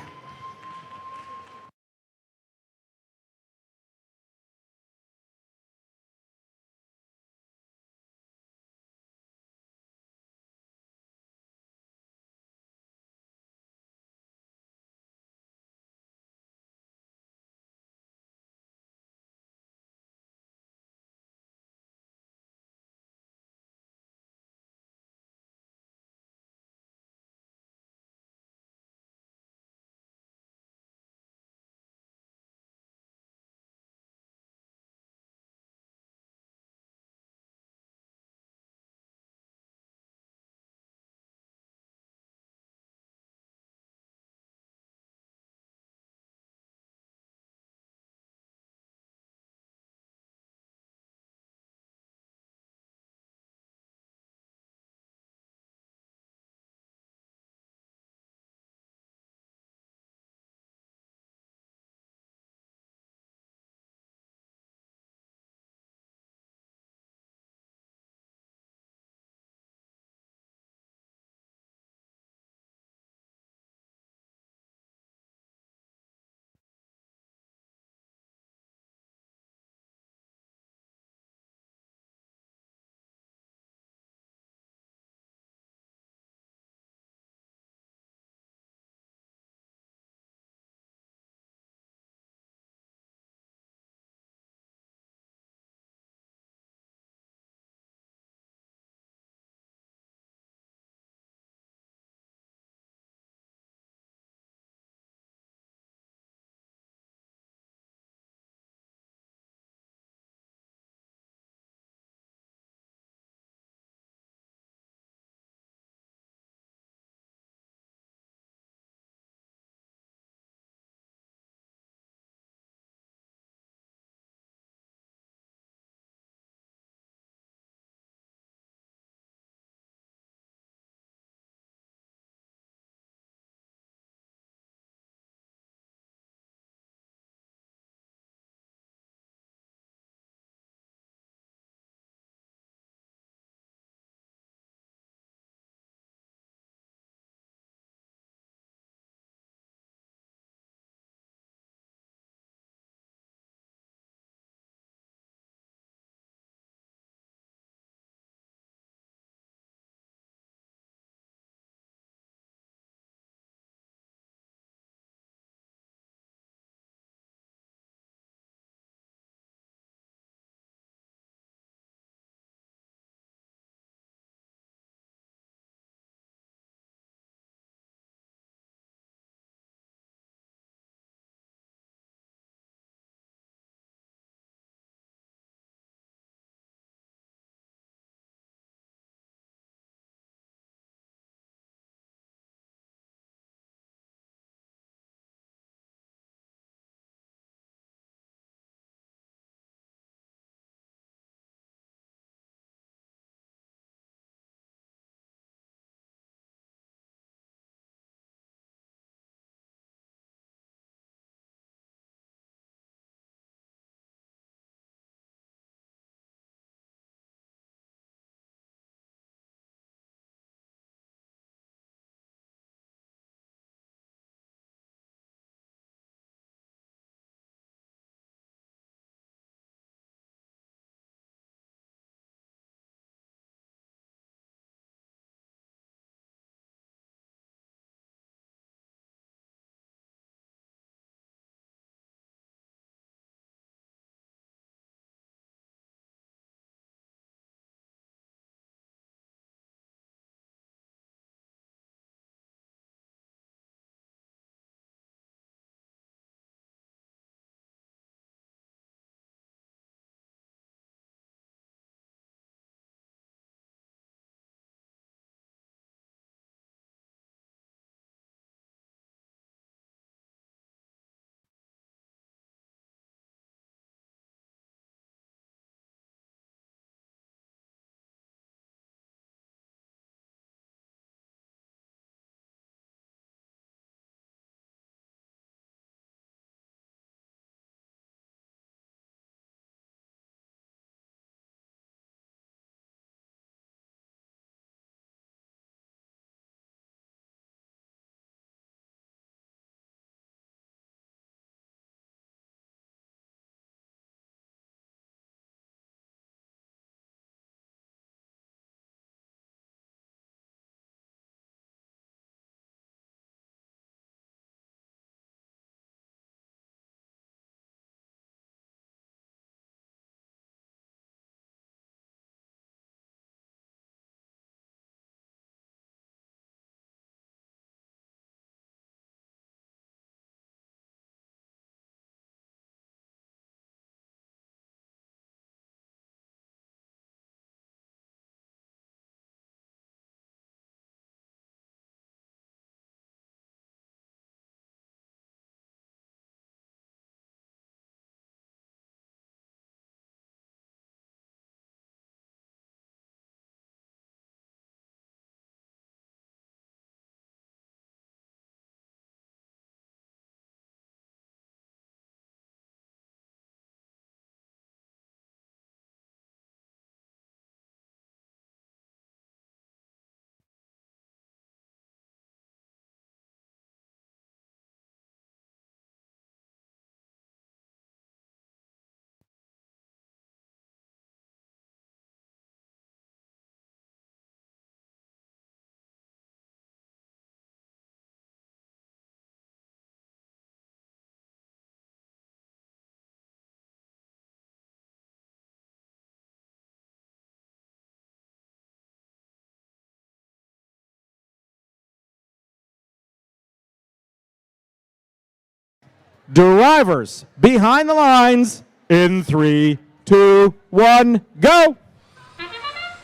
Drivers behind the lines in 3, 2, 1, go!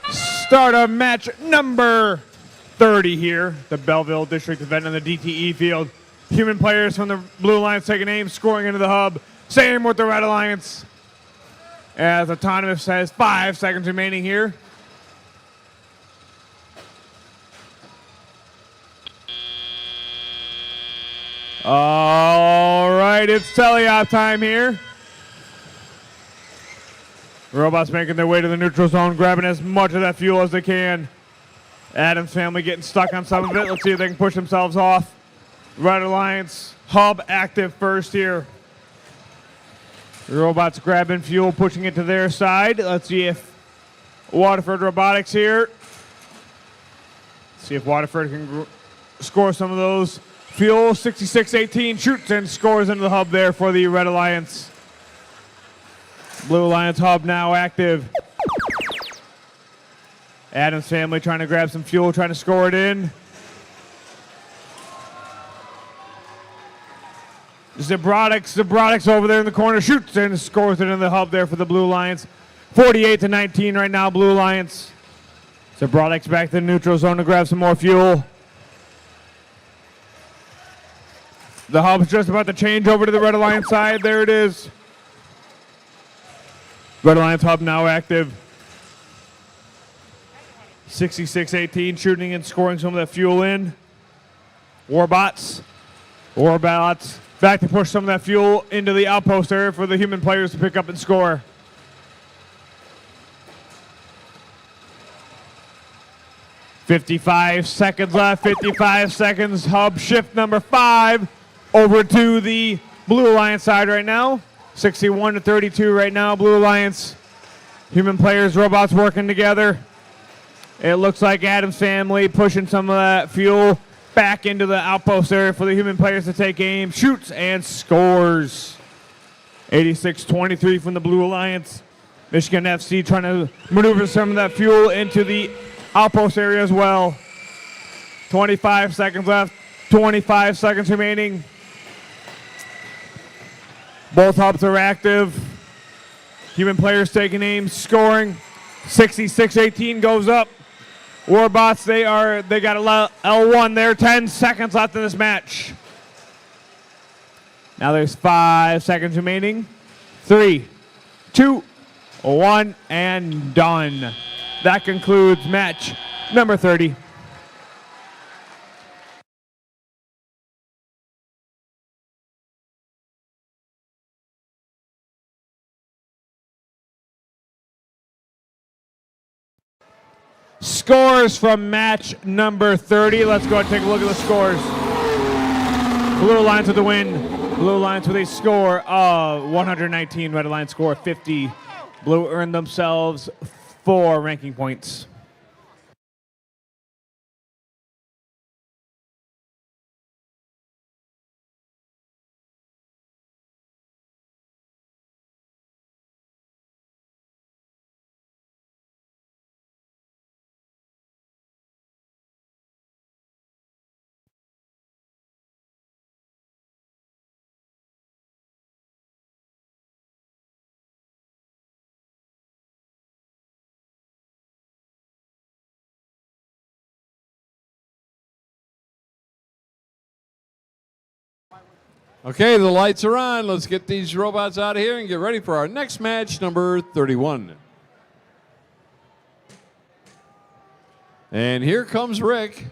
Start of match number 30 here, the Belleville District Event on the DTE field. Human players from the Blue Alliance taking aim, scoring into the hub. Same with the Red Alliance. As Autonomous has 5 seconds remaining here. All right, it's teleop time here. Robots making their way to the neutral zone, grabbing as much of that fuel as they can. Adam's family getting stuck on some of it. Let's see if they can push themselves off. Red Alliance, hub active first here. Robots grabbing fuel, pushing it to their side. Let's see if Waterford Robotics here. See if Waterford can score some of those. Fuel 66-18 shoots and scores into the hub there for the Red Alliance. Blue Alliance hub now active. Adam's family trying to grab some fuel, trying to score it in. Robotics over there in the corner shoots and scores it in the hub there for the Blue Alliance. 48-19 right now, Blue Alliance. Robotics back to the neutral zone to grab some more fuel. The hub's just about to change over to the Red Alliance side. There it is. Red Alliance hub now active. 66-18, shooting and scoring some of that fuel in. Warbots back to push some of that fuel into the outpost area for the human players to pick up and score. .55 seconds left, 55 seconds. Hub shift number 5 over to the Blue Alliance side right now. 61-32 right now, Blue Alliance. Human players, robots working together. It looks like Adam's family pushing some of that fuel back into the outpost area for the human players to take aim. Shoots and scores. 86-23 from the Blue Alliance. Michigan FC trying to maneuver some of that fuel into the outpost area as well. 25 seconds left, 25 seconds remaining. Both hubs are active. Human players taking aim, scoring. 66-18 goes up. Warbots, they got a L1 there. 10 seconds left in this match. Now there's 5 seconds remaining. 3, 2, 1, and done. That concludes match number 30. Scores from match number 30. Let's go and take a look at the scores. Blue Alliance with the win. Blue Alliance with a score of 119. Red Alliance score 50. Blue earned themselves 4 ranking points. Okay, the lights are on. Let's get these robots out of here and get ready for our next match, number 31. And here comes Rick.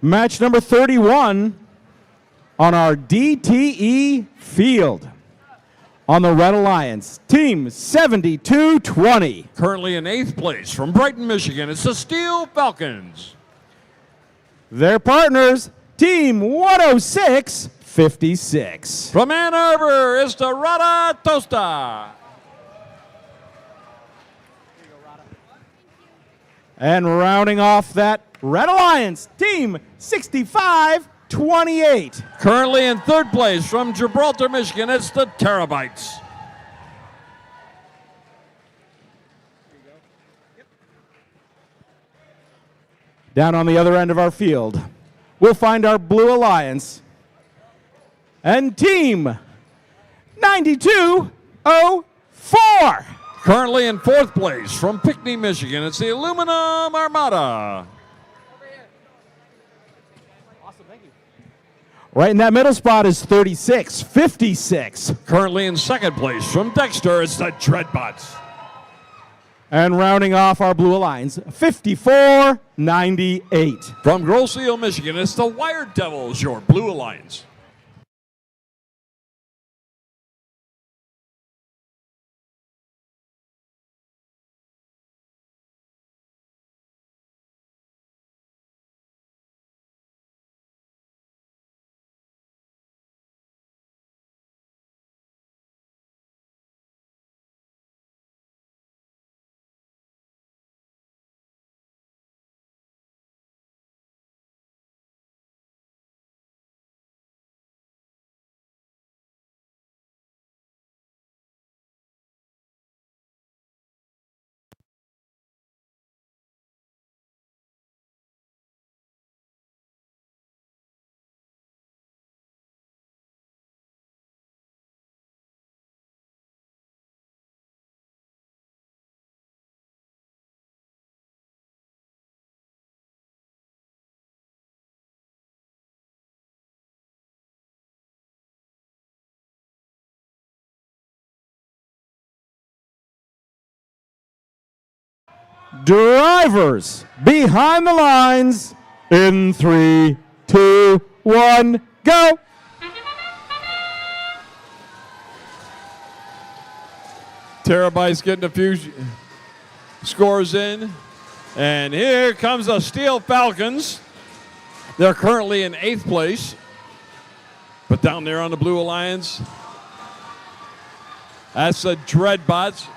Match number 31 on our DTE field. On the Red Alliance, Team 7220. Currently in 8th place from Brighton, Michigan, it's the Steel Falcons. Their partners, Team 10656. From Ann Arbor, it's the Rada Tosta. And rounding off that Red Alliance, Team 6528. Currently in 3rd place from Gibraltar, Michigan, it's the Terabytes. Down on the other end of our field, we'll find our Blue Alliance and Team 9204. Currently in 4th place from Pinckney, Michigan, it's the Aluminum Armada. Right in that middle spot is 3656. Currently in 2nd place from Dexter, it's the Dreadbots. And rounding off our Blue Alliance, 5498. From Grosse Ile, Michigan, it's the Wired Devils, your Blue Alliance. Drivers behind the lines in 3, 2, 1, go. Terabytes getting a few scores in. And here comes the Steel Falcons. They're currently in 8th place. But down there on the Blue Alliance, that's the Dreadbots.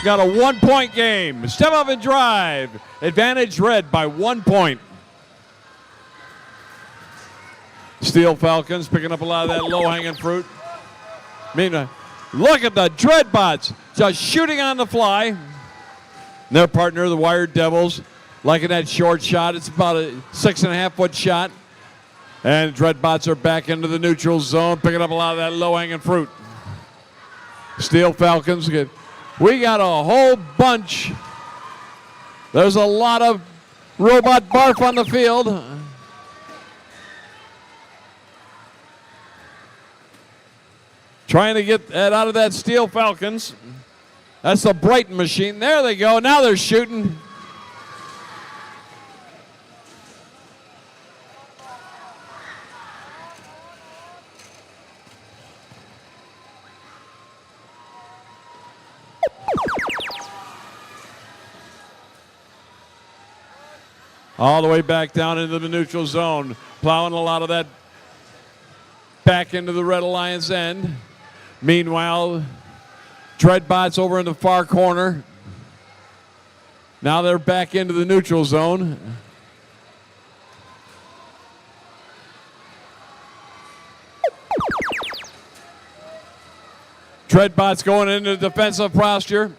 Got a 1-point game. Step up and drive. Advantage Red by 1 point. Steel Falcons picking up a lot of that low-hanging fruit. Meanwhile, look at the Dreadbots just shooting on the fly. Their partner, the Wired Devils, liking that short shot. It's about a 6.5-foot shot. And Dreadbots are back into the neutral zone, picking up a lot of that low-hanging fruit. Steel Falcons get. We got a whole bunch. There's a lot of robot barf on the field. Trying to get that out of that Steel Falcons. That's the Brighton machine. There they go. Now they're shooting. All the way back down into the neutral zone. Plowing a lot of that back into the Red Alliance end. Meanwhile, Dreadbots over in the far corner. Now they're back into the neutral zone. Dreadbots going into defensive posture.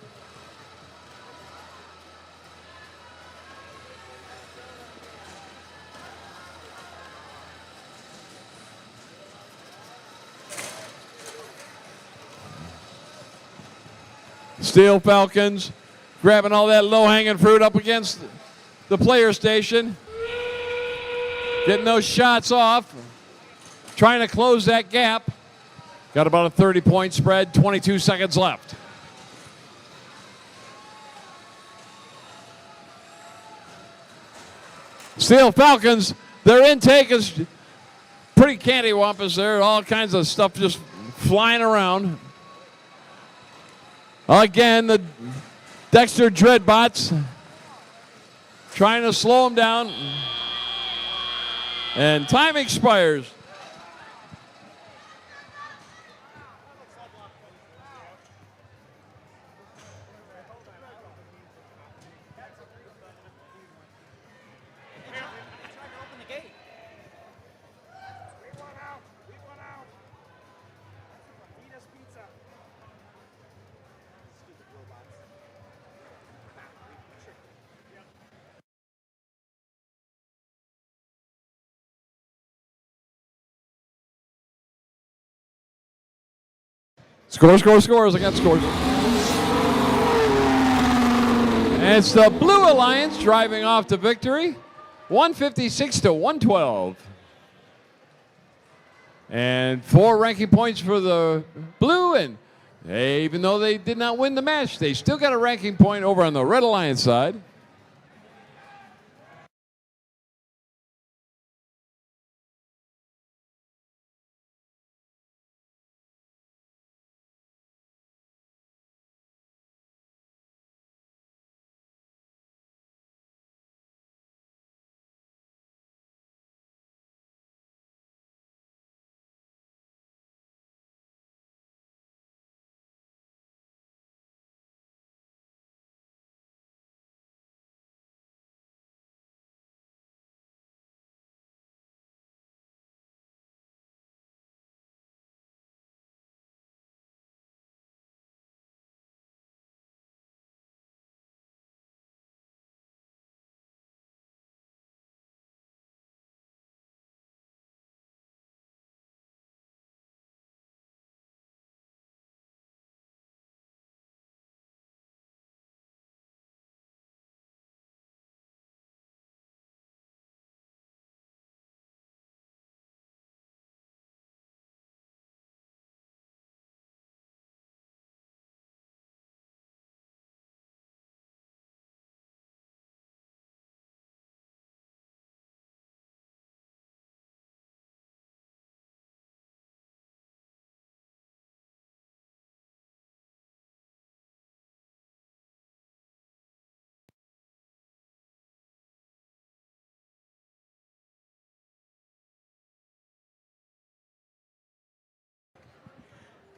Steel Falcons grabbing all that low-hanging fruit up against the player station. Getting those shots off. Trying to close that gap. Got about a 30-point spread, 22 seconds left. Steel Falcons, their intake is pretty candywampus there. All kinds of stuff just flying around. Again, the Dexter Dreadbots trying to slow them down. And time expires. Scores. I got scores. And it's the Blue Alliance driving off to victory, 156 to 112. And 4 ranking points for the Blue, and even though they did not win the match, they still got a ranking point over on the Red Alliance side.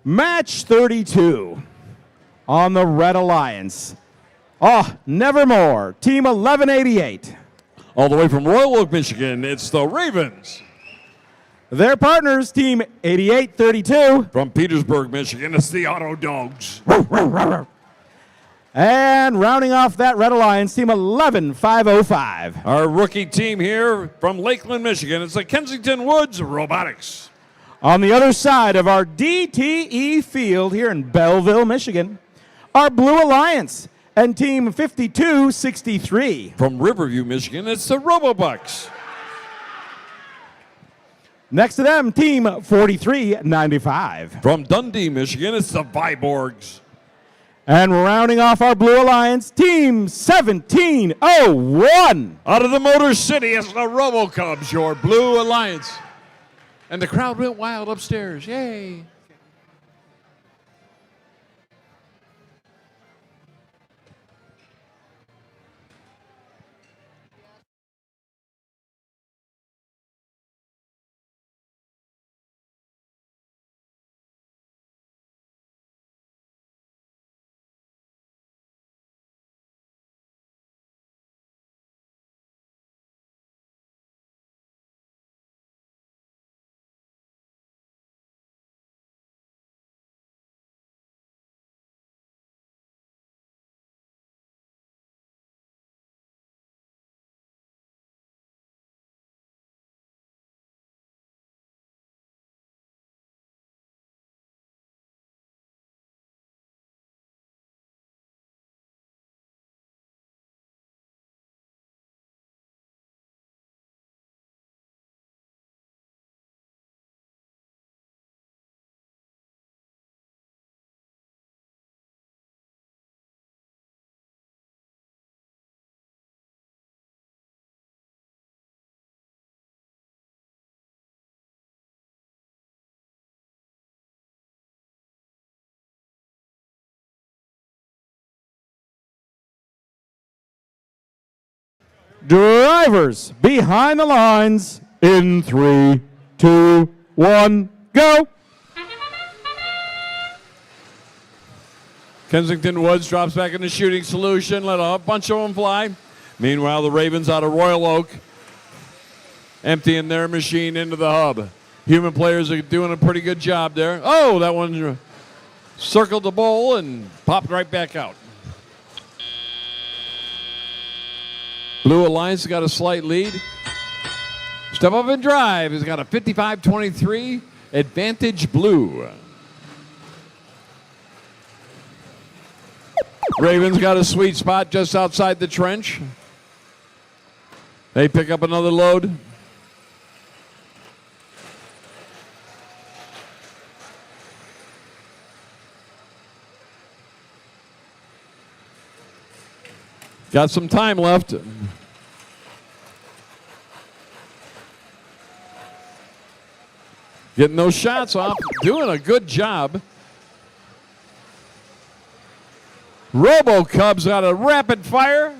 Match 32 on the Red Alliance. Oh, Nevermore, Team 1188. All the way from Royal Oak, Michigan, it's the Ravens. Their partners, Team 8832. From Petersburg, Michigan, it's the Auto Dogs. And rounding off that Red Alliance, Team 11505. Our rookie team here from Lakeland, Michigan, it's the Kensington Woods Robotics. On the other side of our DTE field here in Belleville, Michigan, our Blue Alliance and Team 5263. From Riverview, Michigan, it's the Robobucks. Next to them, Team 4395. From Dundee, Michigan, it's the Viborgs. And rounding off our Blue Alliance, Team 1701. Out of the Motor City, it's the RoboCubs, your Blue Alliance. And the crowd went wild upstairs. Yay. Drivers behind the lines in 3, 2, 1, go. Kensington Woods drops back into shooting solution. Let a bunch of them fly. Meanwhile, the Ravens out of Royal Oak emptying their machine into the hub. Human players are doing a pretty good job there. Oh, that one circled the bowl and popped right back out. Blue Alliance got a slight lead. Step up and drive has got a 55-23 advantage blue. Ravens got a sweet spot just outside the trench. They pick up another load. Got some time left. Getting those shots off, doing a good job. Robo Cubs got a rapid fire.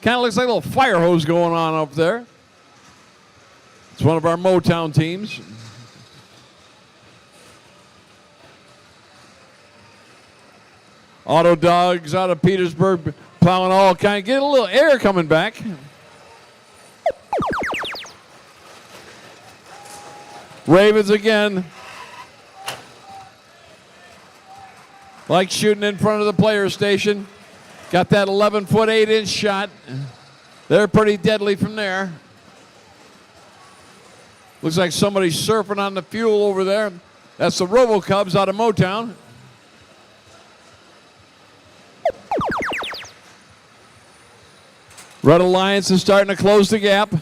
Kind of looks like a little fire hose going on up there. It's one of our Motown teams. Auto Dogs out of Petersburg plowing all kind. Get a little air coming back. Ravens again. Like shooting in front of the player station. Got that 11-foot 8-inch shot. They're pretty deadly from there. Looks like somebody's surfing on the fuel over there. That's the Robo Cubs out of Motown. Red Alliance is starting to close the gap.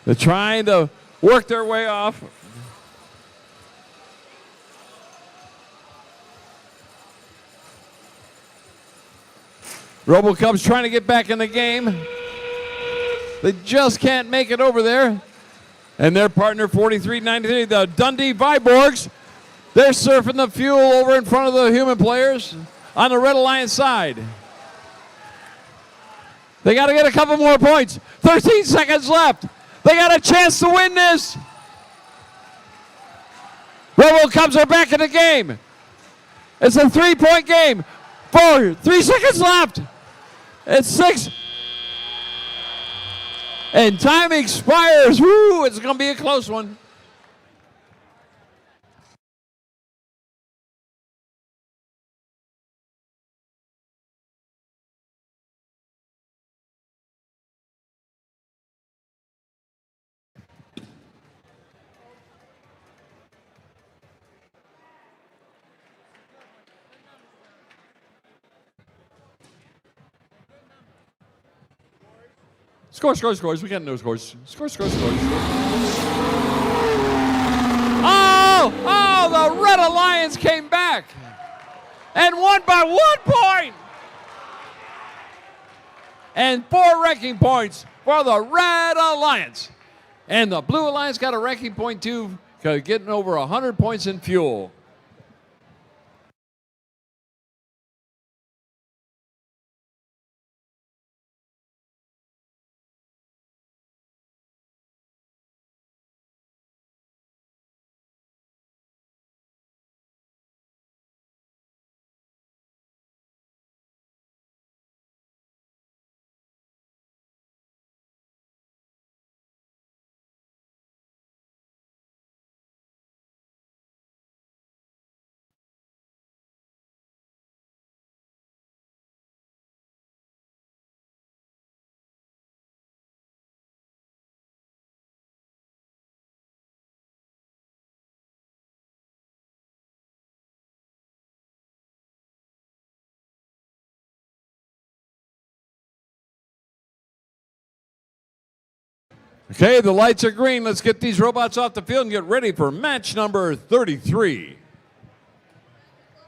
They're trying to work their way off. RoboCubs trying to get back in the game. They just can't make it over there. And their partner, 4393, the Dundee Viborgs, they're surfing the fuel over in front of the human players on the Red Alliance side. They got to get a couple more points. 13 seconds left. They got a chance to win this. RoboCubs are back in the game. It's a 3-point game. 4, 3 seconds left. It's 6. And time expires. Woo, it's going to be a close one. Score, score, scores. We got no scores. Score, score, scores. Oh, the Red Alliance came back and won by 1 point. And 4 ranking points for the Red Alliance. And the Blue Alliance got a ranking point too, getting over 100 points in fuel. Okay, the lights are green. Let's get these robots off the field and get ready for match number 33.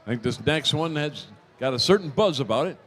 I think this next one has got a certain buzz about it.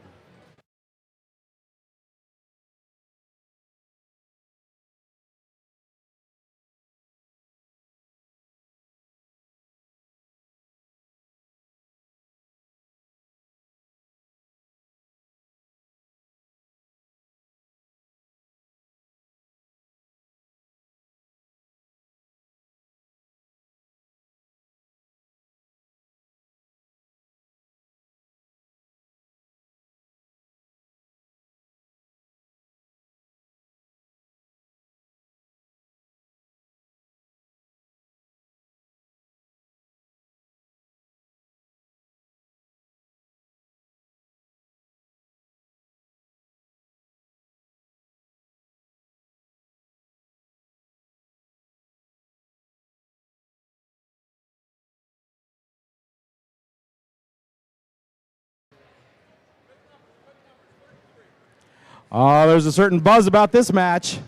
Oh, there's a certain buzz about this match.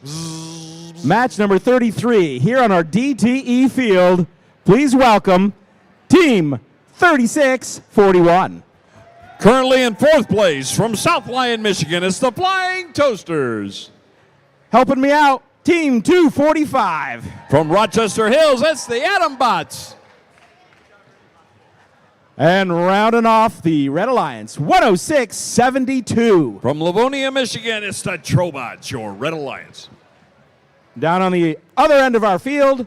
Match number 33 here on our DTE field. Please welcome Team 3641. Currently in fourth place from South Lyon, Michigan, it's the Flying Toasters. Helping me out, Team 245. From Rochester Hills, it's the Atom Bots. And rounding off the Red Alliance, 106.72. From Livonia, Michigan, it's the Trobots, your Red Alliance. Down on the other end of our field,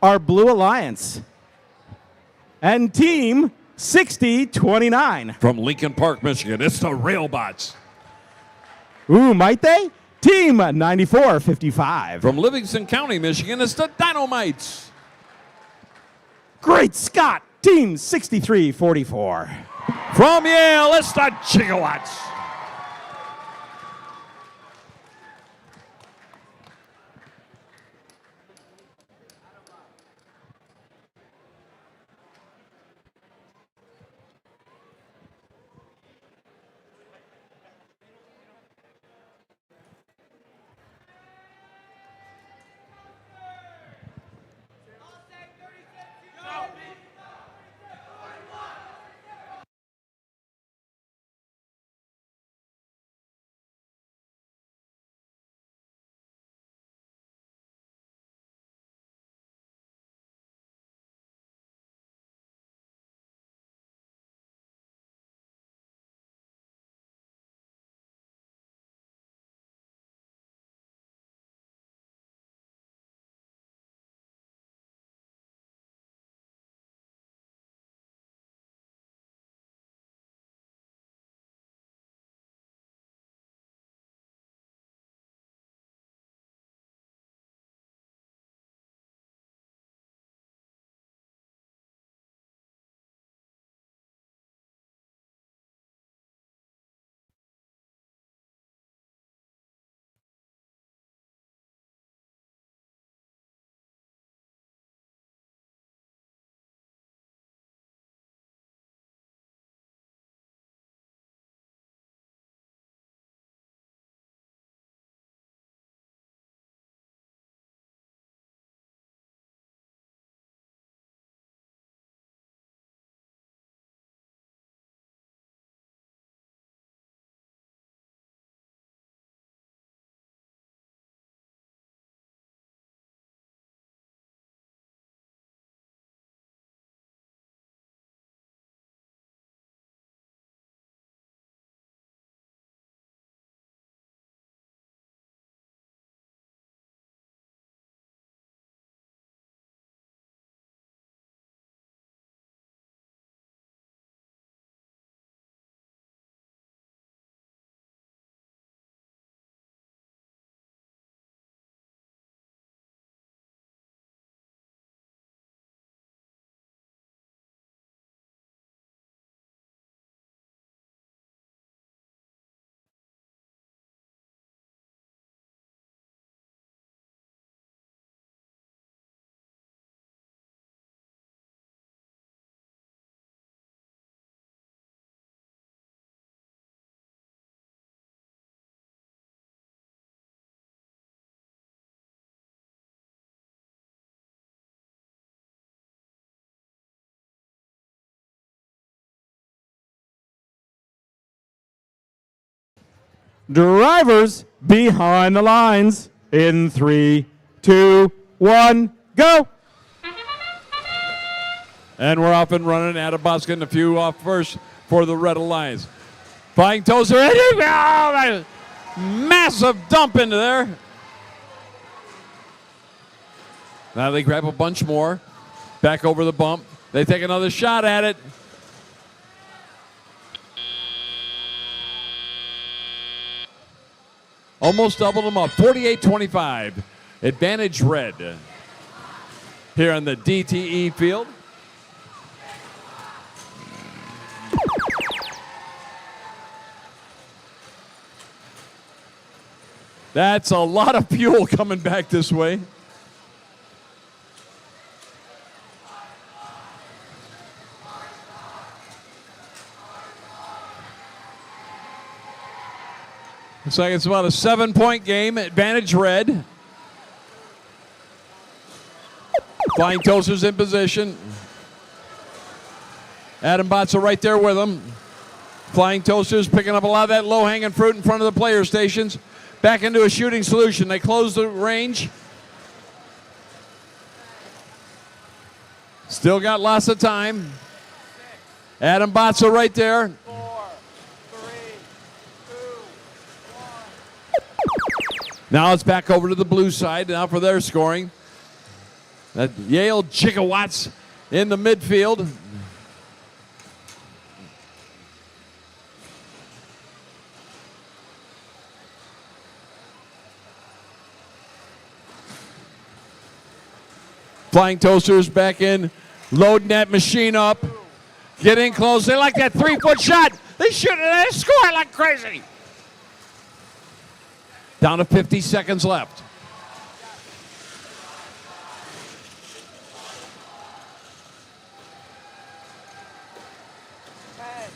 our Blue Alliance. And Team 6029. From Lincoln Park, Michigan, it's the Railbots. Ooh, might they? Team 9455. From Livingston County, Michigan, it's the Dynamites. Great Scott, Team 6344. From Yale, it's the Gigawatts. Drivers behind the lines in 3, 2, 1, go. And we're off and running. Autobots getting a few off first for the Red Alliance. Flying Toaster, massive dump into there. Now they grab a bunch more. Back over the bump. They take another shot at it. Almost doubled them up. 48-25. Advantage Red. Here on the DTE field. That's a lot of fuel coming back this way. Looks like it's about a 7-point game. Advantage red. Flying Toasters in position. Adam Bots are right there with them. Flying Toasters picking up a lot of that low-hanging fruit in front of the player stations. Back into a shooting solution. They close the range. Still got lots of time. Adam Bots are right there. 4, 3, 2, 1. Now it's back over to the blue side now for their scoring. That Yale Gigawatts in the midfield. Flying Toasters back in, loading that machine up. Get in close. They like that 3-foot shot. They shoot it. They score like crazy. Down to 50 seconds left.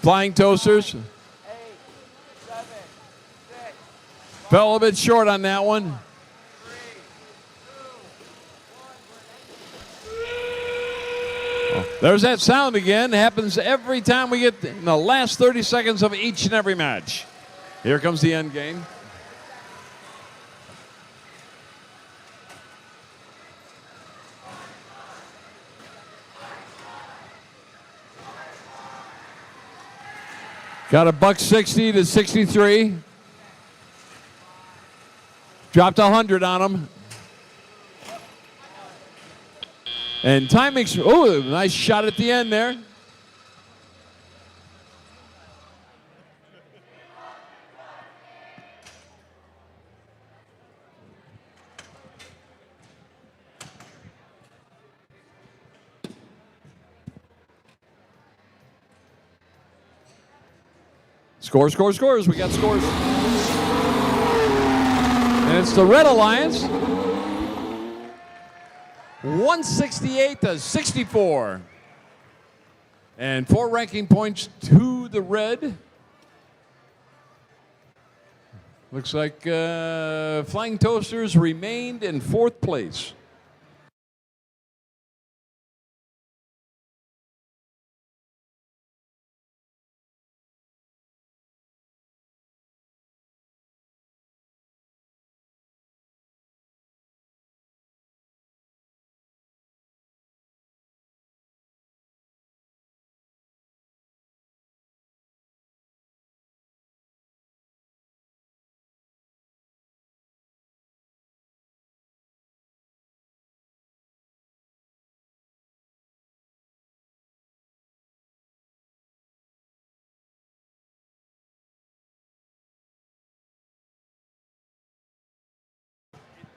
Flying Toasters. 8, 7, 6. Fell a bit short on that one. There's that sound again. Happens every time we get in the last 30 seconds of each and every match. Here comes the end game. Got a $160 to 63. Dropped 100 on them. And timing, oh, nice shot at the end there. Score, score, scores. We got scores. And it's the Red Alliance. 168 to 64. And 4 ranking points to the Red. Looks like Flying Toasters remained in 4th place.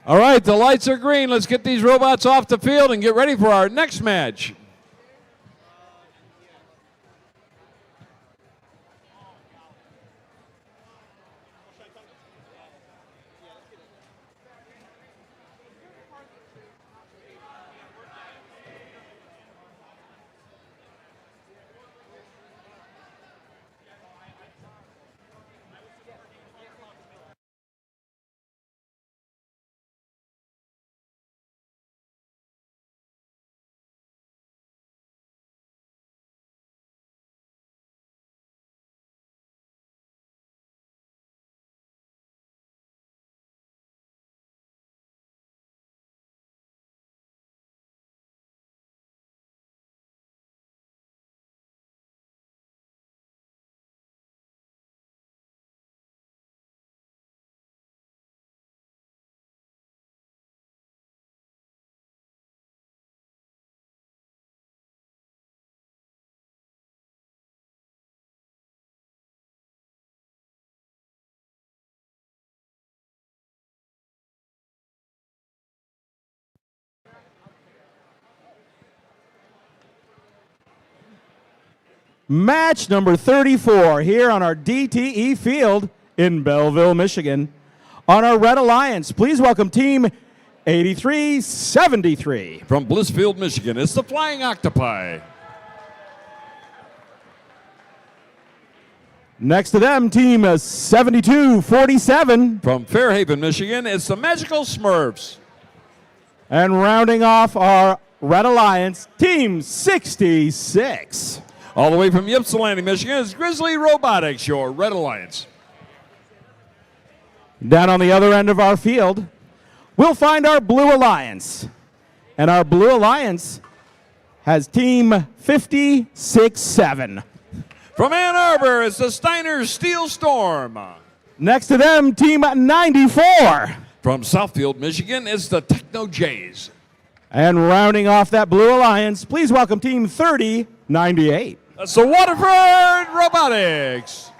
All right, the lights are green. Let's get these robots off the field and get ready for our next match. Match number 34 here on our DTE field in Belleville, Michigan. On our Red Alliance, please welcome Team 8373. From Blissfield, Michigan, it's the Flying Octopi. Next to them, team 7247. From Fairhaven, Michigan, it's the Magical Smurfs. And rounding off our Red Alliance, team 66. All the way from Ypsilanti, Michigan, it's Grizzly Robotics, your Red Alliance. Down on the other end of our field, we'll find our Blue Alliance. And our Blue Alliance has team 567. From Ann Arbor, it's the Steiner Steel Storm. Next to them, team 94. From Southfield, Michigan, it's the Techno Jays. And rounding off that Blue Alliance, please welcome team 3098. That's the Waterford Robotics.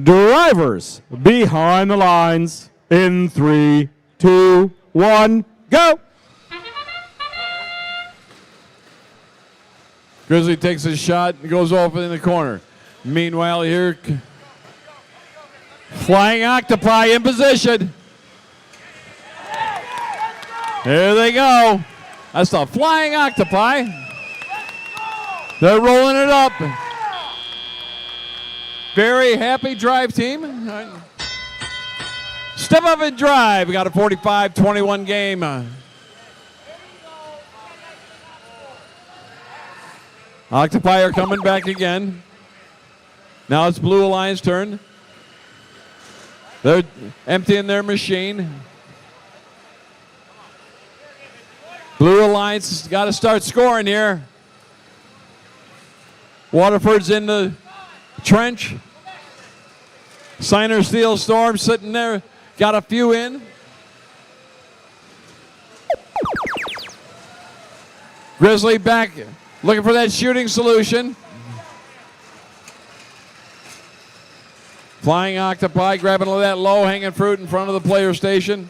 Drivers behind the lines in 3, 2, 1, go! Grizzly takes a shot and goes off in the corner. Meanwhile, here, Flying Octopi in position. There they go. That's the Flying Octopi. They're rolling it up. Very happy drive team. Step up and drive. We got a 45-21 game. Octopi are coming back again. Now it's Blue Alliance turn. They're emptying their machine. Blue Alliance has got to start scoring here. Waterford's in the trench. Signer Steel Storm sitting there, got a few in. Grizzly back, looking for that shooting solution. Flying Octopi grabbing that low-hanging fruit in front of the player station.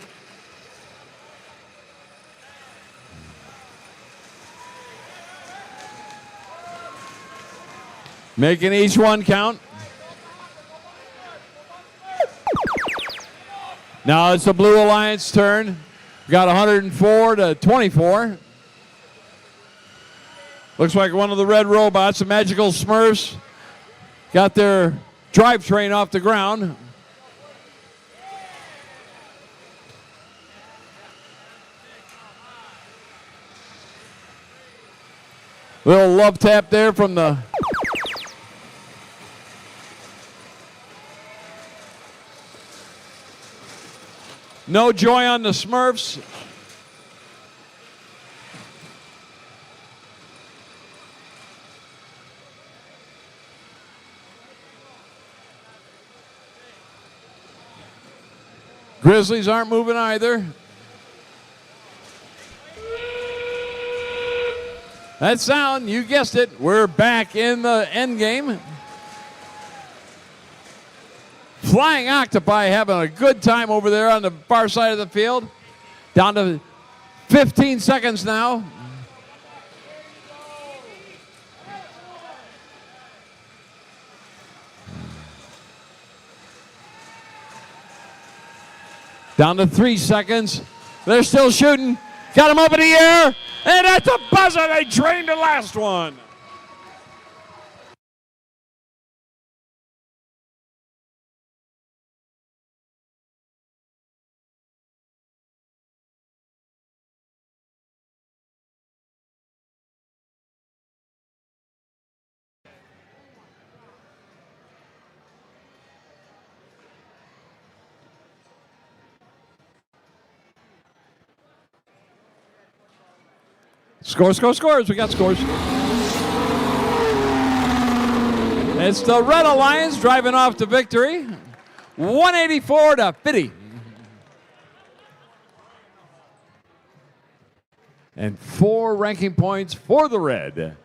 Making each one count. Now it's the Blue Alliance turn. Got 104-24. Looks like one of the red robots, the Magical Smurfs, got their drivetrain off the ground. Little love tap there from the No joy on the Smurfs. Grizzlies aren't moving either. That sound, you guessed it, we're back in the end game. Flying Octopi having a good time over there on the far side of the field. Down to 15 seconds now. Down to 3 seconds. They're still shooting. Got him up in the air. And at the buzzer, they drained the last one. Scores. We got scores. It's the Red Alliance driving off to victory. 184-50. And 4 ranking points for the Red.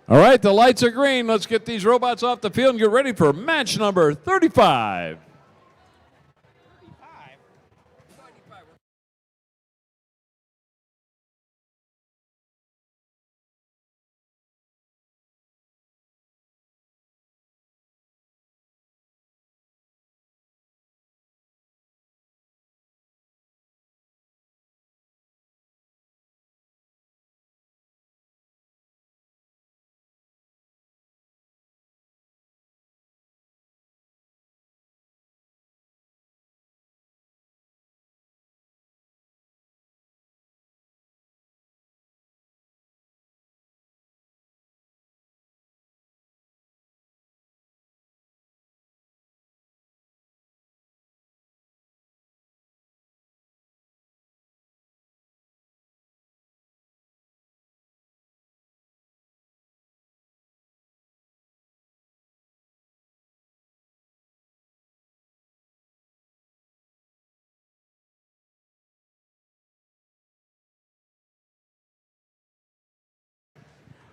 All right, the lights are green. Let's get these robots off the field and get ready for match number 35.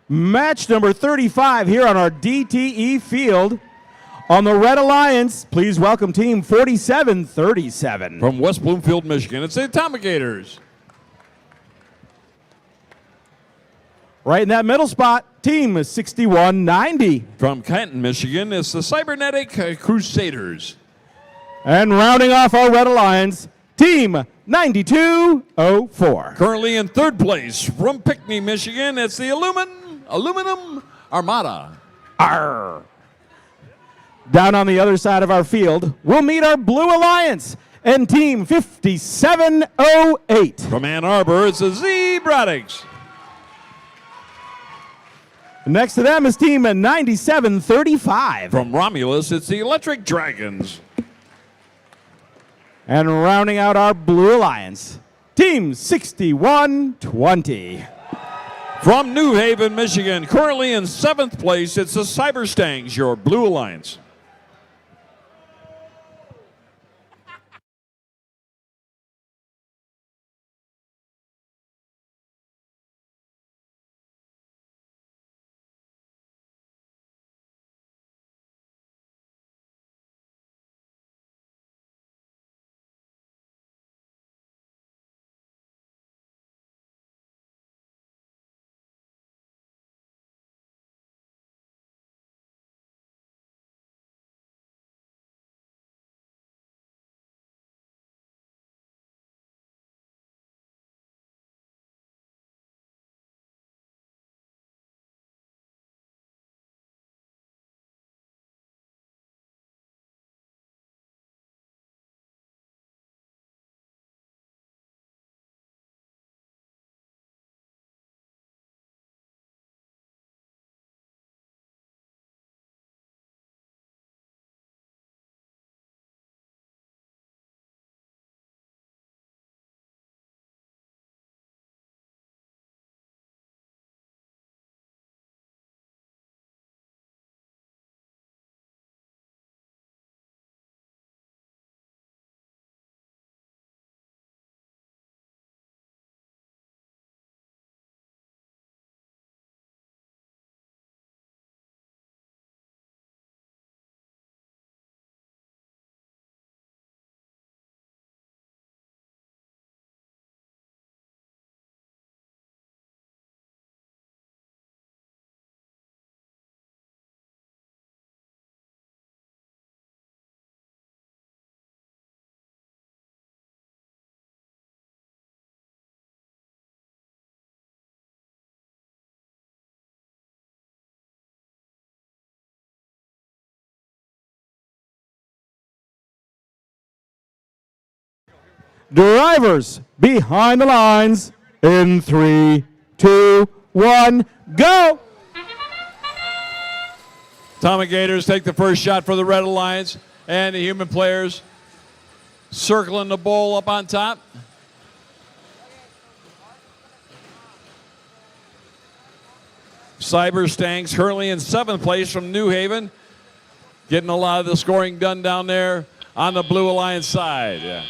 Match number 35 here on our DTE field. On the Red Alliance, please welcome team 4737. From West Bloomfield, Michigan, it's the Atomigators. Right in that middle spot, team 6190. From Canton, Michigan, it's the Cybernetic Crusaders. And rounding off our Red Alliance, team 9204. Currently in third place, from Pinckney, Michigan, it's the Aluminum Armada. Arr. Down on the other side of our field, we'll meet our Blue Alliance and team 5708. From Ann Arbor, it's the Robotics. Next to them is team 9735. From Romulus, it's the Electric Dragons. And rounding out our Blue Alliance, team 6120. From New Haven, Michigan, currently in 7th place, it's the Cyberstangs, your Blue Alliance. Drivers behind the lines in 3, 2, 1, go! Atomigators take the first shot for the Red Alliance, and the human players circling the bowl up on top. Cyberstangs currently in 7th place from New Haven, getting a lot of the scoring done down there on the Blue Alliance side. Yeah.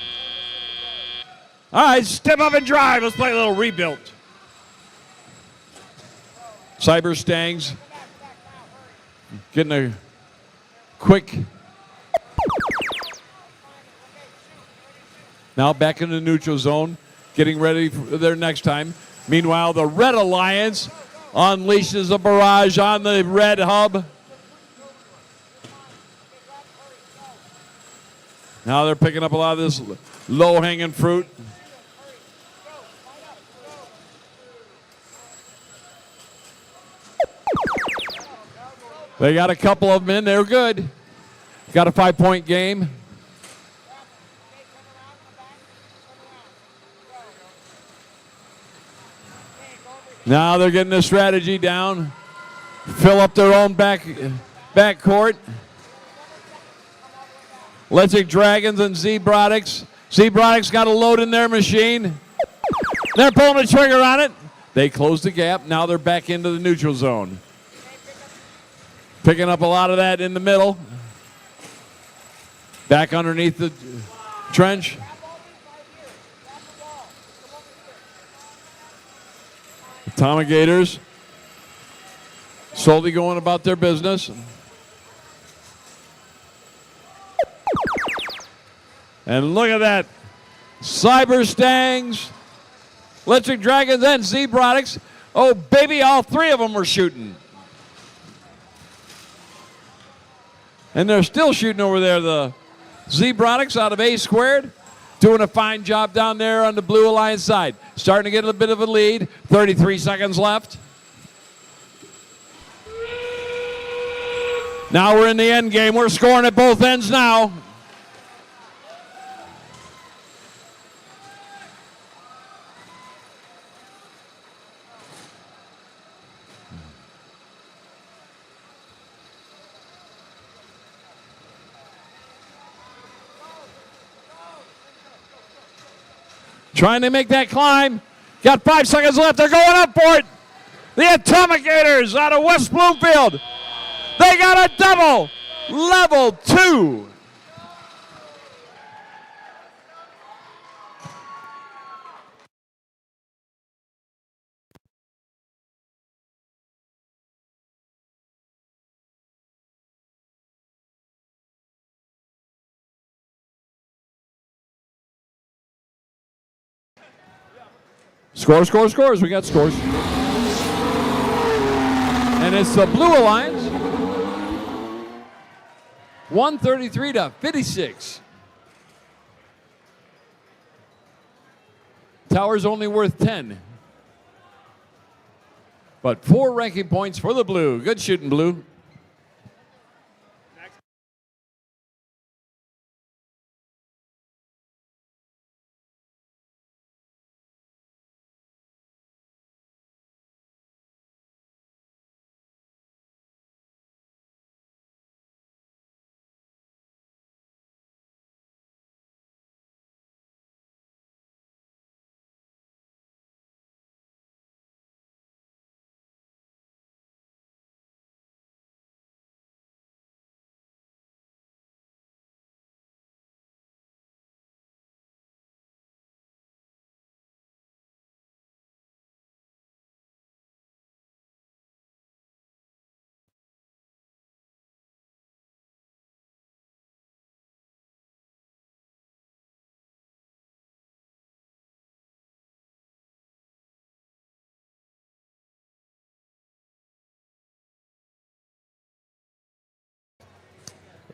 All right, step up and drive. Let's play a little rebuilt. Cyberstangs getting a quick. Now back in the neutral zone, getting ready for their next time. Meanwhile, the Red Alliance unleashes a barrage on the red hub. Now they're picking up a lot of this low-hanging fruit. They got a couple of them in. They're good. Got a 5-point game. Now they're getting the strategy down. Fill up their own back court. Electric Dragons and Robotics. Robotics got a load in their machine. They're pulling the trigger on it. They closed the gap. Now they're back into the neutral zone. Picking up a lot of that in the middle. Back underneath the trench. Atomigators slowly going about their business. And look at that. Cyber Stangs, Electric Dragons, and Robotics. Oh, baby, all three of them were shooting. And they're still shooting over there. The Robotics out of A Squared, doing a fine job down there on the Blue Alliance side. Starting to get a bit of a lead. 33 seconds left. Now we're in the end game. We're scoring at both ends now. Trying to make that climb. Got 5 seconds left. They're going up for it. The Atomic Gators out of West Bloomfield. They got a double. Level 2. Scores. We got scores. And it's the Blue Alliance. 133 to 56. Tower's only worth 10. But 4 ranking points for the Blue. Good shooting, Blue.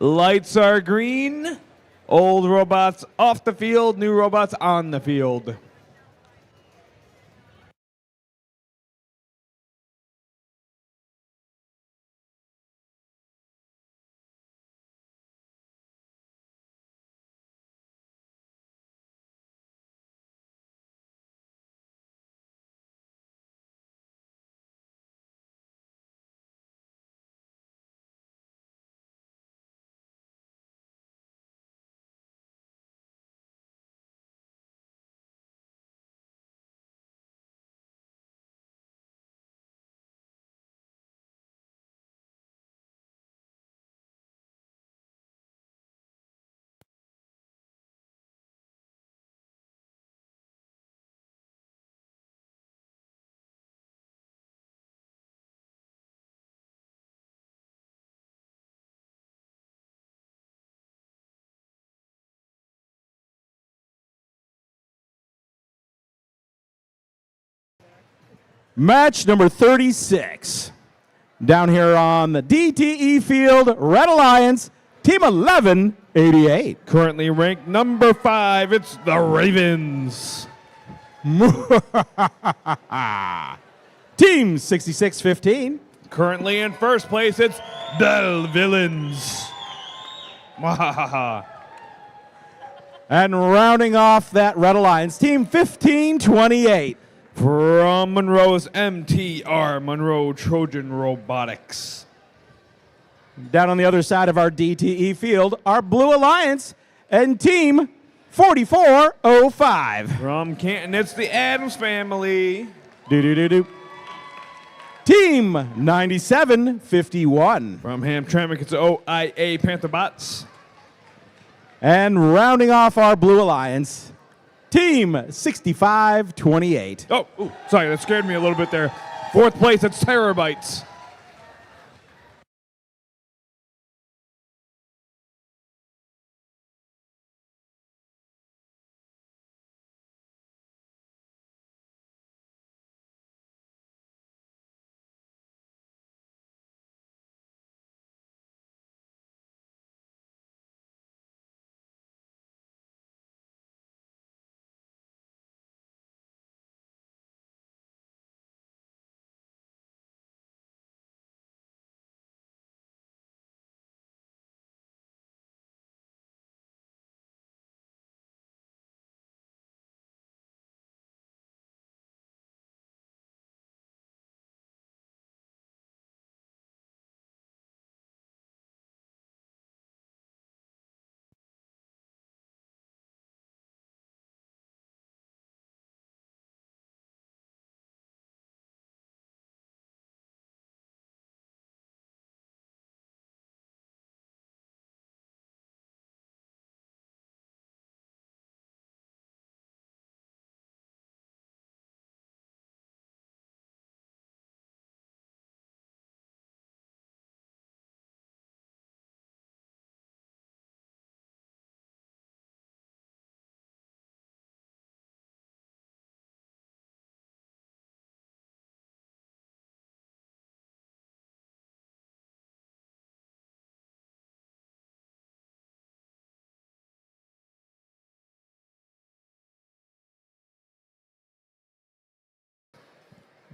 Lights are green. Old robots off the field, new robots on the field. Match number 36. Down here on the DTE field, Red Alliance, Team 1188. Currently ranked number 5, it's the Ravens. Team 6615. Currently in first place, it's the Villains. And rounding off that Red Alliance, Team 1528. From Monroe's MTR, Monroe Trojan Robotics. Down on the other side of our DTE field, our Blue Alliance and Team 4405. From Canton, it's the Adams family. Do-do-do-do. Team 9751. From Hamtramck, it's OIA Pantherbots. And rounding off our Blue Alliance, Team 6528. Oh, sorry, that scared me a little bit there. Fourth place, it's Terabytes.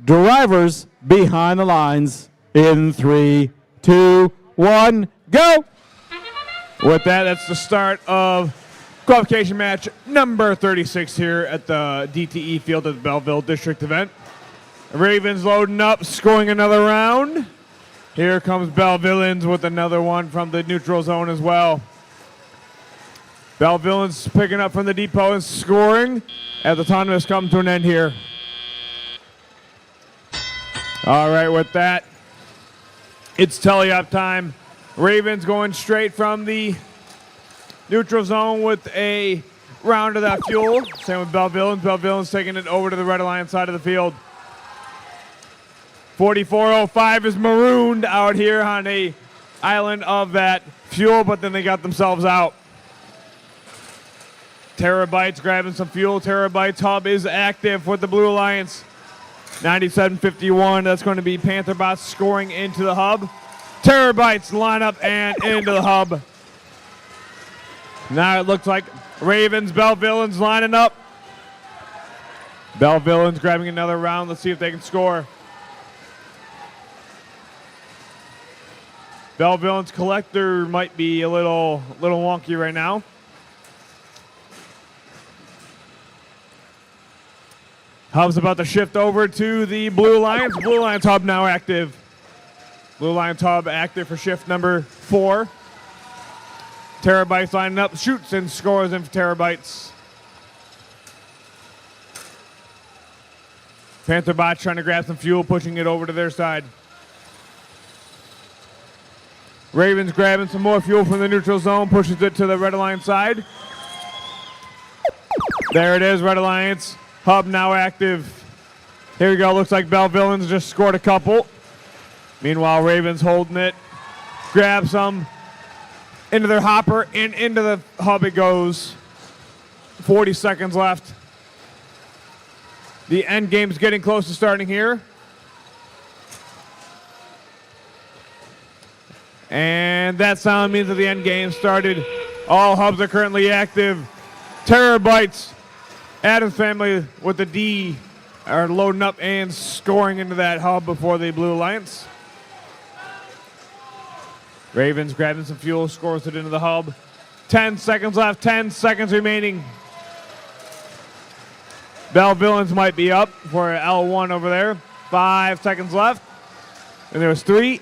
Drivers behind the lines in 3, 2, 1, go! With that, that's the start of qualification match number 36 here at the DTE field at the Belleville District Event. Ravens loading up, scoring another round. Here comes Bellevillans with another one from the neutral zone as well. Bellevillans picking up from the depot and scoring as the time has come to an end here. All right, with that, it's tele-up time. Ravens going straight from the neutral zone with a round of that fuel. Same with Bellevillans. Bellevillans taking it over to the Red Alliance side of the field. 4405 is marooned out here on a island of that fuel, but then they got themselves out. Terabytes grabbing some fuel. Terabytes hub is active with the Blue Alliance. 9751, that's going to be Pantherbots scoring into the hub. Terabytes line up and into the hub. Now it looks like Ravens, Bellevillans lining up. Bellevillans grabbing another round. Let's see if they can score. Bellevillans collector might be a little wonky right now. Hub's about to shift over to the Blue Alliance. Blue Alliance hub now active. Blue Alliance hub active for shift number 4. Terabytes lining up, shoots and scores in for Terabytes. Pantherbots trying to grab some fuel, pushing it over to their side. Ravens grabbing some more fuel from the neutral zone, pushes it to the Red Alliance side. There it is, Red Alliance. Hub now active. Here we go, looks like Bellevillans just scored a couple. Meanwhile, Ravens holding it. Grab some into their hopper and into the hub it goes. 40 seconds left. The end game's getting close to starting here. And that sound means that the end game started. All hubs are currently active. Terabytes, Adams family with the D are loading up and scoring into that hub before the Blue Alliance. Ravens grabbing some fuel, scores it into the hub. 10 seconds left, 10 seconds remaining. Bellevillans might be up for L1 over there. 5 seconds left. And there's 3,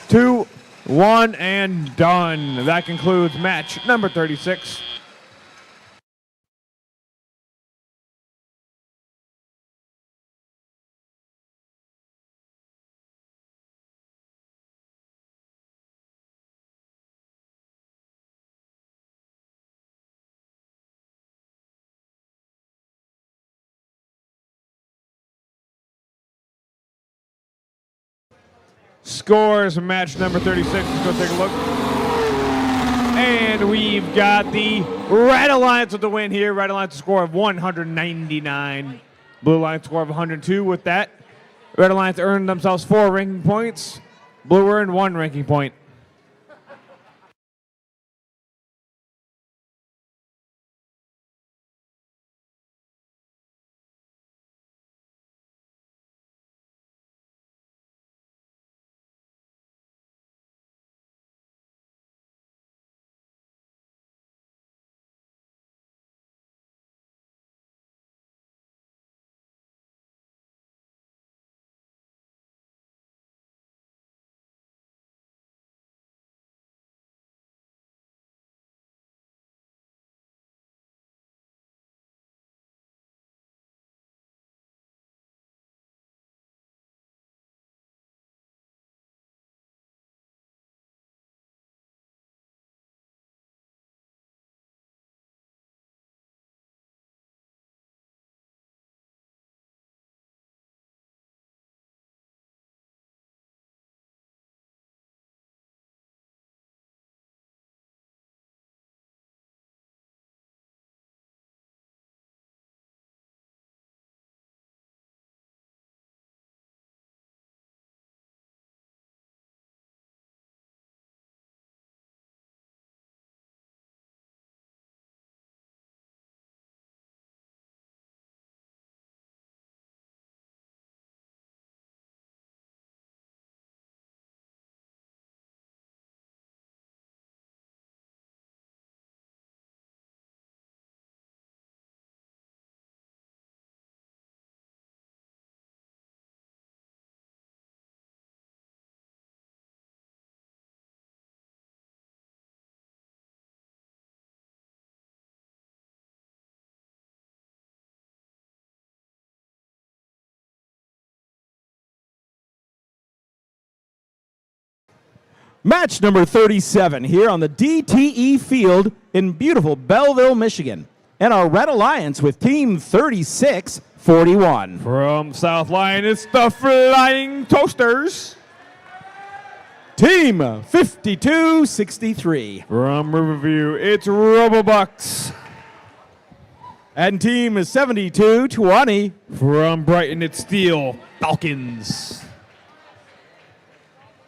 2, 1, and done. That concludes match number 36. Scores match number 36. Let's go take a look. And we've got the Red Alliance with the win here. Red Alliance score of 199. Blue Alliance score of 102. With that, Red Alliance earned themselves 4 ranking points. Blue earned 1 ranking point. Match number 37 here on the DTE field in beautiful Belleville, Michigan. And our Red Alliance with Team 3641. From South Lyon, it's the Flying Toasters. Team 5263. From Riverview, it's Robobucks. And Team 7220. From Brighton, it's Steel Falcons.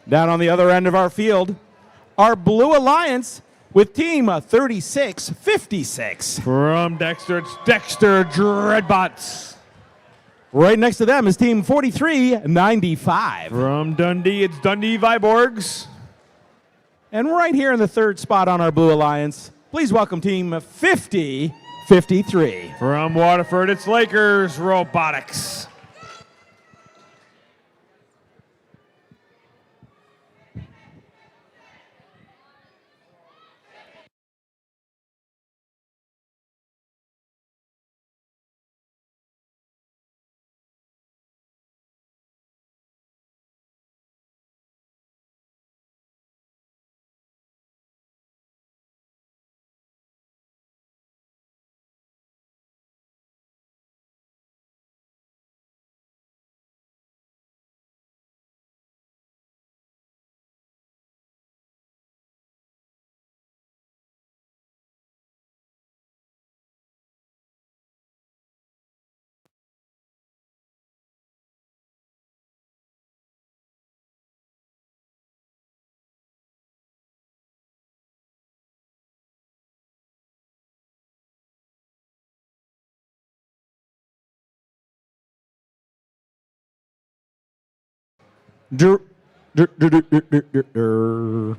Down on the other end of our field, our Blue Alliance with Team 3656. From Dexter, it's Dexter Dreadbots. Right next to them is Team 4395. From Dundee, it's Dundee Viborgs. And right here in the third spot on our Blue Alliance, please welcome Team 5053. From Waterford, it's Lakers Robotics. Dur- dur- dur- dur- dur- dur- dur- dur.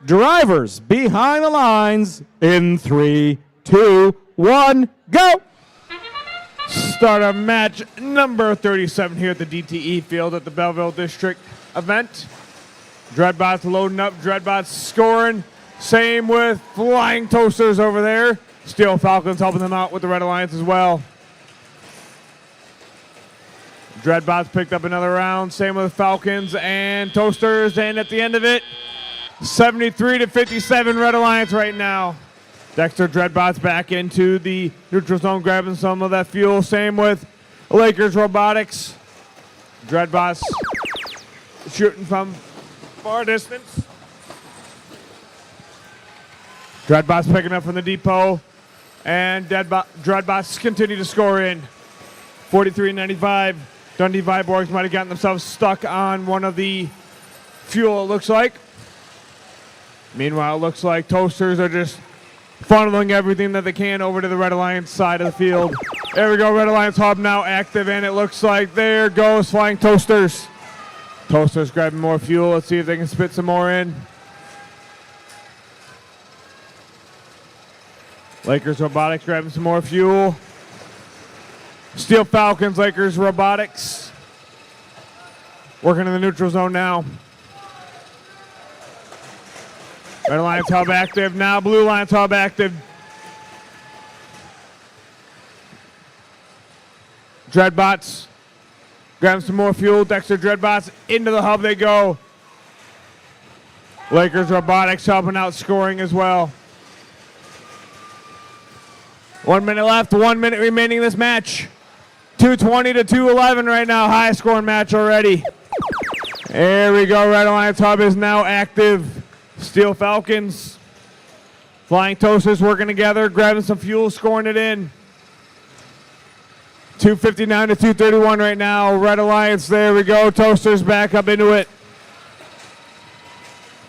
Drivers behind the lines in 3, 2, 1, go! Start of match number 37 here at the DTE field at the Belleville District Event. Dreadbots loading up, Dreadbots scoring. Same with Flying Toasters over there. Steel Falcons helping them out with the Red Alliance as well. Dreadbots picked up another round. Same with Falcons and Toasters. And at the end of it, 73 to 57 Red Alliance right now. Dexter Dreadbots back into the neutral zone, grabbing some of that fuel. Same with Lakers Robotics. Dreadbots shooting from far distance. Dreadbots picking up from the depot. And Dreadbots continue to score in. 43-95. Dundee Viborgs might have gotten themselves stuck on one of the fuel, it looks like. Meanwhile, it looks like Toasters are just funneling everything that they can over to the Red Alliance side of the field. There we go, Red Alliance hub now active, and it looks like there goes Flying Toasters. Toasters grabbing more fuel. Let's see if they can spit some more in. Lakers Robotics grabbing some more fuel. Steel Falcons, Lakers Robotics. Working in the neutral zone now. Red Alliance hub active. Now Blue Alliance hub active. Dreadbots grabbing some more fuel. Dexter Dreadbots into the hub they go. Lakers Robotics helping out scoring as well. 1 minute left, 1 minute remaining in this match. 220 to 211 right now, high scoring match already. There we go, Red Alliance hub is now active. Steel Falcons, Flying Toasters working together, grabbing some fuel, scoring it in. 259 to 231 right now. Red Alliance, there we go. Toasters back up into it.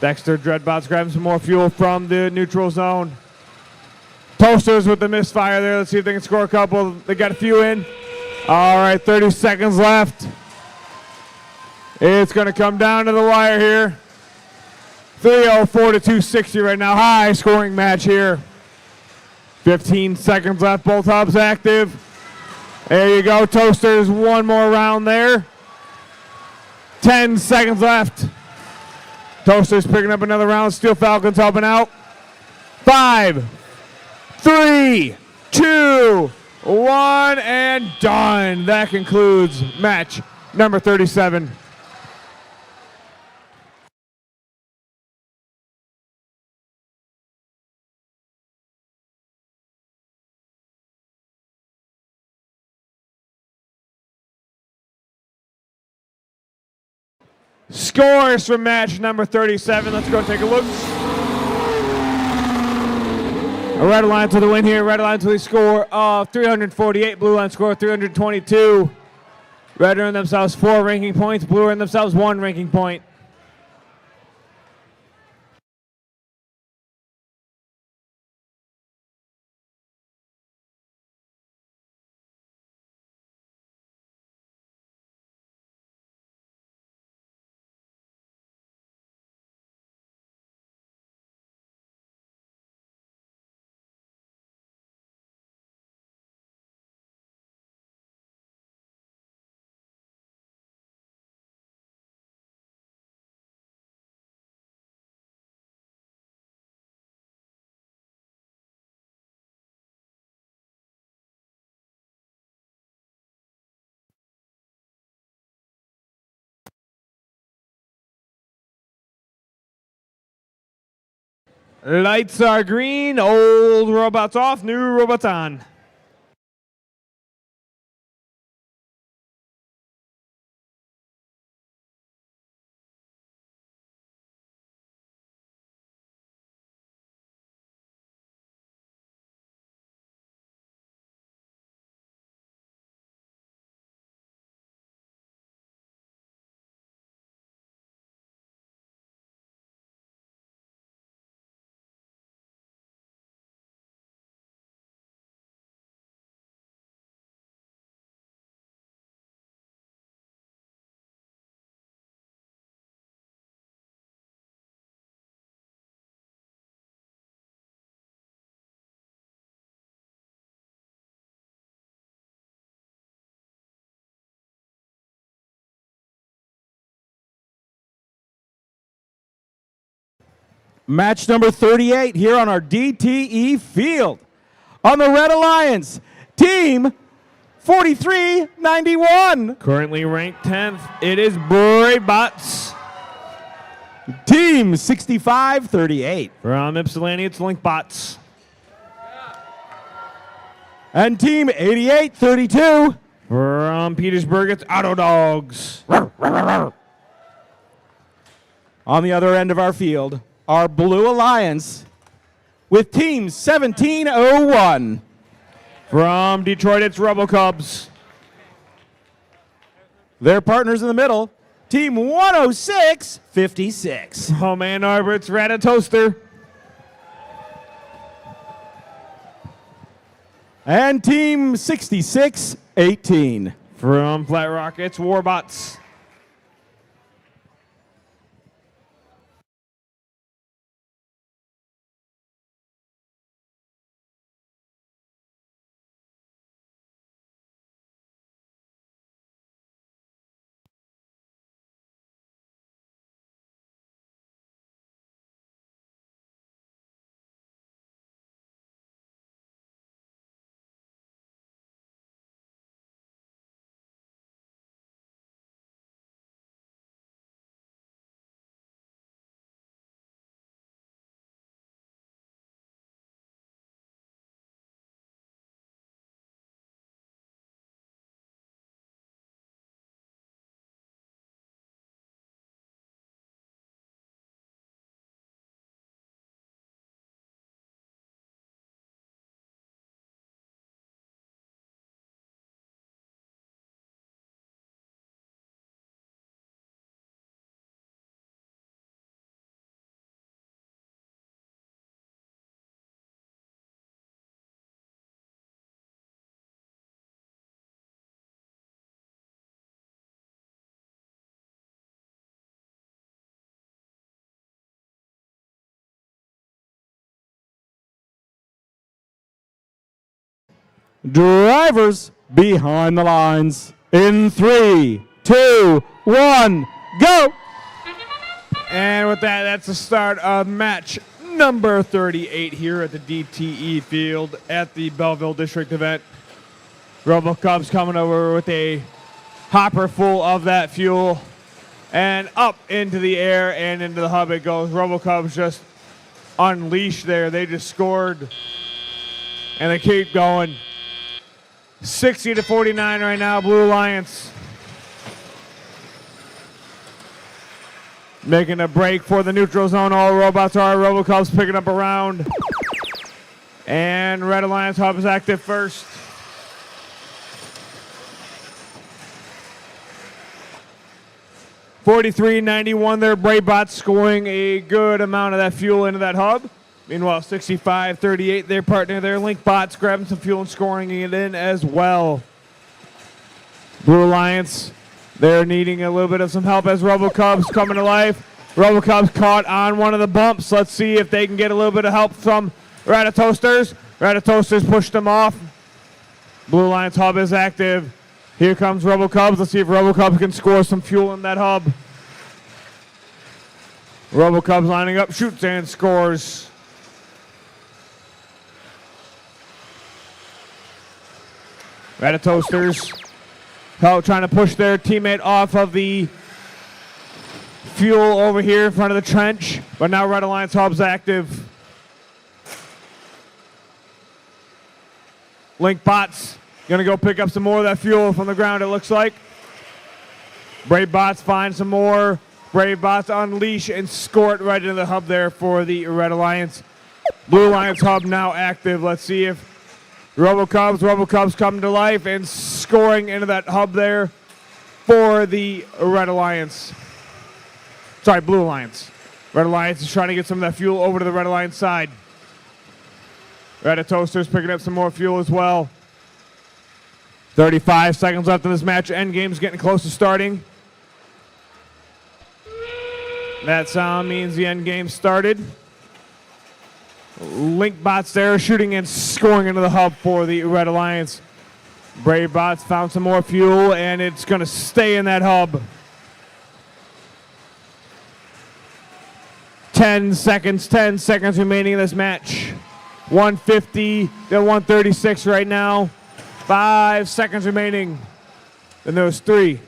Dexter Dreadbots grabbing some more fuel from the neutral zone. Toasters with the misfire there. Let's see if they can score a couple. They got a few in. All right, 30 seconds left. It's going to come down to the wire here. 304 to 260 right now. High scoring match here. 15 seconds left. Both hubs active. There you go. Toasters, one more round there. 10 seconds left. Toasters picking up another round. Steel Falcons helping out. 5, 3, 2, 1, and done. That concludes match number 37. Scores for match number 37. Let's go take a look. Red Alliance with the win here. Red Alliance with a score of 348. Blue Alliance score of 322. Red earned themselves 4 ranking points. Blue earned themselves 1 ranking point. Lights are green. Old robots off. New robots on. Match number 38 here on our DTE field. On the Red Alliance, Team 4391. Currently ranked 10th, it is Robotics. Team 6538. From Ypsilanti, it's Linkbots. And Team 8832. From Petersburg, it's Auto Dogs. On the other end of our field, our Blue Alliance with Team 1701. From Detroit, it's RoboCubs. Their partners in the middle, Team 10656. From Ann Arbor, it's Ratatoaster. And Team 6618. From Flat Rock, it's Warbots. Drivers behind the lines in 3, 2, 1, go! And with that, that's the start of match number 38 here at the DTE field at the Belleville District Event. RoboCubs coming over with a hopper full of that fuel. And up into the air and into the hub it goes. RoboCubs just unleashed there. They just scored. And they keep going. 60-49 right now, Blue Alliance. Making a break for the neutral zone. All robots are. RoboCubs picking up a round. And Red Alliance hub is active first. $43.91 there. BraveBots scoring a good amount of that fuel into that hub. Meanwhile, 65-38, their partner there, Linkbots, grabbing some fuel and scoring it in as well. Blue Alliance, they're needing a little bit of some help as RoboCubs coming to life. RoboCubs caught on one of the bumps. Let's see if they can get a little bit of help from Ratatoasters. Ratatoasters pushed them off. Blue Alliance hub is active. Here comes RoboCubs. Let's see if RoboCubs can score some fuel in that hub. RoboCubs lining up, shoots and scores. Ratatoasters trying to push their teammate off of the fuel over here in front of the trench, but now Red Alliance hub's active. Linkbots gonna go pick up some more of that fuel from the ground, it looks like. BraveBots find some more. BraveBots unleash and score it right into the hub there for the Red Alliance. Blue Alliance hub now active. Let's see if RoboCubs come to life and scoring into that hub there for the Red Alliance. Sorry, Blue Alliance. Red Alliance is trying to get some of that fuel over to the Red Alliance side. Ratatoasters picking up some more fuel as well. 35 seconds left in this match. Endgame's getting close to starting. That sound means the endgame started. Linkbots there shooting and scoring into the hub for the Red Alliance. BraveBots found some more fuel and it's going to stay in that hub. 10 seconds remaining in this match. 150 to 136 right now. 5 seconds remaining. Then there's 3,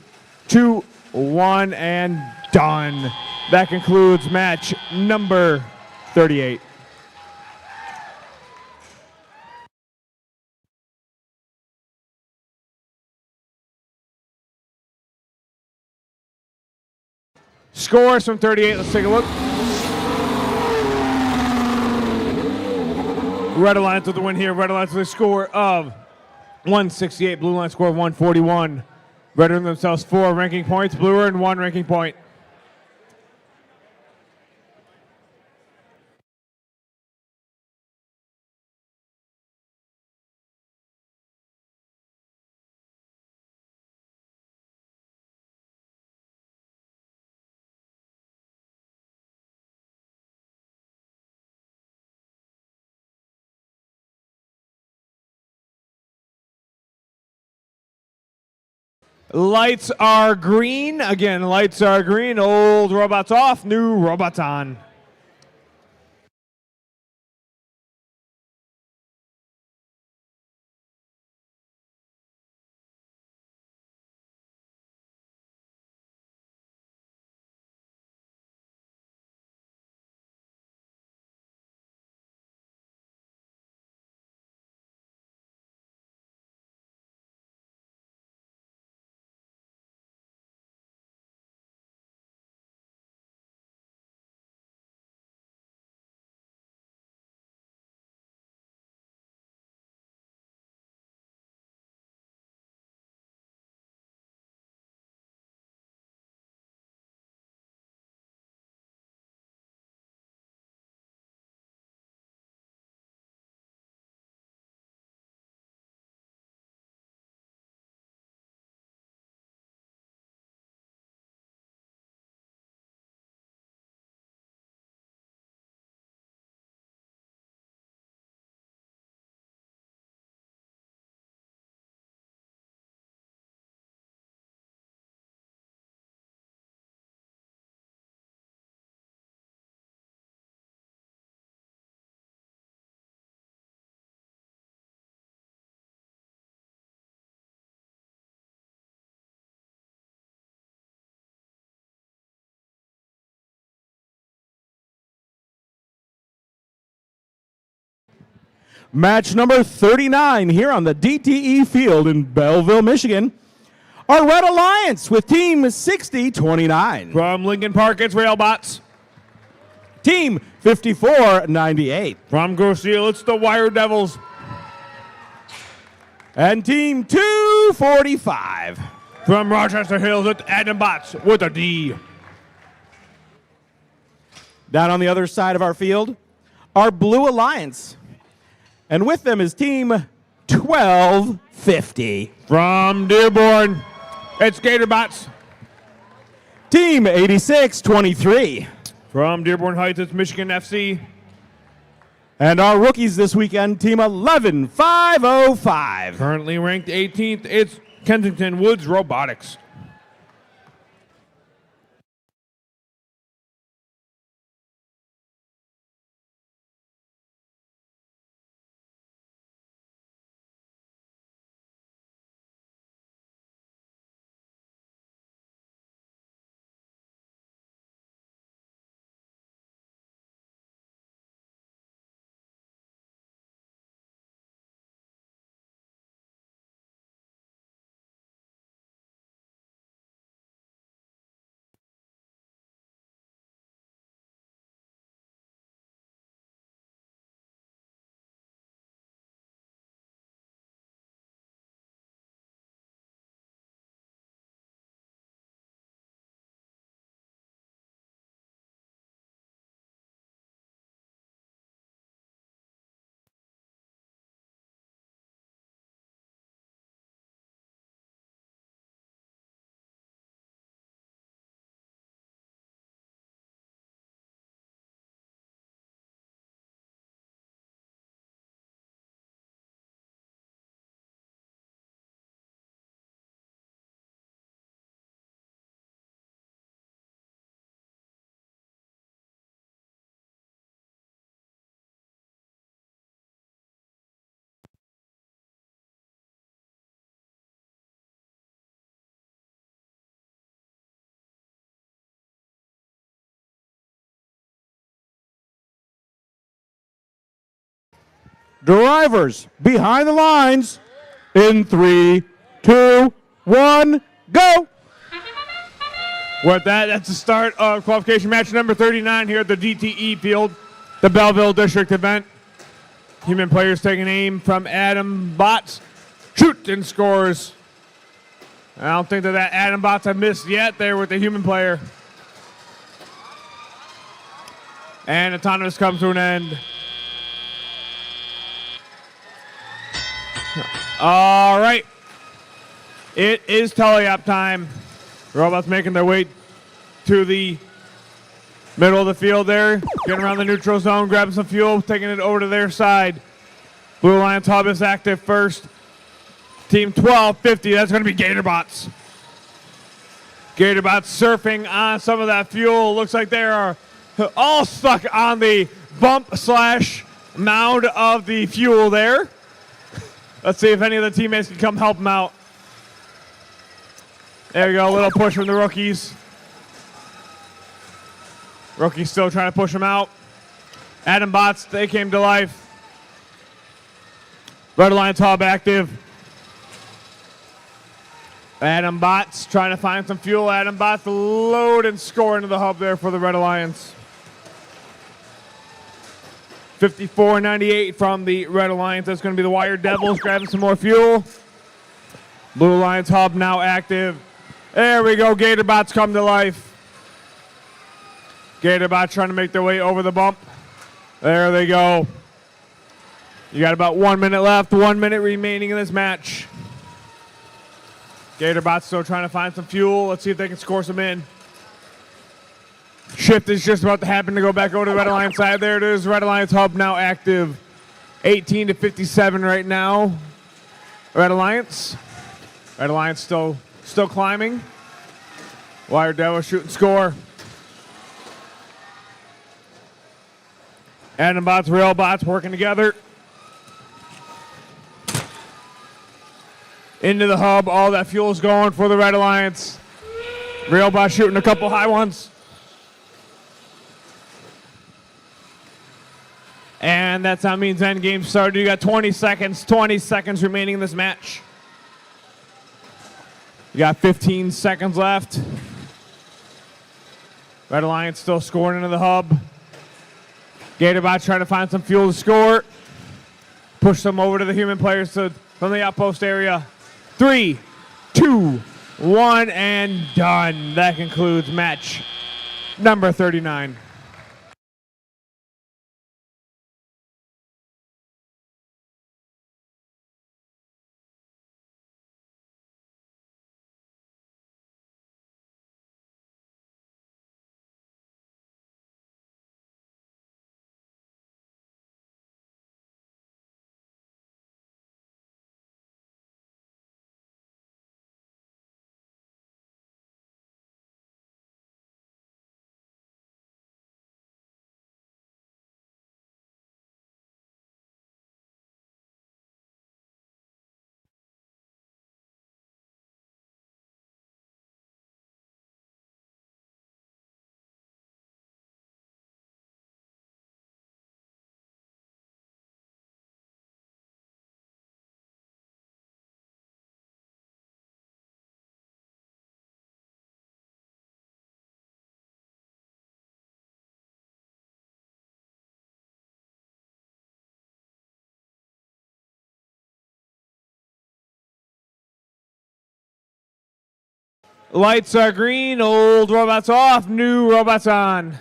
2, 1, and done. That concludes match number 38. Scores from 38. Let's take a look. Red Alliance with the win here. Red Alliance with a score of 168. Blue Line score of 141. Red earned themselves 4 ranking points. Blue earned 1 ranking point. Lights are green. Again, lights are green. Old robots off, new robots on. Match number 39 here on the DTE field in Belleville, Michigan. Our Red Alliance with Team 6029. From Lincoln Park, it's Railbots. Team 5498. From Groseal, it's the Wire Devils. And Team 245. From Rochester Hills, it's Adam Bots with a D. Down on the other side of our field, our Blue Alliance. And with them is Team 1250. From Dearborn, it's Gatorbots. Team 8623. From Dearborn Heights, it's Michigan FC. And our rookies this weekend, Team 11505. Currently ranked 18th, it's Kensington Woods Robotics. Drivers behind the lines in 3, 2, 1, go. With that, that's the start of qualification match number 39 here at the DTE field, the Belleville District Event. Human players taking aim from Adam Bots. Shoot and scores. I don't think that Adam Bots have missed yet there with the human player. And autonomous comes to an end. All right. It is tele-op time. Robots making their way to the middle of the field there. Getting around the neutral zone, grabbing some fuel, taking it over to their side. Blue Lions Hub is active first. Team 1250, that's going to be Gatorbots. Gatorbots surfing on some of that fuel. Looks like they are all stuck on the bump slash mound of the fuel there. Let's see if any of the teammates can come help them out. There you go, a little push from the rookies. Rookies still trying to push them out. Adam Bots, they came to life. Red Alliance Hub active. Adam Bots trying to find some fuel. Adam Bots load and score into the hub there for the Red Alliance. 54-98 from the Red Alliance. That's going to be the Wired Devils grabbing some more fuel. Blue Alliance Hub now active. There we go. Gatorbots come to life. Gatorbots trying to make their way over the bump. There they go. You got about 1 minute left. 1 minute remaining in this match. Gatorbots still trying to find some fuel. Let's see if they can score some in. Shift is just about to happen to go back over to the Red Alliance side. There it is. Red Alliance Hub now active. 18-57 right now. Red Alliance. Red Alliance still climbing. Wired Devil shoot and score. Adam Bots, Real Bots working together. Into the hub. All that fuel's going for the Red Alliance. Real Bots shooting a couple high ones. And that's how it means end game started. You got 20 seconds remaining in this match. You got 15 seconds left. Red Alliance still scoring into the hub. Gatorbot trying to find some fuel to score. Push them over to the human players from the outpost area. 3, 2, 1, and done. That concludes match number 39. Lights are green, old robots off, new robots on.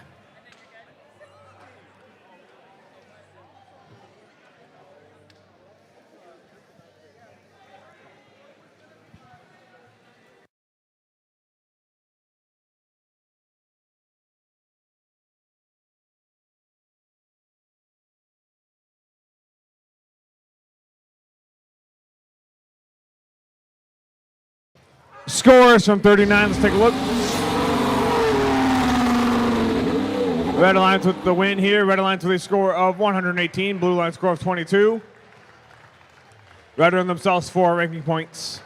Scores from 39. Let's take a look. Red Alliance with the win here. Red Alliance with a score of 118. Blue Alliance score of 22. Red earned themselves 4 ranking points.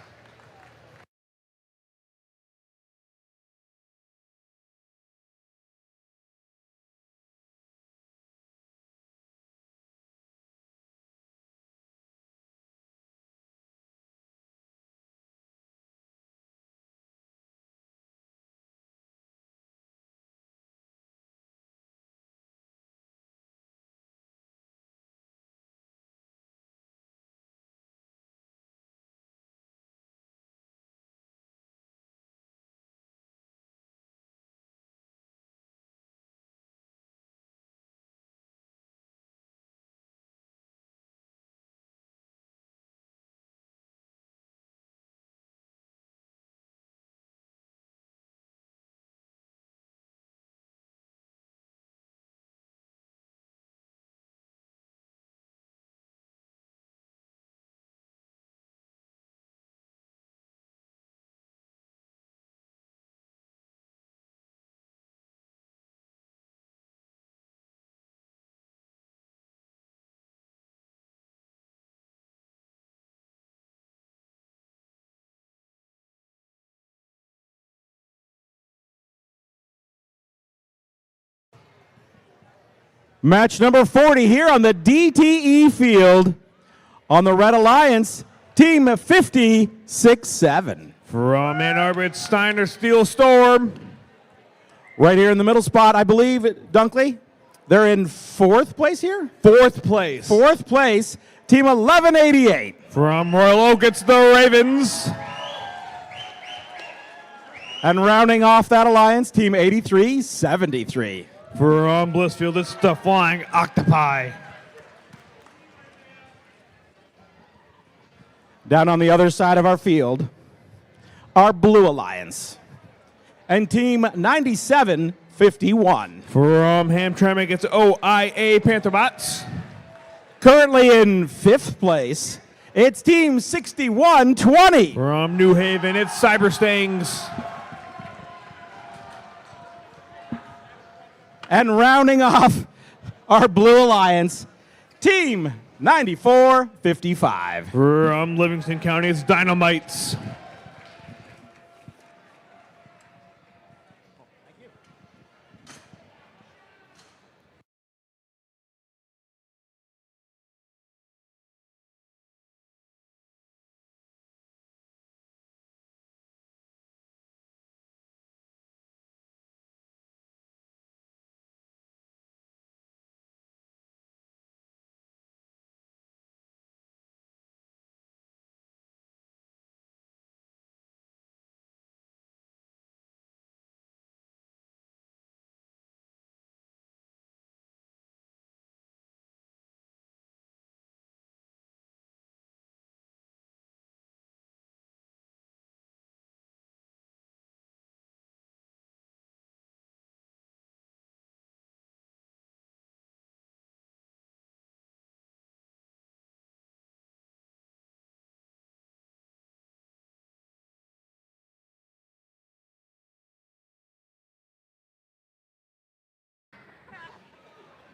Match number 40 here on the DTE field on the Red Alliance, team 56-7. From Ann Arbor, it's Steiner Steel Storm. Right here in the middle spot, I believe, Dunkley, they're in fourth place here? Fourth place. Fourth place, team 1188. From Royal Oak, it's the Ravens. And rounding off that alliance, team 83-73. From Blissfield, it's the Flying Octopi. Down on the other side of our field, our Blue Alliance. And team 97-51. From Hamtramck, it's OIA Pantherbots. Currently in fifth place, it's team 61-20. From New Haven, it's Cyberstings. And rounding off our Blue Alliance, team 94-55. From Livingston County, it's Dynamites.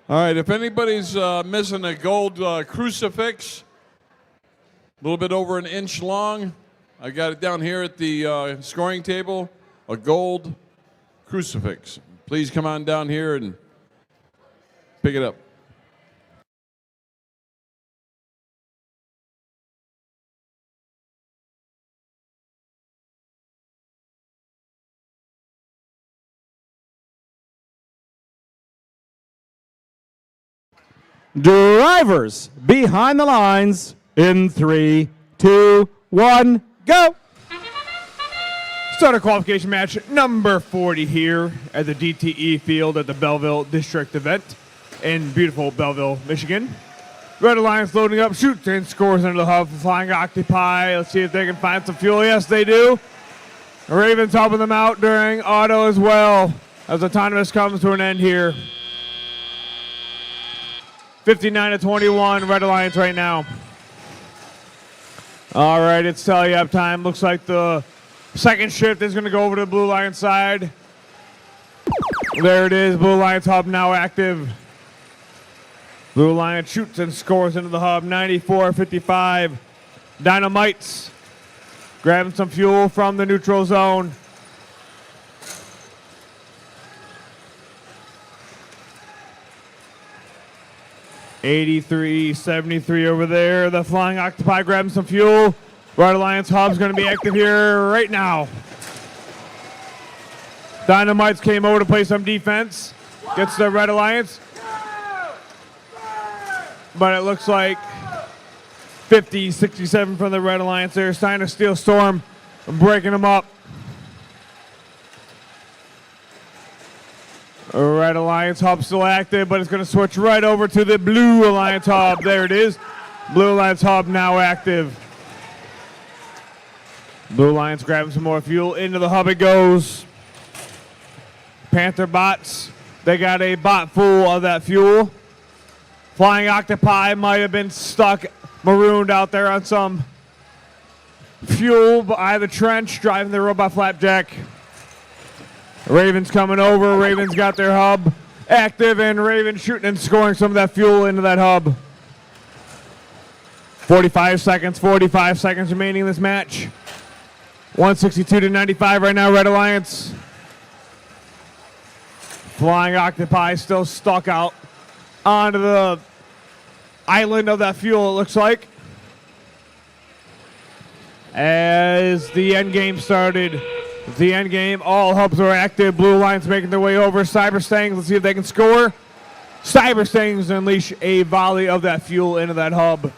All right, if anybody's missing a gold crucifix, a little bit over an inch long, I got it down here at the scoring table, a gold crucifix. Please come on down here and pick it up. Drivers behind the lines in 3, 2, 1, go. Start a qualification match number 40 here at the DTE field at the Belleville District Event in beautiful Belleville, Michigan. Red Alliance loading up, shoots and scores into the hub for Flying Octopi. Let's see if they can find some fuel. Yes, they do. Ravens helping them out during auto as well as autonomous comes to an end here. 59-21, Red Alliance right now. All right, it's tally up time. Looks like the second shift is going to go over to the Blue Alliance side. There it is, Blue Alliance hub now active. Blue Alliance shoots and scores into the hub, 94-55. Dynamites grabbing some fuel from the neutral zone. $83.73 over there. The Flying Octopi grabbing some fuel. Red Alliance hub's going to be active here right now. Dynamites came over to play some defense. Gets the Red Alliance. But it looks like 50-67 from the Red Alliance there. Steiner Steel Storm breaking them up. Red Alliance hub still active, but it's going to switch right over to the Blue Alliance hub. There it is. Blue Alliance hub now active. Blue Alliance grabbing some more fuel. Into the hub it goes. Panther bots, they got a bot full of that fuel. Flying Octopi might have been stuck, marooned out there on some fuel by the trench, driving the robot flapjack. Ravens coming over. Ravens got their hub active, and Ravens shooting and scoring some of that fuel into that hub. 45 seconds remaining in this match. 162-95 right now, Red Alliance. Flying Octopi still stuck out onto the island of that fuel, it looks like. As the end game started. The end game, all hubs were active. Blue Lions making their way over. Cyber Stangs, let's see if they can score. Cyber Stangs unleash a volley of that fuel into that hub.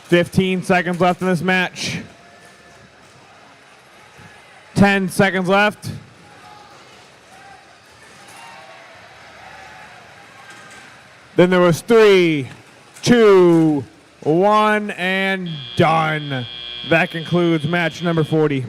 15 seconds left in this match. 10 seconds left. Then there was 3, 2, 1, and done. That concludes match number 40.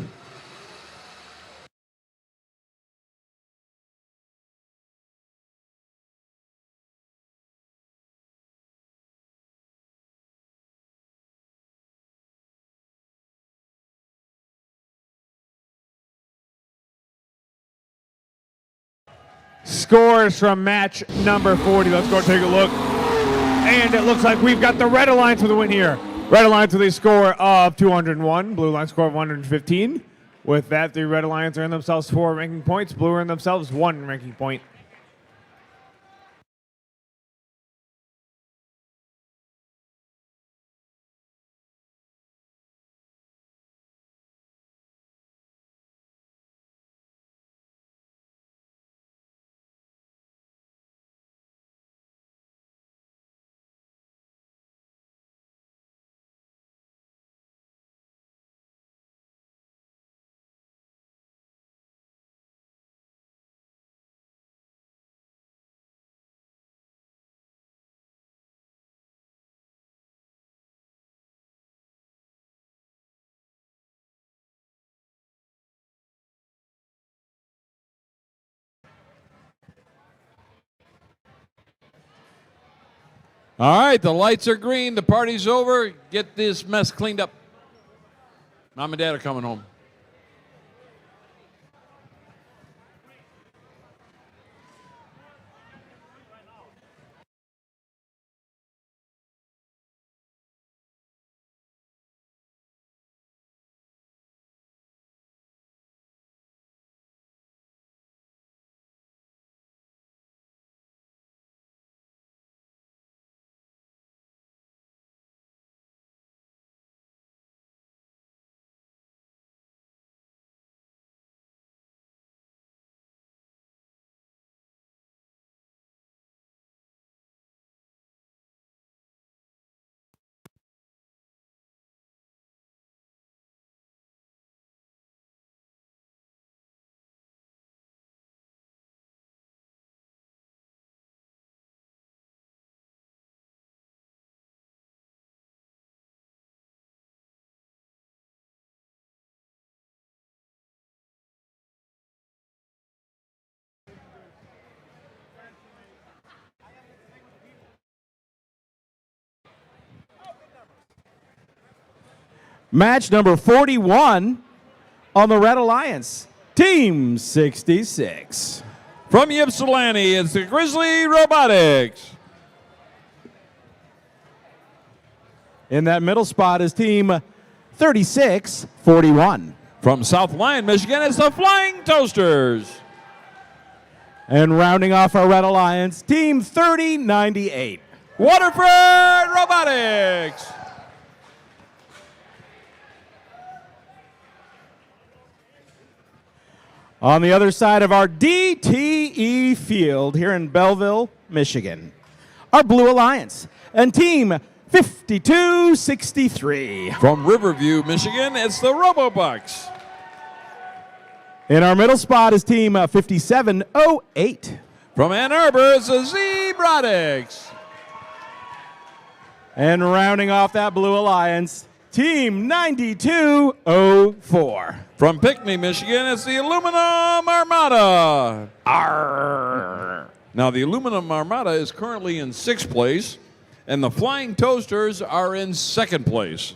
Scores from match number 40. Let's go take a look. And it looks like we've got the Red Alliance with a win here. Red Alliance with a score of 201. Blue Alliance score of 115. With that, the Red Alliance earn themselves 4 ranking points. Blue earn themselves 1 ranking point. All right, the lights are green. The party's over. Get this mess cleaned up. Mom and Dad are coming home. Match number 41 on the Red Alliance. Team 66. From Ypsilanti, it's the Grizzly Robotics. In that middle spot is team 3641. From South Lyon, Michigan, it's the Flying Toasters. And rounding off our Red Alliance, team 3098. Waterford Robotics. On the other side of our DTE field here in Belleville, Michigan, our Blue Alliance and team 5263. From Riverview, Michigan, it's the Robobucks. In our middle spot is team 5708. From Ann Arbor, it's the Zebratics. And rounding off that Blue Alliance, team 9204. From Pinckney, Michigan, it's the Aluminum Armada. Arr. Now, the Aluminum Armada is currently in 6th place, and the Flying Toasters are in 2nd place.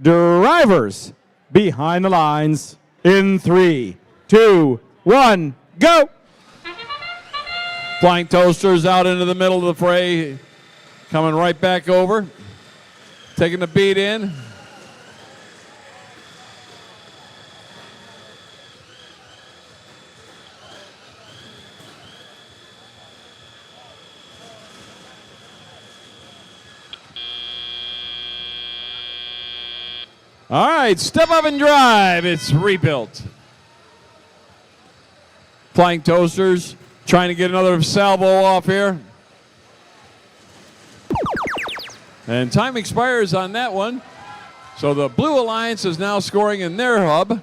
Drivers behind the lines in 3, 2, 1, go! Flying Toasters out into the middle of the fray, coming right back over, taking the beat in. All right, step up and drive. It's rebuilt. Flying Toasters trying to get another salvo off here. And time expires on that one. So the Blue Alliance is now scoring in their hub.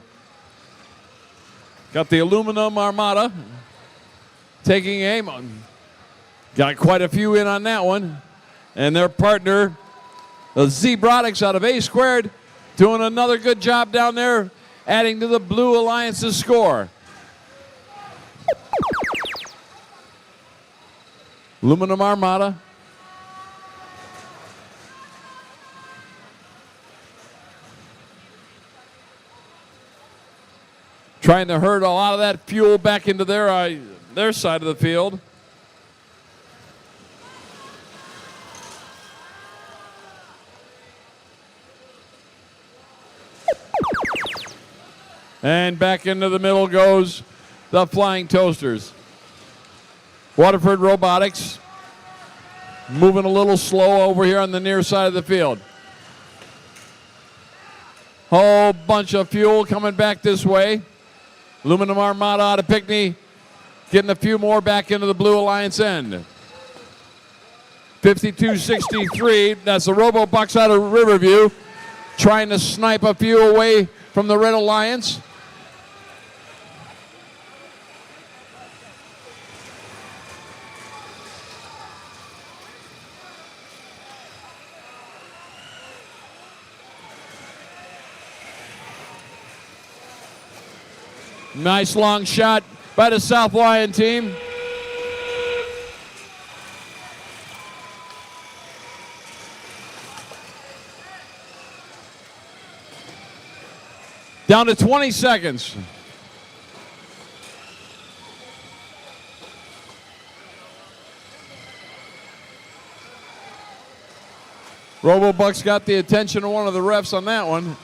Got the Aluminum Armada taking aim. Got quite a few in on that one. And their partner, the Robotics out of A Squared, doing another good job down there, adding to the Blue Alliance's score. Aluminum Armada. Trying to herd a lot of that fuel back into their side of the field. And back into the middle goes the Flying Toasters. Waterford Robotics moving a little slow over here on the near side of the field. Whole bunch of fuel coming back this way. Aluminum Armada out of Pinckney getting a few more back into the Blue Alliance end. 52-63, that's the Robo-Bucks out of Riverview trying to snipe a few away from the Red Alliance. Nice long shot by the South Lyon team. Down to 20 seconds. Robo-Bucks got the attention of one of the refs on that one.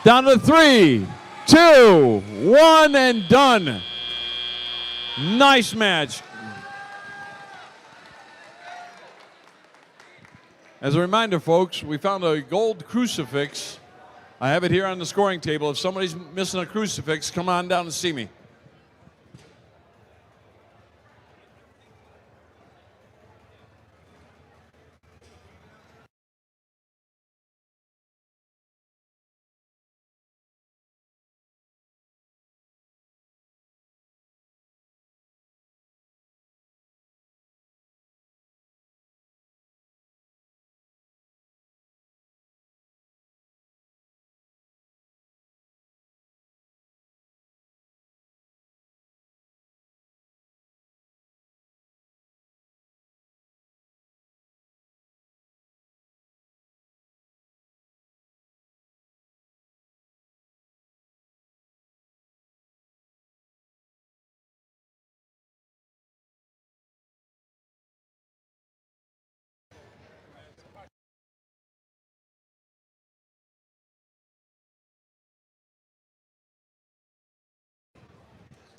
Down to 3, 2, 1, and done. Nice match. As a reminder, folks, we found a gold crucifix. I have it here on the scoring table. If somebody's missing a crucifix, come on down and see me.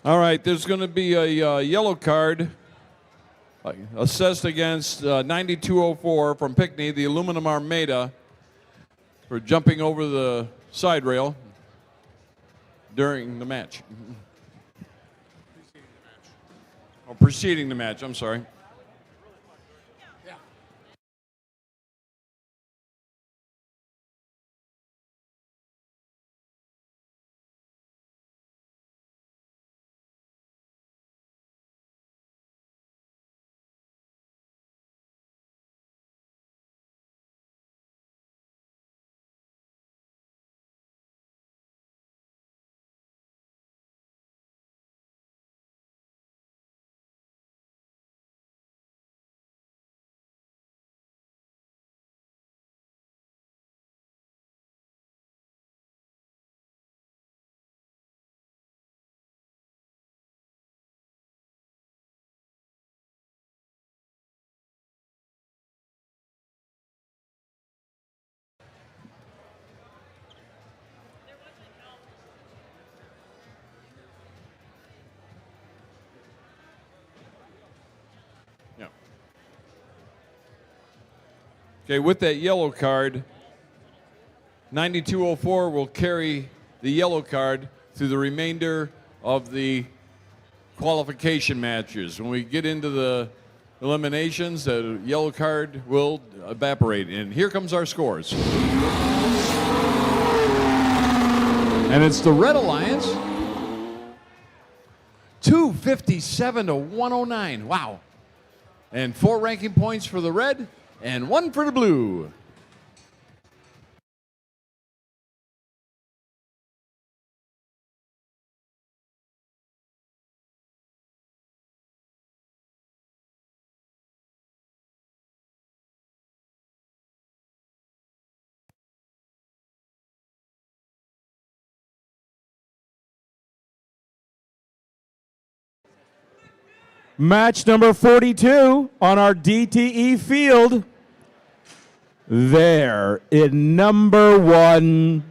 All right, there's going to be a yellow card assessed against 9204 from Pinckney, the Aluminum Armada, for jumping over the side rail during the match. Or preceding the match, I'm sorry. Okay, with that yellow card, 9204 will carry the yellow card through the remainder of the qualification matches. When we get into the eliminations, the yellow card will evaporate. And here comes our scores. And it's the Red Alliance, 257 to 109. Wow. And 4 ranking points for the red and 1 for the blue. Match number 42 on our DTE field. There in number 1,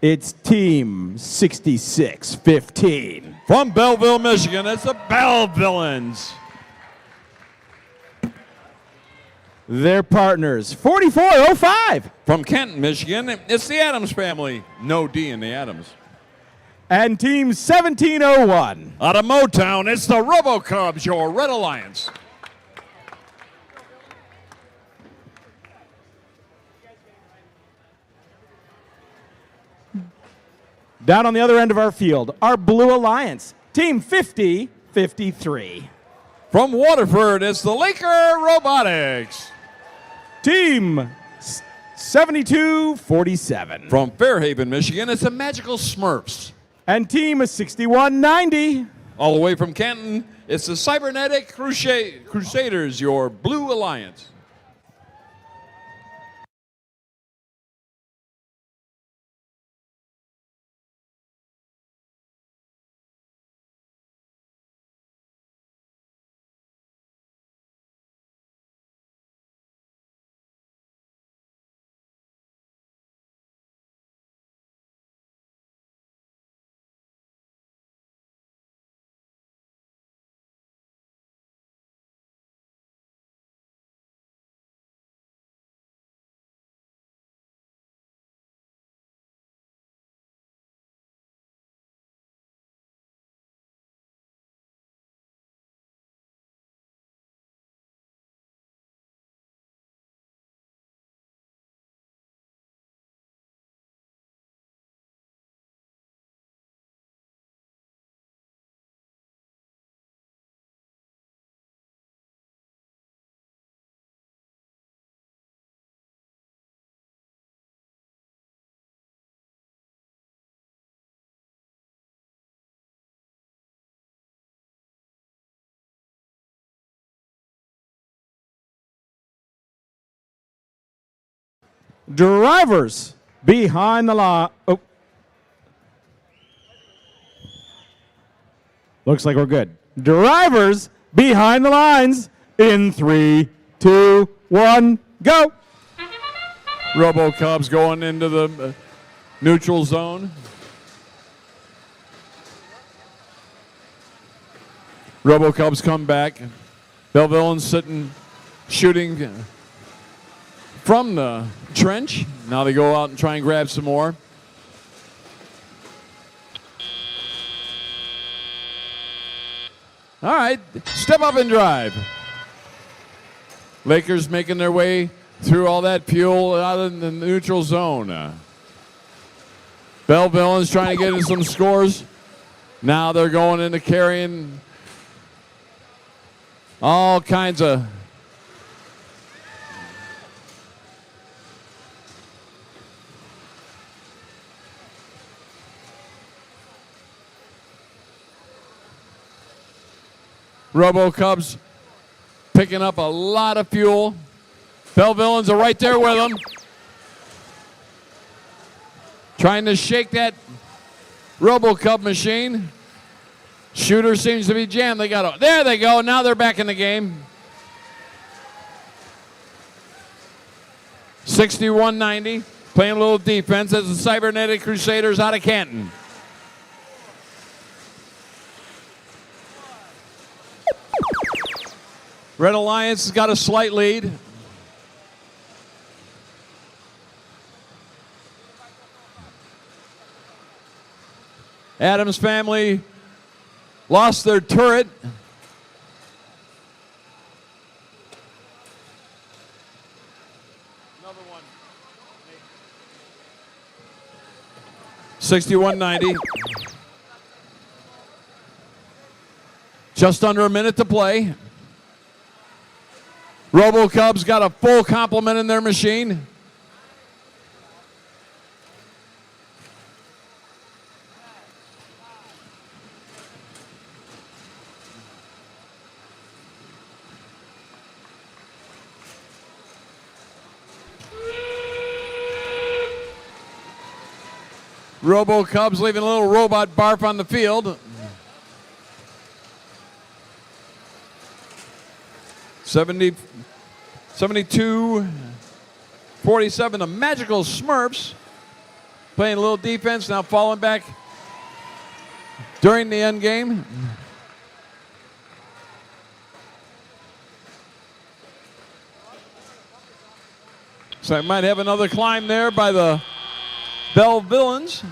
it's Team 6615. From Belleville, Michigan, it's the Bellevillans. Their partners, 4405. From Kenton, Michigan, it's the Adams family. No D in the Adams. And Team 1701. Out of Motown, it's the RoboCubs, your Red Alliance. Down on the other end of our field, our Blue Alliance, Team 5053. From Waterford, it's the Laker Robotics. Team 7247. From Fairhaven, Michigan, it's the Magical Smurfs. And Team 6190. All the way from Canton, it's the Cybernetic Crusaders, your Blue Alliance. Drivers behind the line. Oh. Looks like we're good. Drivers behind the lines in 3, 2, 1, go. RoboCubs going into the neutral zone. RoboCubs come back. Bellevillans sitting, shooting from the trench. Now they go out and try and grab some more. All right, step up and drive. Lakers making their way through all that fuel out in the neutral zone. Bellevillans trying to get in some scores. Now they're going into carrying all kinds of RoboCubs picking up a lot of fuel. Bellevillans are right there with them. Trying to shake that RoboCub machine. Shooter seems to be jammed. There they go. Now they're back in the game. 61-90. Playing a little defense as the Cybernetic Crusaders out of Canton. Red Alliance has got a slight lead. Adams family lost their turret. Another one. 61-90. Just under a minute to play. Robo Cubs got a full complement in their machine. Robo Cubs leaving a little robot barf on the field. 72-47, the Magical Smurfs playing a little defense, now falling back during the end game. So I might have another climb there by the Bell Villains.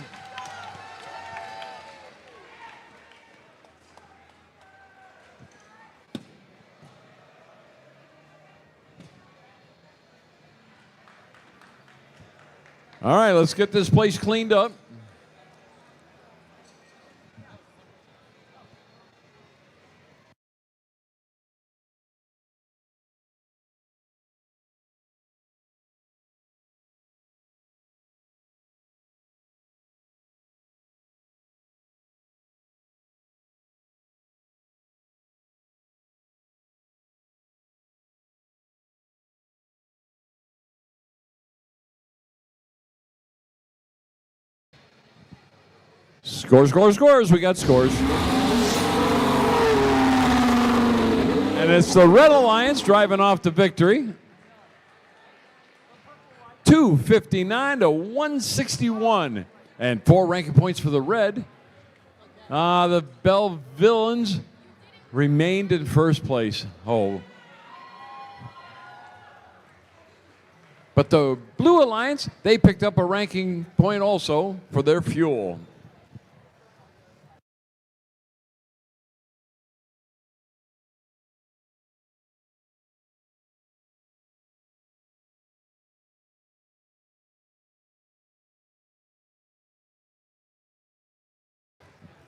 All right, let's get this place cleaned up. Scores. We got scores. And it's the Red Alliance driving off to victory. 259 to 161. And 4 ranking points for the Red. The Bell Villains remained in first place. But the Blue Alliance, they picked up a ranking point also for their fuel.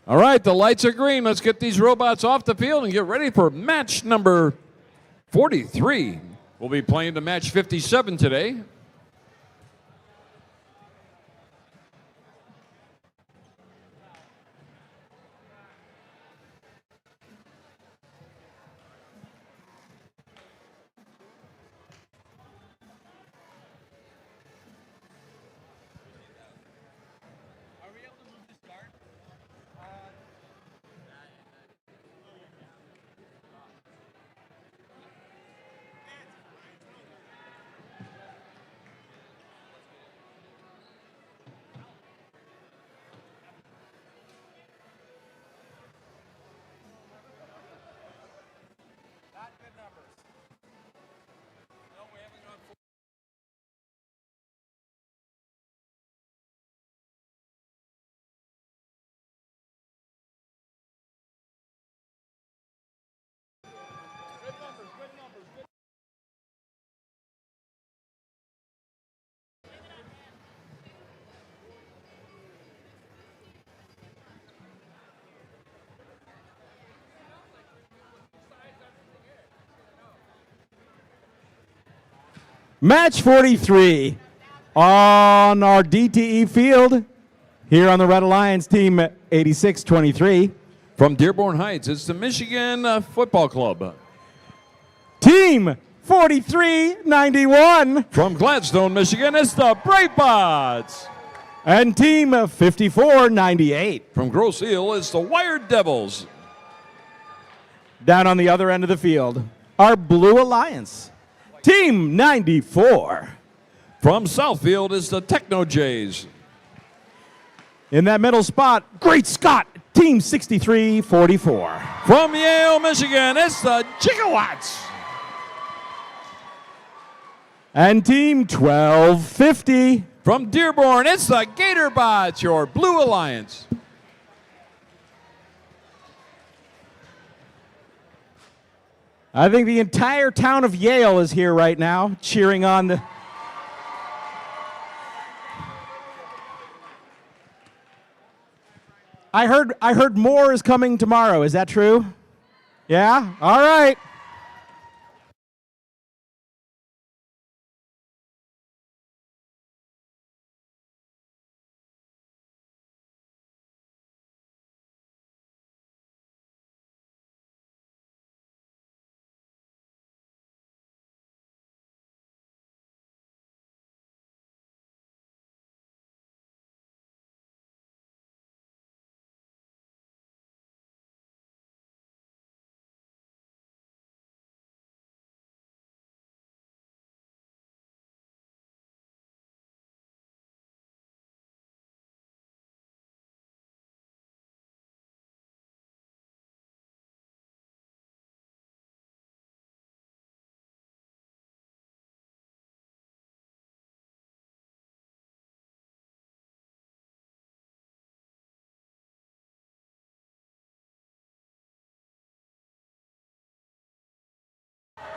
All right, the lights are green. Let's get these robots off the field and get ready for match number 43. We'll be playing to match 57 today. Match 43 on our DTE field here on the Red Alliance, team 86-23. From Dearborn Heights, it's the Michigan Football Club. Team 43-91. From Gladstone, Michigan, it's the Bravepots. And team 54-98. From Grosse Ile, it's the Wired Devils. Down on the other end of the field, our Blue Alliance. Team 94. From Southfield is the Techno Jays. In that middle spot, Great Scott, Team 63-44. From Yale, Michigan, it's the Gigawatts. And Team 1250. From Dearborn, it's the Gatorbots, your Blue Alliance. I think the entire town of Yale is here right now, cheering on the... I heard more is coming tomorrow. Is that true? Yeah? All right.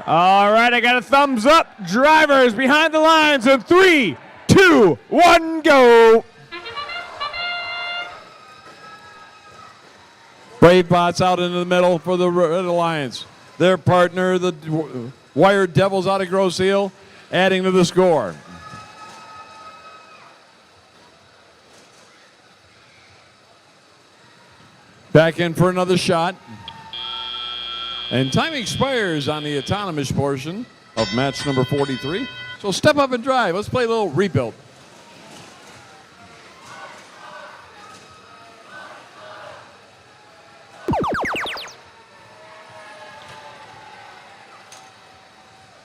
All right, I got a thumbs up. Drivers behind the lines in 3, 2, 1, go. Brave Bots out into the middle for the Red Alliance. Their partner, the Wired Devils out of Grosse Ile, adding to the score. Back in for another shot. And time expires on the autonomous portion of match number 43. So step up and drive. Let's play a little rebuild.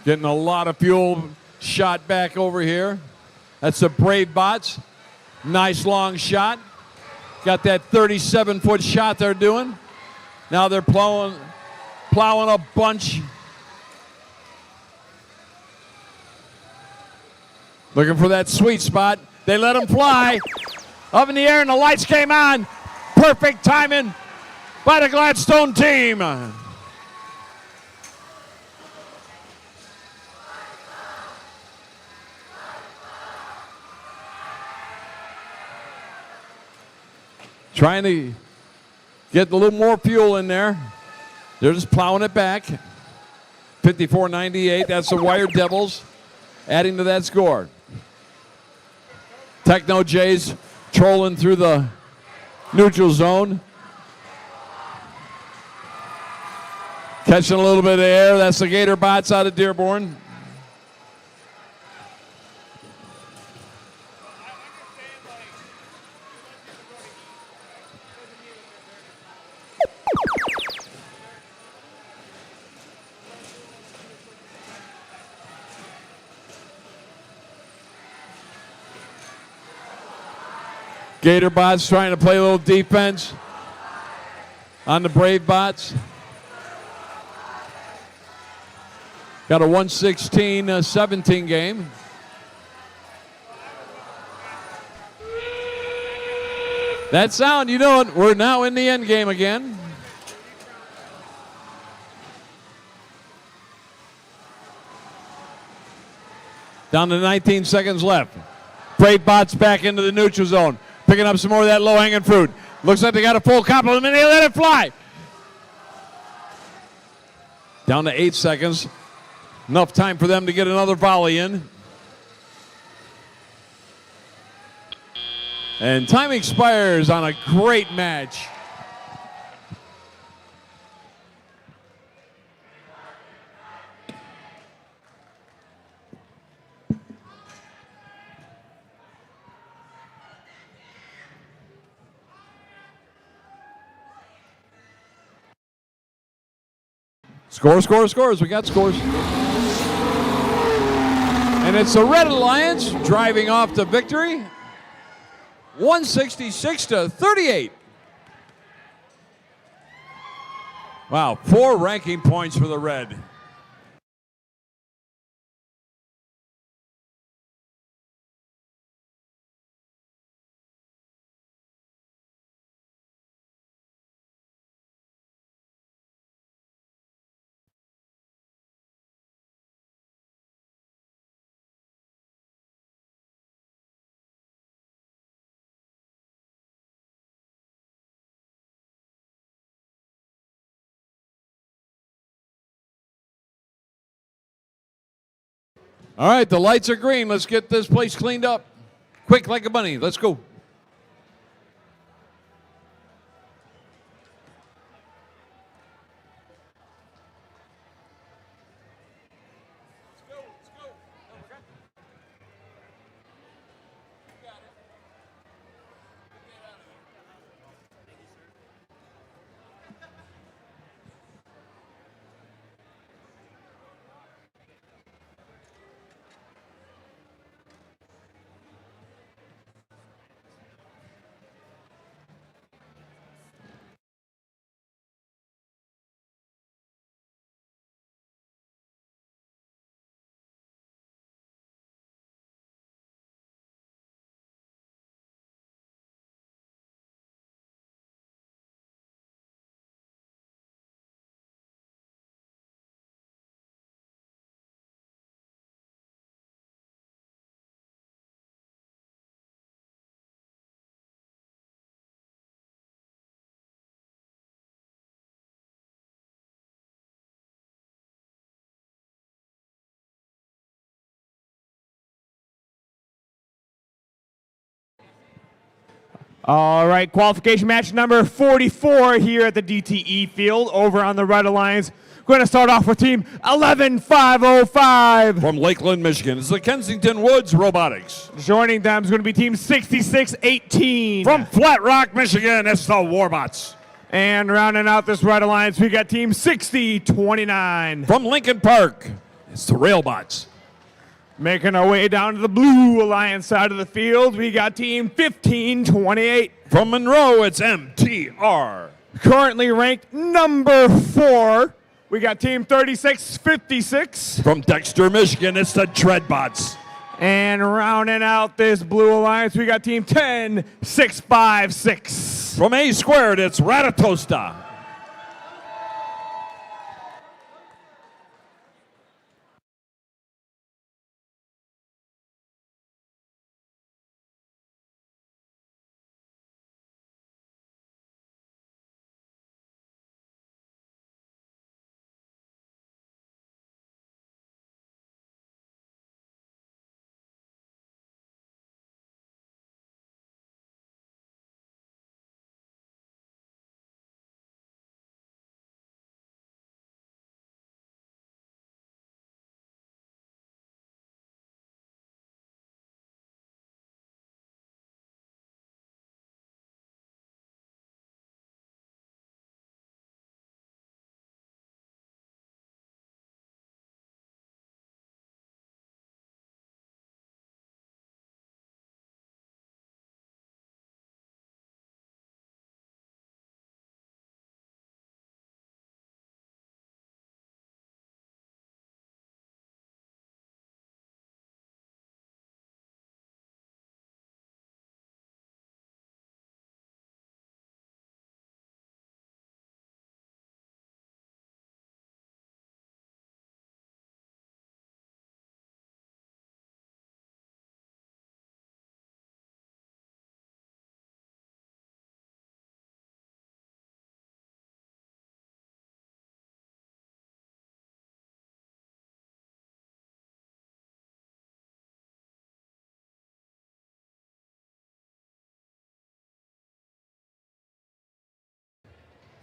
Getting a lot of fuel shot back over here. That's the Brave Bots. Nice long shot. Got that 37-foot shot they're doing. Now they're plowing a bunch. Looking for that sweet spot. They let them fly up in the air and the lights came on. Perfect timing by the Gladstone team. Trying to get a little more fuel in there. They're just plowing it back. 54-98, that's the Wired Devils adding to that score. Techno Jays trolling through the neutral zone. Catching a little bit of air, that's the Gator Bots out of Dearborn. Gator Bots trying to play a little defense on the Brave Bots. Got a 116-17 game. That sound, you know it, we're now in the end game again. Down to 19 seconds left. Brave Bots back into the neutral zone. Picking up some more of that low-hanging fruit. Looks like they got a full complement and they let it fly. Down to 8 seconds. Enough time for them to get another volley in. And time expires on a great match. Scores. We got scores. And it's the Red Alliance driving off to victory. 166-38. Wow, 4 ranking points for the Red. All right, the lights are green. Let's get this place cleaned up. Quick like a bunny. Let's go. All right, qualification match number 44 here at the DTE field over on the Red Alliance. Going to start off with team 11505. From Lakeland, Michigan, it's the Kensington Woods Robotics. Joining them is going to be team 6618. From Flat Rock, Michigan, it's the Warbots. And rounding out this Red Alliance, we got team 6029. From Lincoln Park, it's the Railbots. Making our way down to the Blue Alliance side of the field, we got team 1528. From Monroe, it's MTR. Currently ranked number 4, we got team 3656. From Dexter, Michigan, it's the Dreadbots. And rounding out this Blue Alliance, we got team 10656. From A Squared, it's Ratatosta.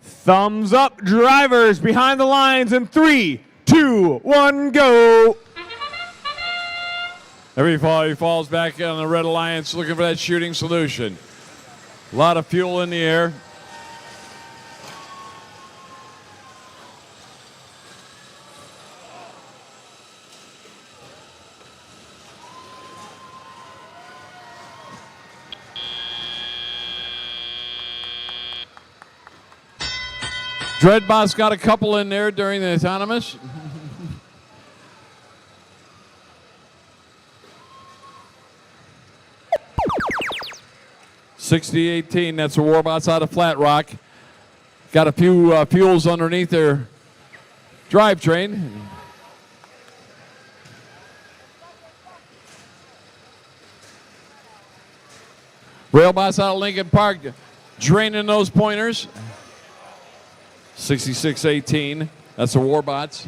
Thumbs up, drivers behind the lines in 3, 2, 1, go. Everybody falls back on the Red Alliance looking for that shooting solution. A lot of fuel in the air. Dreadbot's got a couple in there during the autonomous. $60-18, that's the Warbots out of Flat Rock. Got a few fuels underneath their drivetrain. Railbots out of Lincoln Park draining those pointers. 66-18, that's the Warbots.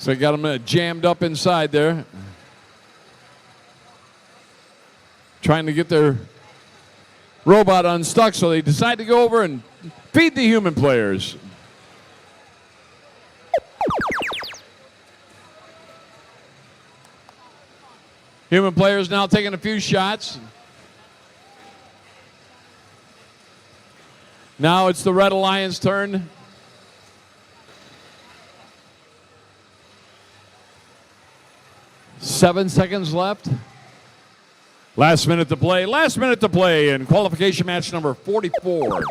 So got them jammed up inside there. Trying to get their robot unstuck, so they decide to go over and feed the human players. Human players now taking a few shots. Now it's the Red Alliance turn. Seven seconds left. Last minute to play. Last minute to play in qualification match number 44.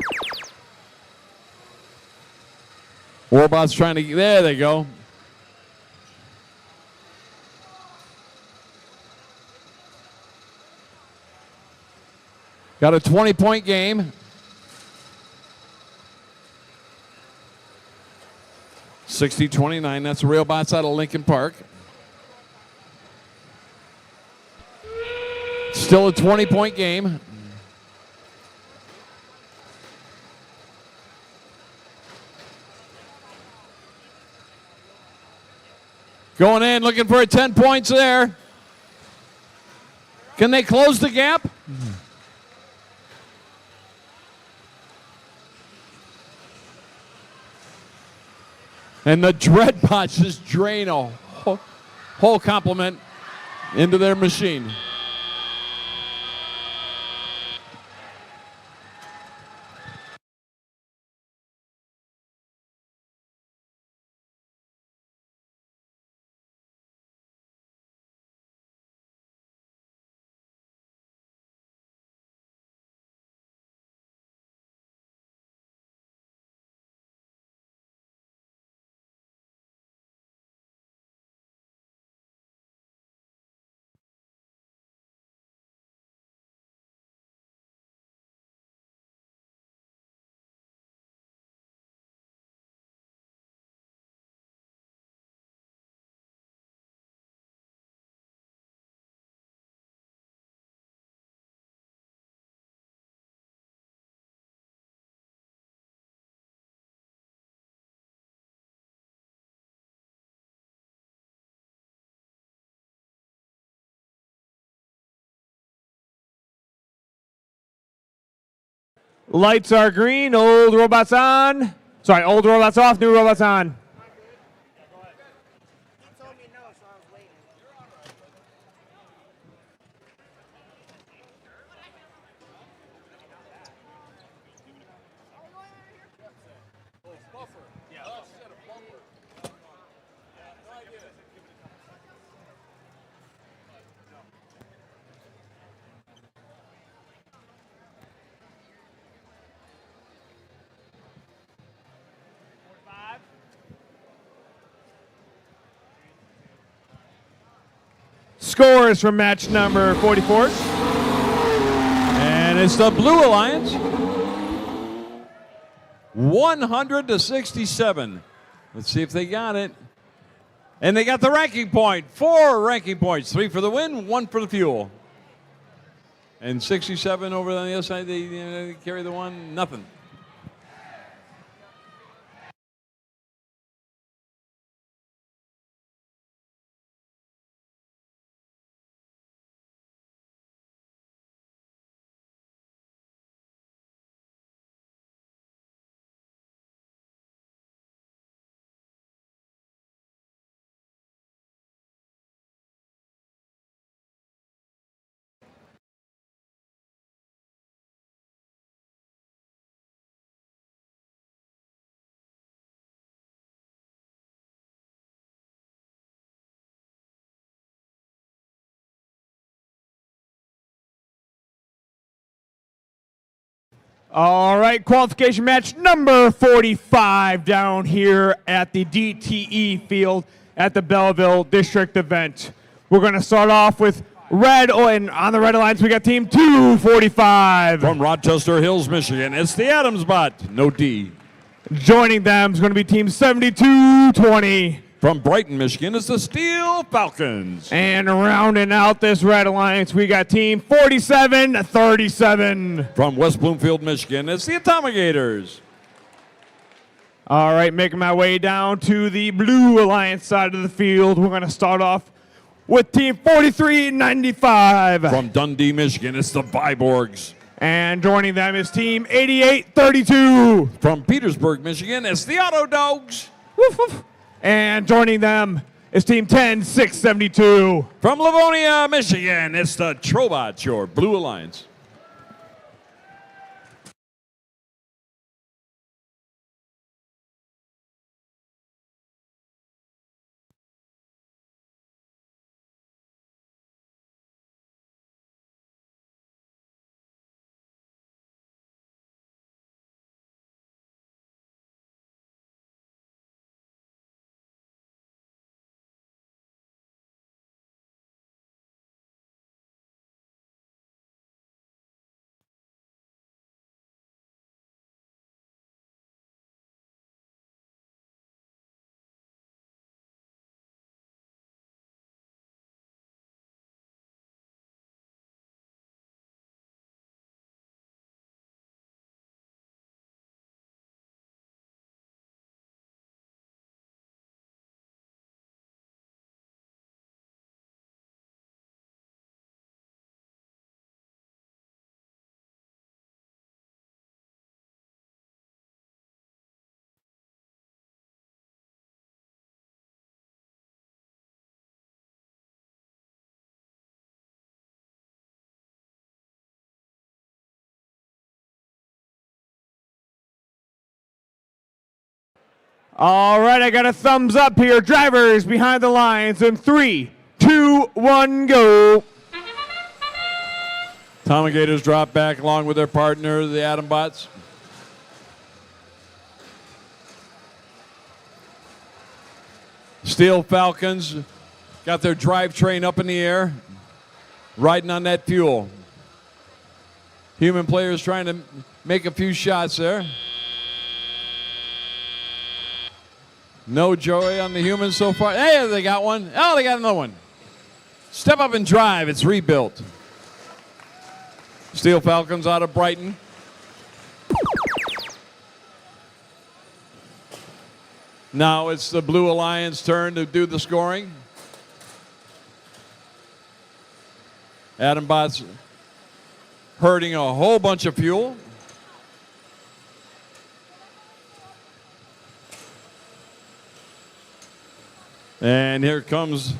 Warbot's trying to, there they go. Got a 20-point game. 60-29, that's the Railbots out of Lincoln Park. Still a 20-point game. Going in, looking for a 10 points there. Can they close the gap? And the Dreadbots just drain a whole complement into their machine. Lights are green, old robots on. Sorry, old robots off, new robots on. Scores from match number 44. And it's the Blue Alliance. 100-67. Let's see if they got it. And they got the ranking point. 4 ranking points. 3 for the win, 1 for the fuel. And 67 over on the other side, they carry the one, nothing. All right, qualification match number 45 down here at the DTE field at the Belleville District Event. We're going to start off with red, and on the Red Alliance we got team 245. From Rochester Hills, Michigan, it's the Adams Bot, no D. Joining them is going to be team 7220. From Brighton, Michigan, it's the Steel Falcons. And rounding out this Red Alliance, we got team 4737. From West Bloomfield, Michigan, it's the Atomigators. All right, making my way down to the Blue Alliance side of the field. We're going to start off with Team 4395. From Dundee, Michigan, it's the Viborgs. And joining them is Team 8832. From Petersburg, Michigan, it's the Auto Dogs. Woof, woof. And joining them is Team 10672. From Livonia, Michigan, it's the Trobots, your Blue Alliance. All right, I got a thumbs up here. Drivers behind the lines in 3, 2, 1, go. Tomigators drop back along with their partner, the Atombots. Steel Falcons got their drivetrain up in the air, riding on that fuel. Human players trying to make a few shots there. No joy on the humans so far. Hey, they got one. Oh, they got another one. Step up and drive. It's rebuilt. Steel Falcons out of Brighton. Now it's the Blue Alliance turn to do the scoring. Atombots hurting a whole bunch of fuel. And here comes,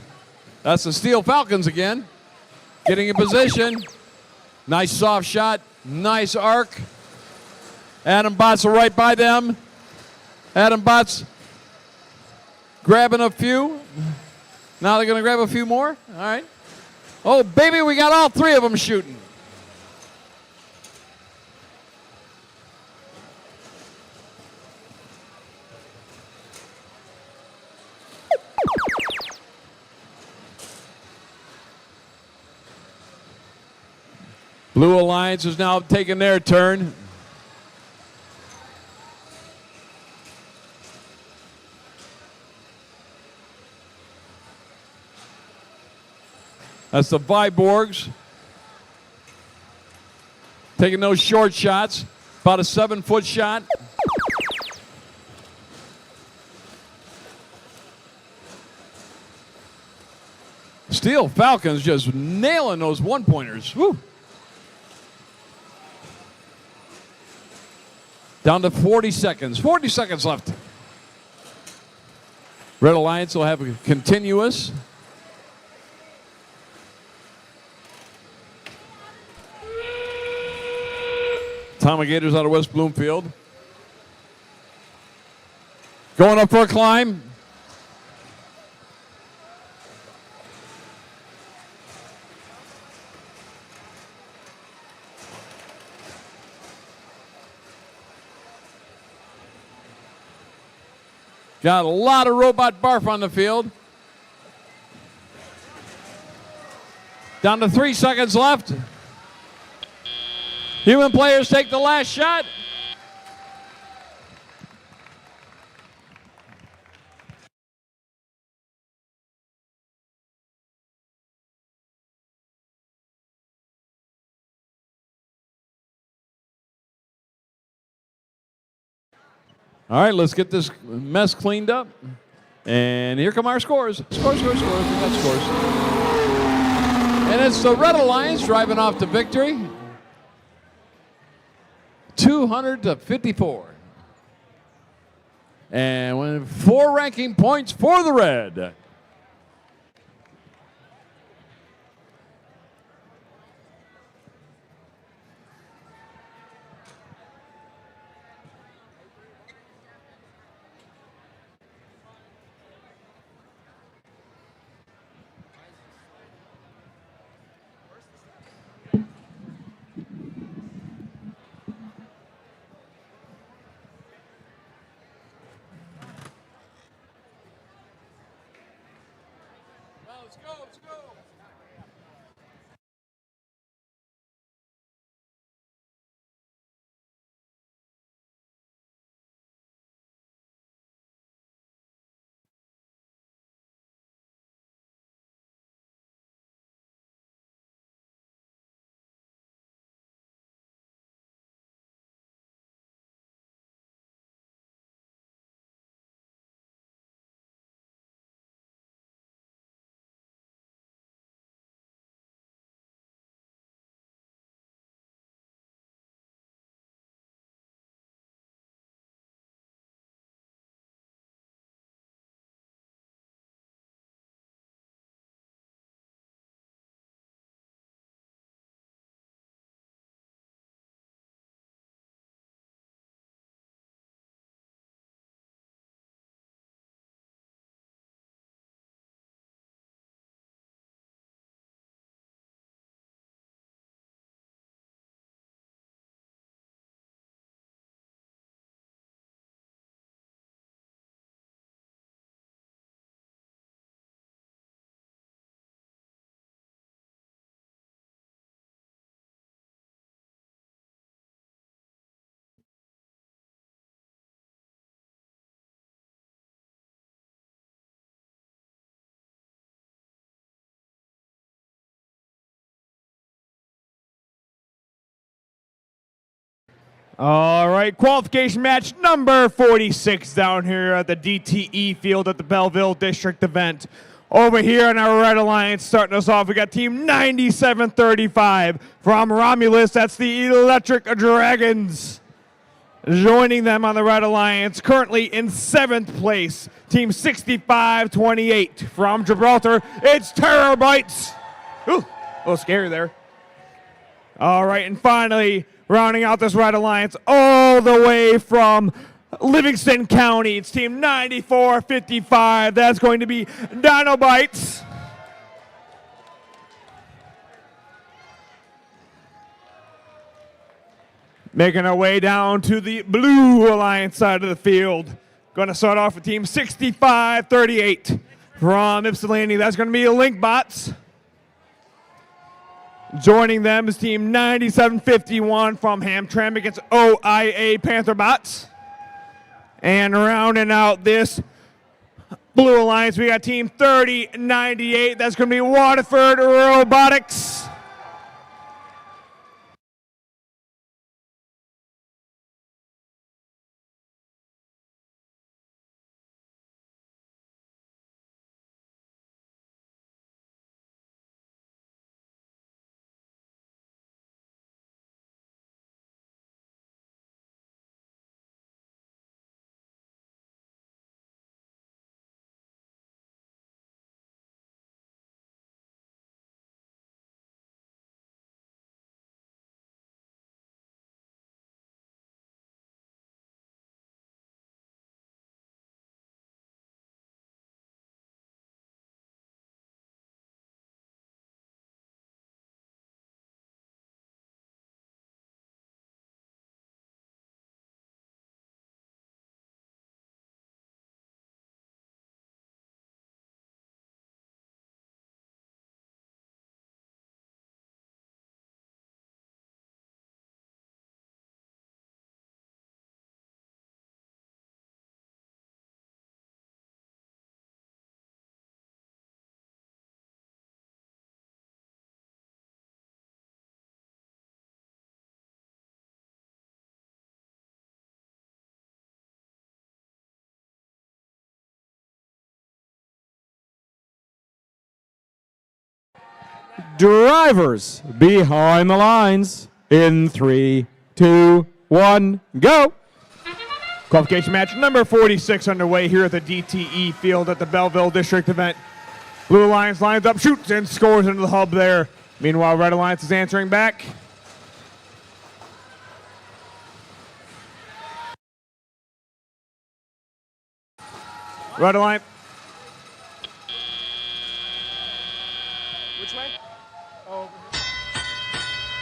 that's the Steel Falcons again, getting in position. Nice soft shot, nice arc. Atombots are right by them. Atombots grabbing a few. Now they're going to grab a few more. All right. Oh, baby, we got all three of them shooting. Blue Alliance is now taking their turn. That's the Viborgs taking those short shots, about a 7-foot shot. Steel Falcons just nailing those one-pointers. Woo! Down to 40 seconds. 40 seconds left. Red Alliance will have a continuous. Tomigators out of West Bloomfield. Going up for a climb. Got a lot of robot barf on the field. Down to 3 seconds left. Human players take the last shot. All right, let's get this mess cleaned up. And here come our scores. Scores. We got scores. And it's the Red Alliance driving off to victory. 200-54. And 4 ranking points for the Red. Let's go. All right, qualification match number 46 down here at the DTE field at the Belleville District Event. Over here in our Red Alliance, starting us off, we got team 9735 from Romulus. That's the Electric Dragons. Joining them on the Red Alliance, currently in 7th place, team 6528 from Gibraltar. It's Terabytes. Ooh, a little scary there. All right, and finally, rounding out this Red Alliance all the way from Livingston County, it's team 9455. That's going to be Dinobytes. Making our way down to the Blue Alliance side of the field. Going to start off with team 6538 from Ypsilanti. That's going to be Linkbots. Joining them is team 9751 from Hamtramck. It's OIA Pantherbots. And rounding out this Blue Alliance, we got team 3098. That's going to be Waterford Robotics. Drivers behind the lines in 3, 2, 1, go. Qualification match number 46 underway here at the DTE field at the Belleville District Event. Blue Alliance lines up, shoots, and scores into the hub there. Meanwhile, Red Alliance is answering back. Red Alliance. Which way? Oh, over here.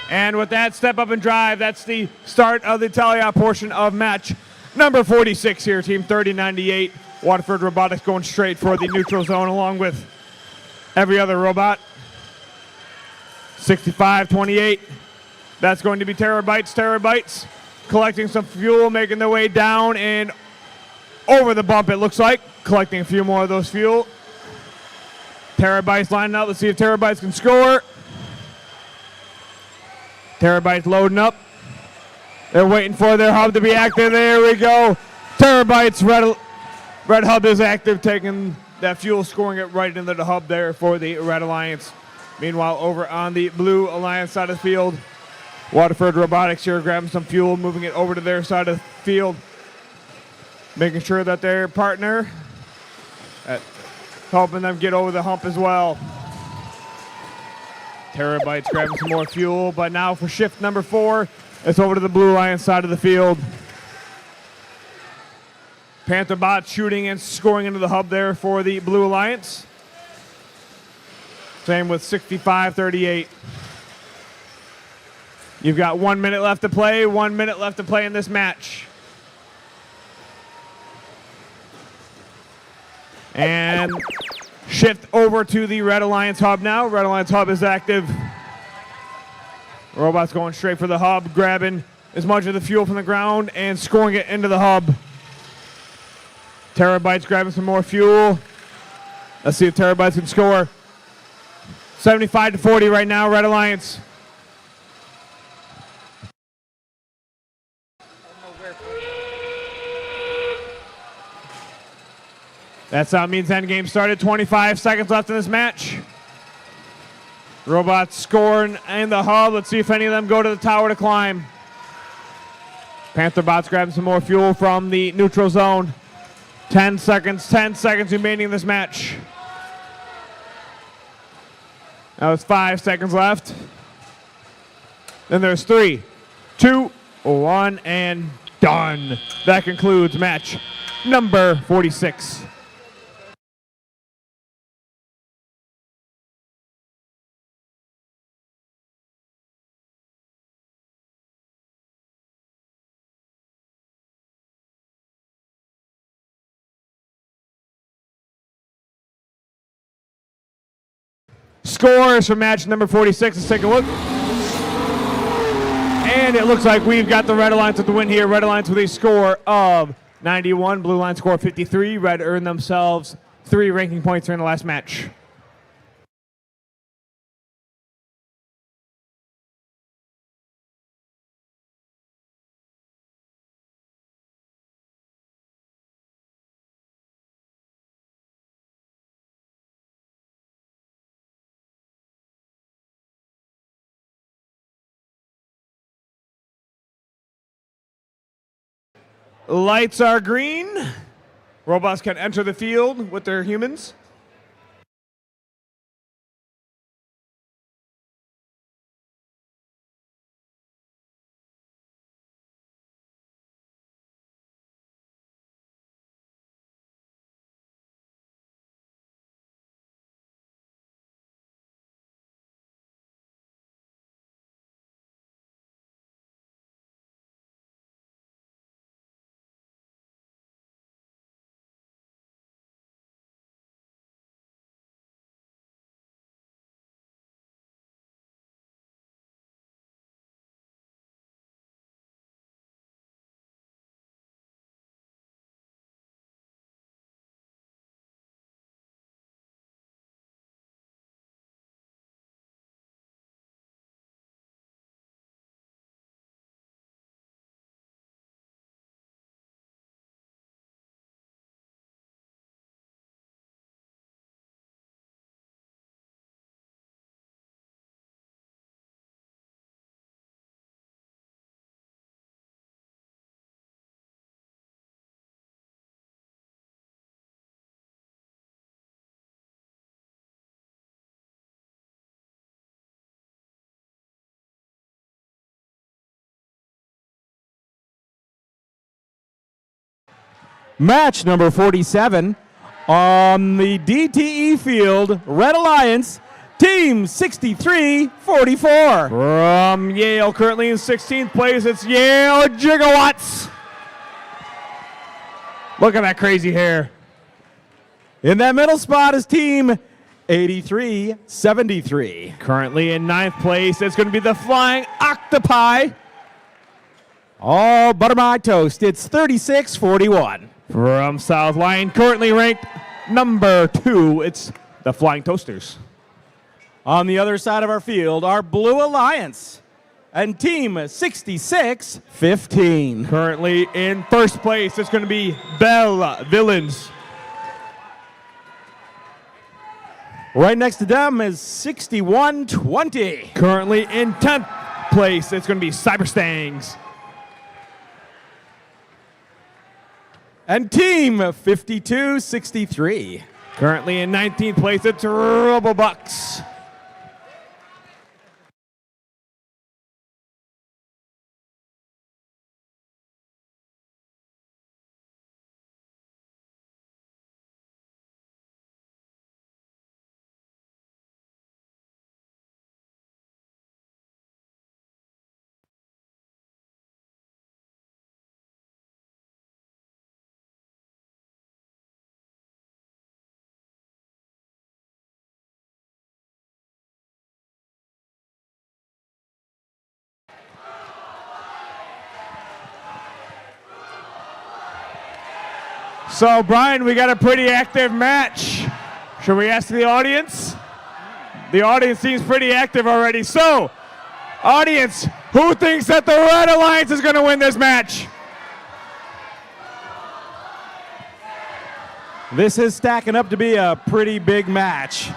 And with that, step up and drive. That's the start of the Italia portion of match number 46 here, Team 3098. Waterford Robotics going straight for the neutral zone along with every other robot. 65-28. That's going to be Terabytes. Terabytes collecting some fuel, making their way down and over the bump, it looks like. Collecting a few more of those fuel. Terabytes lining up. Let's see if Terabytes can score. Terabytes loading up. They're waiting for their hub to be active. There we go. Terabytes, Red Hub is active, taking that fuel, scoring it right into the hub there for the Red Alliance. Meanwhile, over on the Blue Alliance side of the field, Waterford Robotics here grabbing some fuel, moving it over to their side of the field, making sure that their partner helping them get over the hump as well. Terabytes grabbing some more fuel, but now for shift number 4, it's over to the Blue Alliance side of the field. Panther Bot shooting and scoring into the hub there for the Blue Alliance. Same with 65-38. You've got 1 minute left to play, 1 minute left to play in this match. And shift over to the Red Alliance hub now. Red Alliance hub is active. Robots going straight for the hub, grabbing as much of the fuel from the ground and scoring it into the hub. Terabytes grabbing some more fuel. Let's see if Terabytes can score. 75-40 right now, Red Alliance. That sound means end game started. 25 seconds left in this match. Robots scoring in the hub. Let's see if any of them go to the tower to climb. Panther Bots grabbing some more fuel from the neutral zone. 10 seconds remaining in this match. Now it's 5 seconds left. Then there's 3, 2, 1, and done. That concludes match number 46. Scores for match number 46. Let's take a look. And it looks like we've got the Red Alliance with the win here. Red Alliance with a score of 91. Blue Alliance score 53. Red earned themselves 3 ranking points here in the last match. Lights are green. Robots can enter the field with their humans. Match number 47 on the DTE field, Red Alliance, Team 6344. From Yale, currently in 16th place, it's Yale Gigawatts. Look at that crazy hair. In that middle spot is Team 8373. Currently in 9th place, it's going to be the Flying Octopi. All butter my toast, it's 3641. From South Line, currently ranked number 2, it's the Flying Toasters. On the other side of our field, our Blue Alliance and Team 6615. Currently in 1st place, it's going to be Bell Villains. Right next to them is 6120. Currently in 10th place, it's going to be Cyber Stangs. And Team 5263. Currently in 19th place, it's Robobucks. So, Brian, we got a pretty active match. Should we ask the audience? The audience seems pretty active already. So, audience, who thinks that the Red Alliance is going to win this match? This is stacking up to be a pretty big match.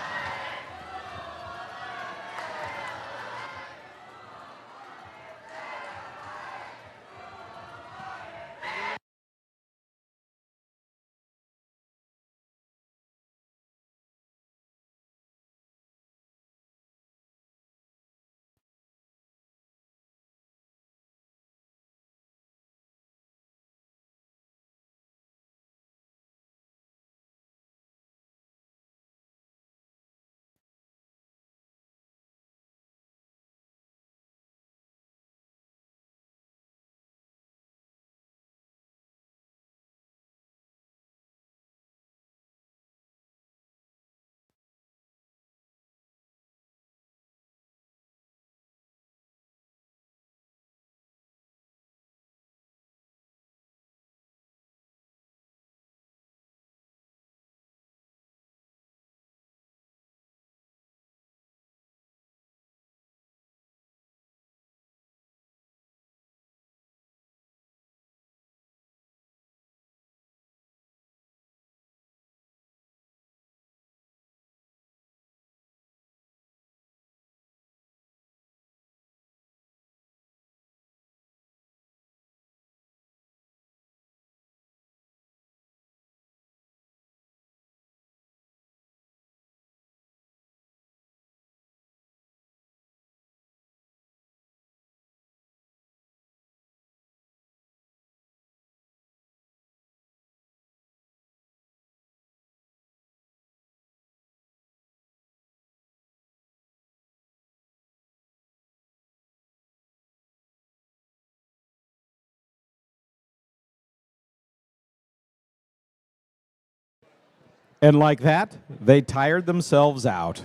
And like that, they tired themselves out.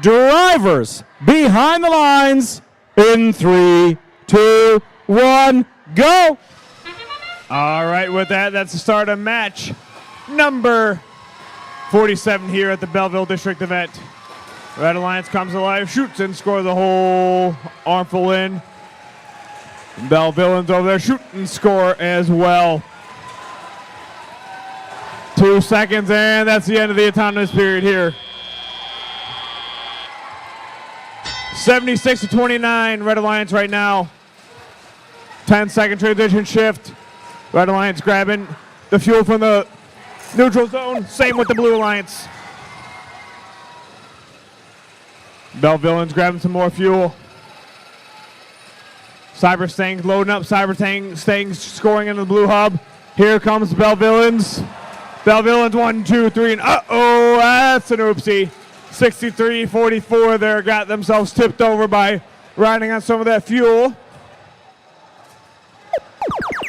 Drivers behind the lines in 3, 2, 1, go! All right, with that, that's the start of match number 47 here at the Belleville District Event. Red Alliance comes alive, shoots and scores the whole armful in. Bellevilleans over there shoot and score as well. 2 seconds, and that's the end of the autonomous period here. 76-29, Red Alliance right now. 10-second transition shift. Red Alliance grabbing the fuel from the neutral zone. Same with the Blue Alliance. Bellevillians grabbing some more fuel. Cyber Stangs loading up. Cyber Stangs scoring into the blue hub. Here comes Bellevillians. Bellevillians 1, 2, 3, and uh-oh, that's an oopsie. 63-44 there, got themselves tipped over by riding on some of that fuel.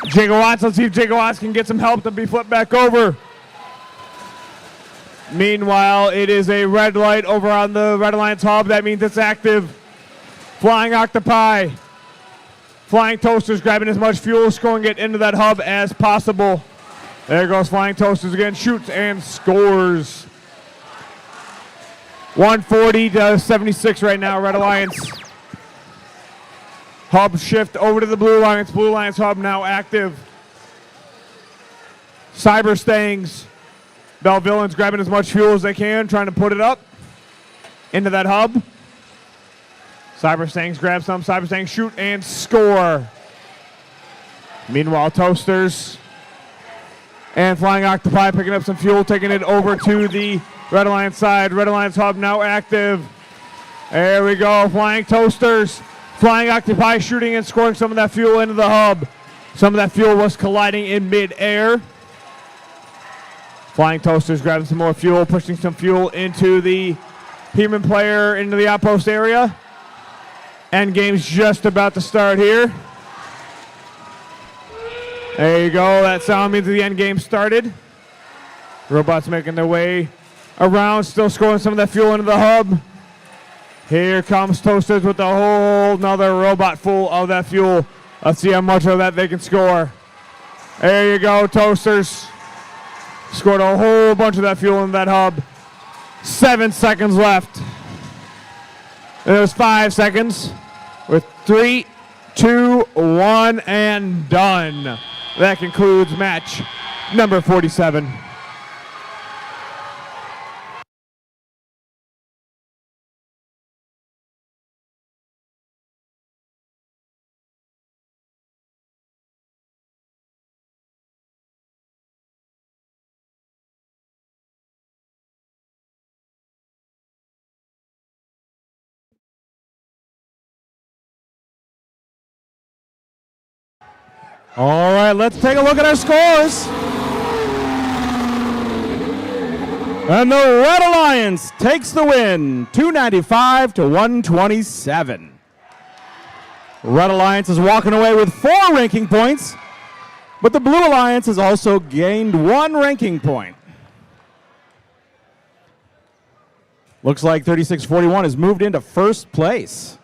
Gigawatts, let's see if Gigawatts can get some help to be flipped back over. Meanwhile, it is a red light over on the Red Alliance hub. That means it's active. Flying Octopi. Flying Toasters grabbing as much fuel, scoring it into that hub as possible. There goes Flying Toasters again, shoots and scores. 140-76 right now, Red Alliance. Hub shift over to the Blue Alliance. Blue Alliance hub now active. Cyber Stangs. Bellevillians grabbing as much fuel as they can, trying to put it up into that hub. Cyber Stangs grab some. Cyber Stangs shoot and score. Meanwhile, Toasters and Flying Octopi picking up some fuel, taking it over to the Red Alliance side. Red Alliance hub now active. There we go. Flying Toasters. Flying Octopi shooting and scoring some of that fuel into the hub. Some of that fuel was colliding in mid-air. Flying Toasters grabbing some more fuel, pushing some fuel into the human player, into the outpost area. Endgame's just about to start here. There you go. That sound means the endgame started. Robots making their way around, still scoring some of that fuel into the hub. Here comes Toasters with a whole nother robot full of that fuel. Let's see how much of that they can score. There you go, Toasters. Scored a whole bunch of that fuel in that hub. 7 seconds left. There's 5 seconds with 3, 2, 1, and done. That concludes match number 47. All right, let's take a look at our scores. And the Red Alliance takes the win, 295-127. Red Alliance is walking away with 4 ranking points, but the Blue Alliance has also gained 1 ranking point. Looks like 3641 has moved into first place.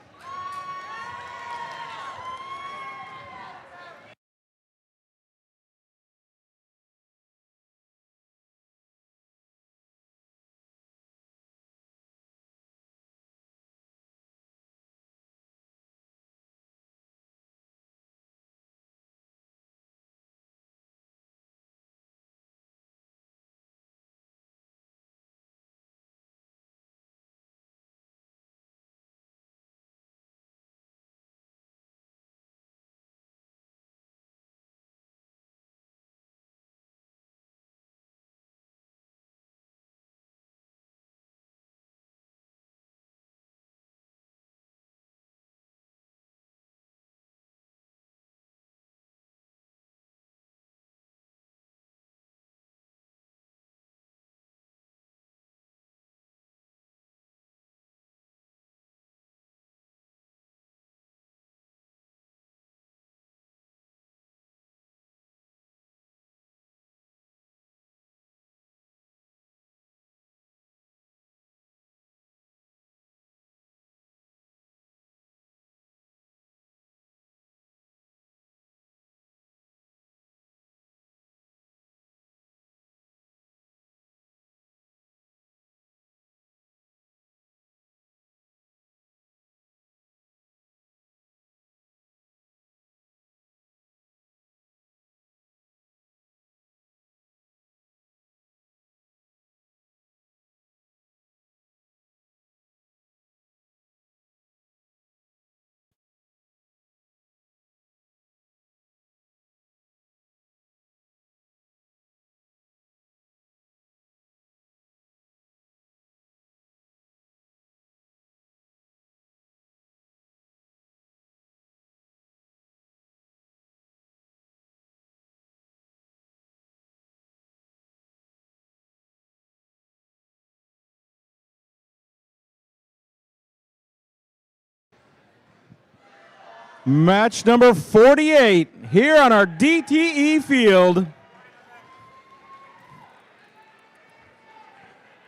Match number 48 here on our DTE field.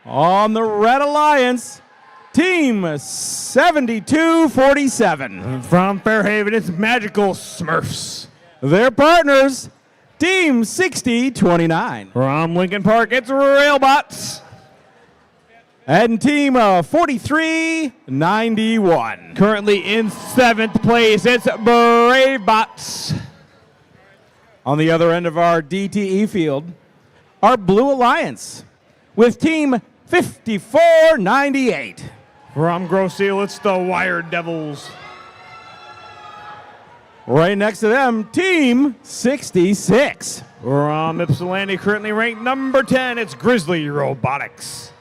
On the Red Alliance, Team 7247. From Fairhaven, it's Magical Smurfs. Their partners, Team 6029. From Lincoln Park, it's Railbots. And Team 4391. Currently in 7th place, it's Bravebots. On the other end of our DTE field, our Blue Alliance with Team 5498. From Grosse Seal, it's the Wired Devils. Right next to them, Team 66. From Ypsilanti, currently ranked number 10, it's Grizzly Robotics.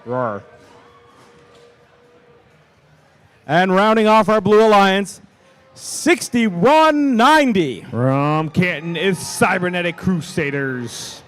Roar. And rounding off our Blue Alliance, 6190. From Canton, it's Cybernetic Crusaders.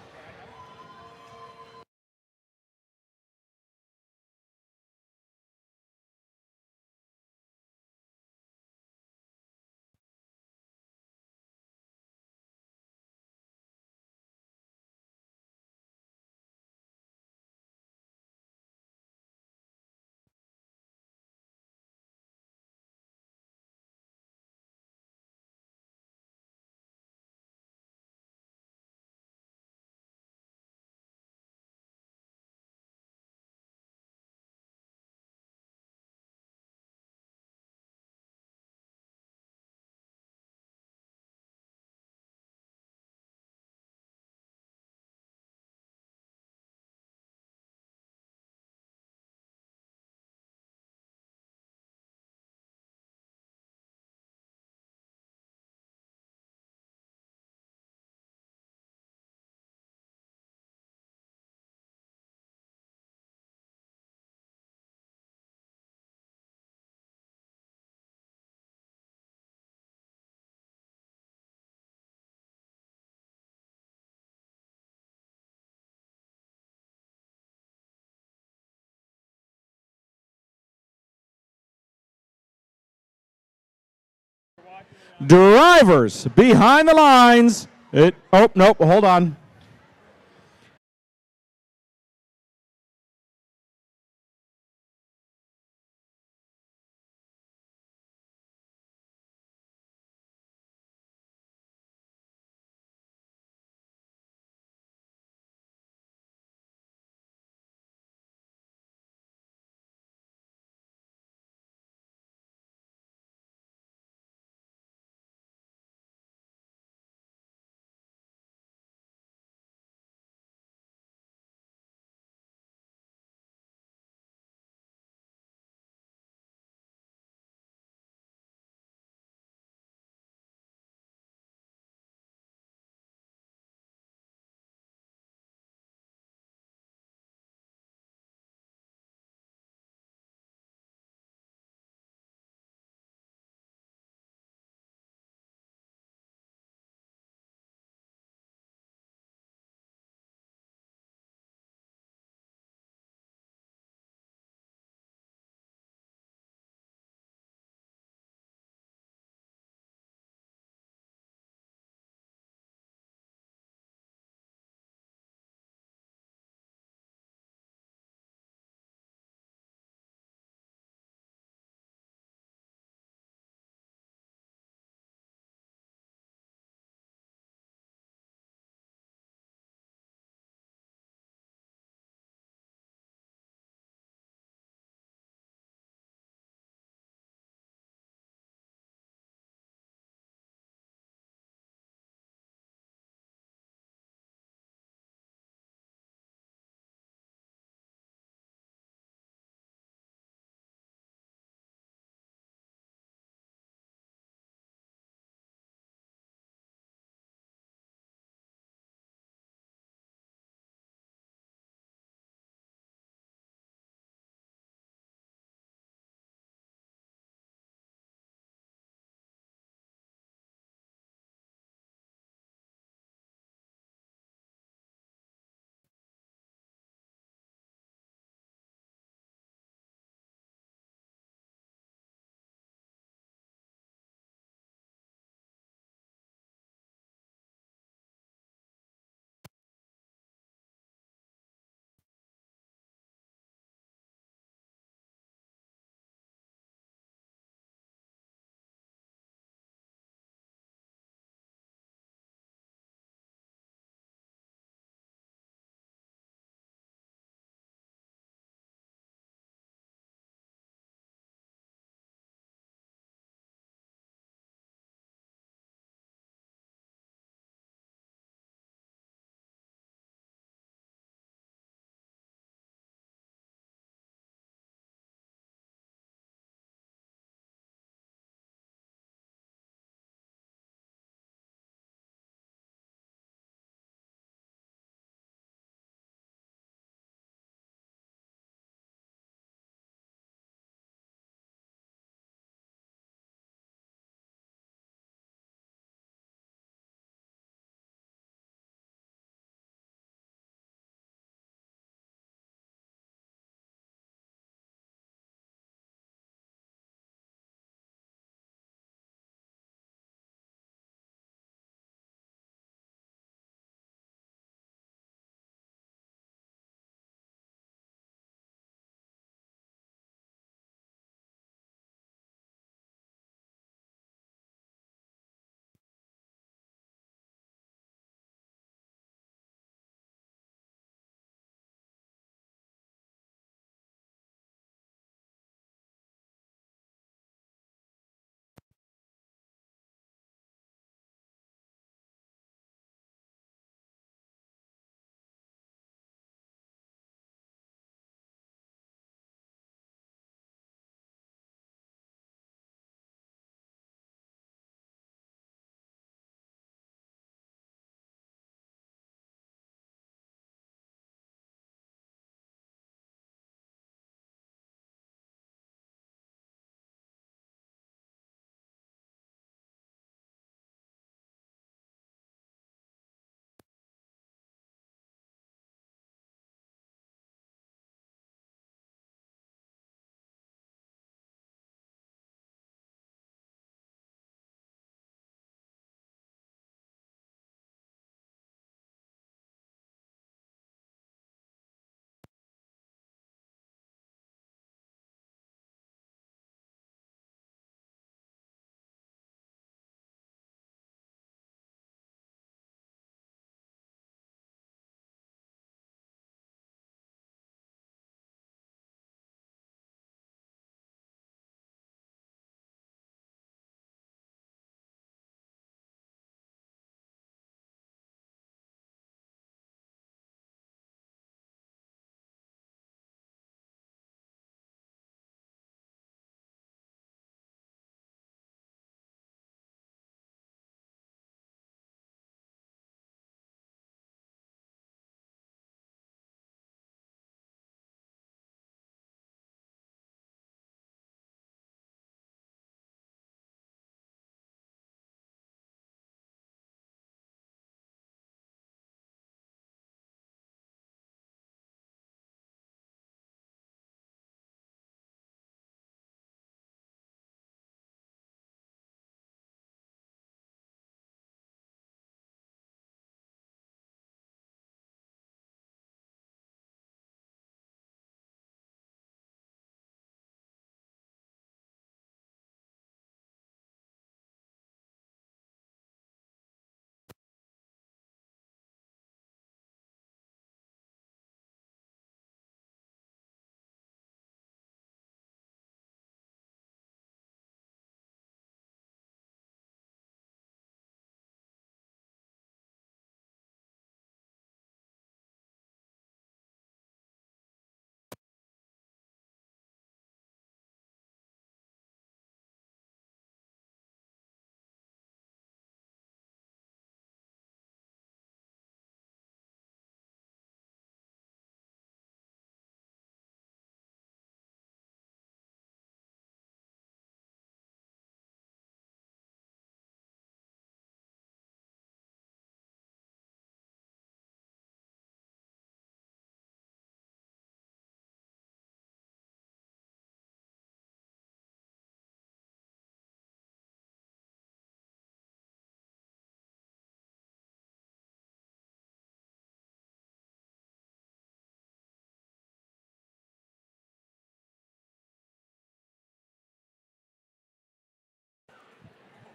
Drivers behind the lines. Oh, nope, hold on.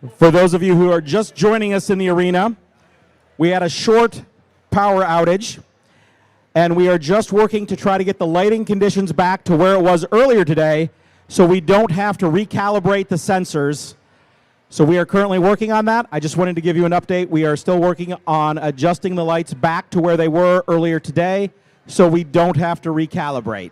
For those of you who are just joining us in the arena, we had a short power outage, and we are just working to try to get the lighting conditions back to where it was earlier today so we don't have to recalibrate the sensors. So we are currently working on that. I just wanted to give you an update. We are still working on adjusting the lights back to where they were earlier today so we don't have to recalibrate.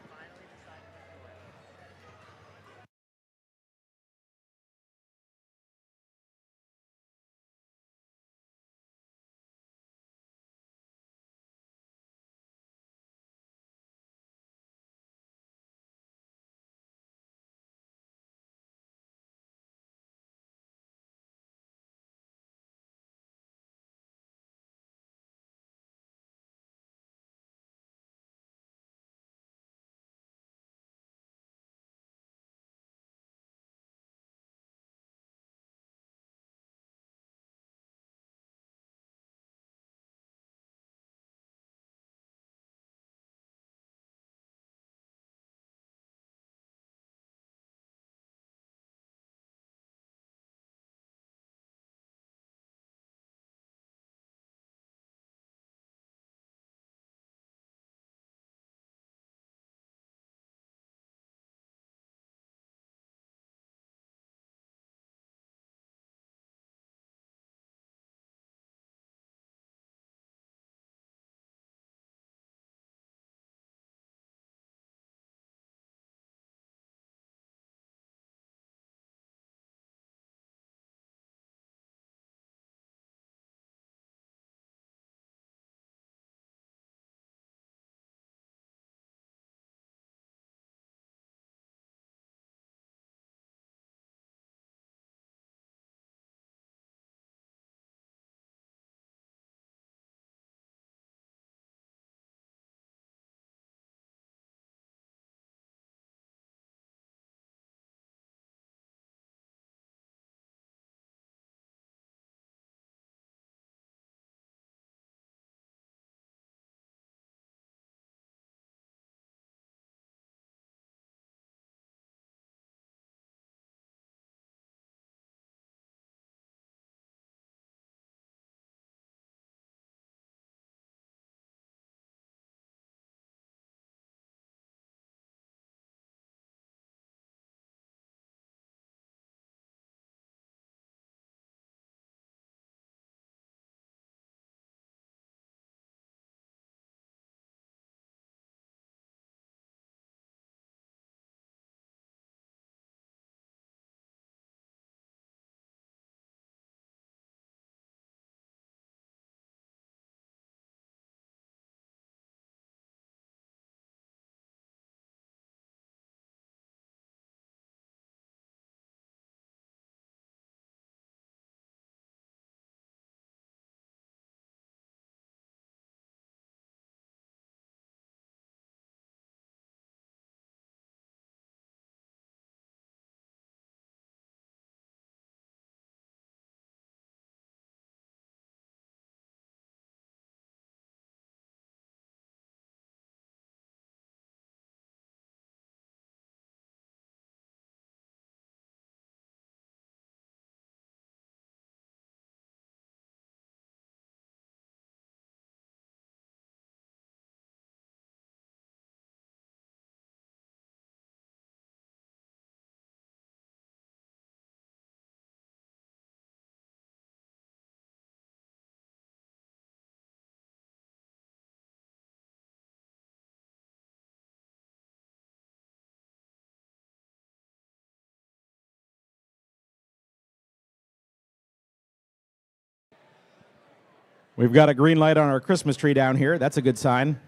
We've got a green light on our Christmas tree down here. That's a good sign.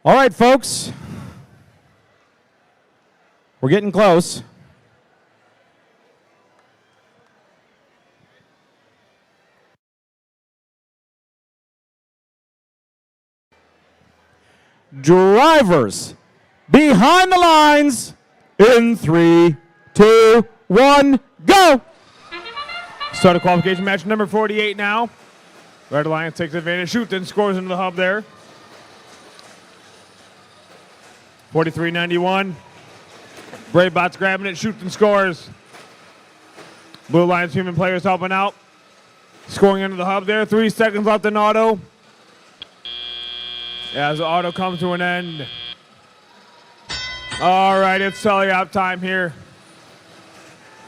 All right, folks. We're getting close. Drivers behind the lines in 3, 2, 1, go! Start of qualification match number 48 now. Red Alliance takes advantage, shoots and scores into the hub there. 43-91. Brave Bots grabbing it, shoots and scores. Blue Lions human players helping out. Scoring into the hub there. 3 seconds left in auto. As the auto comes to an end. All right, it's Sally-Op time here.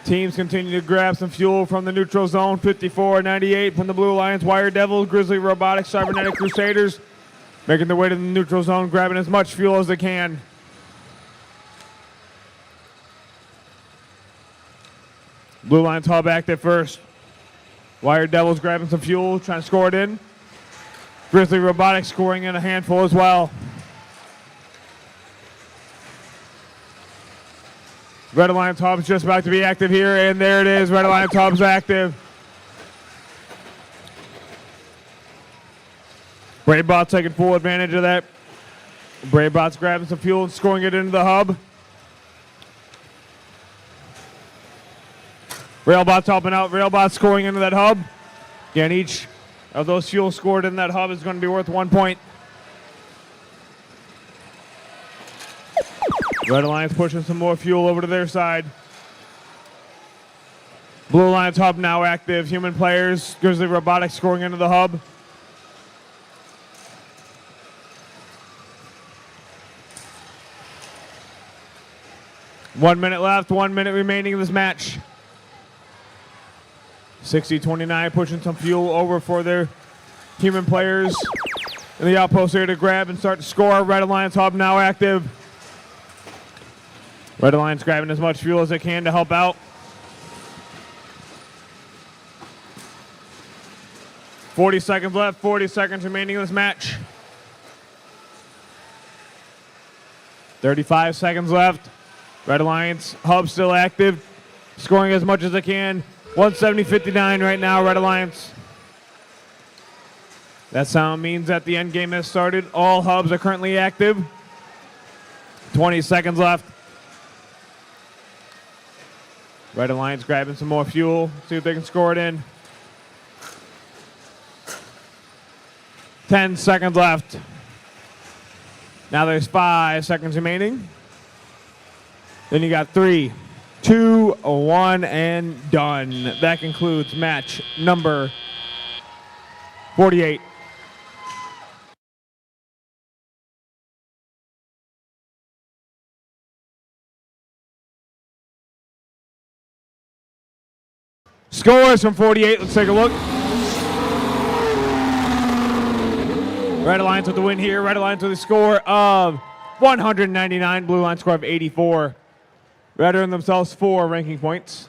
Teams continue to grab some fuel from the neutral zone. 54-98 from the Blue Lions. Wire Devils, Grizzly Robotics, Cybernetic Crusaders making their way to the neutral zone, grabbing as much fuel as they can. Blue Lions hub active first. Wire Devils grabbing some fuel, trying to score it in. Grizzly Robotics scoring in a handful as well. Red Alliance hub's just about to be active here, and there it is. Red Alliance hub's active. Bravebot taking full advantage of that. Bravebot's grabbing some fuel and scoring it into the hub. Railbot's helping out. Railbot's scoring into that hub. Again, each of those fuel scored in that hub is going to be worth 1 point. Red Alliance pushing some more fuel over to their side. Blue Alliance hub now active. Human players, Grizzly Robotics scoring into the hub. One minute left, 1 minute remaining in this match. 60-29 pushing some fuel over for their human players in the outpost here to grab and start to score. Red Alliance hub now active. Red Alliance grabbing as much fuel as they can to help out. 40 seconds left, 40 seconds remaining in this match. 35 seconds left. Red Alliance hub still active, scoring as much as they can. 170-59 right now, Red Alliance. That sound means that the end game has started. All hubs are currently active. 20 seconds left. Red Alliance grabbing some more fuel, see if they can score it in. 10 seconds left. Now there's 5 seconds remaining. Then you got 3, 2, 1, and done. That concludes match number 48. Scores from 48. Let's take a look. Red Alliance with the win here. Red Alliance with a score of 199. Blue Alliance score of 84. Red earned themselves 4 ranking points.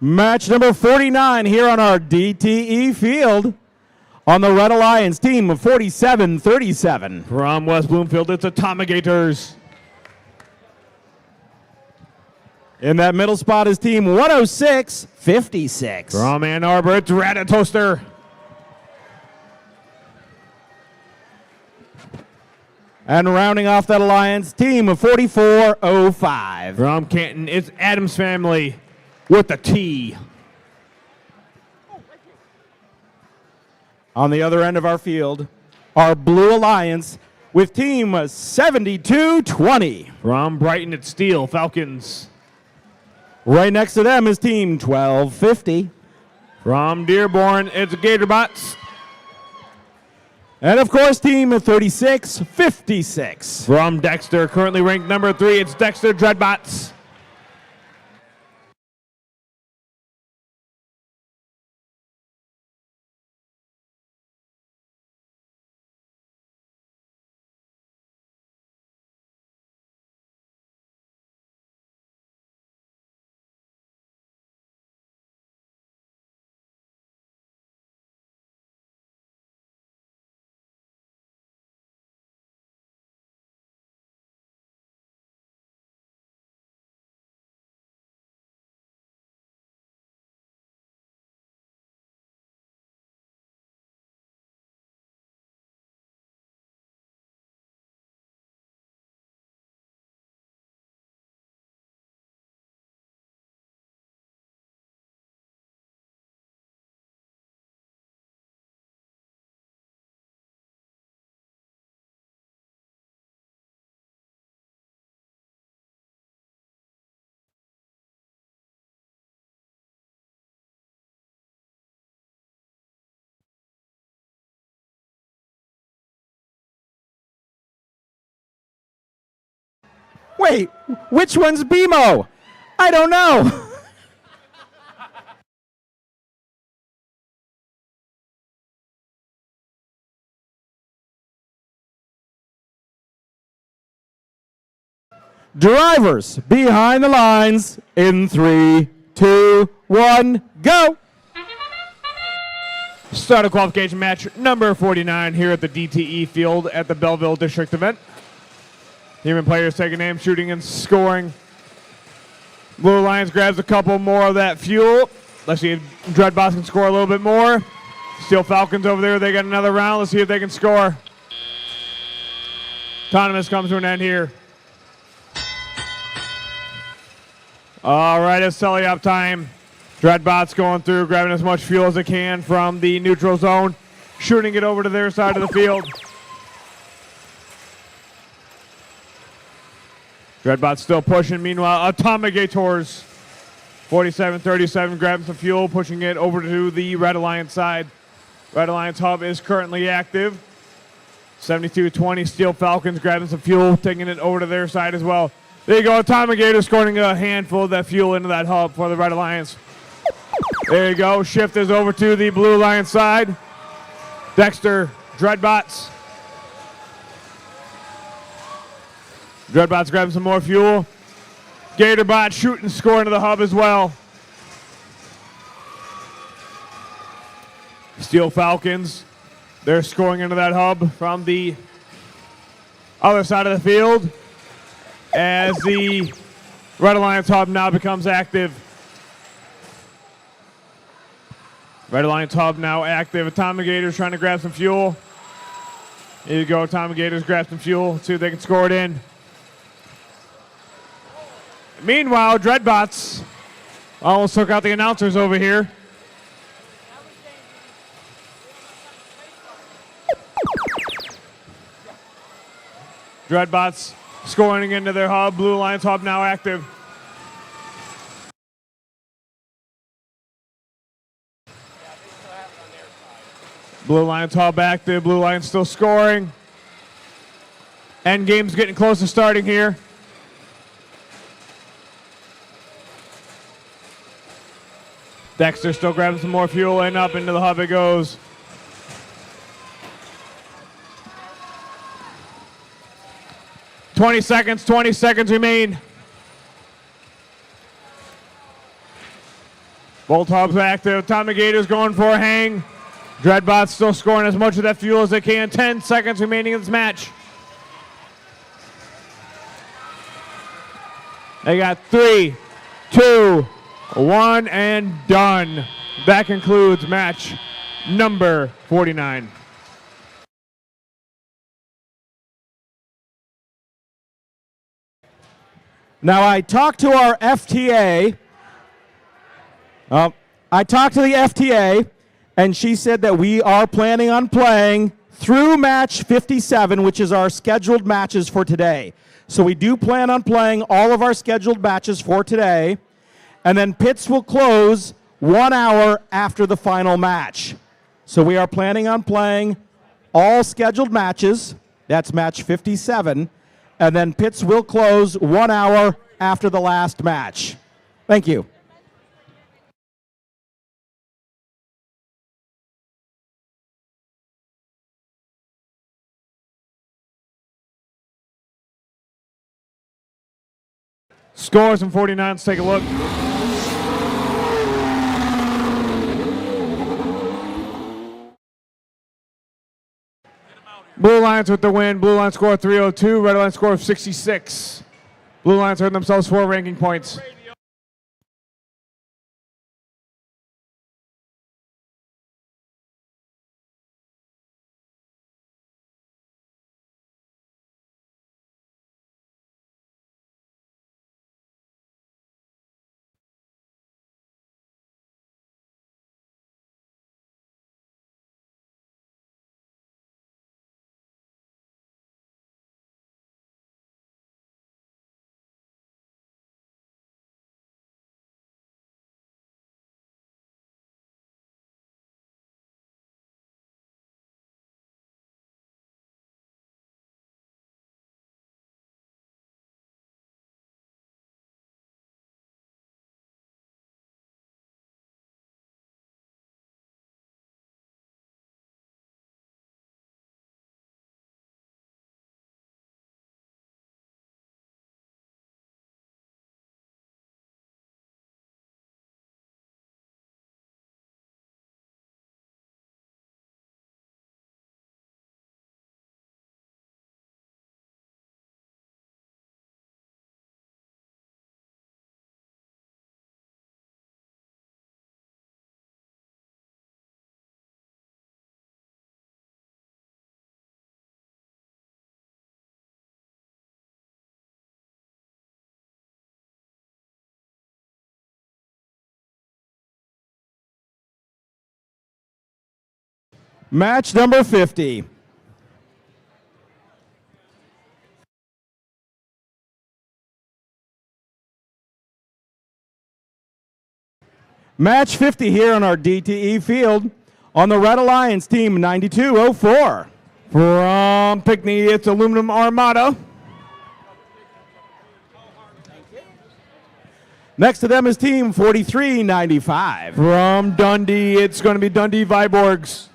Match number 49 here on our DTE field. On the Red Alliance team of 47-37. From West Bloomfield, it's Atomigators. In that middle spot is team 106-56. From Ann Arbor, it's Ratatoaster. And rounding off that alliance, team of 44-05. From Canton, it's Adams Family with the T. On the other end of our field, our Blue Alliance with team 72-20. From Brighton, it's Steel Falcons. Right next to them is team 1250. From Dearborn, it's Gatorbots. And of course, team 36-56. From Dexter, currently ranked number 3, it's Dexter Dreadbots. Wait, which one's BMO? I don't know. Drivers behind the lines in 3, 2, 1, go. Start of qualification match number 49 here at the DTE field at the Belleville District Event. Human players taking aim, shooting, and scoring. Blue Alliance grabs a couple more of that fuel. Let's see if Dreadbots can score a little bit more. Steel Falcons over there, they got another round. Let's see if they can score. Autonomous comes to an end here. All right, it's telly-up time. Dreadbots going through, grabbing as much fuel as they can from the neutral zone, shooting it over to their side of the field. Dreadbots still pushing. Meanwhile, Atomigators, 47-37, grabbing some fuel, pushing it over to the Red Alliance side. Red Alliance hub is currently active. 72-20, Steel Falcons grabbing some fuel, taking it over to their side as well. There you go, Atomigators scoring a handful of that fuel into that hub for the Red Alliance. There you go, shift is over to the Blue Alliance side. Dexter, Dreadbots. Dreadbots grabbing some more fuel. Gatorbot shooting, scoring to the hub as well. Steel Falcons, they're scoring into that hub from the other side of the field as the Red Alliance hub now becomes active. Red Alliance hub now active. Atomigators trying to grab some fuel. Here you go, Atomigators grab some fuel, see if they can score it in. Meanwhile, Dreadbots almost took out the announcers over here. Dreadbots scoring into their hub. Blue Alliance hub now active. Blue Alliance hub active. Blue Alliance still scoring. End game's getting close to starting here. Dexter still grabbing some more fuel and up into the hub it goes. Twenty seconds remain. Bolt hubs active. Tommy Gator's going for a hang. Dreadbot's still scoring as much of that fuel as they can. 10 seconds remaining in this match. They got 3, 2, 1, and done. That concludes match number 49. Now, I talked to our FTA. I talked to the FTA, and she said that we are planning on playing through match 57, which is our scheduled matches for today. So we do plan on playing all of our scheduled matches for today, and then pits will close 1 hour after the final match. So we are planning on playing all scheduled matches. That's match 57. And then pits will close 1 hour after the last match. Thank you. Scores from 49. Let's take a look. Blue Lions with the win. Blue Lions score 302. Red Lions score of 66. Blue Lions earn themselves 4 ranking points. Match number 50. Match 50 here on our DTE field on the Red Alliance team 9204. From Pinckney, it's Aluminum Armada. Next to them is team 4395. From Dundee, it's going to be Dundee Viborgs.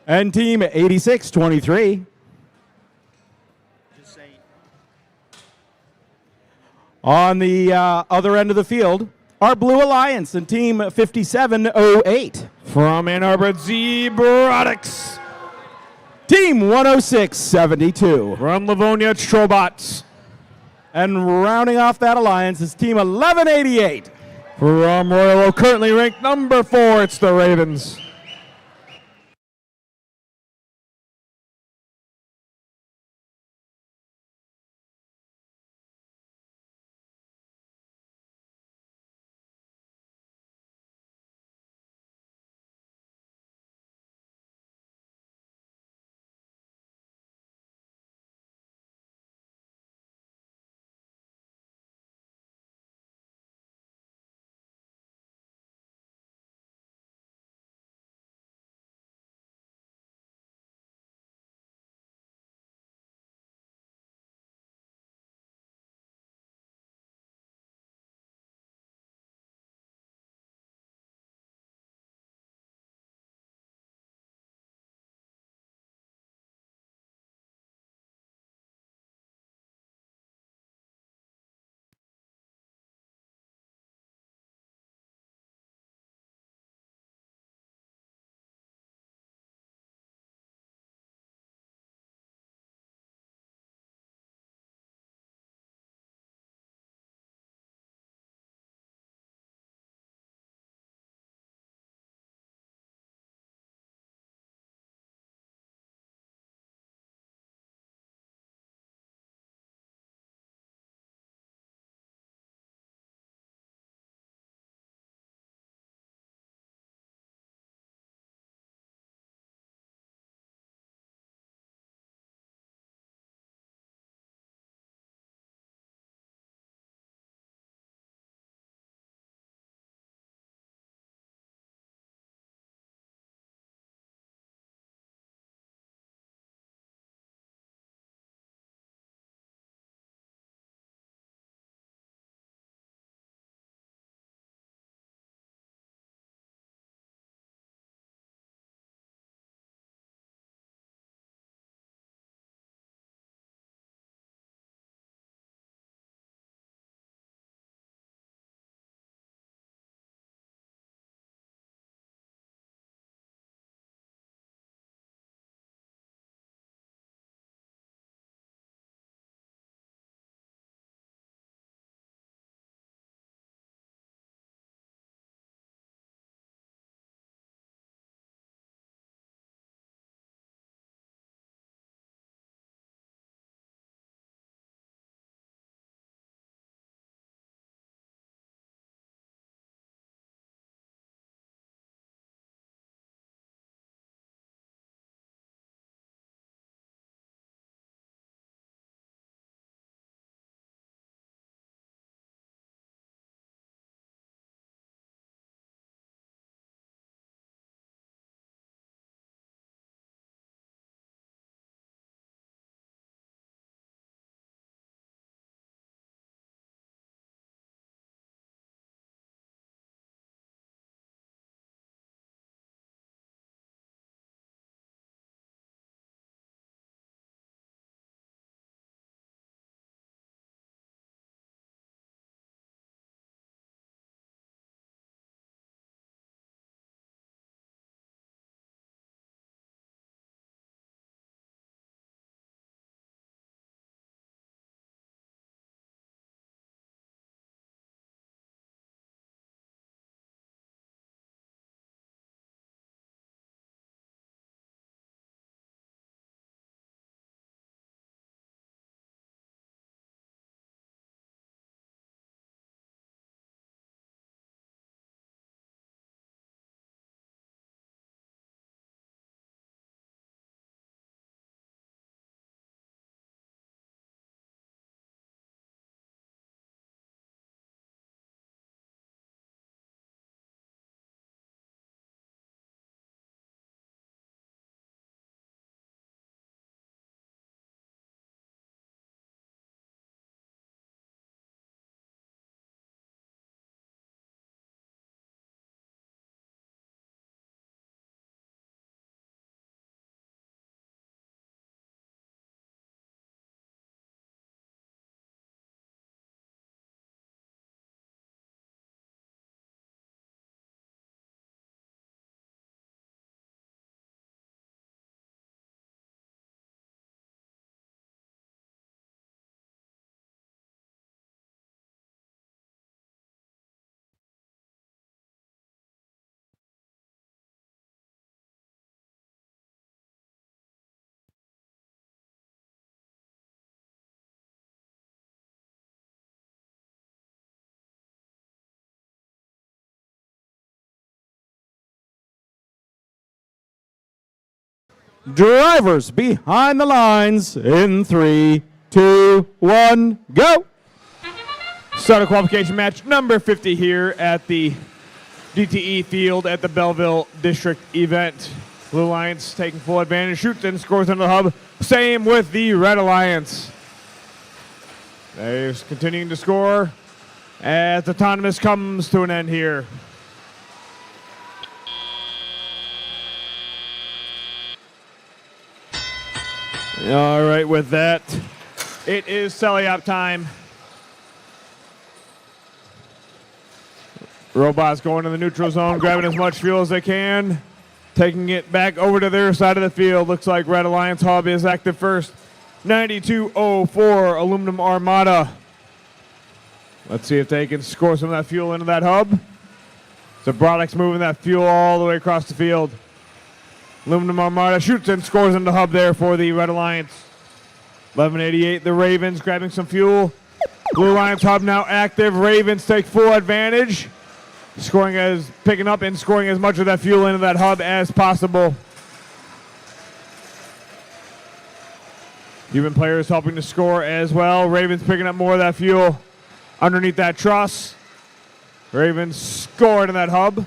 And team 8623. On the other end of the field, our Blue Alliance and team 5708. From Ann Arbor, Robotics. Team 10672. From Livonia, it's Robots. And rounding off that alliance is team 1188. From Royal Oak, currently ranked number 4, it's the Ravens. Drivers behind the lines in 3, 2, 1, go. Start of qualification match number 50 here at the DTE field at the Belleville District Event. Blue Alliance taking full advantage, shoots and scores into the hub. Same with the Red Alliance. They're continuing to score as autonomous comes to an end here. All right, with that, it is Sally-Op time. Robots going to the neutral zone, grabbing as much fuel as they can, taking it back over to their side of the field. Looks like Red Alliance hub is active first. 9204 Aluminum Armada. Let's see if they can score some of that fuel into that hub. So Robotics moving that fuel all the way across the field. Aluminum Armada shoots and scores in the hub there for the Red Alliance. 1188, the Ravens grabbing some fuel. Blue Alliance hub now active. Ravens take full advantage. Picking up and scoring as much of that fuel into that hub as possible. Human players helping to score as well. Ravens picking up more of that fuel underneath that truss. Ravens scored in that hub.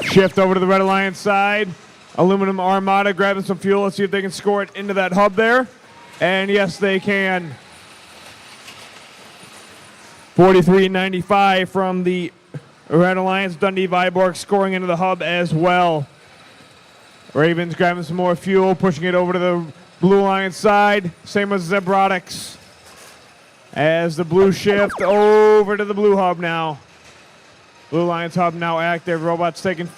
Shift over to the Red Alliance side. Aluminum Armada grabbing some fuel. Let's see if they can score it into that hub there. And yes, they can. 43.95 from the Red Alliance. Dundee Viborg scoring into the hub as well. Ravens grabbing some more fuel, pushing it over to the Blue Alliance side. Same with Robotics. As the blue shift over to the blue hub now. Blue Alliance hub now active. Robots taking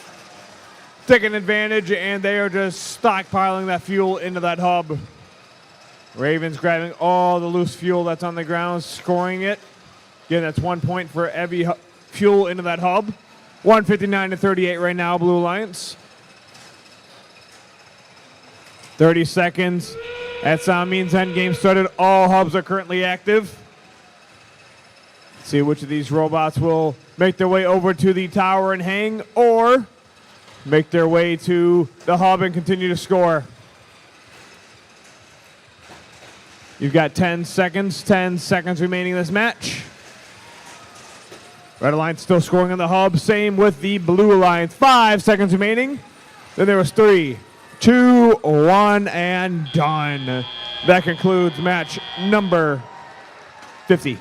advantage, and they are just stockpiling that fuel into that hub. Ravens grabbing all the loose fuel that's on the ground, scoring it. Again, that's 1 point for every fuel into that hub. 159-38 right now, Blue Alliance. 30 seconds. That sound means end game started. All hubs are currently active. Let's see which of these robots will make their way over to the tower and hang, or make their way to the hub and continue to score. You've got 10 seconds remaining in this match. Red Alliance still scoring on the hub. Same with the Blue Alliance. 5 seconds remaining. Then there was 3, 2, 1, and done. That concludes match number 50.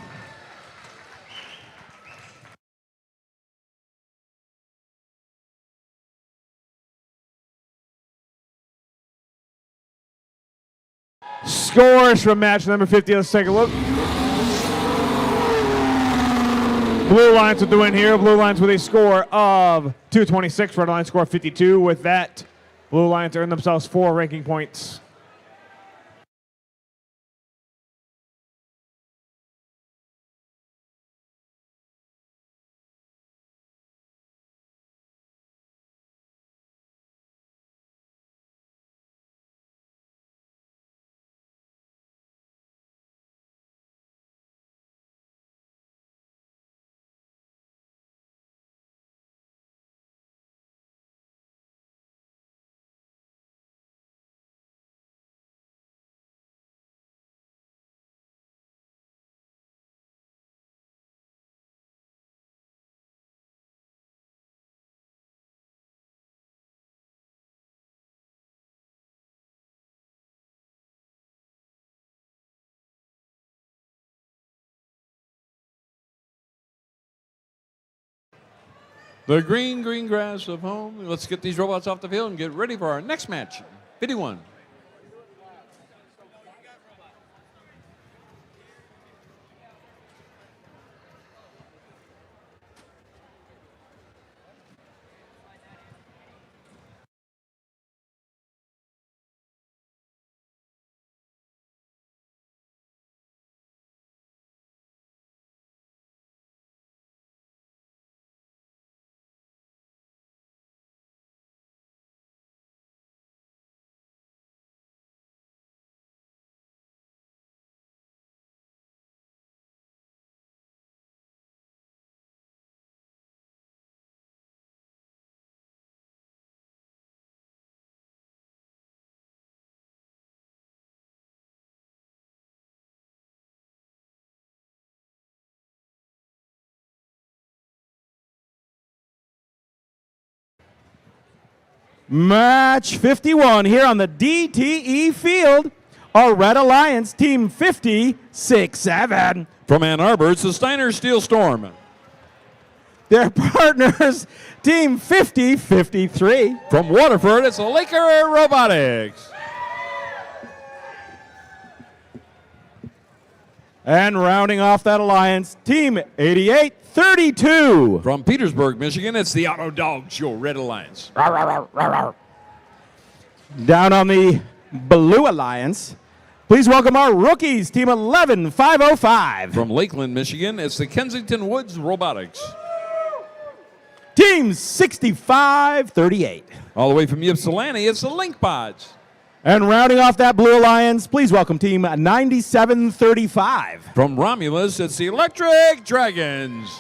Scores from match number 50. Let's take a look. Blue Alliance with the win here. Blue Alliance with a score of 226. Red Alliance score 52. With that, Blue Alliance earned themselves 4 ranking points. The green grass of home. Let's get these robots off the field and get ready for our next match. 51. Match 51 here on the DTE field. Our Red Alliance, Team 50-6-7. From Ann Arbor, it's the Steiner Steel Storm. Their partners, Team 50-53. From Waterford, it's the Laker Robotics. And rounding off that alliance, Team 88-32. From Petersburg, Michigan, it's the Auto Dog Show Red Alliance. Down on the Blue Alliance, please welcome our rookies, Team 11-505. From Lakeland, Michigan, it's the Kensington Woods Robotics. Team 65-38. All the way from Ypsilanti, it's the Link Pods. And rounding off that Blue Alliance, please welcome Team 97-35. From Romulus, it's the Electric Dragons.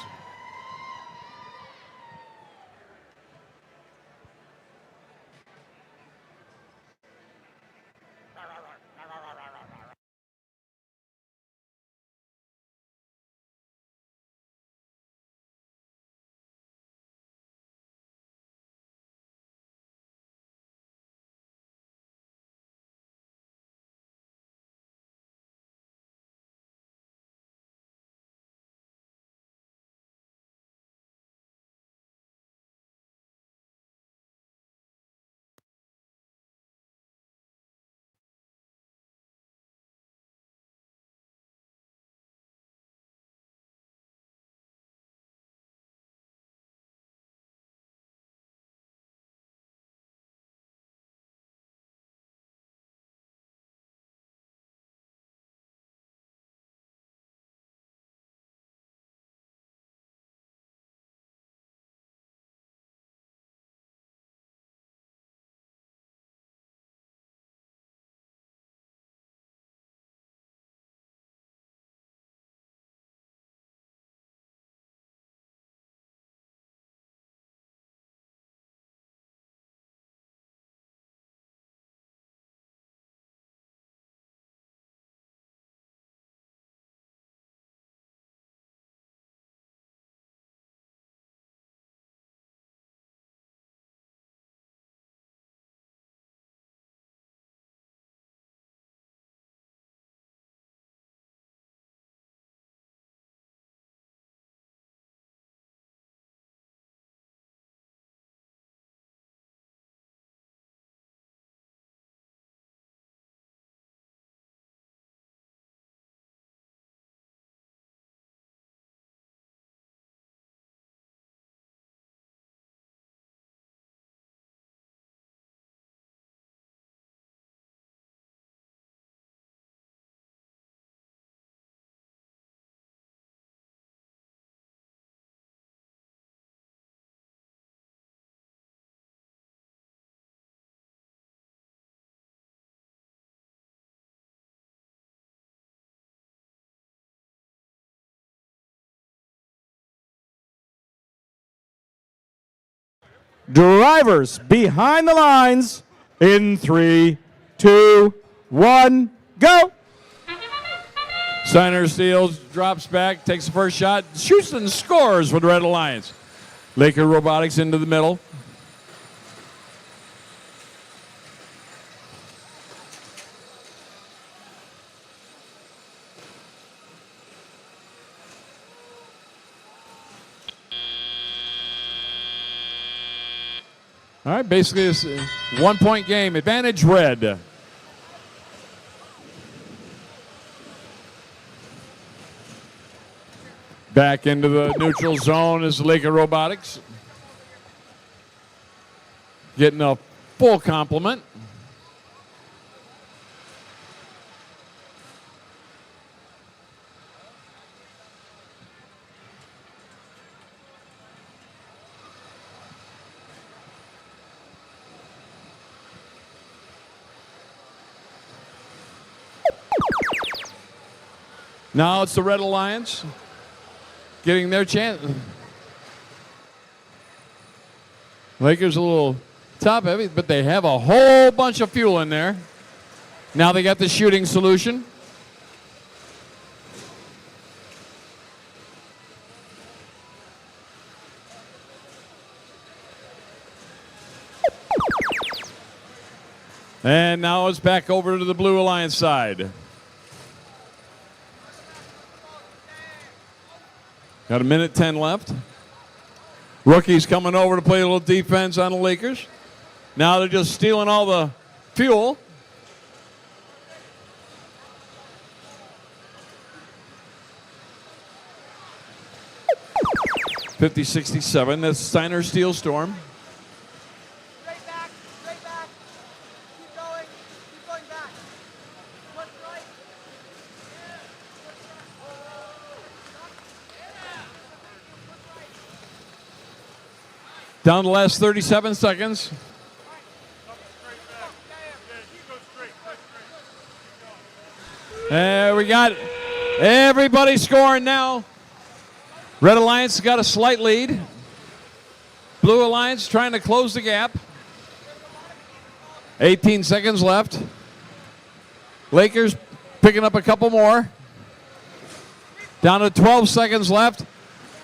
Drivers behind the lines in 3, 2, 1, go. Steiner Steel drops back, takes the first shot, shoots and scores for the Red Alliance. Laker Robotics into the middle. All right, basically it's a 1-point game. Advantage red. Back into the neutral zone is Laker Robotics. Getting a full complement. Now it's the Red Alliance getting their chance. Lakers a little top heavy, but they have a whole bunch of fuel in there. Now they got the shooting solution. And now it's back over to the Blue Alliance side. Got 1:10 left. Rookies coming over to play a little defense on the Lakers. Now they're just stealing all the fuel. .50-67, that's Steiner Steel Storm. Straight back, straight back. Keep going back. What's right? Down to the last 37 seconds. There we got everybody scoring now. Red Alliance got a slight lead. Blue Alliance trying to close the gap. 18 seconds left. Lakers picking up a couple more. Down to 12 seconds left.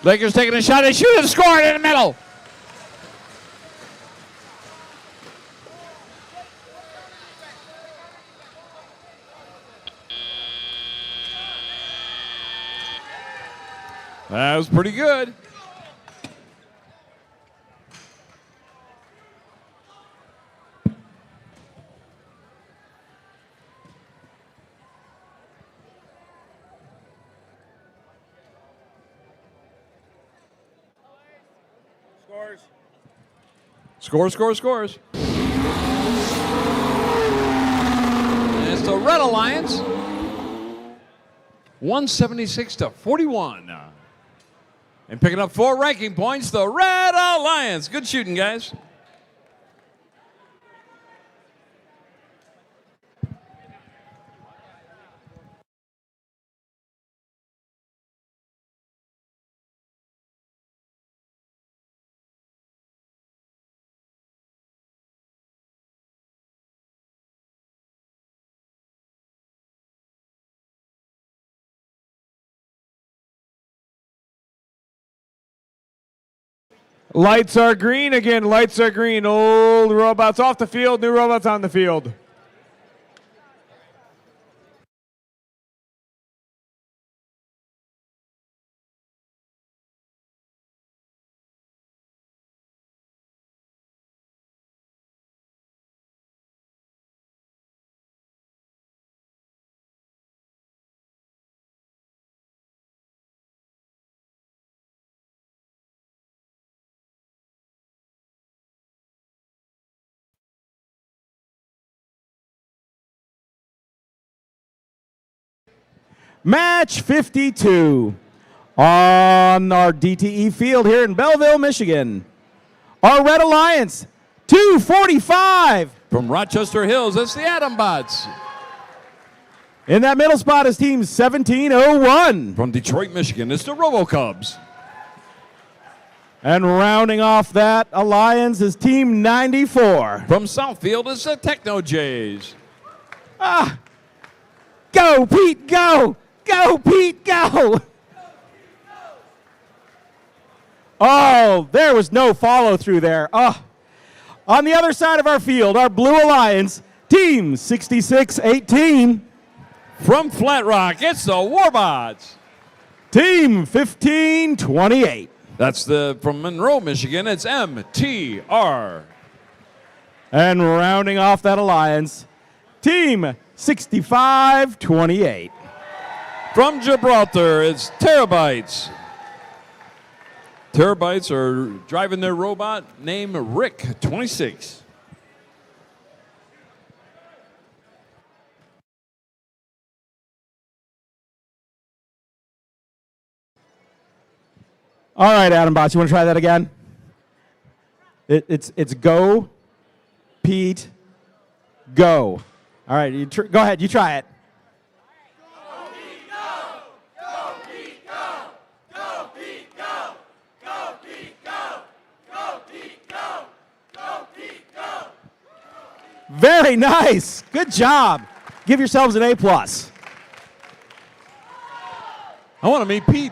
Lakers taking a shot. They shoot and score it in the middle. That was pretty good. Scores. And it's the Red Alliance. 176-41. And picking up 4 ranking points, the Red Alliance. Good shooting, guys. Lights are green again. Lights are green. Old robots off the field. New robots on the field. Match 52 on our DTE field here in Belleville, Michigan. Our Red Alliance, 245. From Rochester Hills, that's the Atom Bots. In that middle spot is team 1701. From Detroit, Michigan, it's the Robo Cubs. And rounding off that alliance is team 94. From Southfield, it's the Techno Jays. Go, Pete, go! Go, Pete, go! Oh, there was no follow through there. Oh. On the other side of our field, our Blue Alliance, team 6618. From Flat Rock, it's the Warbots. Team 1528. That's from Monroe, Michigan, it's MTR. And rounding off that alliance, team 6528. From Gibraltar, it's Terabytes. Terabytes are driving their robot named Rick 26. All right, Adam Bots, you want to try that again? It's go, Pete, go. All right, go ahead, you try it. Very nice. Good job. Give yourselves an A+. I want to meet Pete.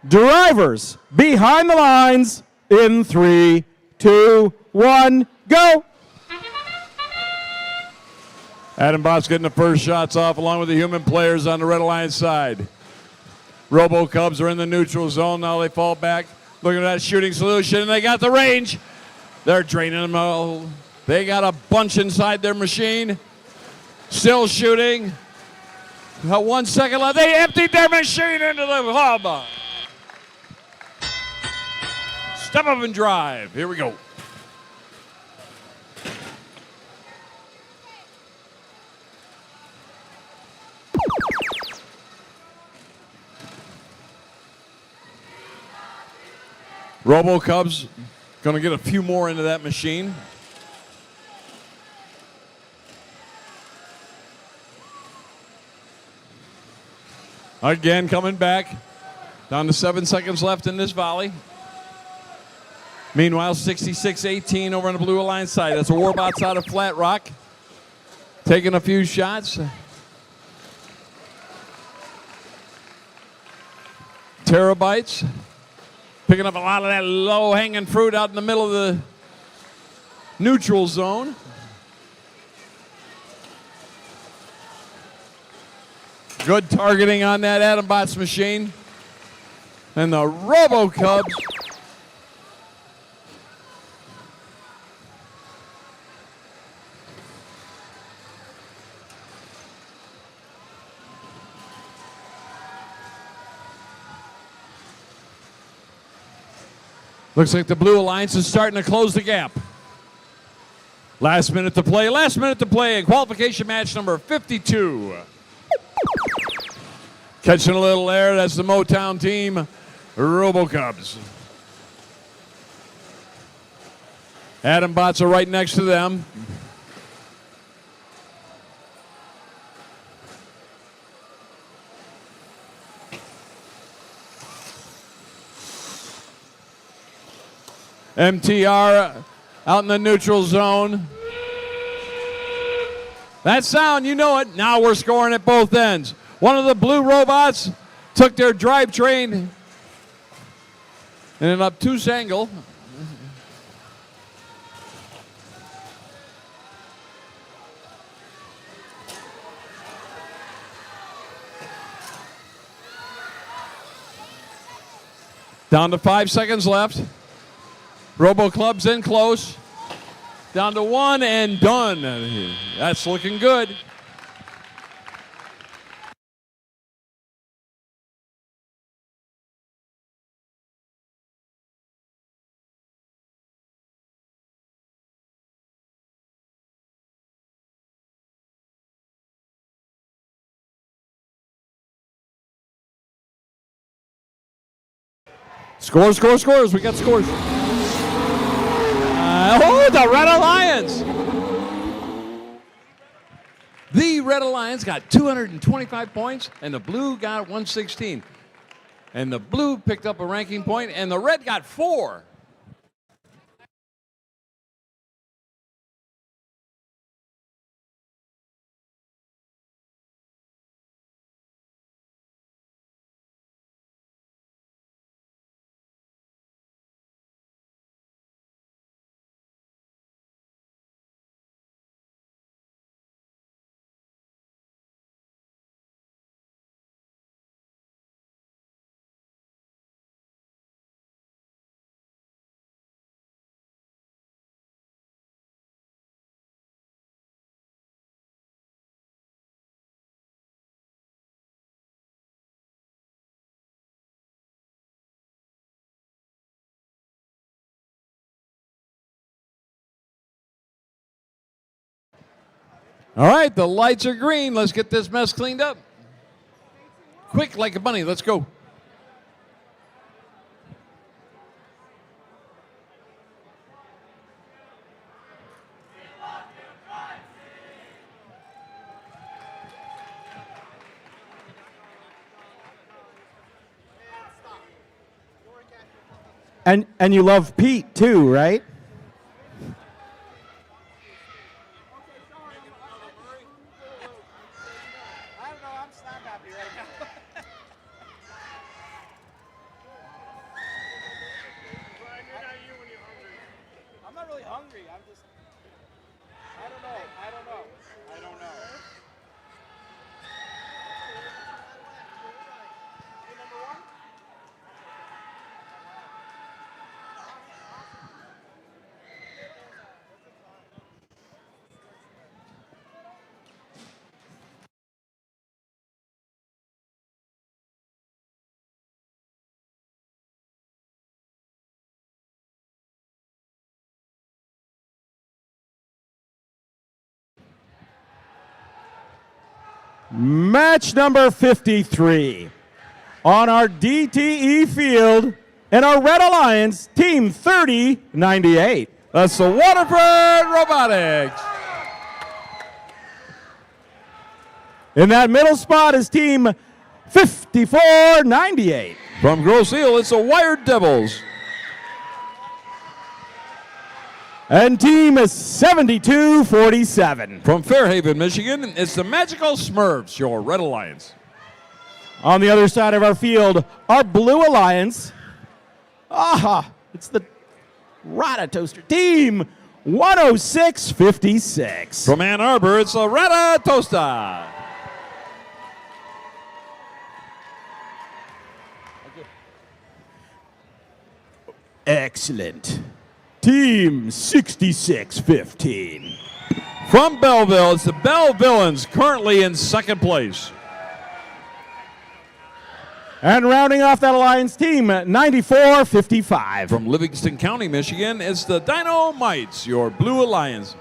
Drivers behind the lines in 3, 2, 1, go. Adam Bot's getting the first shots off along with the human players on the Red Alliance side. Robo Cubs are in the neutral zone. Now they fall back. Looking at that shooting solution, and they got the range. They're draining them all. They got a bunch inside their machine. Still shooting. Got 1 second left. They emptied their machine into the hub. Step up and drive. Here we go. Robo Cubs going to get a few more into that machine. Again, coming back. Down to 7 seconds left in this volley. Meanwhile, 66-18 over on the Blue Alliance side. That's a Warbots out of Flat Rock. Taking a few shots. Terabytes. Picking up a lot of that low-hanging fruit out in the middle of the neutral zone. Good targeting on that Adam Bots machine. And the Robo Cubs looks like the Blue Alliance is starting to close the gap. Last minute to play. Last minute to play. Qualification match number 52. Catching a little air. That's the Motown team, Robo Cubs. Adam Bots are right next to them. MTR out in the neutral zone. That sound, you know it. Now we're scoring at both ends. One of the blue robots took their drivetrain in an obtuse angle. Down to 5 seconds left. Robo Club's in close. Down to 1 and done. That's looking good. Scores. We got scores. The Red Alliance. The Red Alliance got 225 points, and the Blue got 116. And the Blue picked up a ranking point, and the Red got 4. All right, the lights are green. Let's get this mess cleaned up. Quick like a bunny. Let's go. And you love Pete too, right? I don't know, I'm slap happy right now. I'm not really hungry. I'm just. I don't know. I don't know. I don't know. You number one? Match number 53 on our DTE field and our Red Alliance, Team 3098. That's the Waterford Robotics. In that middle spot is Team 5498. From Grosse Ile, it's the Wired Devils. And Team 7247. From Fairhaven, Michigan, it's the Magical Smurfs, your Red Alliance. On the other side of our field, our Blue Alliance. It's the Rada Toaster, Team 10656. From Ann Arbor, it's the Rada Tosta. Excellent. Team 6615. From Belleville, it's the Bell Villains, currently in second place. And rounding off that alliance, Team 9455. From Livingston County, Michigan, it's the Dynamites, your Blue Alliance.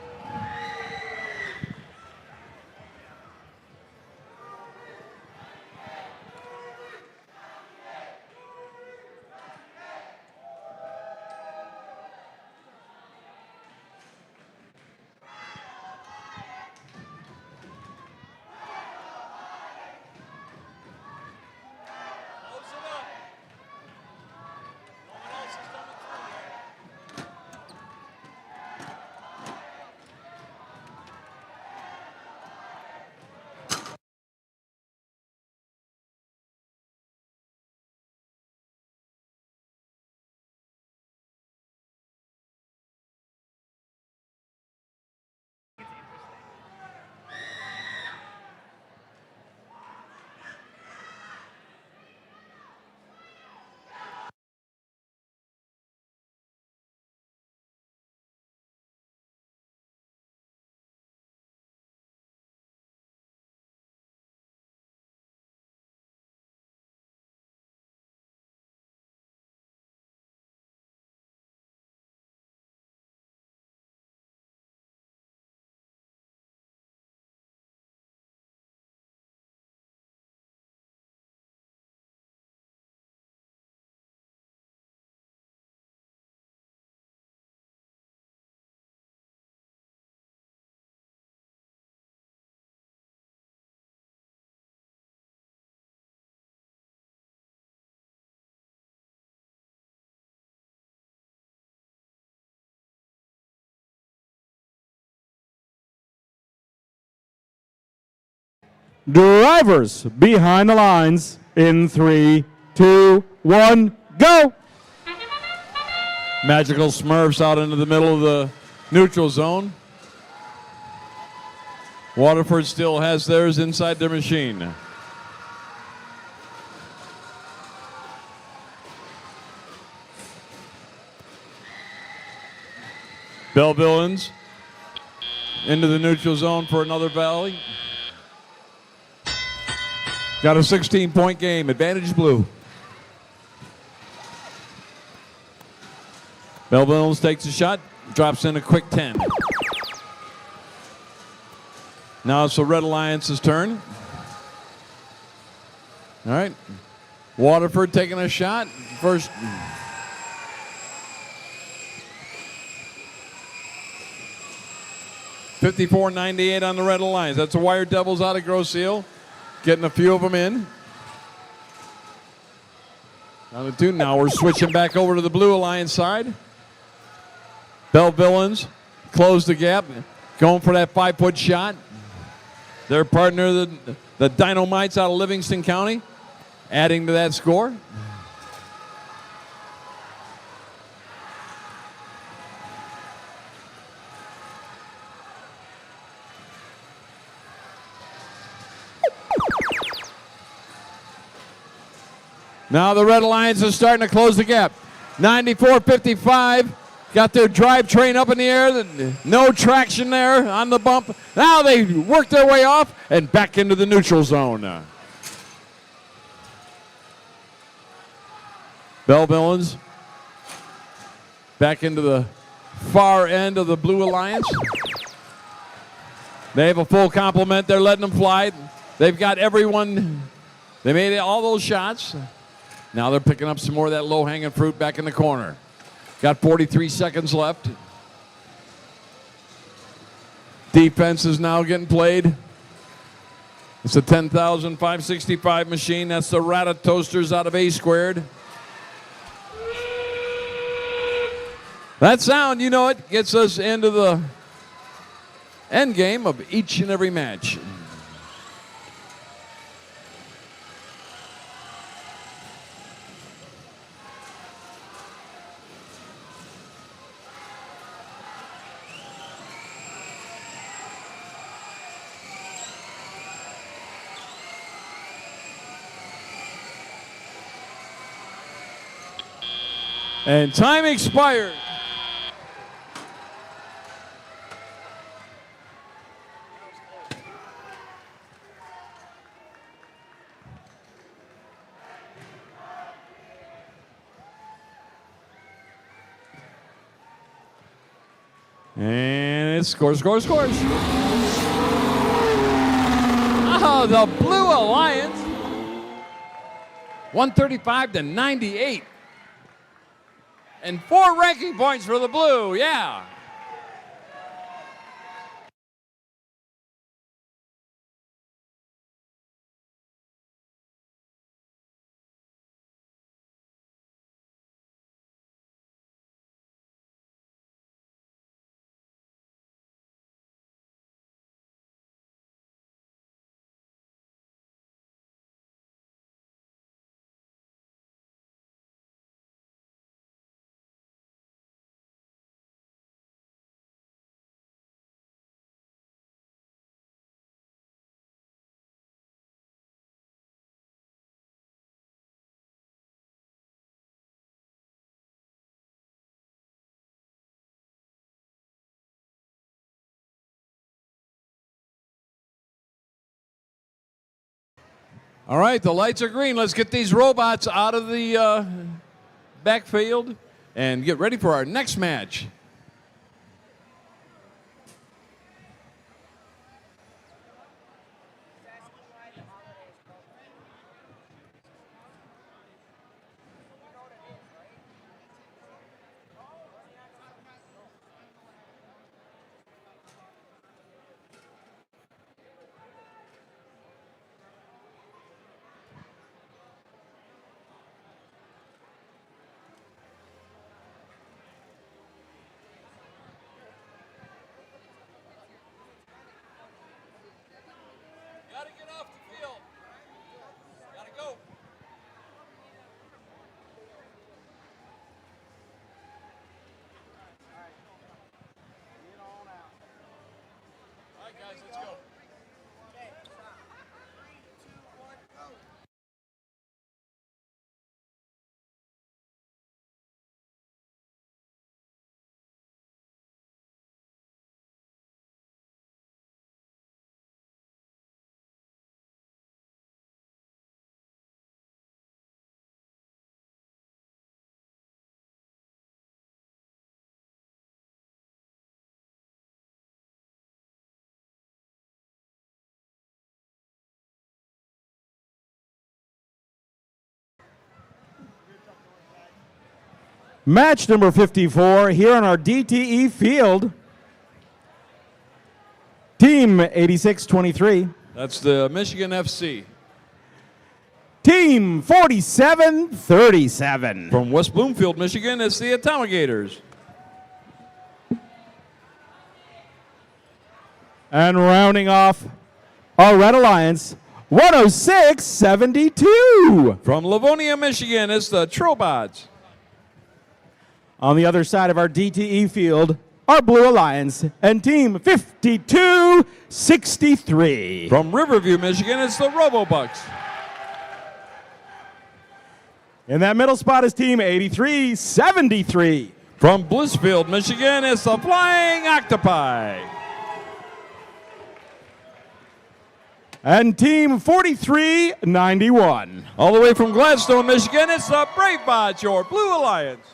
Drivers behind the lines in 3, 2, 1, go! Magical Smurfs out into the middle of the neutral zone. Waterford still has theirs inside their machine. Bell Villains into the neutral zone for another volley. Got a 16-point game, advantage blue. Bell Villains takes a shot, drops in a quick 10. Now it's the Red Alliance's turn. All right. Waterford taking a shot. First. $54.98 on the Red Alliance. That's the Wire Devils out of Grosse Ile. Getting a few of them in. Down to 2. Now we're switching back over to the Blue Alliance side. Bellevillans close the gap. Going for that 5-foot shot. Their partner, the Dynamites out of Livingston County, adding to that score. Now the Red Alliance is starting to close the gap. 94-55. Got their drivetrain up in the air. No traction there on the bump. Now they work their way off and back into the neutral zone. Bellevillans back into the far end of the Blue Alliance. They have a full complement. They're letting them fly. They've got everyone. They made all those shots. Now they're picking up some more of that low-hanging fruit back in the corner. Got 43 seconds left. Defense is now getting played. It's a 10,565 machine. That's the Rata Toasters out of A Squared. That sound, you know it, gets us into the end game of each and every match. And time expired. And it's scores. Oh, the Blue Alliance. 135-98. And 4 ranking points for the Blue, yeah. All right, the lights are green. Let's get these robots out of the backfield and get ready for our next match. Match number 54 here on our DTE field. Team 8623. That's the Michigan FC. Team 4737. From West Bloomfield, Michigan, it's the Atomigators. And rounding off our Red Alliance, 10672. From Livonia, Michigan, it's the Trobots. On the other side of our DTE field, our Blue Alliance and Team 5263. From Riverview, Michigan, it's the Robobucks. In that middle spot is Team 8373. From Blissfield, Michigan, it's the Flying Octopi. And Team 4391. All the way from Gladstone, Michigan, it's the Bravebots, your Blue Alliance.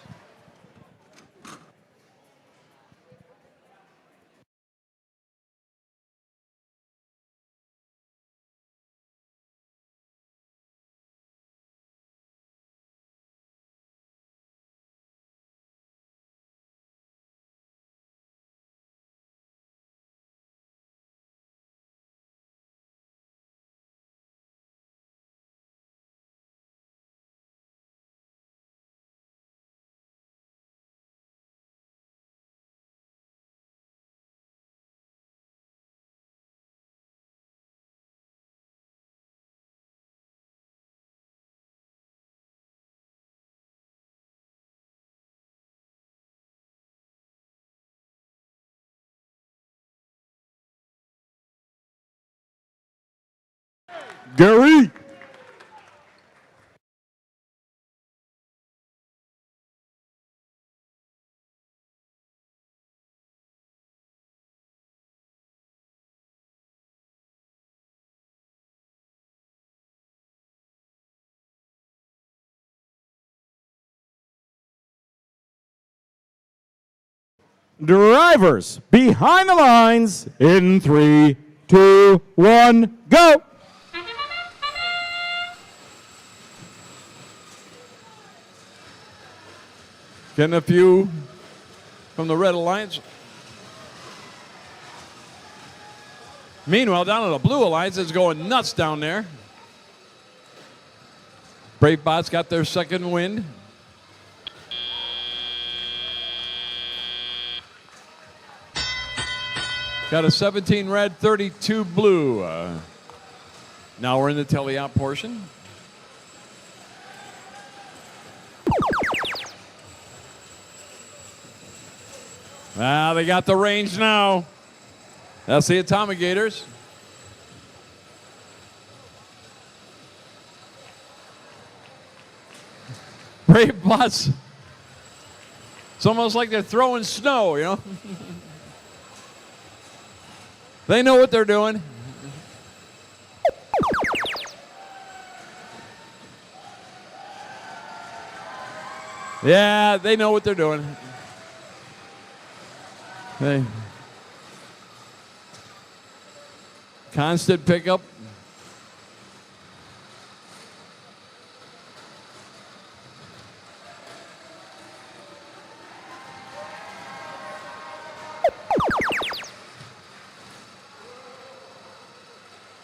Gary. Drivers behind the lines in 3, 2, 1, go. Getting a few from the Red Alliance. Meanwhile, down at the Blue Alliance, it's going nuts down there. Bravebots got their second wind. Got a 17 red, 32 blue. Now we're in the tele-out portion. Ah, they got the range now. That's the Atomigators. Bravebots. It's almost like they're throwing snow, you know? They know what they're doing. Yeah, they know what they're doing. Hey. Constant pickup.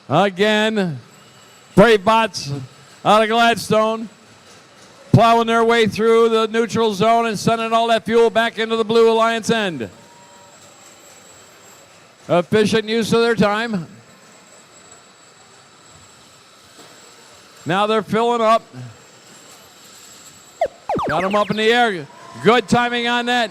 Again, Bravebots out of Gladstone, plowing their way through the neutral zone and sending all that fuel back into the Blue Alliance end. Efficient use of their time. Now they're filling up. Got them up in the air. Good timing on that.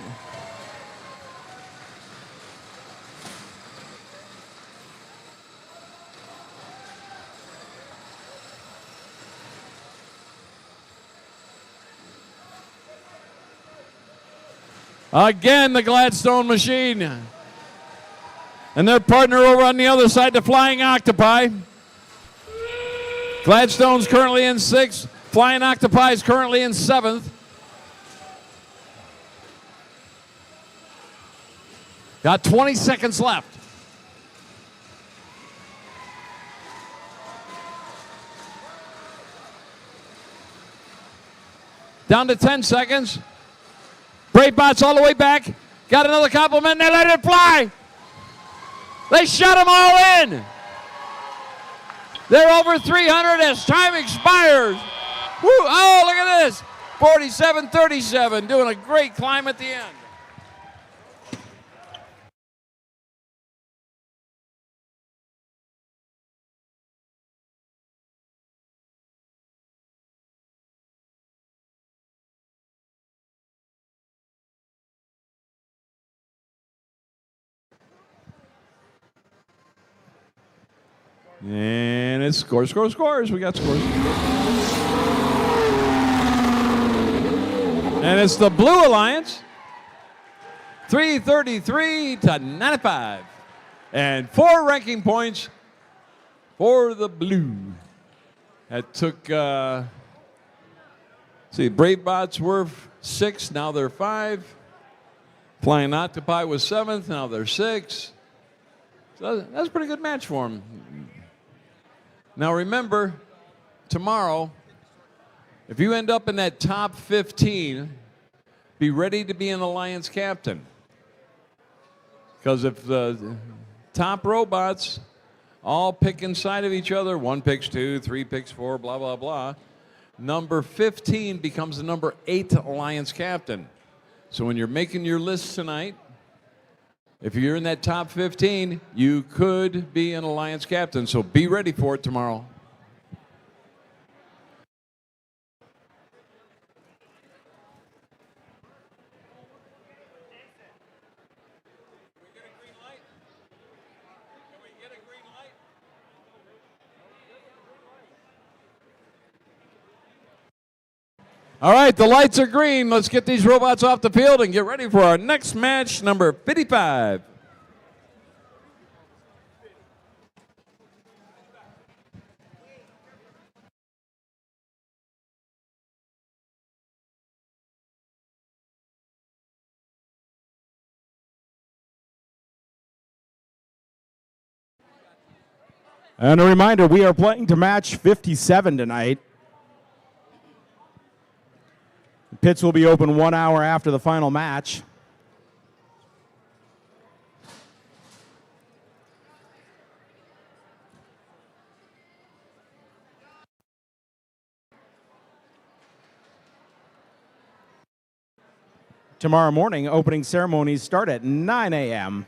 Again, the Gladstone machine. And their partner over on the other side, the Flying Octopi. Gladstone's currently in 6th. Flying Octopi is currently in 7th. Got 20 seconds left. Down to 10 seconds. Brave Bots all the way back. Got another compliment. They let it fly. They shut them all in. They're over 300 as time expires. Woo. Oh, look at this. 47-37, doing a great climb at the end. And it's scores. We got scores. And it's the Blue Alliance, 333-95. And 4 ranking points for the Blue. That took, Brave Bots were 6, now they're 5. Flying Octopi was 7th, now they're 6. So that's a pretty good match for them. Now remember, tomorrow, if you end up in that top 15, be ready to be an Alliance captain. Because if the top robots all pick inside of each other, 1 picks 2, 3 picks 4, blah, blah, blah, number 15 becomes the number 8 Alliance captain. So when you're making your list tonight, if you're in that top 15, you could be an Alliance captain, so be ready for it tomorrow. All right, the lights are green. Let's get these robots off the field and get ready for our next match, number 55. And a reminder, we are playing to match 57 tonight. The pits will be open 1 hour after the final match. Tomorrow morning, opening ceremonies start at 9 a.m.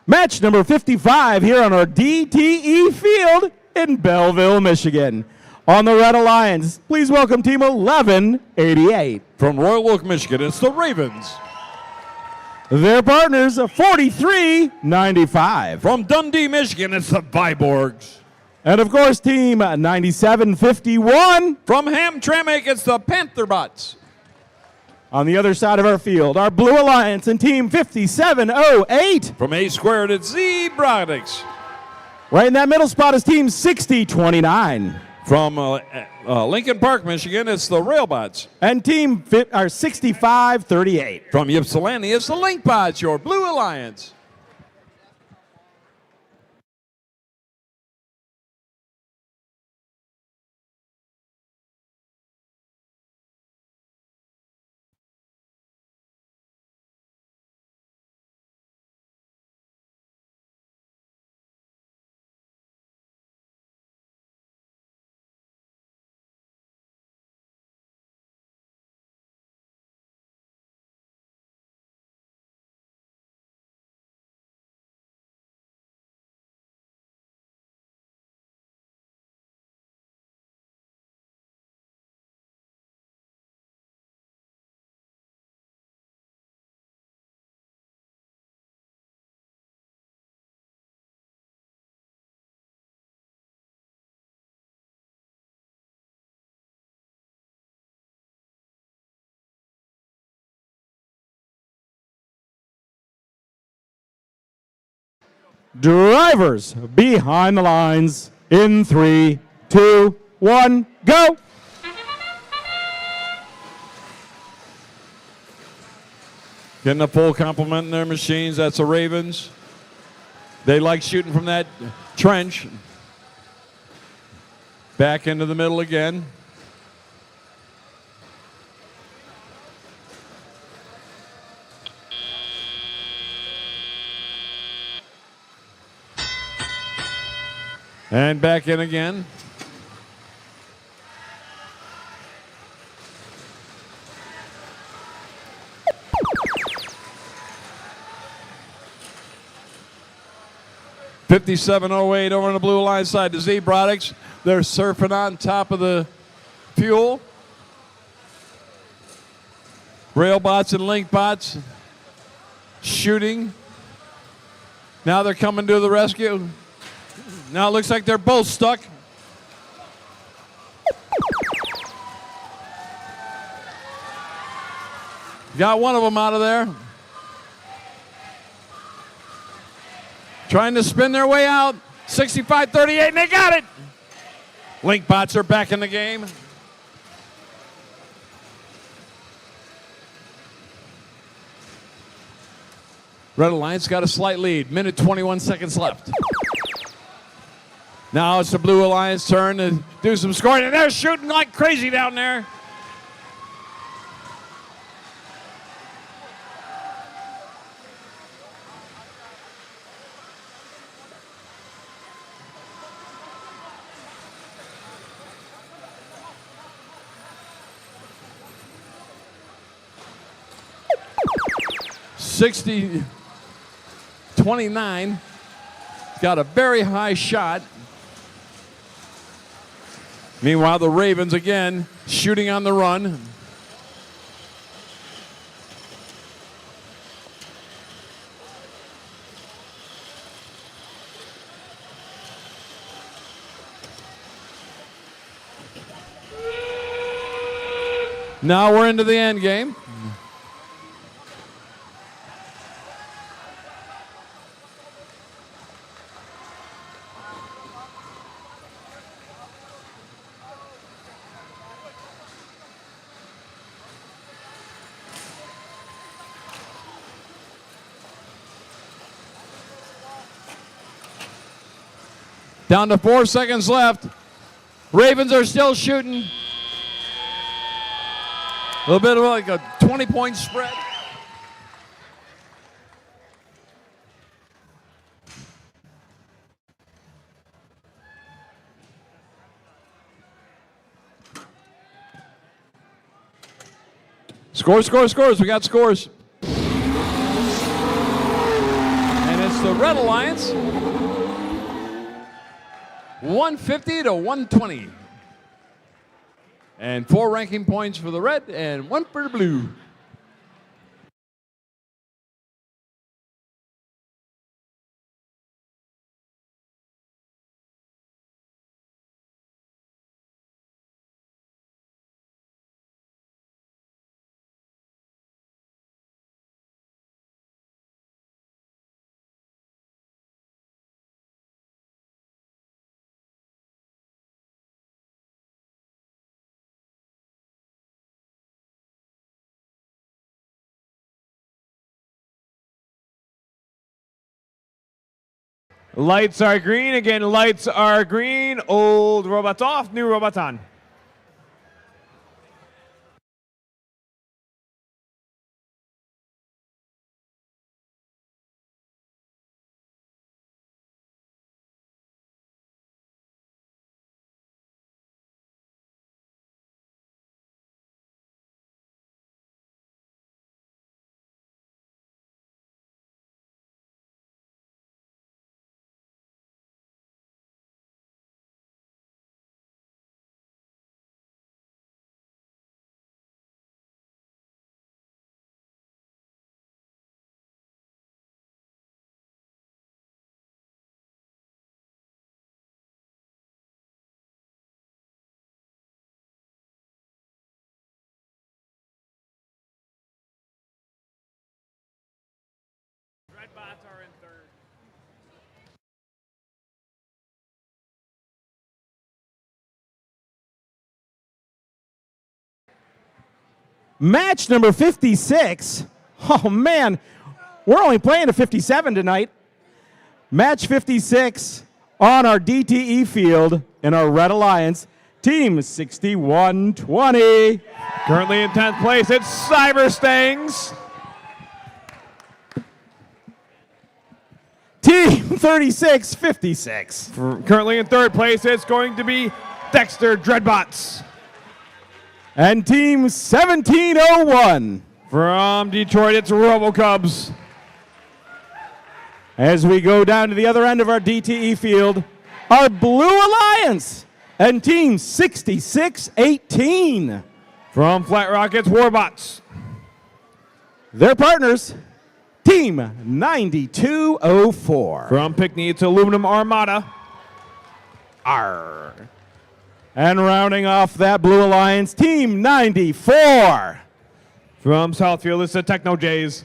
Match number 55 here on our DTE field in Belleville, Michigan. On the Red Alliance, please welcome Team 1188. From Royal Oak, Michigan, it's the Ravens. Their partners, 4395. From Dundee, Michigan, it's the Viborgs. And of course, Team 9751. From Hamtramck, it's the Pantherbots. On the other side of our field, our Blue Alliance and Team 5708. From A Squared, it's the Robotics. Right in that middle spot is Team 6029. From Lincoln Park, Michigan, it's the Railbots. And Team 6538. From Ypsilanti, it's the Linkbots, your Blue Alliance. Drivers behind the lines in 3, 2, 1, go! Getting a full complement in their machines. That's the Ravens. They like shooting from that trench. Back into the middle again. And back in again. $57.08 over on the blue line side to Robotics. They're surfing on top of the fuel. Railbots and Linkbots shooting. Now they're coming to the rescue. Now it looks like they're both stuck. Got one of them out of there. Trying to spin their way out. 65-38, and they got it. Linkbots are back in the game. Red Alliance got a slight lead. Minute 21 seconds left. Now it's the Blue Alliance turn to do some scoring, and they're shooting like crazy down there. $60-29. Got a very high shot. Meanwhile, the Ravens again shooting on the run. Now we're into the end game. Down to 4 seconds left. Ravens are still shooting. A little bit of like a 20-point spread. Scores. We got scores. And it's the Red Alliance. 150 to 120. And 4 ranking points for the red and 1 for the blue. Lights are green. Again, lights are green. Old robots off, new robots on. Match number 56. Oh, man. We're only playing a 57 tonight. Match 56 on our DTE field in our Red Alliance. Team 6120. Currently in 10th place, it's Cyber Stangs. Team 3656. Currently in 3rd place, it's going to be Dexter Dreadbots. And Team 1701. From Detroit, it's RoboCubs. As we go down to the other end of our DTE field, our Blue Alliance and Team 6618. From Flat Rock, it's Warbots. Their partners, Team 9204. From Pickney, it's Aluminum Armada. Arr. And rounding off that Blue Alliance, Team 94. From Southfield, it's the Techno Jays.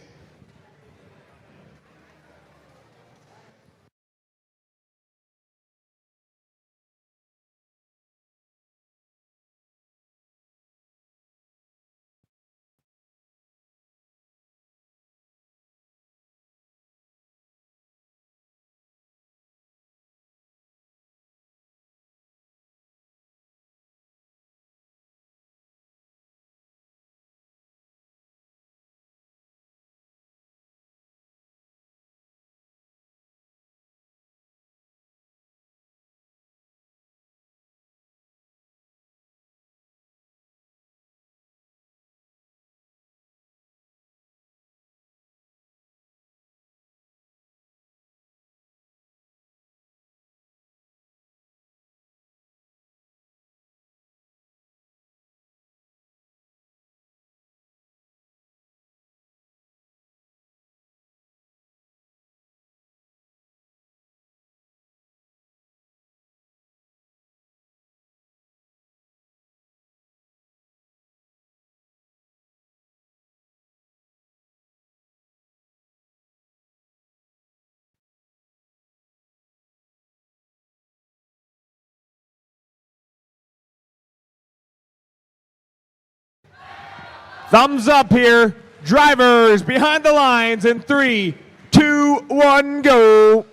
Thumbs up here. Drivers behind the lines in 3, 2, 1, go.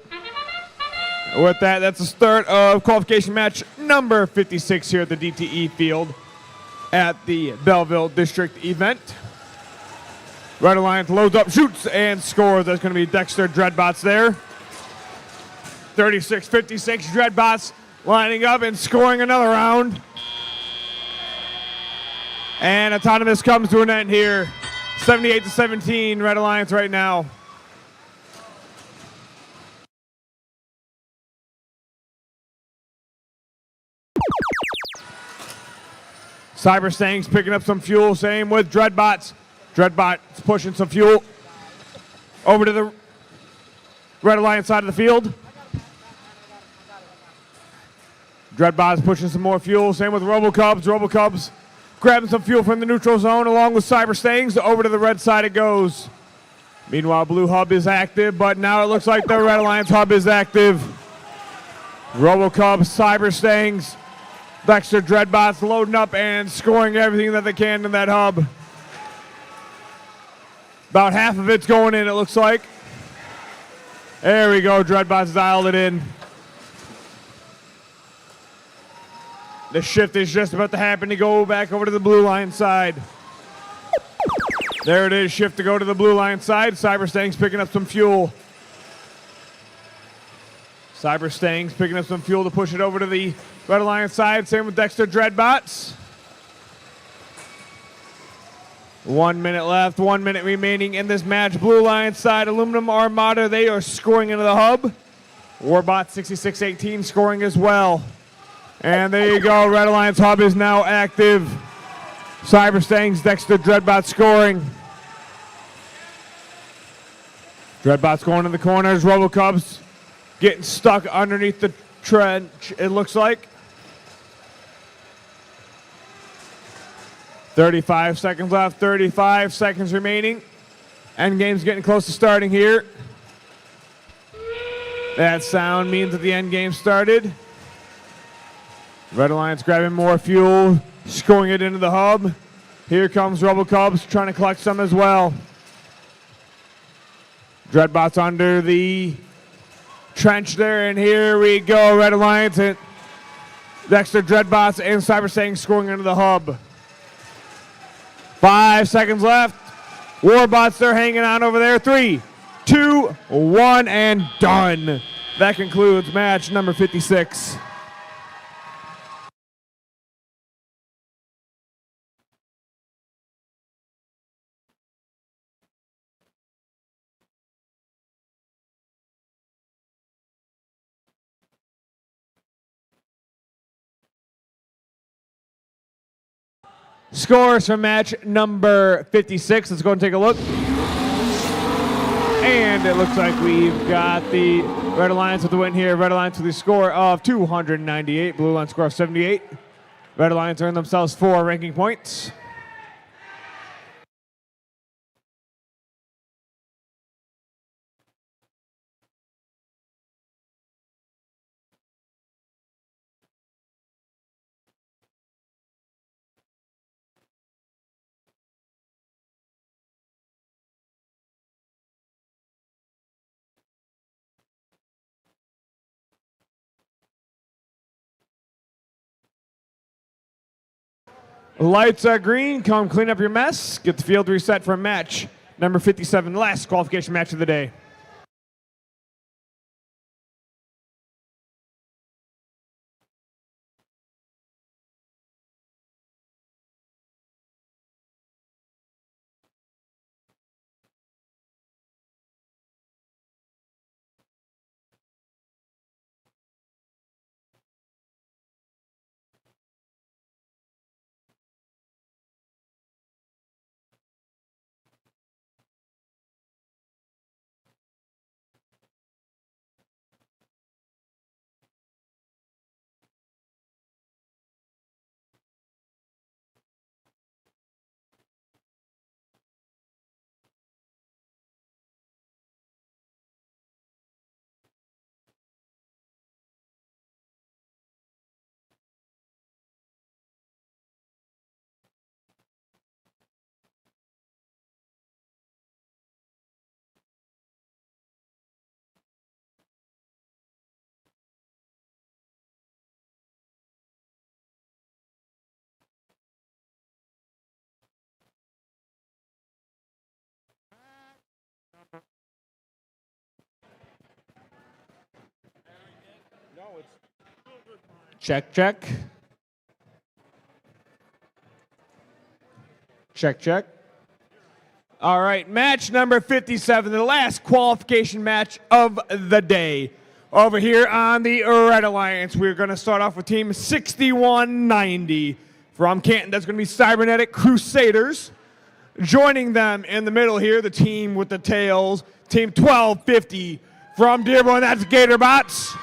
With that, that's the start of qualification match number 56 here at the DTE field at the Belleville District Event. Red Alliance loads up, shoots, and scores. That's going to be Dexter Dreadbots there. 36-56 Dreadbots lining up and scoring another round. And Autonomous comes to an end here. 78-17 Red Alliance right now. Cyber Stangs picking up some fuel. Same with Dreadbots. Dreadbots pushing some fuel over to the Red Alliance side of the field. Dreadbots pushing some more fuel. Same with RoboCubs. RoboCubs grabbing some fuel from the neutral zone along with Cyber Stangs. Over to the red side it goes. Meanwhile, Blue Hub is active, but now it looks like the Red Alliance Hub is active. RoboCubs, Cyber Stangs, Dexter Dreadbots loading up and scoring everything that they can in that hub. About half of it's going in, it looks like. There we go, Dreadbots dialed it in. The shift is just about to happen to go back over to the blue line side. There it is, shift to go to the blue line side. Cyber Stangs picking up some fuel. Cyber Stangs picking up some fuel to push it over to the Red Alliance side. Same with Dexter Dreadbots. 1 minute left, 1 minute remaining in this match. Blue Alliance side, Aluminum Armada, they are scoring into the hub. Warbot 6618 scoring as well. And there you go, Red Alliance Hub is now active. Cyber Stangs, Dexter Dreadbot scoring. Dreadbot's going in the corners. RoboCubs getting stuck underneath the trench, it looks like. 35 seconds left, 35 seconds remaining. Endgame's getting close to starting here. That sound means that the endgame started. Red Alliance grabbing more fuel, scoring it into the hub. Here comes RoboCubs trying to collect some as well. Dreadbots under the trench there, and here we go. Red Alliance and Dexter Dreadbots and Cybersang scoring into the hub. 5 seconds left. Warbots, they're hanging on over there. 3, 2, 1, and done. That concludes match number 56. Scores from match number 56. Let's go and take a look. And it looks like we've got the Red Alliance with the win here. Red Alliance with a score of 298. Blue Alliance score of 78. Red Alliance earn themselves 4 ranking points. Lights are green. Come clean up your mess. Get the field reset for match number 57, last qualification match of the day. Check, check. Check, check. All right, match number 57, the last qualification match of the day. Over here on the Red Alliance, we're going to start off with team 6190 from Canton. That's going to be Cybernetic Crusaders. Joining them in the middle here, the team with the tails, team 1250 from Dearborn. That's Gatorbots.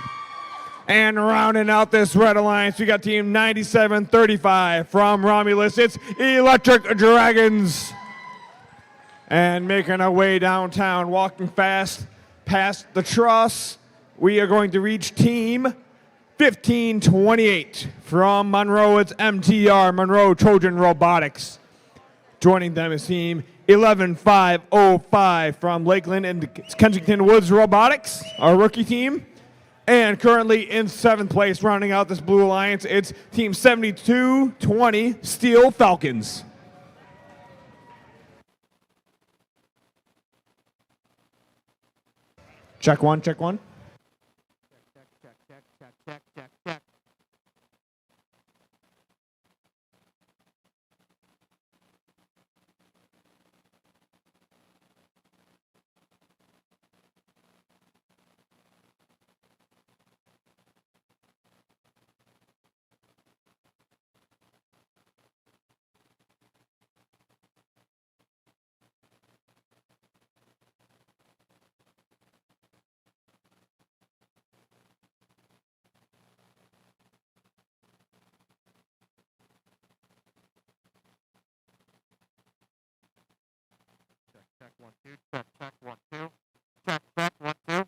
And rounding out this Red Alliance, we got team 9735 from Romulus. It's Electric Dragons. And making our way downtown, walking fast past the truss, we are going to reach team 1528 from Monroe. It's MTR, Monroe Trojan Robotics. Joining them is team 11505 from Lakeland and Kensington Woods Robotics, our rookie team. And currently in 7th place, rounding out this Blue Alliance, it's team 7220 Steel Falcons. Check one, check one. Check. Check 1 2. Check 1 2. Check 1 2.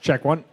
Check one.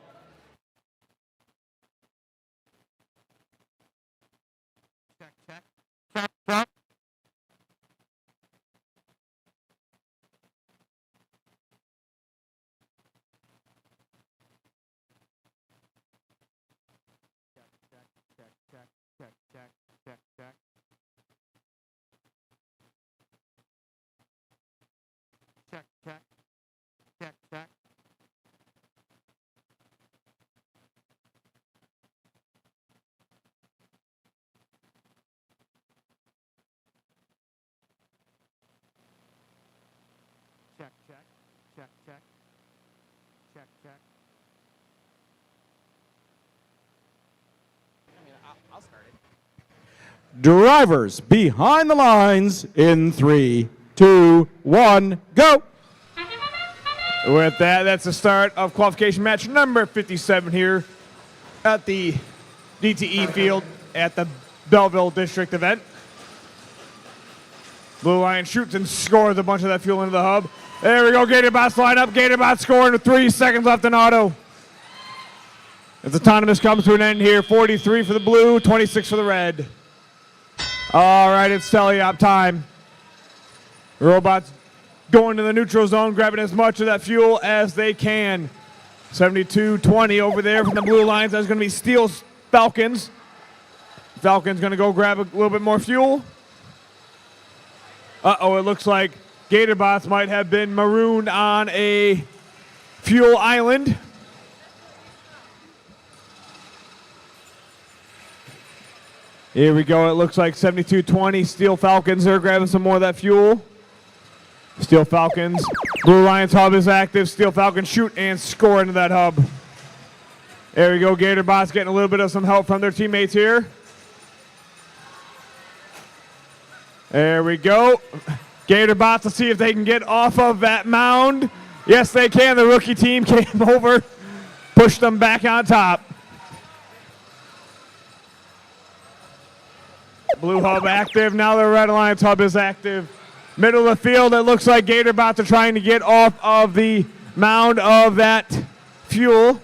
I'll start it. Drivers behind the lines in 3, 2, 1, go. With that, that's the start of qualification match number 57 here at the DTE field at the Belleville District Event. Blue Lion shoots and scores a bunch of that fuel into the hub. There we go, Gatorbots line up. Gatorbots scoring with 3 seconds left in auto. As autonomous comes to an end here, 43 for the blue, 26 for the red. All right, it's teleop time. Robots going to the neutral zone, grabbing as much of that fuel as they can. 72-20 over there from the blue lines. That's going to be Steel Falcons. Falcons going to go grab a little bit more fuel. Uh-oh, it looks like Gatorbots might have been marooned on a fuel island. Here we go. It looks like 72-20. Steel Falcons are grabbing some more of that fuel. Steel Falcons. Blue Lions hub is active. Steel Falcons shoot and score into that hub. There we go. Gatorbots getting a little bit of some help from their teammates here. There we go. Gatorbots to see if they can get off of that mound. Yes, they can. The rookie team came over, pushed them back on top. Blue hub active. Now the Red Alliance hub is active. Middle of the field, it looks like Gatorbots are trying to get off of the mound of that fuel.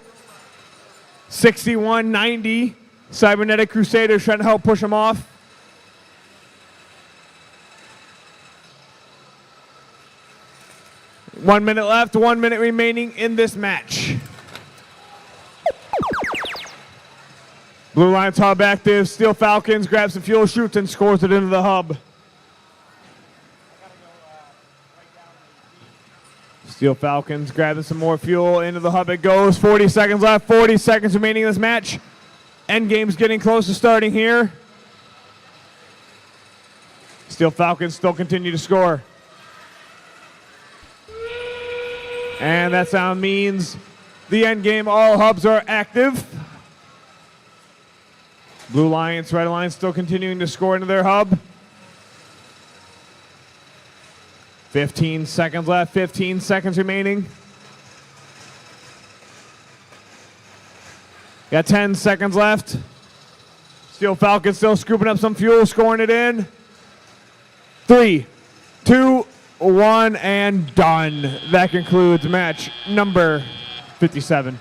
61-90. Cybernetic Crusaders trying to help push them off. One minute left, 1 minute remaining in this match. Blue Lions hub active. Steel Falcons grabs some fuel, shoots, and scores it into the hub. Steel Falcons grabbing some more fuel into the hub. It goes. 40 seconds left. 40 seconds remaining in this match. Endgame's getting close to starting here. Steel Falcons still continue to score. And that sound means the endgame, all hubs are active. Blue Lions, Red Alliance still continuing to score into their hub. 15 seconds left, 15 seconds remaining. Got 10 seconds left. Steel Falcons still scooping up some fuel, scoring it in. 3, 2, 1, and done. That concludes match number 57.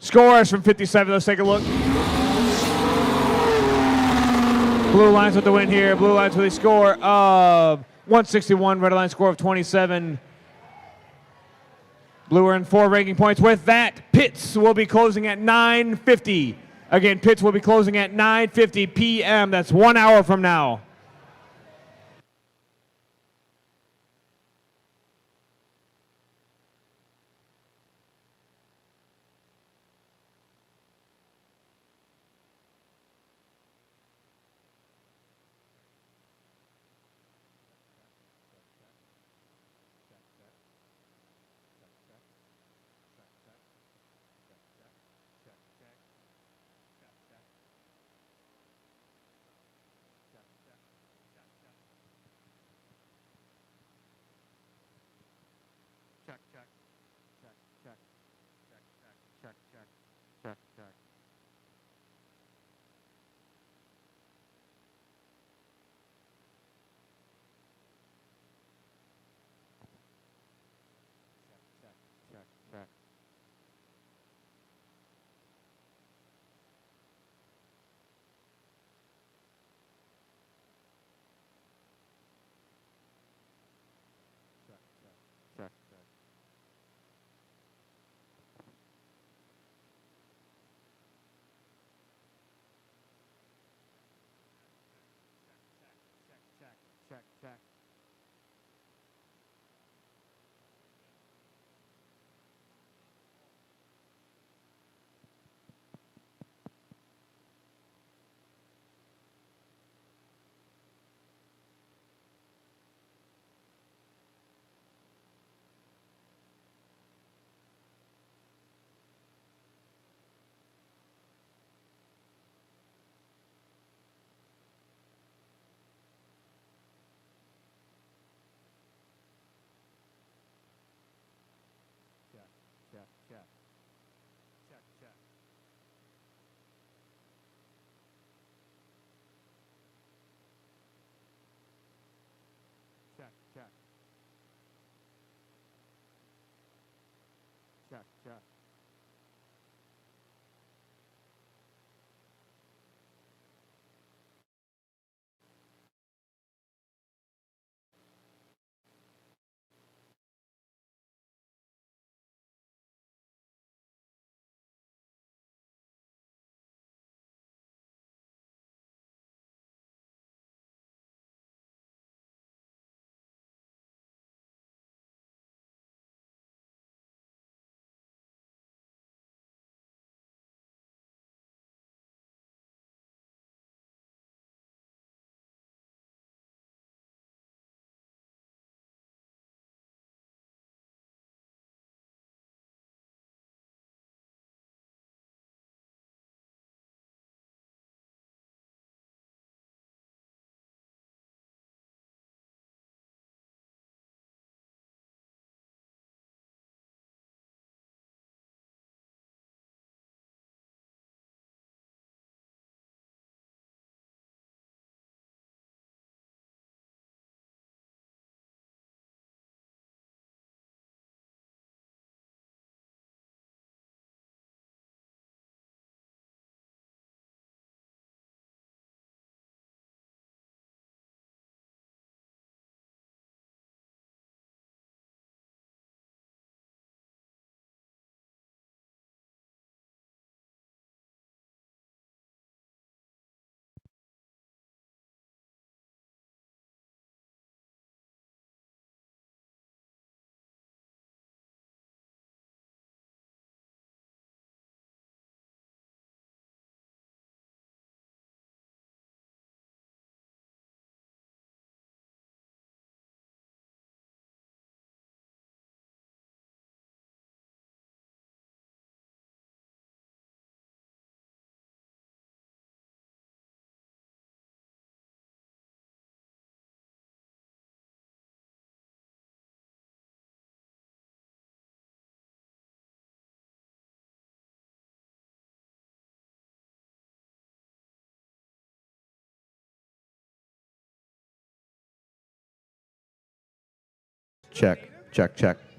Scores from 57. Let's take a look. Blue Lions with the win here. Blue Lions with a score of 161. Red Alliance score of 27. Blue earned 4 ranking points. With that, Pitts will be closing at 9:50. Again, Pitts will be closing at 9:50 p.m. That's 1 hour from now. check, check, check, check, check, check, check, check, check. Check, check, check. Check, check, check, check. Check, check, check. Check, check, check. Check, check. Check, check. Check, check. Check, check, check.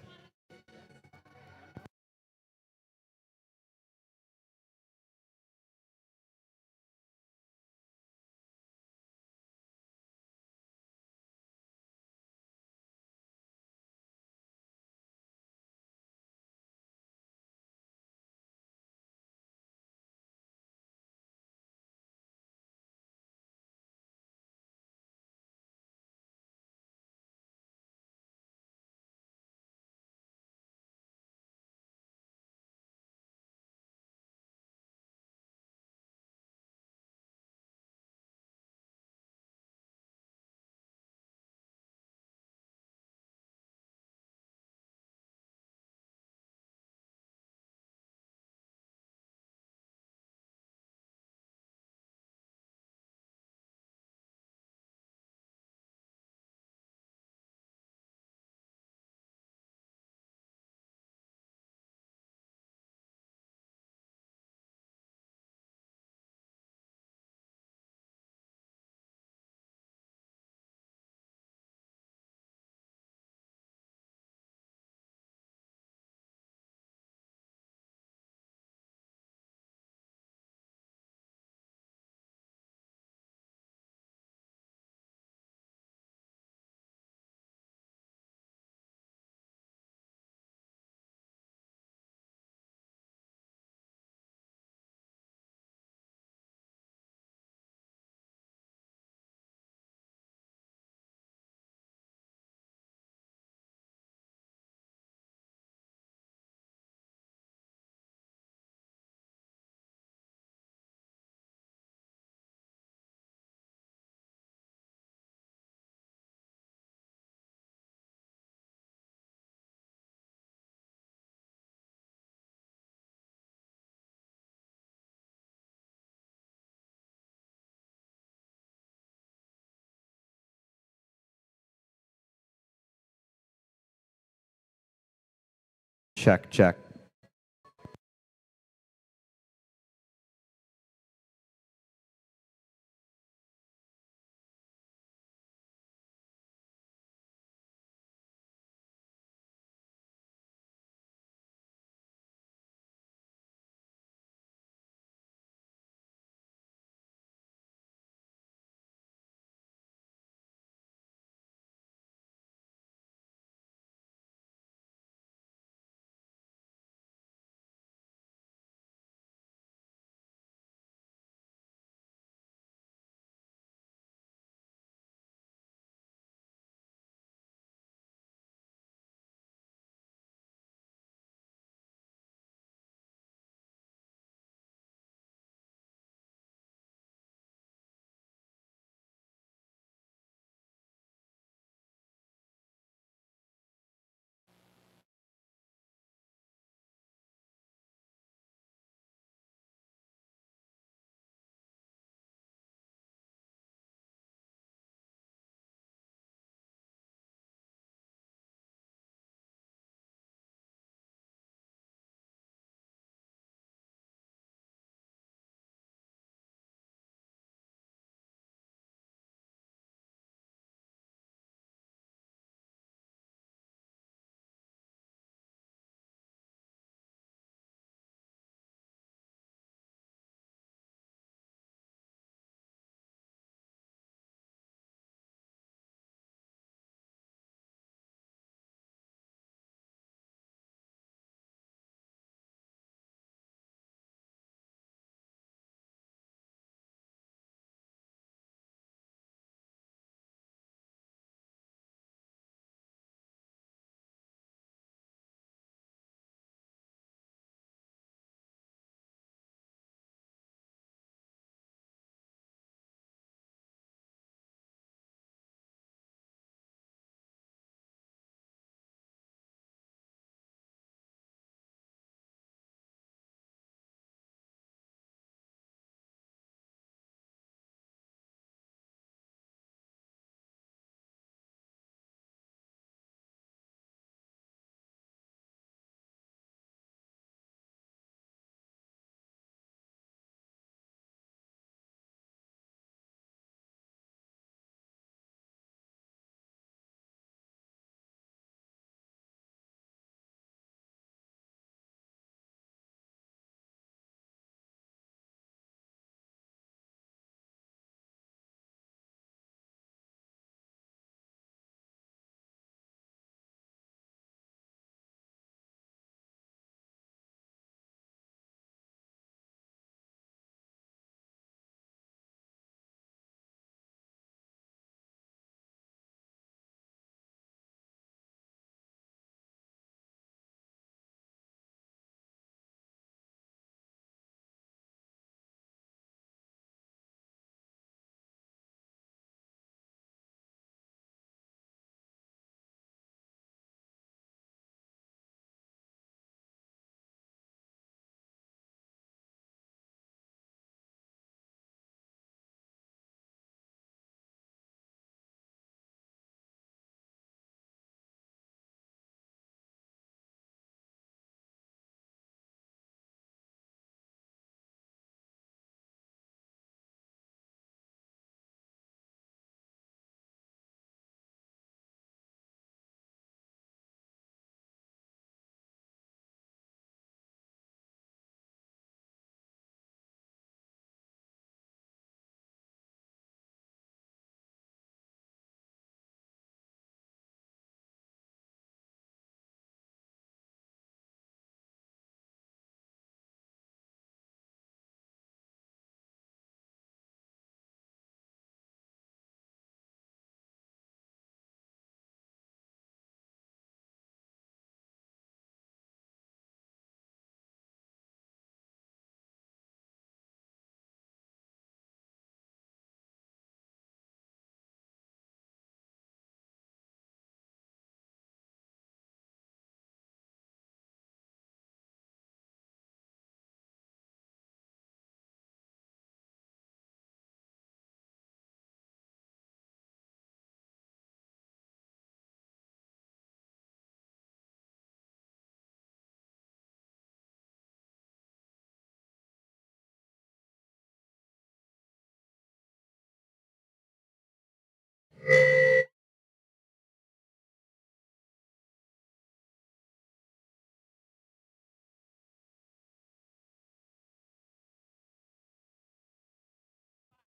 Check, check.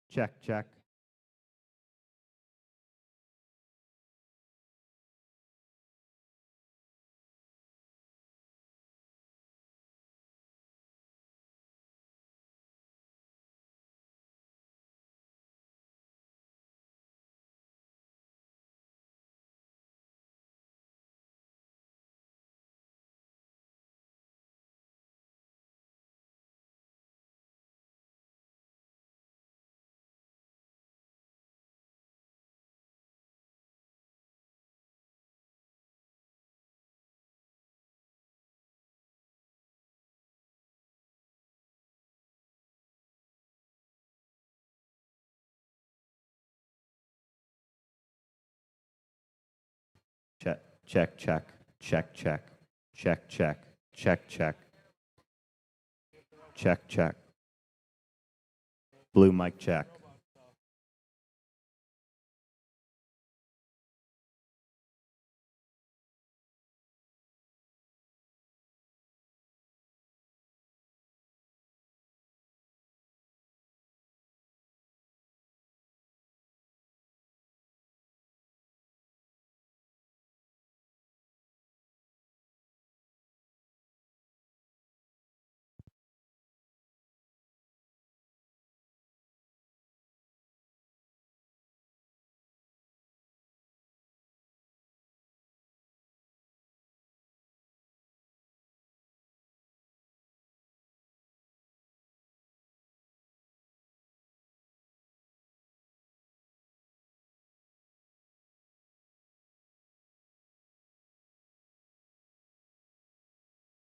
Check, check. Check, check, check, check, check, check, check, check, check, check, check. Blue mic check.